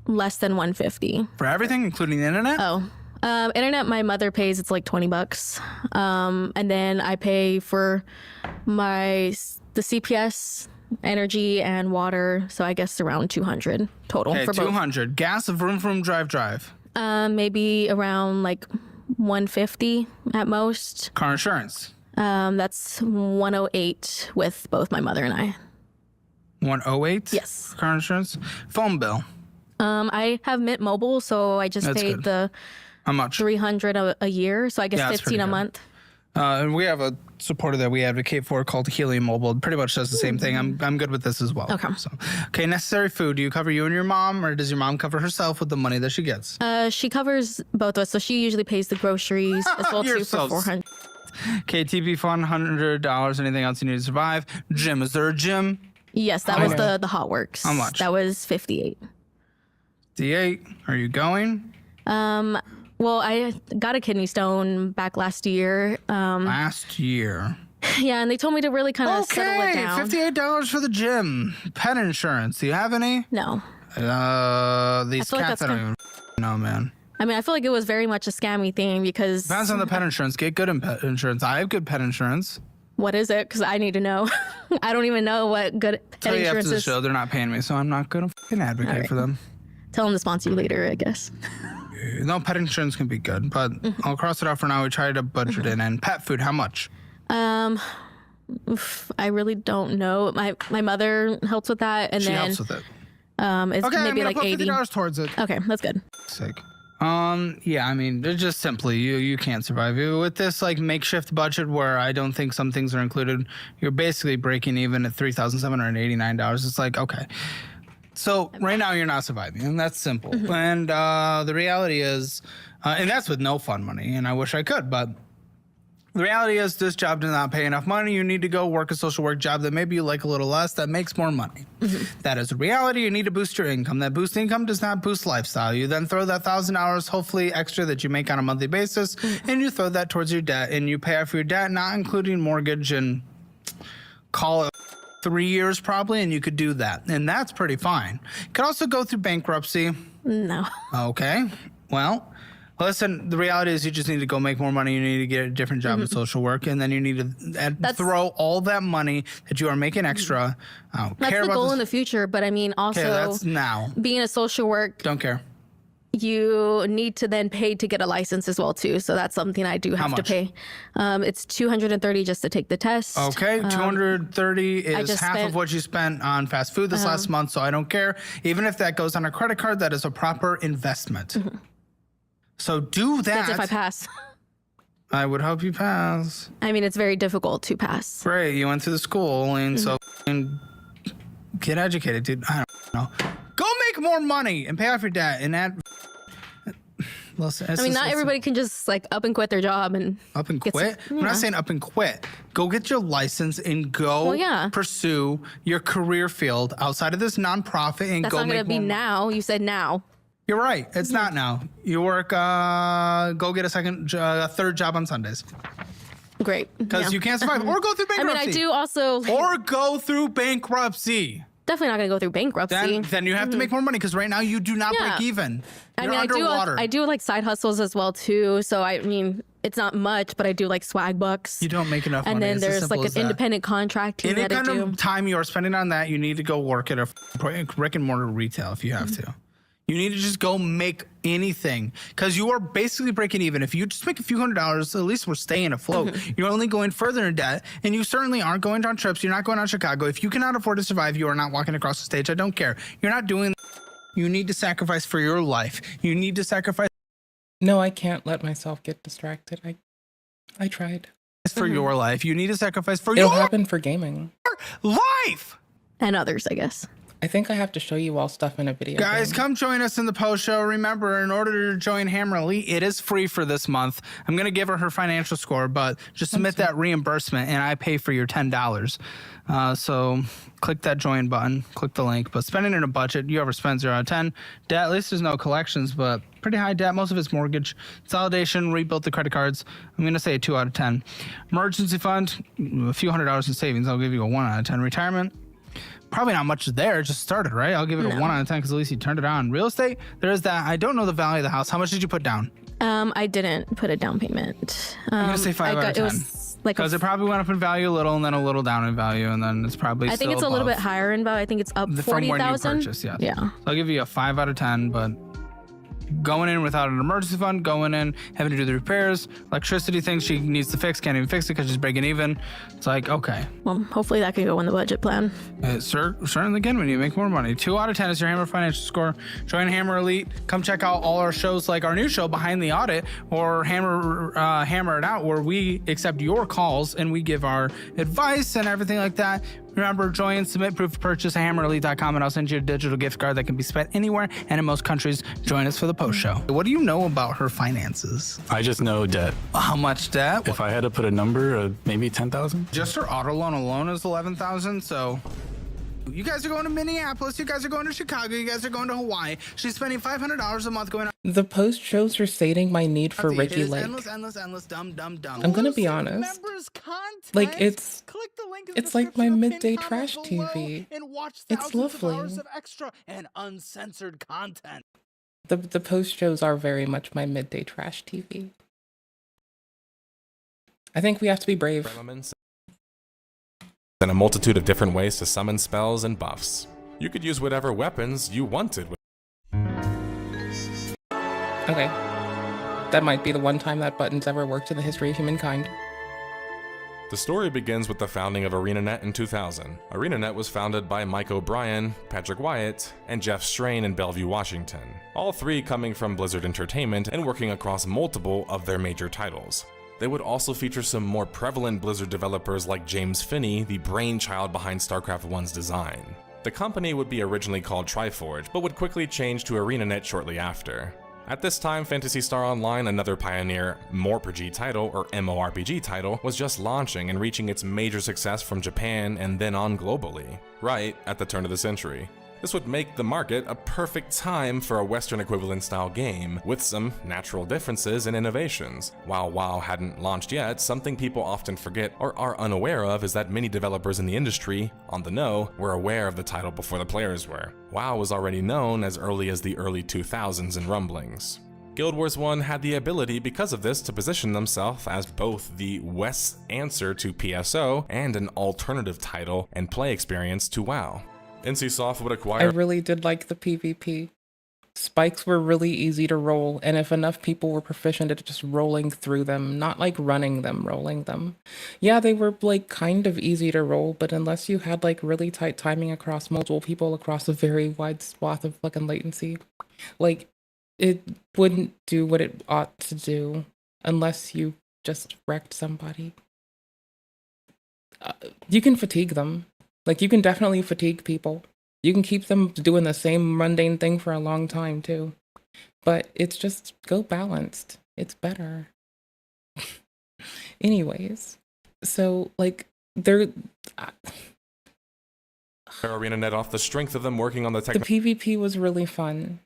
less than $150 for everything, including the internet. Internet, my mother pays. It's like $20, and then I pay for the CPS, energy, and water. So I guess around $200 total for both. $200. Gas, vroom, drive. Maybe around like $150 at most. Car insurance. That's $108 with both my mother and I. $108? Yes. Car insurance. Phone bill. I have Mint Mobile, so I just paid the how much? $300 a year, so I guess $15 a month. And we have a supporter that we advocate for called Helium Mobile. It pretty much does the same thing. I'm good with this as well. Okay. Necessary food. Do you cover you and your mom, or does your mom cover herself with the money that she gets? She covers both of us, so she usually pays the groceries as well too for $400. Okay, TP fund $100. Anything else you need to survive? Gym. Is there a gym? Yes, that was the Hot Works. How much? That was $58. D8. Are you going? Well, I got a kidney stone back last year. Last year. Yeah, and they told me to really kind of settle it down. $58 for the gym. Pet insurance. Do you have any? No. These cats, I don't even know, man. I mean, I feel like it was very much a scammy thing because... Depends on the pet insurance. Get good in pet insurance. I have good pet insurance. What is it? Because I need to know. I don't even know what good pet insurance is. After the show, they're not paying me, so I'm not going to advocate for them. Tell them to sponsor you later, I guess. No, pet insurance can be good, but I'll cross it off for now. We try to budget in. And pet food, how much? I really don't know. My mother helps with that, and she then helps with it. It's maybe like put $80 $50 towards it. Okay, that's good. Sick. Yeah, I mean, it's just simply you can't survive with this like makeshift budget where I don't think some things are included. You're basically breaking even at $3,789. It's like, okay. So right now you're not surviving, and that's simple. And the reality is, and that's with no fun money, and I wish I could, but the reality is this job does not pay enough money. You need to go work a social work job that maybe you like a little less, that makes more money. That is the reality. You need to boost your income. That boost income does not boost lifestyle. You then throw that $1,000, hopefully extra, that you make on a monthly basis, and you throw that towards your debt, and you pay off your debt, not including mortgage, and call it 3 years probably, and you could do that. And that's pretty fine. You could also go through bankruptcy. No. Okay. Well, listen, the reality is you just need to go make more money. You need to get a different job in social work, and then you need to throw all that money that you are making extra. That's the goal in the future, but I mean also that's now. Being a social work. Don't care. You need to then pay to get a license as well too, so that's something I do have to pay. It's $230 just to take the test. Okay, $230 is half of what you spent on fast food this last month, so I don't care. Even if that goes on a credit card, that is a proper investment. So do that. That's if I pass. I would hope you pass. I mean, it's very difficult to pass. Great, you went through the school, and so get educated, dude. I don't know. Go make more money and pay off your debt, and that. Listen, I mean, not everybody can just like up and quit their job and up and quit. I'm not saying up and quit. Go get your license and go pursue your career field outside of this nonprofit and That's go not make gonna be now. You said now. You're right. It's not now. You work. Go get a third job on Sundays. Great. Because you can't survive, or go through bankruptcy. I mean, I do also. Or go through bankruptcy. Definitely not going to go through bankruptcy. Then you have to make more money because right now you do not break even. You're underwater. I do like side hustles as well too. So I mean, it's not much, but I do like swag bucks. You don't make enough money. And then there's like an independent contracting that I do. Any kind of time you are spending on that, you need to go work at a brick and mortar retail if you have to. You need to just go make anything because you are basically breaking even. If you just make a few $100s, at least we're staying afloat. You're only going further in debt, and you certainly aren't going on trips. You're not going on Chicago. If you cannot afford to survive, you are not walking across the stage. I don't care. You're not doing that. You need to sacrifice for your life. You need to sacrifice. No, I can't let myself get distracted. I tried. For your life. You need to sacrifice for It'll happen for gaming. Life! And others, I guess. I think I have to show you all stuff in a video. Guys, game. come join us in the post show. Remember, in order to join Hammer Elite, it is free for this month. I'm going to give her financial score, but just submit that reimbursement and I pay for your $10. So click that join button, click the link, but spending in a budget, you overspend 0 out of 10. Debt, at least there's no collections, but pretty high debt. Most of it's mortgage. Consolidation, rebuilt the credit cards. I'm going to say a 2 out of 10. Emergency fund, a few $100s in savings. I'll give you a 1 out of 10. Retirement, probably not much there. Just started, right? I'll give it a 1 out of 10 because at least you turned it on. Real estate, there is that. I don't know the value of the house. How much did you put down? I didn't put a down payment. I'm going to say 5 out of 10. Because it probably went up in value a little and then a little down in value, and then it's probably I think it's a little bit higher in value. I think it's up 40,000. From when you purchased, yes. Yeah. So I'll give you a 5 out of 10, but going in without an emergency fund, going in, having to do the repairs, electricity things she needs to fix, can't even fix it because she's breaking even. It's like, okay. Well, hopefully that can go in the budget plan. Certainly can when you make more money. 2 out of 10 is your Hammer financial score. Join Hammer Elite. Come check out all our shows like our new show, Behind the Audit, or Hammer It Out, where we accept your calls and we give our advice and everything like that. Remember, join, submit proof of purchase at hammerelite.com, and I'll send you a digital gift card that can be spent anywhere and in most countries. Join us for the post show. What do you know about her finances? I just know debt. How much debt? If I had to put a number, maybe 10,000. Just her auto loan alone is 11,000. So you guys are going to Minneapolis. You guys are going to Chicago. You guys are going to Hawaii. She's spending $500 a month going. The post shows her stating my need for Ricky Lake. Endless, dumb. I'm gonna be honest. Like it's like my midday trash TV. It's lovely. Of extra and uncensored content. The post shows are very much my midday trash TV. I think we have to be brave. And a multitude of different ways to summon spells and buffs. You could use whatever weapons you wanted. Okay. That might be the one time that button's ever worked in the history of humankind. The story begins with the founding of ArenaNet in 2000. ArenaNet was founded by Mike O'Brien, Patrick Wyatt, and Jeff Strain in Bellevue, Washington. All three coming from Blizzard Entertainment and working across multiple of their major titles. They would also feature some more prevalent Blizzard developers like James Finney, the brainchild behind StarCraft 1's design. The company would be originally called Triforge, but would quickly change to ArenaNet shortly after. At this time, Phantasy Star Online, another pioneer MMORPG title, or MMORPG title, was just launching and reaching its major success from Japan and then on globally, right at the turn of the century. This would make the market a perfect time for a Western equivalent style game, with some natural differences and innovations. While WoW hadn't launched yet, something people often forget or are unaware of is that many developers in the industry, on the know, were aware of the title before the players were. WoW was already known as early as the early 2000s in rumblings. Guild Wars 1 had the ability because of this to position themselves as both the West's answer to PSO and an alternative title and play experience to WoW. NCSoft would acquire... I really did like the PvP. Spikes were really easy to roll, and if enough people were proficient at just rolling through them, not like running them, rolling them. Yeah, they were like kind of easy to roll, but unless you had like really tight timing across multiple people across a very wide swath of fucking latency, like it wouldn't do what it ought to do unless you just wrecked somebody. You can fatigue them. Like, you can definitely fatigue people. You can keep them doing the same mundane thing for a long time, too. But it's just, go balanced. It's better. Anyways, so, like, they're... ArenaNet off the strength of them working on the The PvP was really fun.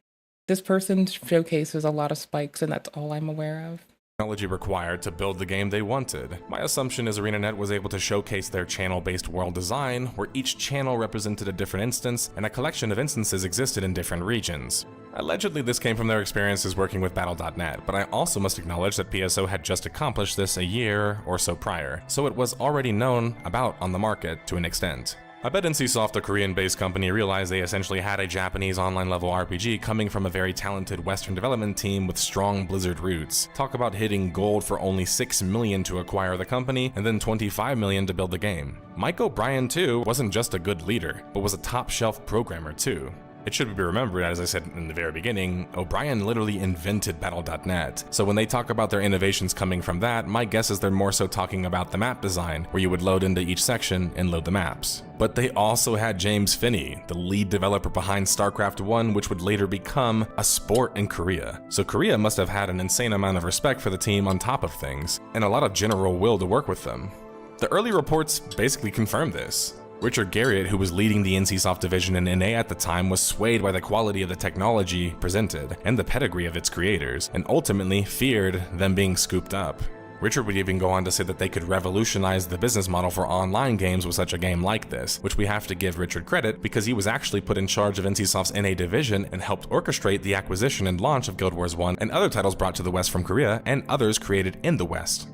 This person showcases a lot of spikes, and that's all I'm aware of. Technology required to build the game they wanted. My assumption is ArenaNet was able to showcase their channel-based world design, where each channel represented a different instance, and a collection of instances existed in different regions. Allegedly, this came from their experiences working with Battle.net, but I also must acknowledge that PSO had just accomplished this a year or so prior, so it was already known about on the market to an extent. I bet NCSoft, a Korean-based company, realized they essentially had a Japanese online-level RPG coming from a very talented Western development team with strong Blizzard roots. Talk about hitting gold for only $6 million to acquire the company, and then $25 million to build the game. Mike O'Brien, too, wasn't just a good leader, but was a top-shelf programmer, too. It should be remembered, as I said in the very beginning, O'Brien literally invented Battle.net. So when they talk about their innovations coming from that, my guess is they're more so talking about the map design, where you would load into each section and load the maps. But they also had James Finney, the lead developer behind StarCraft 1, which would later become a sport in Korea. So Korea must have had an insane amount of respect for the team on top of things, and a lot of general will to work with them. The early reports basically confirmed this. Richard Garriott, who was leading the NCSoft division in NA at the time, was swayed by the quality of the technology presented and the pedigree of its creators, and ultimately feared them being scooped up. Richard would even go on to say that they could revolutionize the business model for online games with such a game like this, which we have to give Richard credit because he was actually put in charge of NCSoft's NA division and helped orchestrate the acquisition and launch of Guild Wars 1 and other titles brought to the West from Korea and others created in the West.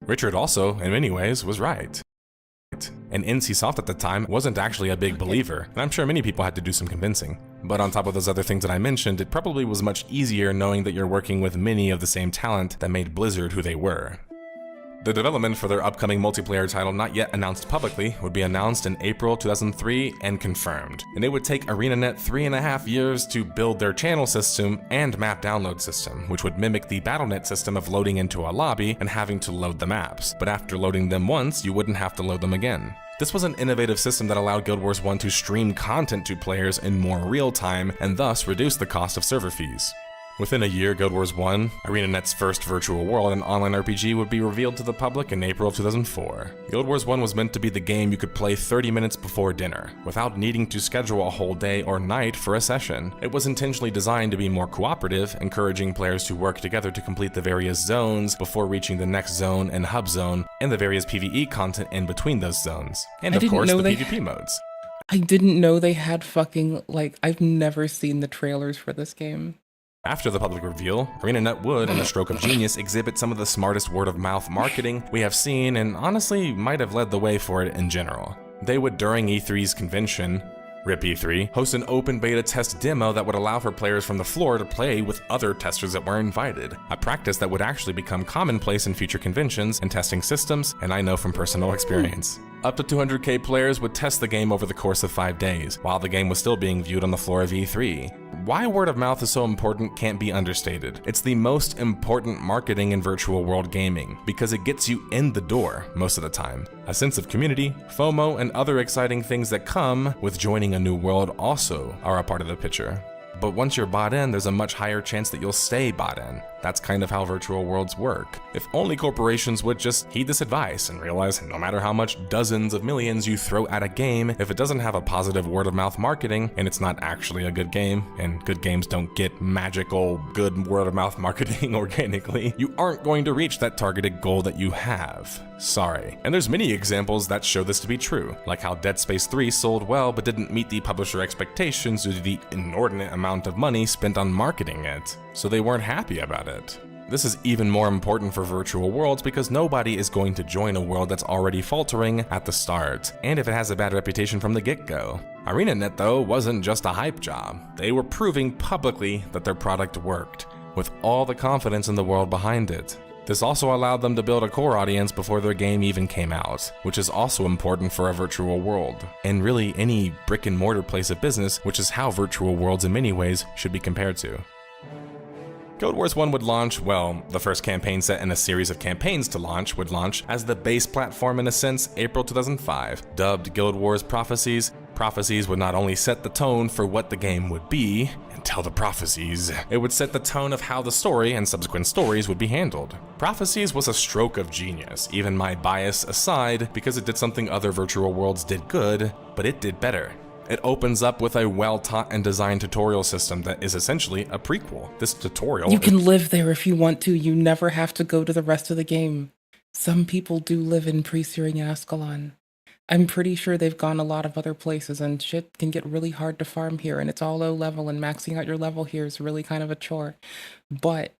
Richard also, in many ways, was right. And NCSoft at the time wasn't actually a big believer, and I'm sure many people had to do some convincing. But on top of those other things that I mentioned, it probably was much easier knowing that you're working with many of the same talent that made Blizzard who they were. The development for their upcoming multiplayer title, not yet announced publicly, would be announced in April 2003 and confirmed. And it would take ArenaNet 3.5 years to build their channel system and map download system, which would mimic the BattleNet system of loading into a lobby and having to load the maps. But after loading them once, you wouldn't have to load them again. This was an innovative system that allowed Guild Wars 1 to stream content to players in more real time and thus reduce the cost of server fees. Within a year, Guild Wars 1, ArenaNet's first virtual world and online RPG, would be revealed to the public in April of 2004. Guild Wars 1 was meant to be the game you could play 30 minutes before dinner, without needing to schedule a whole day or night for a session. It was intentionally designed to be more cooperative, encouraging players to work together to complete the various zones before reaching the next zone and hub zone, and the various PvE content in between those zones. And of course, the PvP modes. I didn't know they had fucking, I've never seen the trailers for this game. After the public reveal, ArenaNet would, in a stroke of genius, exhibit some of the smartest word-of-mouth marketing we have seen and honestly might have led the way for it in general. They would, during E3's convention, RIP E3, host an open beta test demo that would allow for players from the floor to play with other testers that were invited, a practice that would actually become commonplace in future conventions and testing systems, and I know from personal experience. Up to 200k players would test the game over the course of 5 days, while the game was still being viewed on the floor of E3. Why word of mouth is so important can't be understated. It's the most important marketing in virtual world gaming, because it gets you in the door most of the time. A sense of community, FOMO, and other exciting things that come with joining a new world also are a part of the picture. But once you're bought in, there's a much higher chance that you'll stay bought in. That's kind of how virtual worlds work. If only corporations would just heed this advice and realize no matter how much dozens of millions you throw at a game, if it doesn't have a positive word-of-mouth marketing and it's not actually a good game, and good games don't get magical good word-of-mouth marketing organically, you aren't going to reach that targeted goal that you have. Sorry. And there's many examples that show this to be true, like how Dead Space 3 sold well but didn't meet the publisher expectations due to the inordinate amount of money spent on marketing it, so they weren't happy about it. This is even more important for virtual worlds because nobody is going to join a world that's already faltering at the start, and if it has a bad reputation from the get-go. ArenaNet, though, wasn't just a hype job. They were proving publicly that their product worked, with all the confidence in the world behind it. This also allowed them to build a core audience before their game even came out, which is also important for a virtual world, and really any brick and mortar place of business, which is how virtual worlds in many ways should be compared to. Guild Wars 1 would launch, well, the first campaign set in a series of campaigns to launch would launch as the base platform in a sense April 2005. Dubbed Guild Wars Prophecies, Prophecies would not only set the tone for what the game would be, and tell the prophecies, it would set the tone of how the story and subsequent stories would be handled. Prophecies was a stroke of genius, even my bias aside, because it did something other virtual worlds did good, but it did better. It opens up with a well-taught and designed tutorial system that is essentially a prequel. This tutorial— You can live there if you want to. You never have to go to the rest of the game. Some people do live in Pre-Searing Ascalon. I'm pretty sure they've gone a lot of other places, and shit can get really hard to farm here, and it's all low level, and maxing out your level here is really kind of a chore. But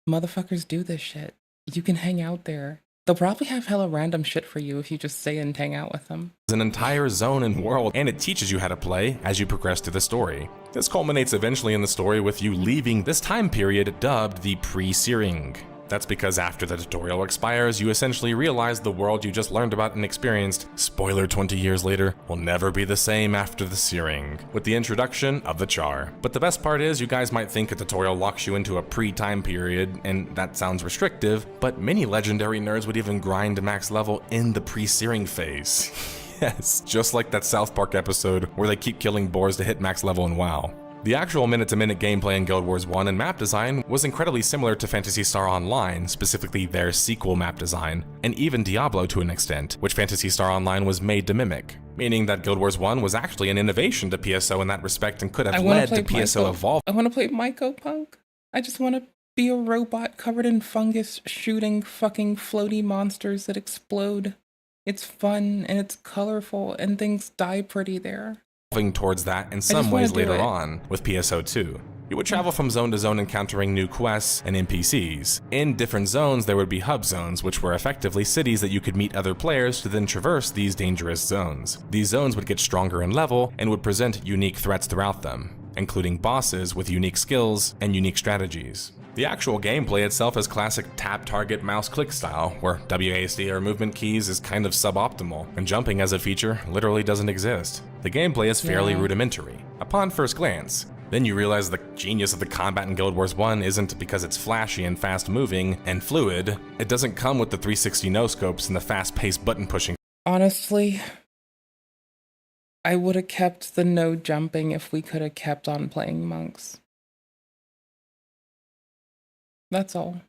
motherfuckers do this shit. You can hang out there. They'll probably have hella random shit for you if you just stay and hang out with them. An entire zone and world, and it teaches you how to play as you progress through the story. This culminates eventually in the story with you leaving this time period dubbed the Pre-Searing. That's because after the tutorial expires, you essentially realize the world you just learned about and experienced, spoiler 20 years later, will never be the same after the searing, with the introduction of the char. But the best part is, you guys might think a tutorial locks you into a pre-time period, and that sounds restrictive, but many legendary nerds would even grind to max level in the pre-searing phase. Yes, just like that South Park episode where they keep killing boars to hit max level in WoW. The actual minute-to-minute gameplay in Guild Wars 1 and map design was incredibly similar to Phantasy Star Online, specifically their sequel map design, and even Diablo to an extent, which Phantasy Star Online was made to mimic, meaning that Guild Wars 1 was actually an innovation to PSO in that respect and could have led to PSO evolving. I want to play Mycopunk. I just want to be a robot covered in fungus shooting fucking floaty monsters that explode. It's fun and it's colorful and things die pretty there. Towards that in some ways later on with PSO2. You would travel from zone to zone encountering new quests and NPCs. In different zones there would be hub zones, which were effectively cities that you could meet other players to then traverse these dangerous zones. These zones would get stronger in level and would present unique threats throughout them, including bosses with unique skills and unique strategies. The actual gameplay itself is classic tap, target, mouse, click style, where WASD or movement keys is kind of suboptimal, and jumping as a feature literally doesn't exist. The gameplay is fairly rudimentary, upon first glance. Then you realize the genius of the combat in Guild Wars 1 isn't because it's flashy and fast-moving and fluid. It doesn't come with the 360 no-scopes and the fast-paced button-pushing. Honestly, I would have kept the no jumping if we could have kept on playing monks. That's all.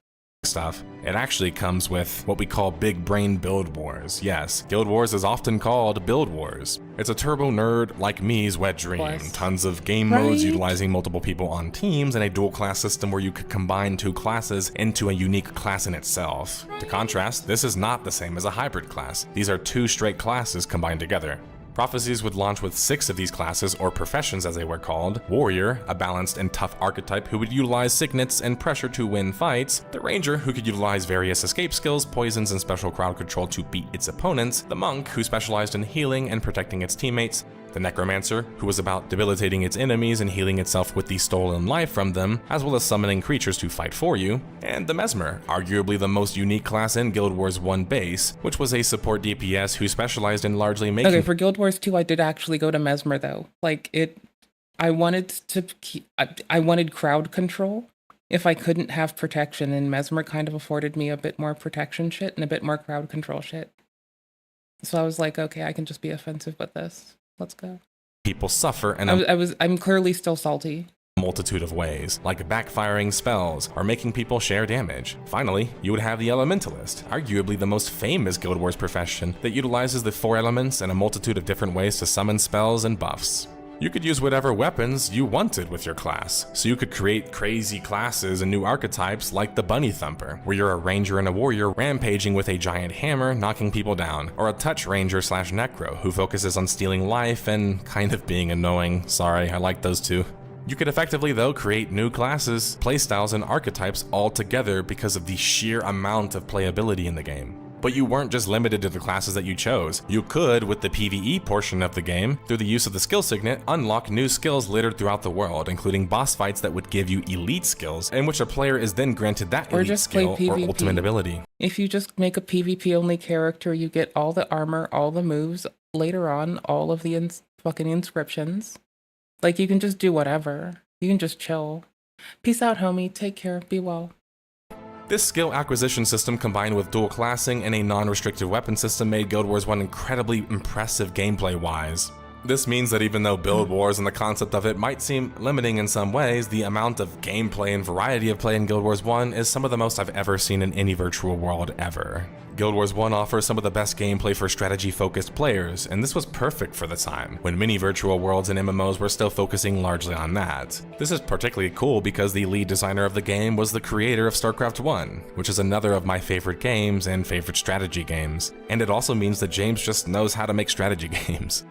Stuff. It actually comes with what we call big brain build wars. Yes, Guild Wars is often called build wars. It's a turbo nerd like me's wet dream. Tons of game modes utilizing multiple people on teams and a dual class system where you could combine two classes into a unique class in itself. To contrast, this is not the same as a hybrid class. These are two straight classes combined together. Prophecies would launch with 6 of these classes, or professions as they were called. Warrior, a balanced and tough archetype who would utilize signets and pressure to win fights. The Ranger, who could utilize various escape skills, poisons, and special crowd control to beat its opponents. The Monk, who specialized in healing and protecting its teammates. The Necromancer, who was about debilitating its enemies and healing itself with the stolen life from them, as well as summoning creatures to fight for you. And the Mesmer, arguably the most unique class in Guild Wars 1 base, which was a support DPS who specialized in largely making— Okay, for Guild Wars 2, I did actually go to Mesmer though. Like I wanted to keep, I wanted crowd control. If I couldn't have protection, and Mesmer kind of afforded me a bit more protection shit and a bit more crowd control shit. So I was like, okay, I can just be offensive with this. Let's go. People suffer, and I'm clearly still salty. Multitude of ways, like backfiring spells or making people share damage. Finally, you would have the Elementalist, arguably the most famous Guild Wars profession that utilizes the 4 elements and a multitude of different ways to summon spells and buffs. You could use whatever weapons you wanted with your class, so you could create crazy classes and new archetypes like the Bunny Thumper, where you're a ranger and a warrior rampaging with a giant hammer knocking people down, or a touch ranger / necro who focuses on stealing life and kind of being annoying. Sorry, I like those two. You could effectively, though, create new classes, playstyles, and archetypes all together because of the sheer amount of playability in the game. But you weren't just limited to the classes that you chose. You could, with the PvE portion of the game, through the use of the skill signet, unlock new skills littered throughout the world, including boss fights that would give you elite skills, in which a player is then granted that elite skill or ultimate ability. If you just make a PvP only character, you get all the armor, all the moves, later on, all of the fucking inscriptions. Like, you can just do whatever. You can just chill. Peace out, homie. Take care. Be well. This skill acquisition system combined with dual classing and a non-restrictive weapon system made Guild Wars 1 incredibly impressive gameplay-wise. This means that even though Build Wars and the concept of it might seem limiting in some ways, the amount of gameplay and variety of play in Guild Wars 1 is some of the most I've ever seen in any virtual world ever. Guild Wars 1 offers some of the best gameplay for strategy-focused players, and this was perfect for the time, when many virtual worlds and MMOs were still focusing largely on that. This is particularly cool because the lead designer of the game was the creator of StarCraft 1, which is another of my favorite games and favorite strategy games, and it also means that James just knows how to make strategy games.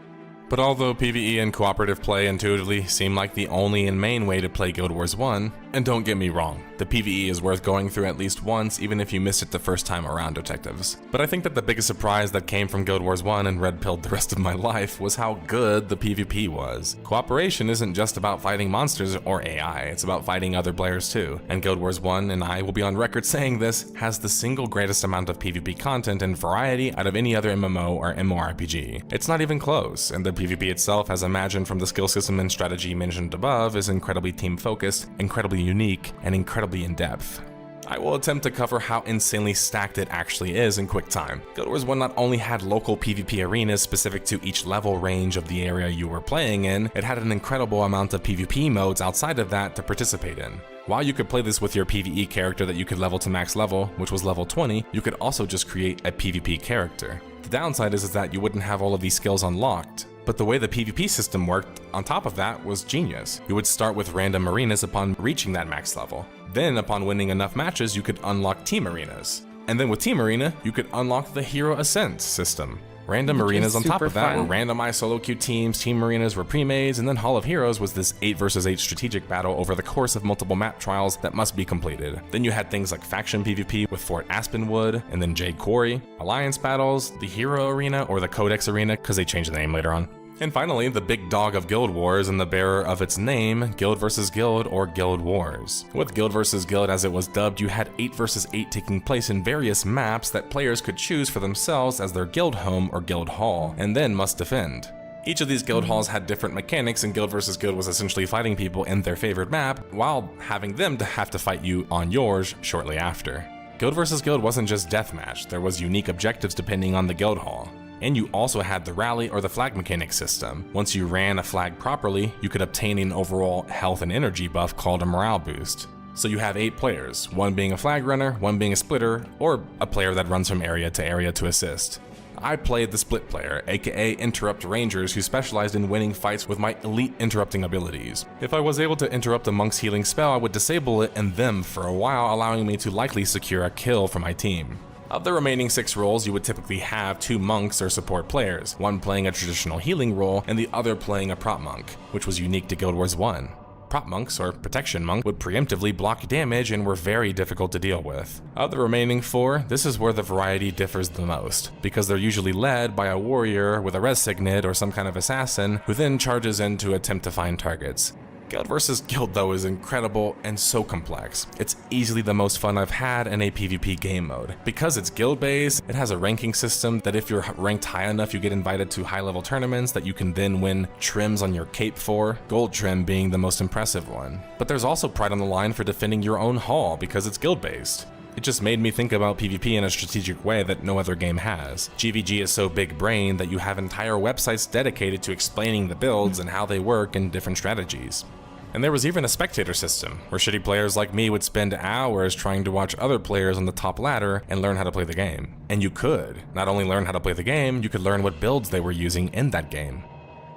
But although PvE and cooperative play intuitively seem like the only and main way to play Guild Wars 1, and don't get me wrong, the PvE is worth going through at least once even if you missed it the first time around, detectives. But I think that the biggest surprise that came from Guild Wars 1 and red-pilled the rest of my life was how good the PvP was. Cooperation isn't just about fighting monsters or AI, it's about fighting other players too. And Guild Wars 1, and I will be on record saying this, has the single greatest amount of PvP content and variety out of any other MMO or MMORPG. It's not even close, and the PvP itself, as imagined from the skill system and strategy mentioned above, is incredibly team-focused, incredibly unique, and incredibly in-depth. I will attempt to cover how insanely stacked it actually is in quick time. Guild Wars 1 not only had local PvP arenas specific to each level range of the area you were playing in, it had an incredible amount of PvP modes outside of that to participate in. While you could play this with your PvE character that you could level to max level, which was level 20, you could also just create a PvP character. The downside is that you wouldn't have all of these skills unlocked. But the way the PvP system worked on top of that was genius. You would start with random arenas upon reaching that max level. Then upon winning enough matches, you could unlock team arenas. And then with Team Arena, you could unlock the Hero Ascent system. Random arenas on top of that were randomized solo queue teams, team arenas were pre-mades, and then Hall of Heroes was this 8 versus 8 strategic battle over the course of multiple map trials that must be completed. Then you had things like faction PvP with Fort Aspenwood, and then Jade Quarry, alliance battles, the Hero Arena or the Codex Arena, because they changed the name later on. And finally, the big dog of Guild Wars and the bearer of its name, Guild vs. Guild or Guild Wars. With Guild vs. Guild as it was dubbed, you had 8 vs. 8 taking place in various maps that players could choose for themselves as their guild home or guild hall, and then must defend. Each of these guild halls had different mechanics, and Guild vs. Guild was essentially fighting people in their favorite map, while having them to have to fight you on yours shortly after. Guild vs. Guild wasn't just deathmatch, there was unique objectives depending on the guild hall. And you also had the rally or the flag mechanic system. Once you ran a flag properly, you could obtain an overall health and energy buff called a morale boost. So you have 8 players, one being a flag runner, one being a splitter, or a player that runs from area to assist. I played the split player, aka Interrupt Rangers, who specialized in winning fights with my elite interrupting abilities. If I was able to interrupt a monk's healing spell, I would disable it and them for a while, allowing me to likely secure a kill for my team. Of the remaining 6 roles, you would typically have 2 monks or support players, one playing a traditional healing role and the other playing a prop monk, which was unique to Guild Wars 1. Prop monks, or protection monk, would preemptively block damage and were very difficult to deal with. Of the remaining 4, this is where the variety differs the most, because they're usually led by a warrior with a res signet or some kind of assassin who then charges in to attempt to find targets. Guild vs. Guild though is incredible and so complex. It's easily the most fun I've had in a PvP game mode. Because it's guild based, it has a ranking system that if you're ranked high enough you get invited to high level tournaments that you can then win trims on your cape for, gold trim being the most impressive one. But there's also pride on the line for defending your own hall because it's guild based. It just made me think about PvP in a strategic way that no other game has. GVG is so big brain that you have entire websites dedicated to explaining the builds and how they work and different strategies. And there was even a spectator system, where shitty players like me would spend hours trying to watch other players on the top ladder and learn how to play the game. And you could not only learn how to play the game, you could learn what builds they were using in that game.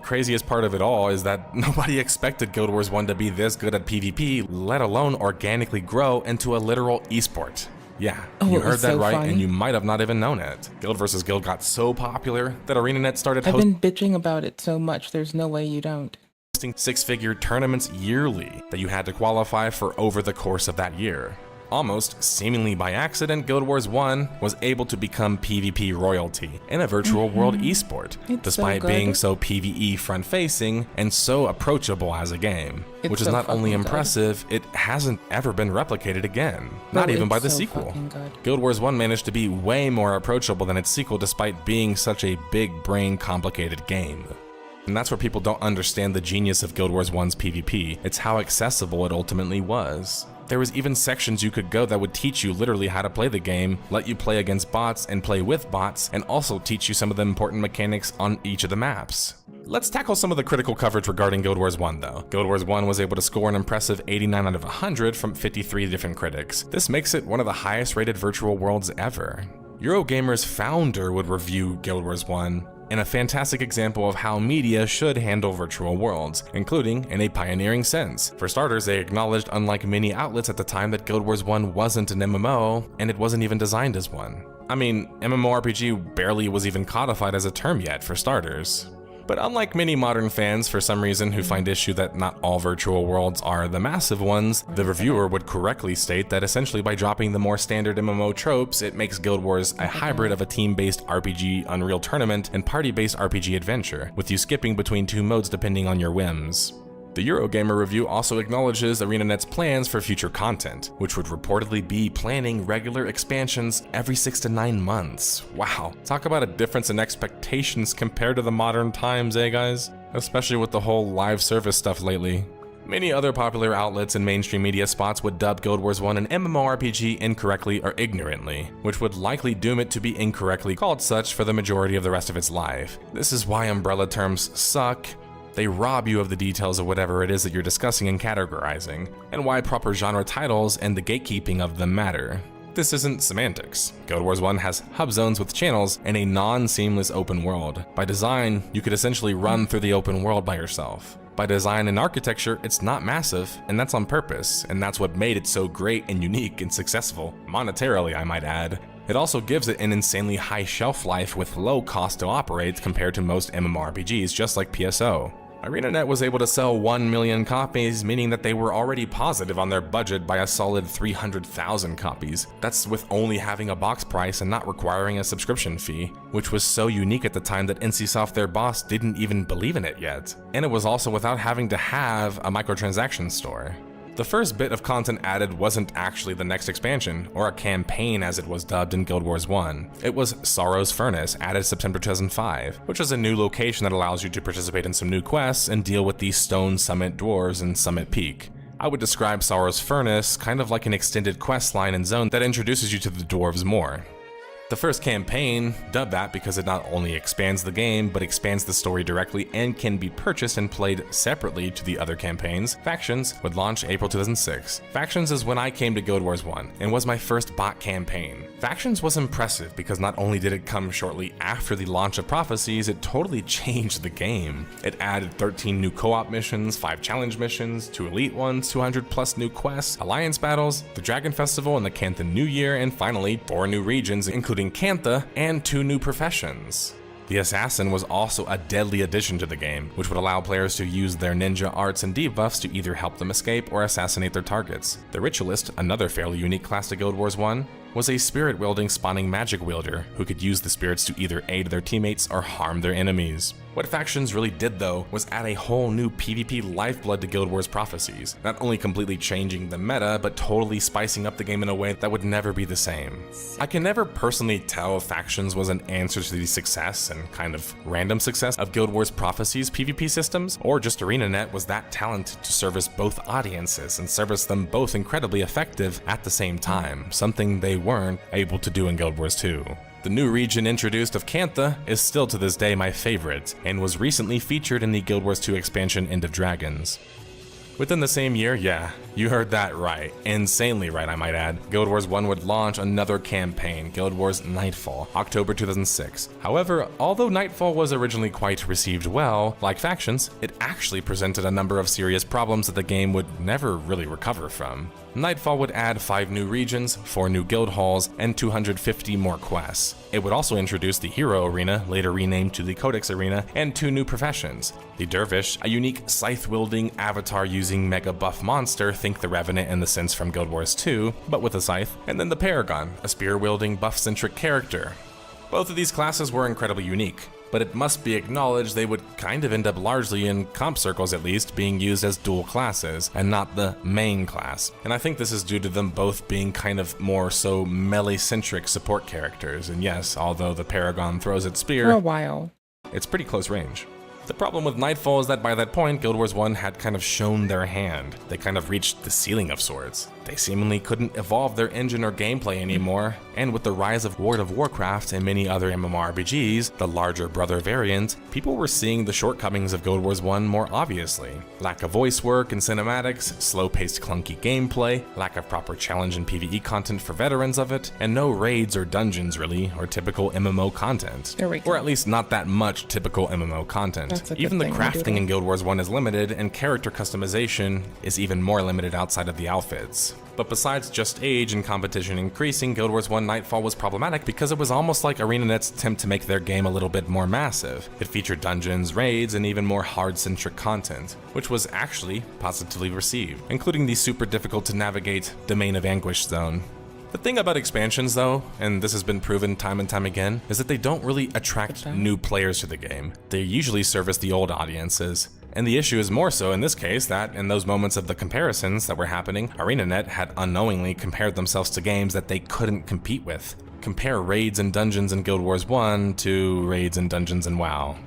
Craziest part of it all is that nobody expected Guild Wars 1 to be this good at PvP, let alone organically grow into a literal esport. Yeah, you heard that right, and you might have not even known it. Guild vs. Guild got so popular that ArenaNet started hosting. I've been bitching about it so much, there's no way you don't. 6-figure tournaments yearly that you had to qualify for over the course of that year. Almost seemingly by accident, Guild Wars 1 was able to become PvP royalty in a virtual world esport, despite being so PvE front-facing and so approachable as a game, which is not only impressive, it hasn't ever been replicated again, not even by the sequel. Guild Wars 1 managed to be way more approachable than its sequel despite being such a big brain complicated game. And that's where people don't understand the genius of Guild Wars 1's PvP. It's how accessible it ultimately was. There was even sections you could go that would teach you literally how to play the game, let you play against bots and play with bots, and also teach you some of the important mechanics on each of the maps. Let's tackle some of the critical coverage regarding Guild Wars 1 though. Guild Wars 1 was able to score an impressive 89 out of 100 from 53 different critics. This makes it one of the highest rated virtual worlds ever. Eurogamer's founder would review Guild Wars 1 in a fantastic example of how media should handle virtual worlds, including in a pioneering sense. For starters, they acknowledged, unlike many outlets at the time, that Guild Wars 1 wasn't an MMO, and it wasn't even designed as one. I mean, MMORPG barely was even codified as a term yet, for starters. But unlike many modern fans, for some reason, who find issue that not all virtual worlds are the massive ones, the reviewer would correctly state that essentially by dropping the more standard MMO tropes, it makes Guild Wars a hybrid of a team-based RPG Unreal Tournament and party-based RPG adventure, with you skipping between two modes depending on your whims. The Eurogamer review also acknowledges ArenaNet's plans for future content, which would reportedly be planning regular expansions every 6 to 9 months. Wow, talk about a difference in expectations compared to the modern times, eh guys? Especially with the whole live service stuff lately. Many other popular outlets and mainstream media spots would dub Guild Wars 1 an MMORPG incorrectly or ignorantly, which would likely doom it to be incorrectly called such for the majority of the rest of its life. This is why umbrella terms suck. They rob you of the details of whatever it is that you're discussing and categorizing, and why proper genre titles and the gatekeeping of them matter. This isn't semantics. Guild Wars 1 has hub zones with channels and a non-seamless open world. By design, you could essentially run through the open world by yourself. By design and architecture, it's not massive, and that's on purpose, and that's what made it so great and unique and successful, monetarily I might add. It also gives it an insanely high shelf life with low cost to operate compared to most MMORPGs, just like PSO. ArenaNet was able to sell 1 million copies, meaning that they were already positive on their budget by a solid 300,000 copies. That's with only having a box price and not requiring a subscription fee, which was so unique at the time that NCSoft, their boss, didn't even believe in it yet. And it was also without having to have a microtransaction store. The first bit of content added wasn't actually the next expansion, or a campaign as it was dubbed in Guild Wars 1. It was Sorrow's Furnace, added September 2005, which is a new location that allows you to participate in some new quests and deal with the Stone Summit Dwarves in Summit Peak. I would describe Sorrow's Furnace kind of like an extended quest line and zone that introduces you to the dwarves more. The first campaign, dubbed that because it not only expands the game, but expands the story directly and can be purchased and played separately to the other campaigns, Factions, would launch April 2006. Factions is when I came to Guild Wars 1, and was my first bot campaign. Factions was impressive because not only did it come shortly after the launch of Prophecies, it totally changed the game. It added 13 new co-op missions, 5 challenge missions, 2 elite ones, 200 plus new quests, alliance battles, the Dragon Festival and the Cantha New Year, and finally 4 new regions, including Cantha, and 2 new professions. The Assassin was also a deadly addition to the game, which would allow players to use their ninja arts and debuffs to either help them escape or assassinate their targets. The Ritualist, another fairly unique class to Guild Wars 1, was a spirit-wielding spawning magic wielder who could use the spirits to either aid their teammates or harm their enemies. What Factions really did though was add a whole new PvP lifeblood to Guild Wars Prophecies, not only completely changing the meta, but totally spicing up the game in a way that would never be the same. I can never personally tell if Factions was an answer to the success and kind of random success of Guild Wars Prophecies PvP systems, or just ArenaNet was that talented to service both audiences and service them both incredibly effective at the same time, something they weren't able to do in Guild Wars 2. The new region introduced of Cantha is still to this day my favorite, and was recently featured in the Guild Wars 2 expansion End of Dragons. Within the same year, yeah, you heard that right, insanely right I might add, Guild Wars 1 would launch another campaign, Guild Wars Nightfall, October 2006. However, although Nightfall was originally quite received well, like Factions, it actually presented a number of serious problems that the game would never really recover from. Nightfall would add 5 new regions, 4 new guild halls, and 250 more quests. It would also introduce the Hero Arena, later renamed to the Codex Arena, and 2 new professions. The Dervish, a unique scythe-wielding, avatar-using mega buff monster, think the Revenant in the sense from Guild Wars 2, but with a scythe, and then the Paragon, a spear-wielding, buff-centric character. Both of these classes were incredibly unique, but it must be acknowledged they would kind of end up largely, in comp circles at least, being used as dual classes, and not the main class. And I think this is due to them both being kind of more so melee-centric support characters, and yes, although the Paragon throws its spear, for a while, it's pretty close range. The problem with Nightfall is that by that point, Guild Wars 1 had kind of shown their hand. They kind of reached the ceiling of sorts. They seemingly couldn't evolve their engine or gameplay anymore, and with the rise of World of Warcraft and many other MMORPGs, the larger brother variant, people were seeing the shortcomings of Guild Wars 1 more obviously. Lack of voice work and cinematics, slow-paced clunky gameplay, lack of proper challenge and PvE content for veterans of it, and no raids or dungeons really, or typical MMO content. There we go. Or at least not that much typical MMO content. Even the crafting in Guild Wars 1 is limited, and character customization is even more limited outside of the outfits. But besides just age and competition increasing, Guild Wars 1 Nightfall was problematic because it was almost like ArenaNet's attempt to make their game a little bit more massive. It featured dungeons, raids, and even more hard-centric content, which was actually positively received, including the super difficult to navigate Domain of Anguish zone. The thing about expansions though, and this has been proven time and time again, is that they don't really attract new players to the game. They usually service the old audiences. And the issue is more so in this case that in those moments of the comparisons that were happening, ArenaNet had unknowingly compared themselves to games that they couldn't compete with. Compare raids and dungeons in Guild Wars 1 to raids and dungeons in WoW.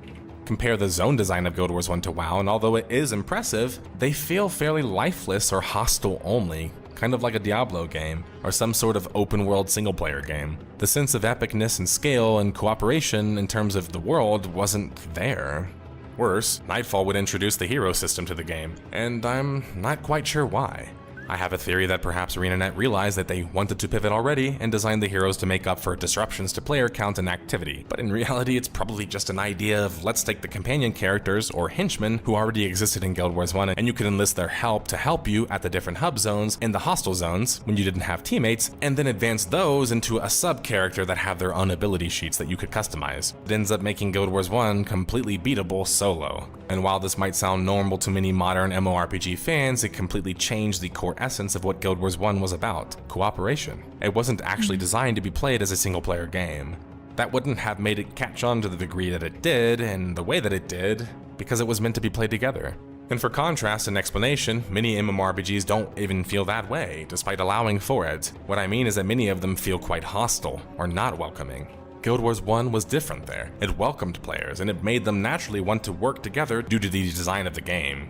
Compare the zone design of Guild Wars 1 to WoW, and although it is impressive, they feel fairly lifeless or hostile only. Kind of like a Diablo game, or some sort of open world single player game. The sense of epicness and scale and cooperation in terms of the world wasn't there. Worse, Nightfall would introduce the hero system to the game, and I'm not quite sure why. I have a theory that perhaps ArenaNet realized that they wanted to pivot already and designed the heroes to make up for disruptions to player count and activity, but in reality it's probably just an idea of let's take the companion characters or henchmen who already existed in Guild Wars 1 and you could enlist their help to help you at the different hub zones and the hostile zones when you didn't have teammates, and then advance those into a sub-character that have their own ability sheets that you could customize. It ends up making Guild Wars 1 completely beatable solo. And while this might sound normal to many modern MMORPG fans, it completely changed the core essence of what Guild Wars 1 was about: cooperation. It wasn't actually designed to be played as a single-player game. That wouldn't have made it catch on to the degree that it did, and the way that it did, because it was meant to be played together. And for contrast and explanation, many MMORPGs don't even feel that way, despite allowing for it. What I mean is that many of them feel quite hostile, or not welcoming. Guild Wars 1 was different there. It welcomed players, and it made them naturally want to work together due to the design of the game.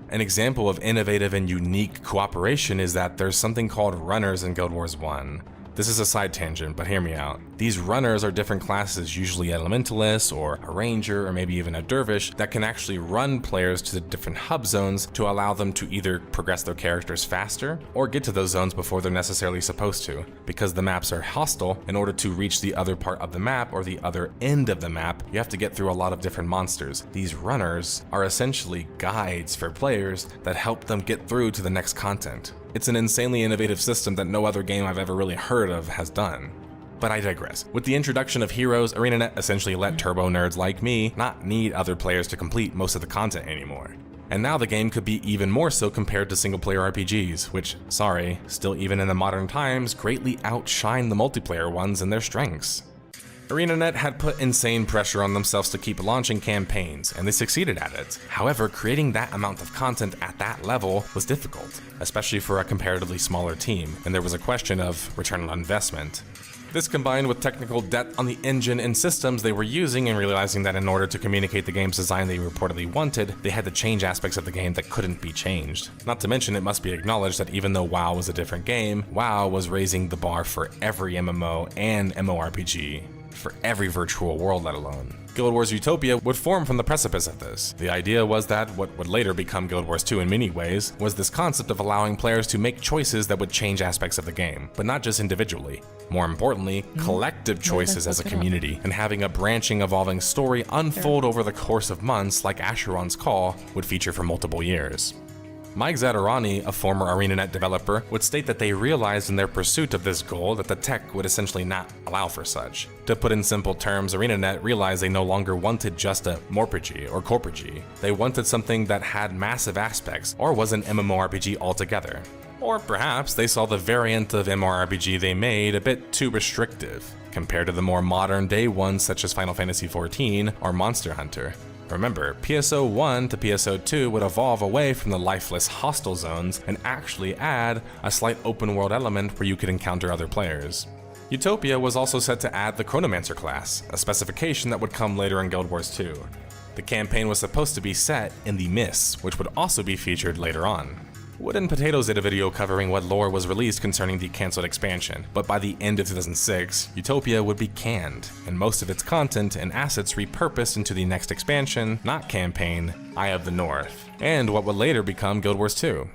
An example of innovative and unique cooperation is that there's something called runners in Guild Wars 1. This is a side tangent, but hear me out. These runners are different classes, usually elementalists or a ranger or maybe even a dervish, that can actually run players to the different hub zones to allow them to either progress their characters faster or get to those zones before they're necessarily supposed to. Because the maps are hostile, in order to reach the other part of the map or the other end of the map, you have to get through a lot of different monsters. These runners are essentially guides for players that help them get through to the next content. It's an insanely innovative system that no other game I've ever really heard of has done. But I digress. With the introduction of heroes, ArenaNet essentially let turbo nerds like me not need other players to complete most of the content anymore. And now the game could be even more so compared to single-player RPGs, which, sorry, still even in the modern times, greatly outshine the multiplayer ones in their strengths. ArenaNet had put insane pressure on themselves to keep launching campaigns, and they succeeded at it. However, creating that amount of content at that level was difficult, especially for a comparatively smaller team, and there was a question of return on investment. This combined with technical debt on the engine and systems they were using, and realizing that in order to communicate the game's design they reportedly wanted, they had to change aspects of the game that couldn't be changed. Not to mention, it must be acknowledged that even though WoW was a different game, WoW was raising the bar for every MMO and MMORPG. For every virtual world, let alone. Guild Wars Utopia would form from the precipice of this. The idea was that what would later become Guild Wars 2 in many ways was this concept of allowing players to make choices that would change aspects of the game, but not just individually. More importantly, collective choices as a community, and having a branching, evolving story unfold over the course of months like Asheron's Call would feature for multiple years. Mike Zadarani, a former ArenaNet developer, would state that they realized in their pursuit of this goal that the tech would essentially not allow for such. To put in simple terms, ArenaNet realized they no longer wanted just a MMORPG or CoRPG. They wanted something that had massive aspects, or was an MMORPG altogether. Or perhaps they saw the variant of MMORPG they made a bit too restrictive, compared to the more modern day ones such as Final Fantasy XIV or Monster Hunter. Remember, PSO 1 to PSO 2 would evolve away from the lifeless hostile zones and actually add a slight open world element where you could encounter other players. Utopia was also set to add the Chronomancer class, a specification that would come later in Guild Wars 2. The campaign was supposed to be set in the Mists, which would also be featured later on. Wood and Potatoes did a video covering what lore was released concerning the cancelled expansion, but by the end of 2006, Utopia would be canned, and most of its content and assets repurposed into the next expansion, not campaign, Eye of the North, and what would later become Guild Wars 2.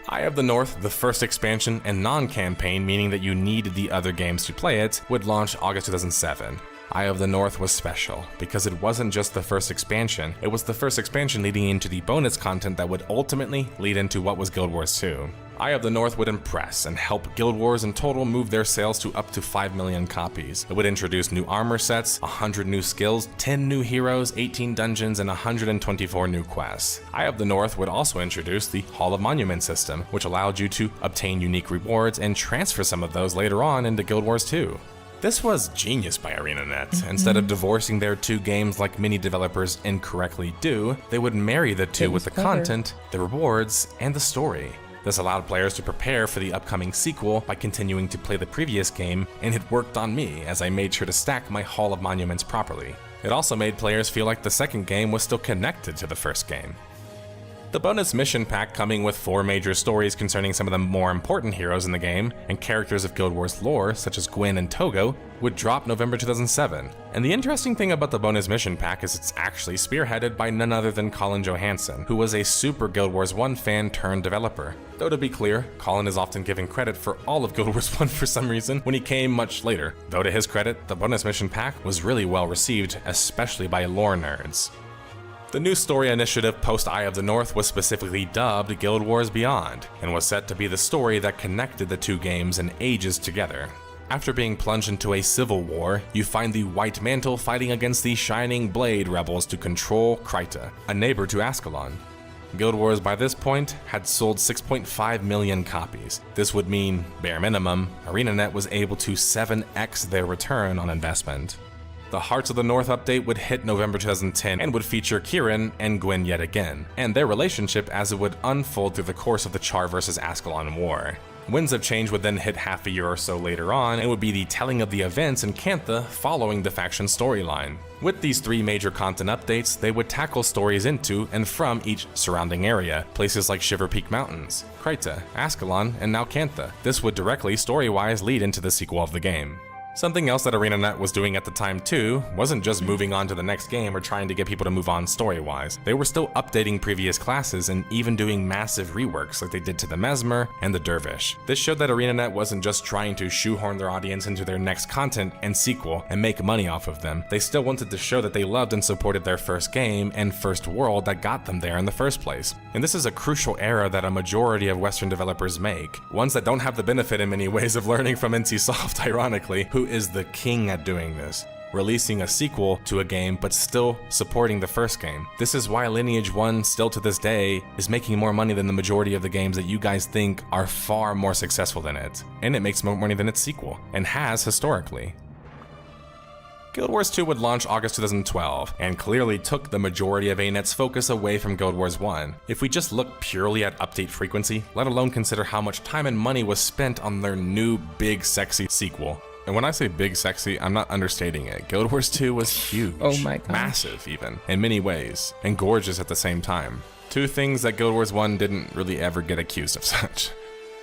Eye of the North, the first expansion and non-campaign, meaning that you needed the other games to play it, would launch August 2007. Eye of the North was special, because it wasn't just the first expansion, it was the first expansion leading into the bonus content that would ultimately lead into what was Guild Wars 2. Eye of the North would impress and help Guild Wars in total move their sales to up to 5 million copies. It would introduce new armor sets, 100 new skills, 10 new heroes, 18 dungeons, and 124 new quests. Eye of the North would also introduce the Hall of Monument system, which allowed you to obtain unique rewards and transfer some of those later on into Guild Wars 2. This was genius by ArenaNet. Instead of divorcing their two games like many developers incorrectly do, they would marry the two with the content, the rewards, and the story. This allowed players to prepare for the upcoming sequel by continuing to play the previous game, and it worked on me as I made sure to stack my Hall of Monuments properly. It also made players feel like the second game was still connected to the first game. The bonus mission pack, coming with 4 major stories concerning some of the more important heroes in the game and characters of Guild Wars lore, such as Gwyn and Togo, would drop November 2007. And the interesting thing about the bonus mission pack is it's actually spearheaded by none other than Colin Johansson, who was a super Guild Wars 1 fan turned developer. Though to be clear, Colin is often given credit for all of Guild Wars 1 for some reason when he came much later. Though to his credit, the bonus mission pack was really well received, especially by lore nerds. The new story initiative post Eye of the North was specifically dubbed Guild Wars Beyond, and was set to be the story that connected the two games and ages together. After being plunged into a civil war, you find the White Mantle fighting against the Shining Blade rebels to control Kryta, a neighbor to Ascalon. Guild Wars by this point had sold 6.5 million copies. This would mean, bare minimum, ArenaNet was able to 7x their return on investment. The Hearts of the North update would hit November 2010 and would feature Kieran and Gwyn yet again, and their relationship as it would unfold through the course of the Char vs. Ascalon war. Winds of Change would then hit half a year or so later on and would be the telling of the events in Cantha following the faction storyline. With these 3 major content updates, they would tackle stories into and from each surrounding area, places like Shiver Peak Mountains, Kryta, Ascalon, and now Cantha. This would directly, story-wise, lead into the sequel of the game. Something else that ArenaNet was doing at the time too wasn't just moving on to the next game or trying to get people to move on story-wise. They were still updating previous classes and even doing massive reworks like they did to the Mesmer and the Dervish. This showed that ArenaNet wasn't just trying to shoehorn their audience into their next content and sequel and make money off of them. They still wanted to show that they loved and supported their first game and first world that got them there in the first place. And this is a crucial error that a majority of Western developers make, ones that don't have the benefit in many ways of learning from NCSoft, ironically, who is the king at doing this, releasing a sequel to a game but still supporting the first game. This is why Lineage 1 still to this day is making more money than the majority of the games that you guys think are far more successful than it, and it makes more money than its sequel, and has historically. Guild Wars 2 would launch August 2012, and clearly took the majority of ANET's focus away from Guild Wars 1. If we just look purely at update frequency, let alone consider how much time and money was spent on their new big sexy sequel. And when I say big sexy, I'm not understating it. Guild Wars 2 was huge. Oh my god. Massive even, in many ways, and gorgeous at the same time. 2 things that Guild Wars 1 didn't really ever get accused of such.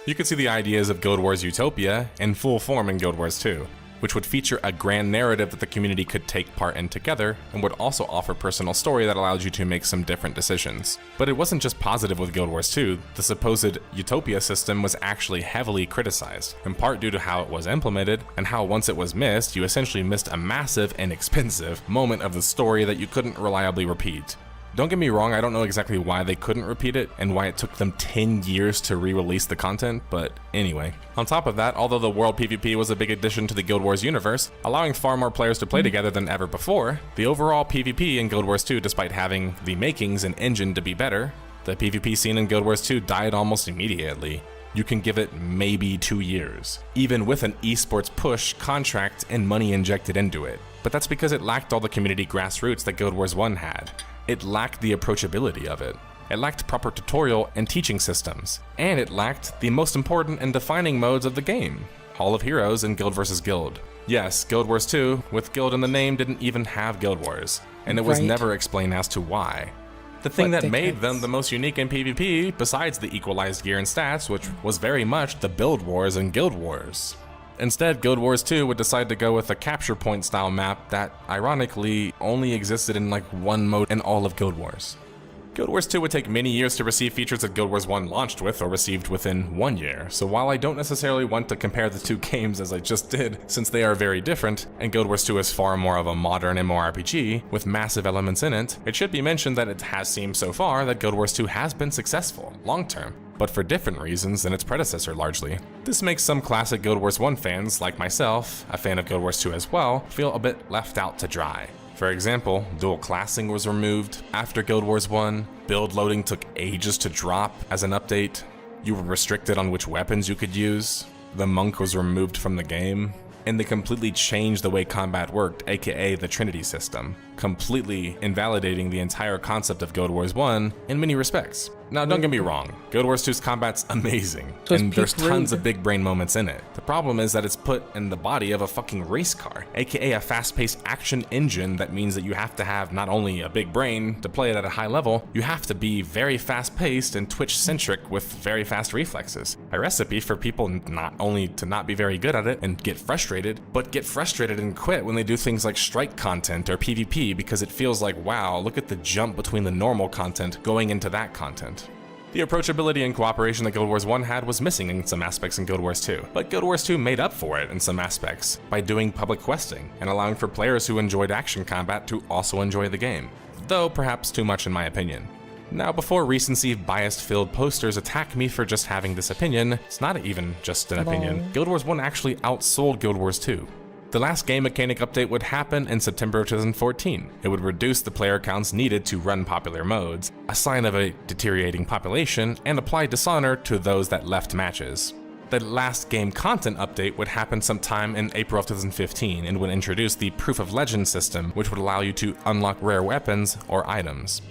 You could see the ideas of Guild Wars Utopia in full form in Guild Wars 2, which would feature a grand narrative that the community could take part in together, and would also offer personal story that allowed you to make some different decisions. But it wasn't just positive with Guild Wars 2, the supposed Utopia system was actually heavily criticized, in part due to how it was implemented, and how once it was missed, you essentially missed a massive and expensive moment of the story that you couldn't reliably repeat. Don't get me wrong, I don't know exactly why they couldn't repeat it and why it took them 10 years to re-release the content, but anyway. On top of that, although the world PvP was a big addition to the Guild Wars universe, allowing far more players to play together than ever before, the overall PvP in Guild Wars 2, despite having the makings and engine to be better, the PvP scene in Guild Wars 2 died almost immediately. You can give it maybe 2 years, even with an esports push, contract, and money injected into it. But that's because it lacked all the community grassroots that Guild Wars 1 had. It lacked the approachability of it. It lacked proper tutorial and teaching systems. And it lacked the most important and defining modes of the game, Hall of Heroes and Guild vs. Guild. Yes, Guild Wars 2, with Guild in the name, didn't even have Guild Wars, and it was never explained as to why. The thing that made them the most unique in PvP, besides the equalized gear and stats, which was very much the Build Wars and Guild Wars. Instead, Guild Wars 2 would decide to go with a capture point style map that, ironically, only existed in like one mode in all of Guild Wars. Guild Wars 2 would take many years to receive features that Guild Wars 1 launched with or received within 1 year, so while I don't necessarily want to compare the two games as I just did, since they are very different, and Guild Wars 2 is far more of a modern MMORPG with massive elements in it, it should be mentioned that it has seemed so far that Guild Wars 2 has been successful, long-term, but for different reasons than its predecessor largely. This makes some classic Guild Wars 1 fans, like myself, a fan of Guild Wars 2 as well, feel a bit left out to dry. For example, dual classing was removed after Guild Wars 1, build loading took ages to drop as an update, you were restricted on which weapons you could use, the monk was removed from the game, and they completely changed the way combat worked, aka the Trinity system, completely invalidating the entire concept of Guild Wars 1 in many respects. Now don't get me wrong, Guild Wars 2's combat's amazing, and there's tons of big brain moments in it. The problem is that it's put in the body of a fucking race car, aka a fast-paced action engine that means that you have to have not only a big brain to play it at a high level, you have to be very fast-paced and Twitch-centric with very fast reflexes. A recipe for people not only to not be very good at it and get frustrated, but get frustrated and quit when they do things like strike content or PvP because it feels like, wow, look at the jump between the normal content going into that content. The approachability and cooperation that Guild Wars 1 had was missing in some aspects in Guild Wars 2, but Guild Wars 2 made up for it in some aspects by doing public questing and allowing for players who enjoyed action combat to also enjoy the game, though perhaps too much in my opinion. Now, before recency bias-filled posters attack me for just having this opinion, it's not even just an opinion. Guild Wars 1 actually outsold Guild Wars 2. The last game mechanic update would happen in September of 2014. It would reduce the player counts needed to run popular modes, a sign of a deteriorating population, and apply dishonor to those that left matches. The last game content update would happen sometime in April of 2015 and would introduce the Proof of Legend system, which would allow you to unlock rare weapons or items.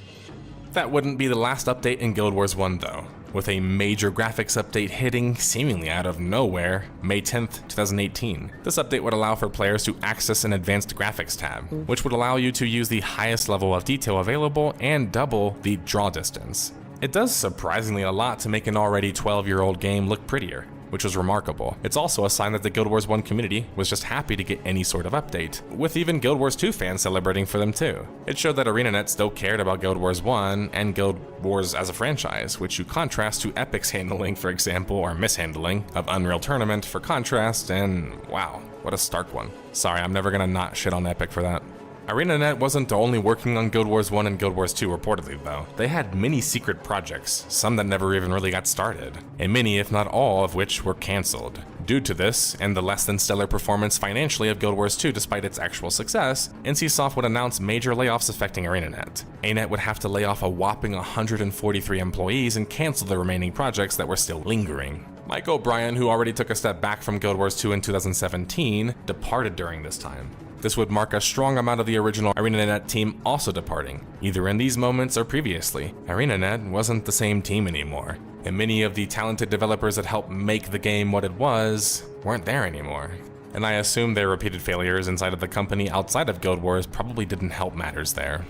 That wouldn't be the last update in Guild Wars 1 though, with a major graphics update hitting seemingly out of nowhere May 10th, 2018. This update would allow for players to access an advanced graphics tab, which would allow you to use the highest level of detail available and double the draw distance. It does surprisingly a lot to make an already 12-year-old game look prettier, which was remarkable. It's also a sign that the Guild Wars 1 community was just happy to get any sort of update, with even Guild Wars 2 fans celebrating for them too. It showed that ArenaNet still cared about Guild Wars 1 and Guild Wars as a franchise, which you contrast to Epic's handling, for example, or mishandling of Unreal Tournament for contrast, and wow, what a stark one. Sorry, I'm never gonna not shit on Epic for that. ArenaNet wasn't only working on Guild Wars 1 and Guild Wars 2 reportedly though. They had many secret projects, some that never even really got started, and many if not all of which were cancelled. Due to this, and the less than stellar performance financially of Guild Wars 2 despite its actual success, NCSoft would announce major layoffs affecting ArenaNet. ANET would have to lay off a whopping 143 employees and cancel the remaining projects that were still lingering. Mike O'Brien, who already took a step back from Guild Wars 2 in 2017, departed during this time. This would mark a strong amount of the original ArenaNet team also departing, either in these moments or previously. ArenaNet wasn't the same team anymore, and many of the talented developers that helped make the game what it was weren't there anymore. And I assume their repeated failures inside of the company outside of Guild Wars probably didn't help matters there.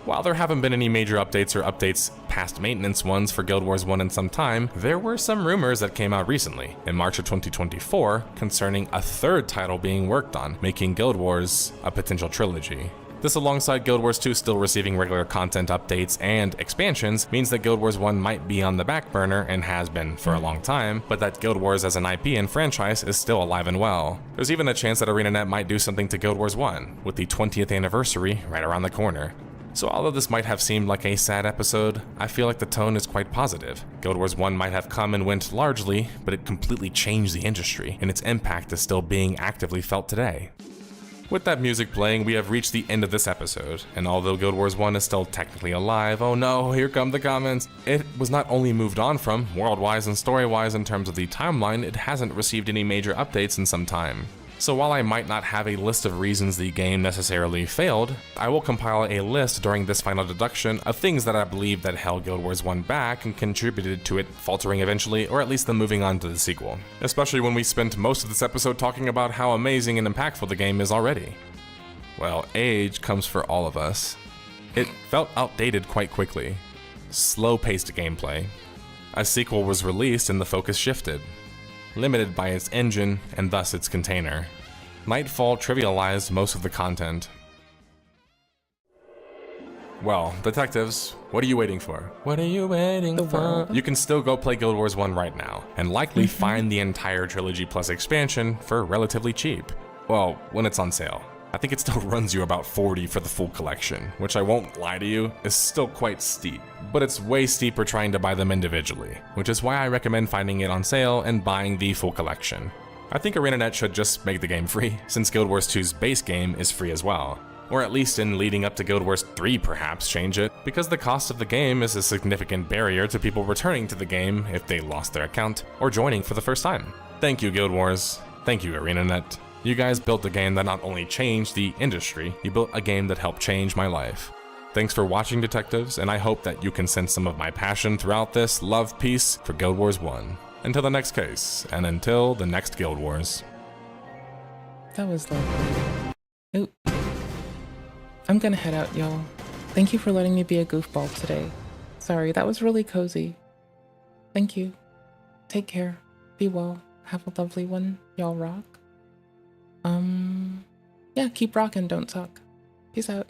While there haven't been any major updates or updates past maintenance ones for Guild Wars 1 in some time, there were some rumors that came out recently, in March of 2024, concerning a third title being worked on, making Guild Wars a potential trilogy. This, alongside Guild Wars 2 still receiving regular content updates and expansions, means that Guild Wars 1 might be on the back burner and has been for a long time, but that Guild Wars as an IP and franchise is still alive and well. There's even a chance that ArenaNet might do something to Guild Wars 1, with the 20th anniversary right around the corner. So although this might have seemed like a sad episode, I feel like the tone is quite positive. Guild Wars 1 might have come and went largely, but it completely changed the industry, and its impact is still being actively felt today. With that music playing, we have reached the end of this episode, and although Guild Wars 1 is still technically alive, oh no, here come the comments, it was not only moved on from, world-wise and story-wise in terms of the timeline, it hasn't received any major updates in some time. So while I might not have a list of reasons the game necessarily failed, I will compile a list during this final deduction of things that I believe that held Guild Wars 1 back and contributed to it faltering eventually, or at least them moving on to the sequel. Especially when we spent most of this episode talking about how amazing and impactful the game is already. Well, age comes for all of us. It felt outdated quite quickly. Slow-paced gameplay. A sequel was released and the focus shifted. Limited by its engine and thus its container. Nightfall trivialized most of the content. Well, detectives, what are you waiting for? What are you waiting for? You can still go play Guild Wars 1 right now, and likely find the entire Trilogy Plus expansion for relatively cheap. Well, when it's on sale. I think it still runs you about $40 for the full collection, which I won't lie to you, is still quite steep. But it's way steeper trying to buy them individually, which is why I recommend finding it on sale and buying the full collection. I think ArenaNet should just make the game free, since Guild Wars 2's base game is free as well. Or at least in leading up to Guild Wars 3 perhaps change it, because the cost of the game is a significant barrier to people returning to the game if they lost their account, or joining for the first time. Thank you, Guild Wars. Thank you, ArenaNet. You guys built a game that not only changed the industry, you built a game that helped change my life. Thanks for watching, detectives, and I hope that you can sense some of my passion throughout this love piece for Guild Wars 1. Until the next case, and until the next Guild Wars. That was lovely. Oop. I'm gonna head out, y'all. Thank you for letting me be a goofball today. Sorry, that was really cozy. Thank you. Take care. Be well. Have a lovely one. Y'all rock. Yeah, keep rocking, don't suck. Peace out.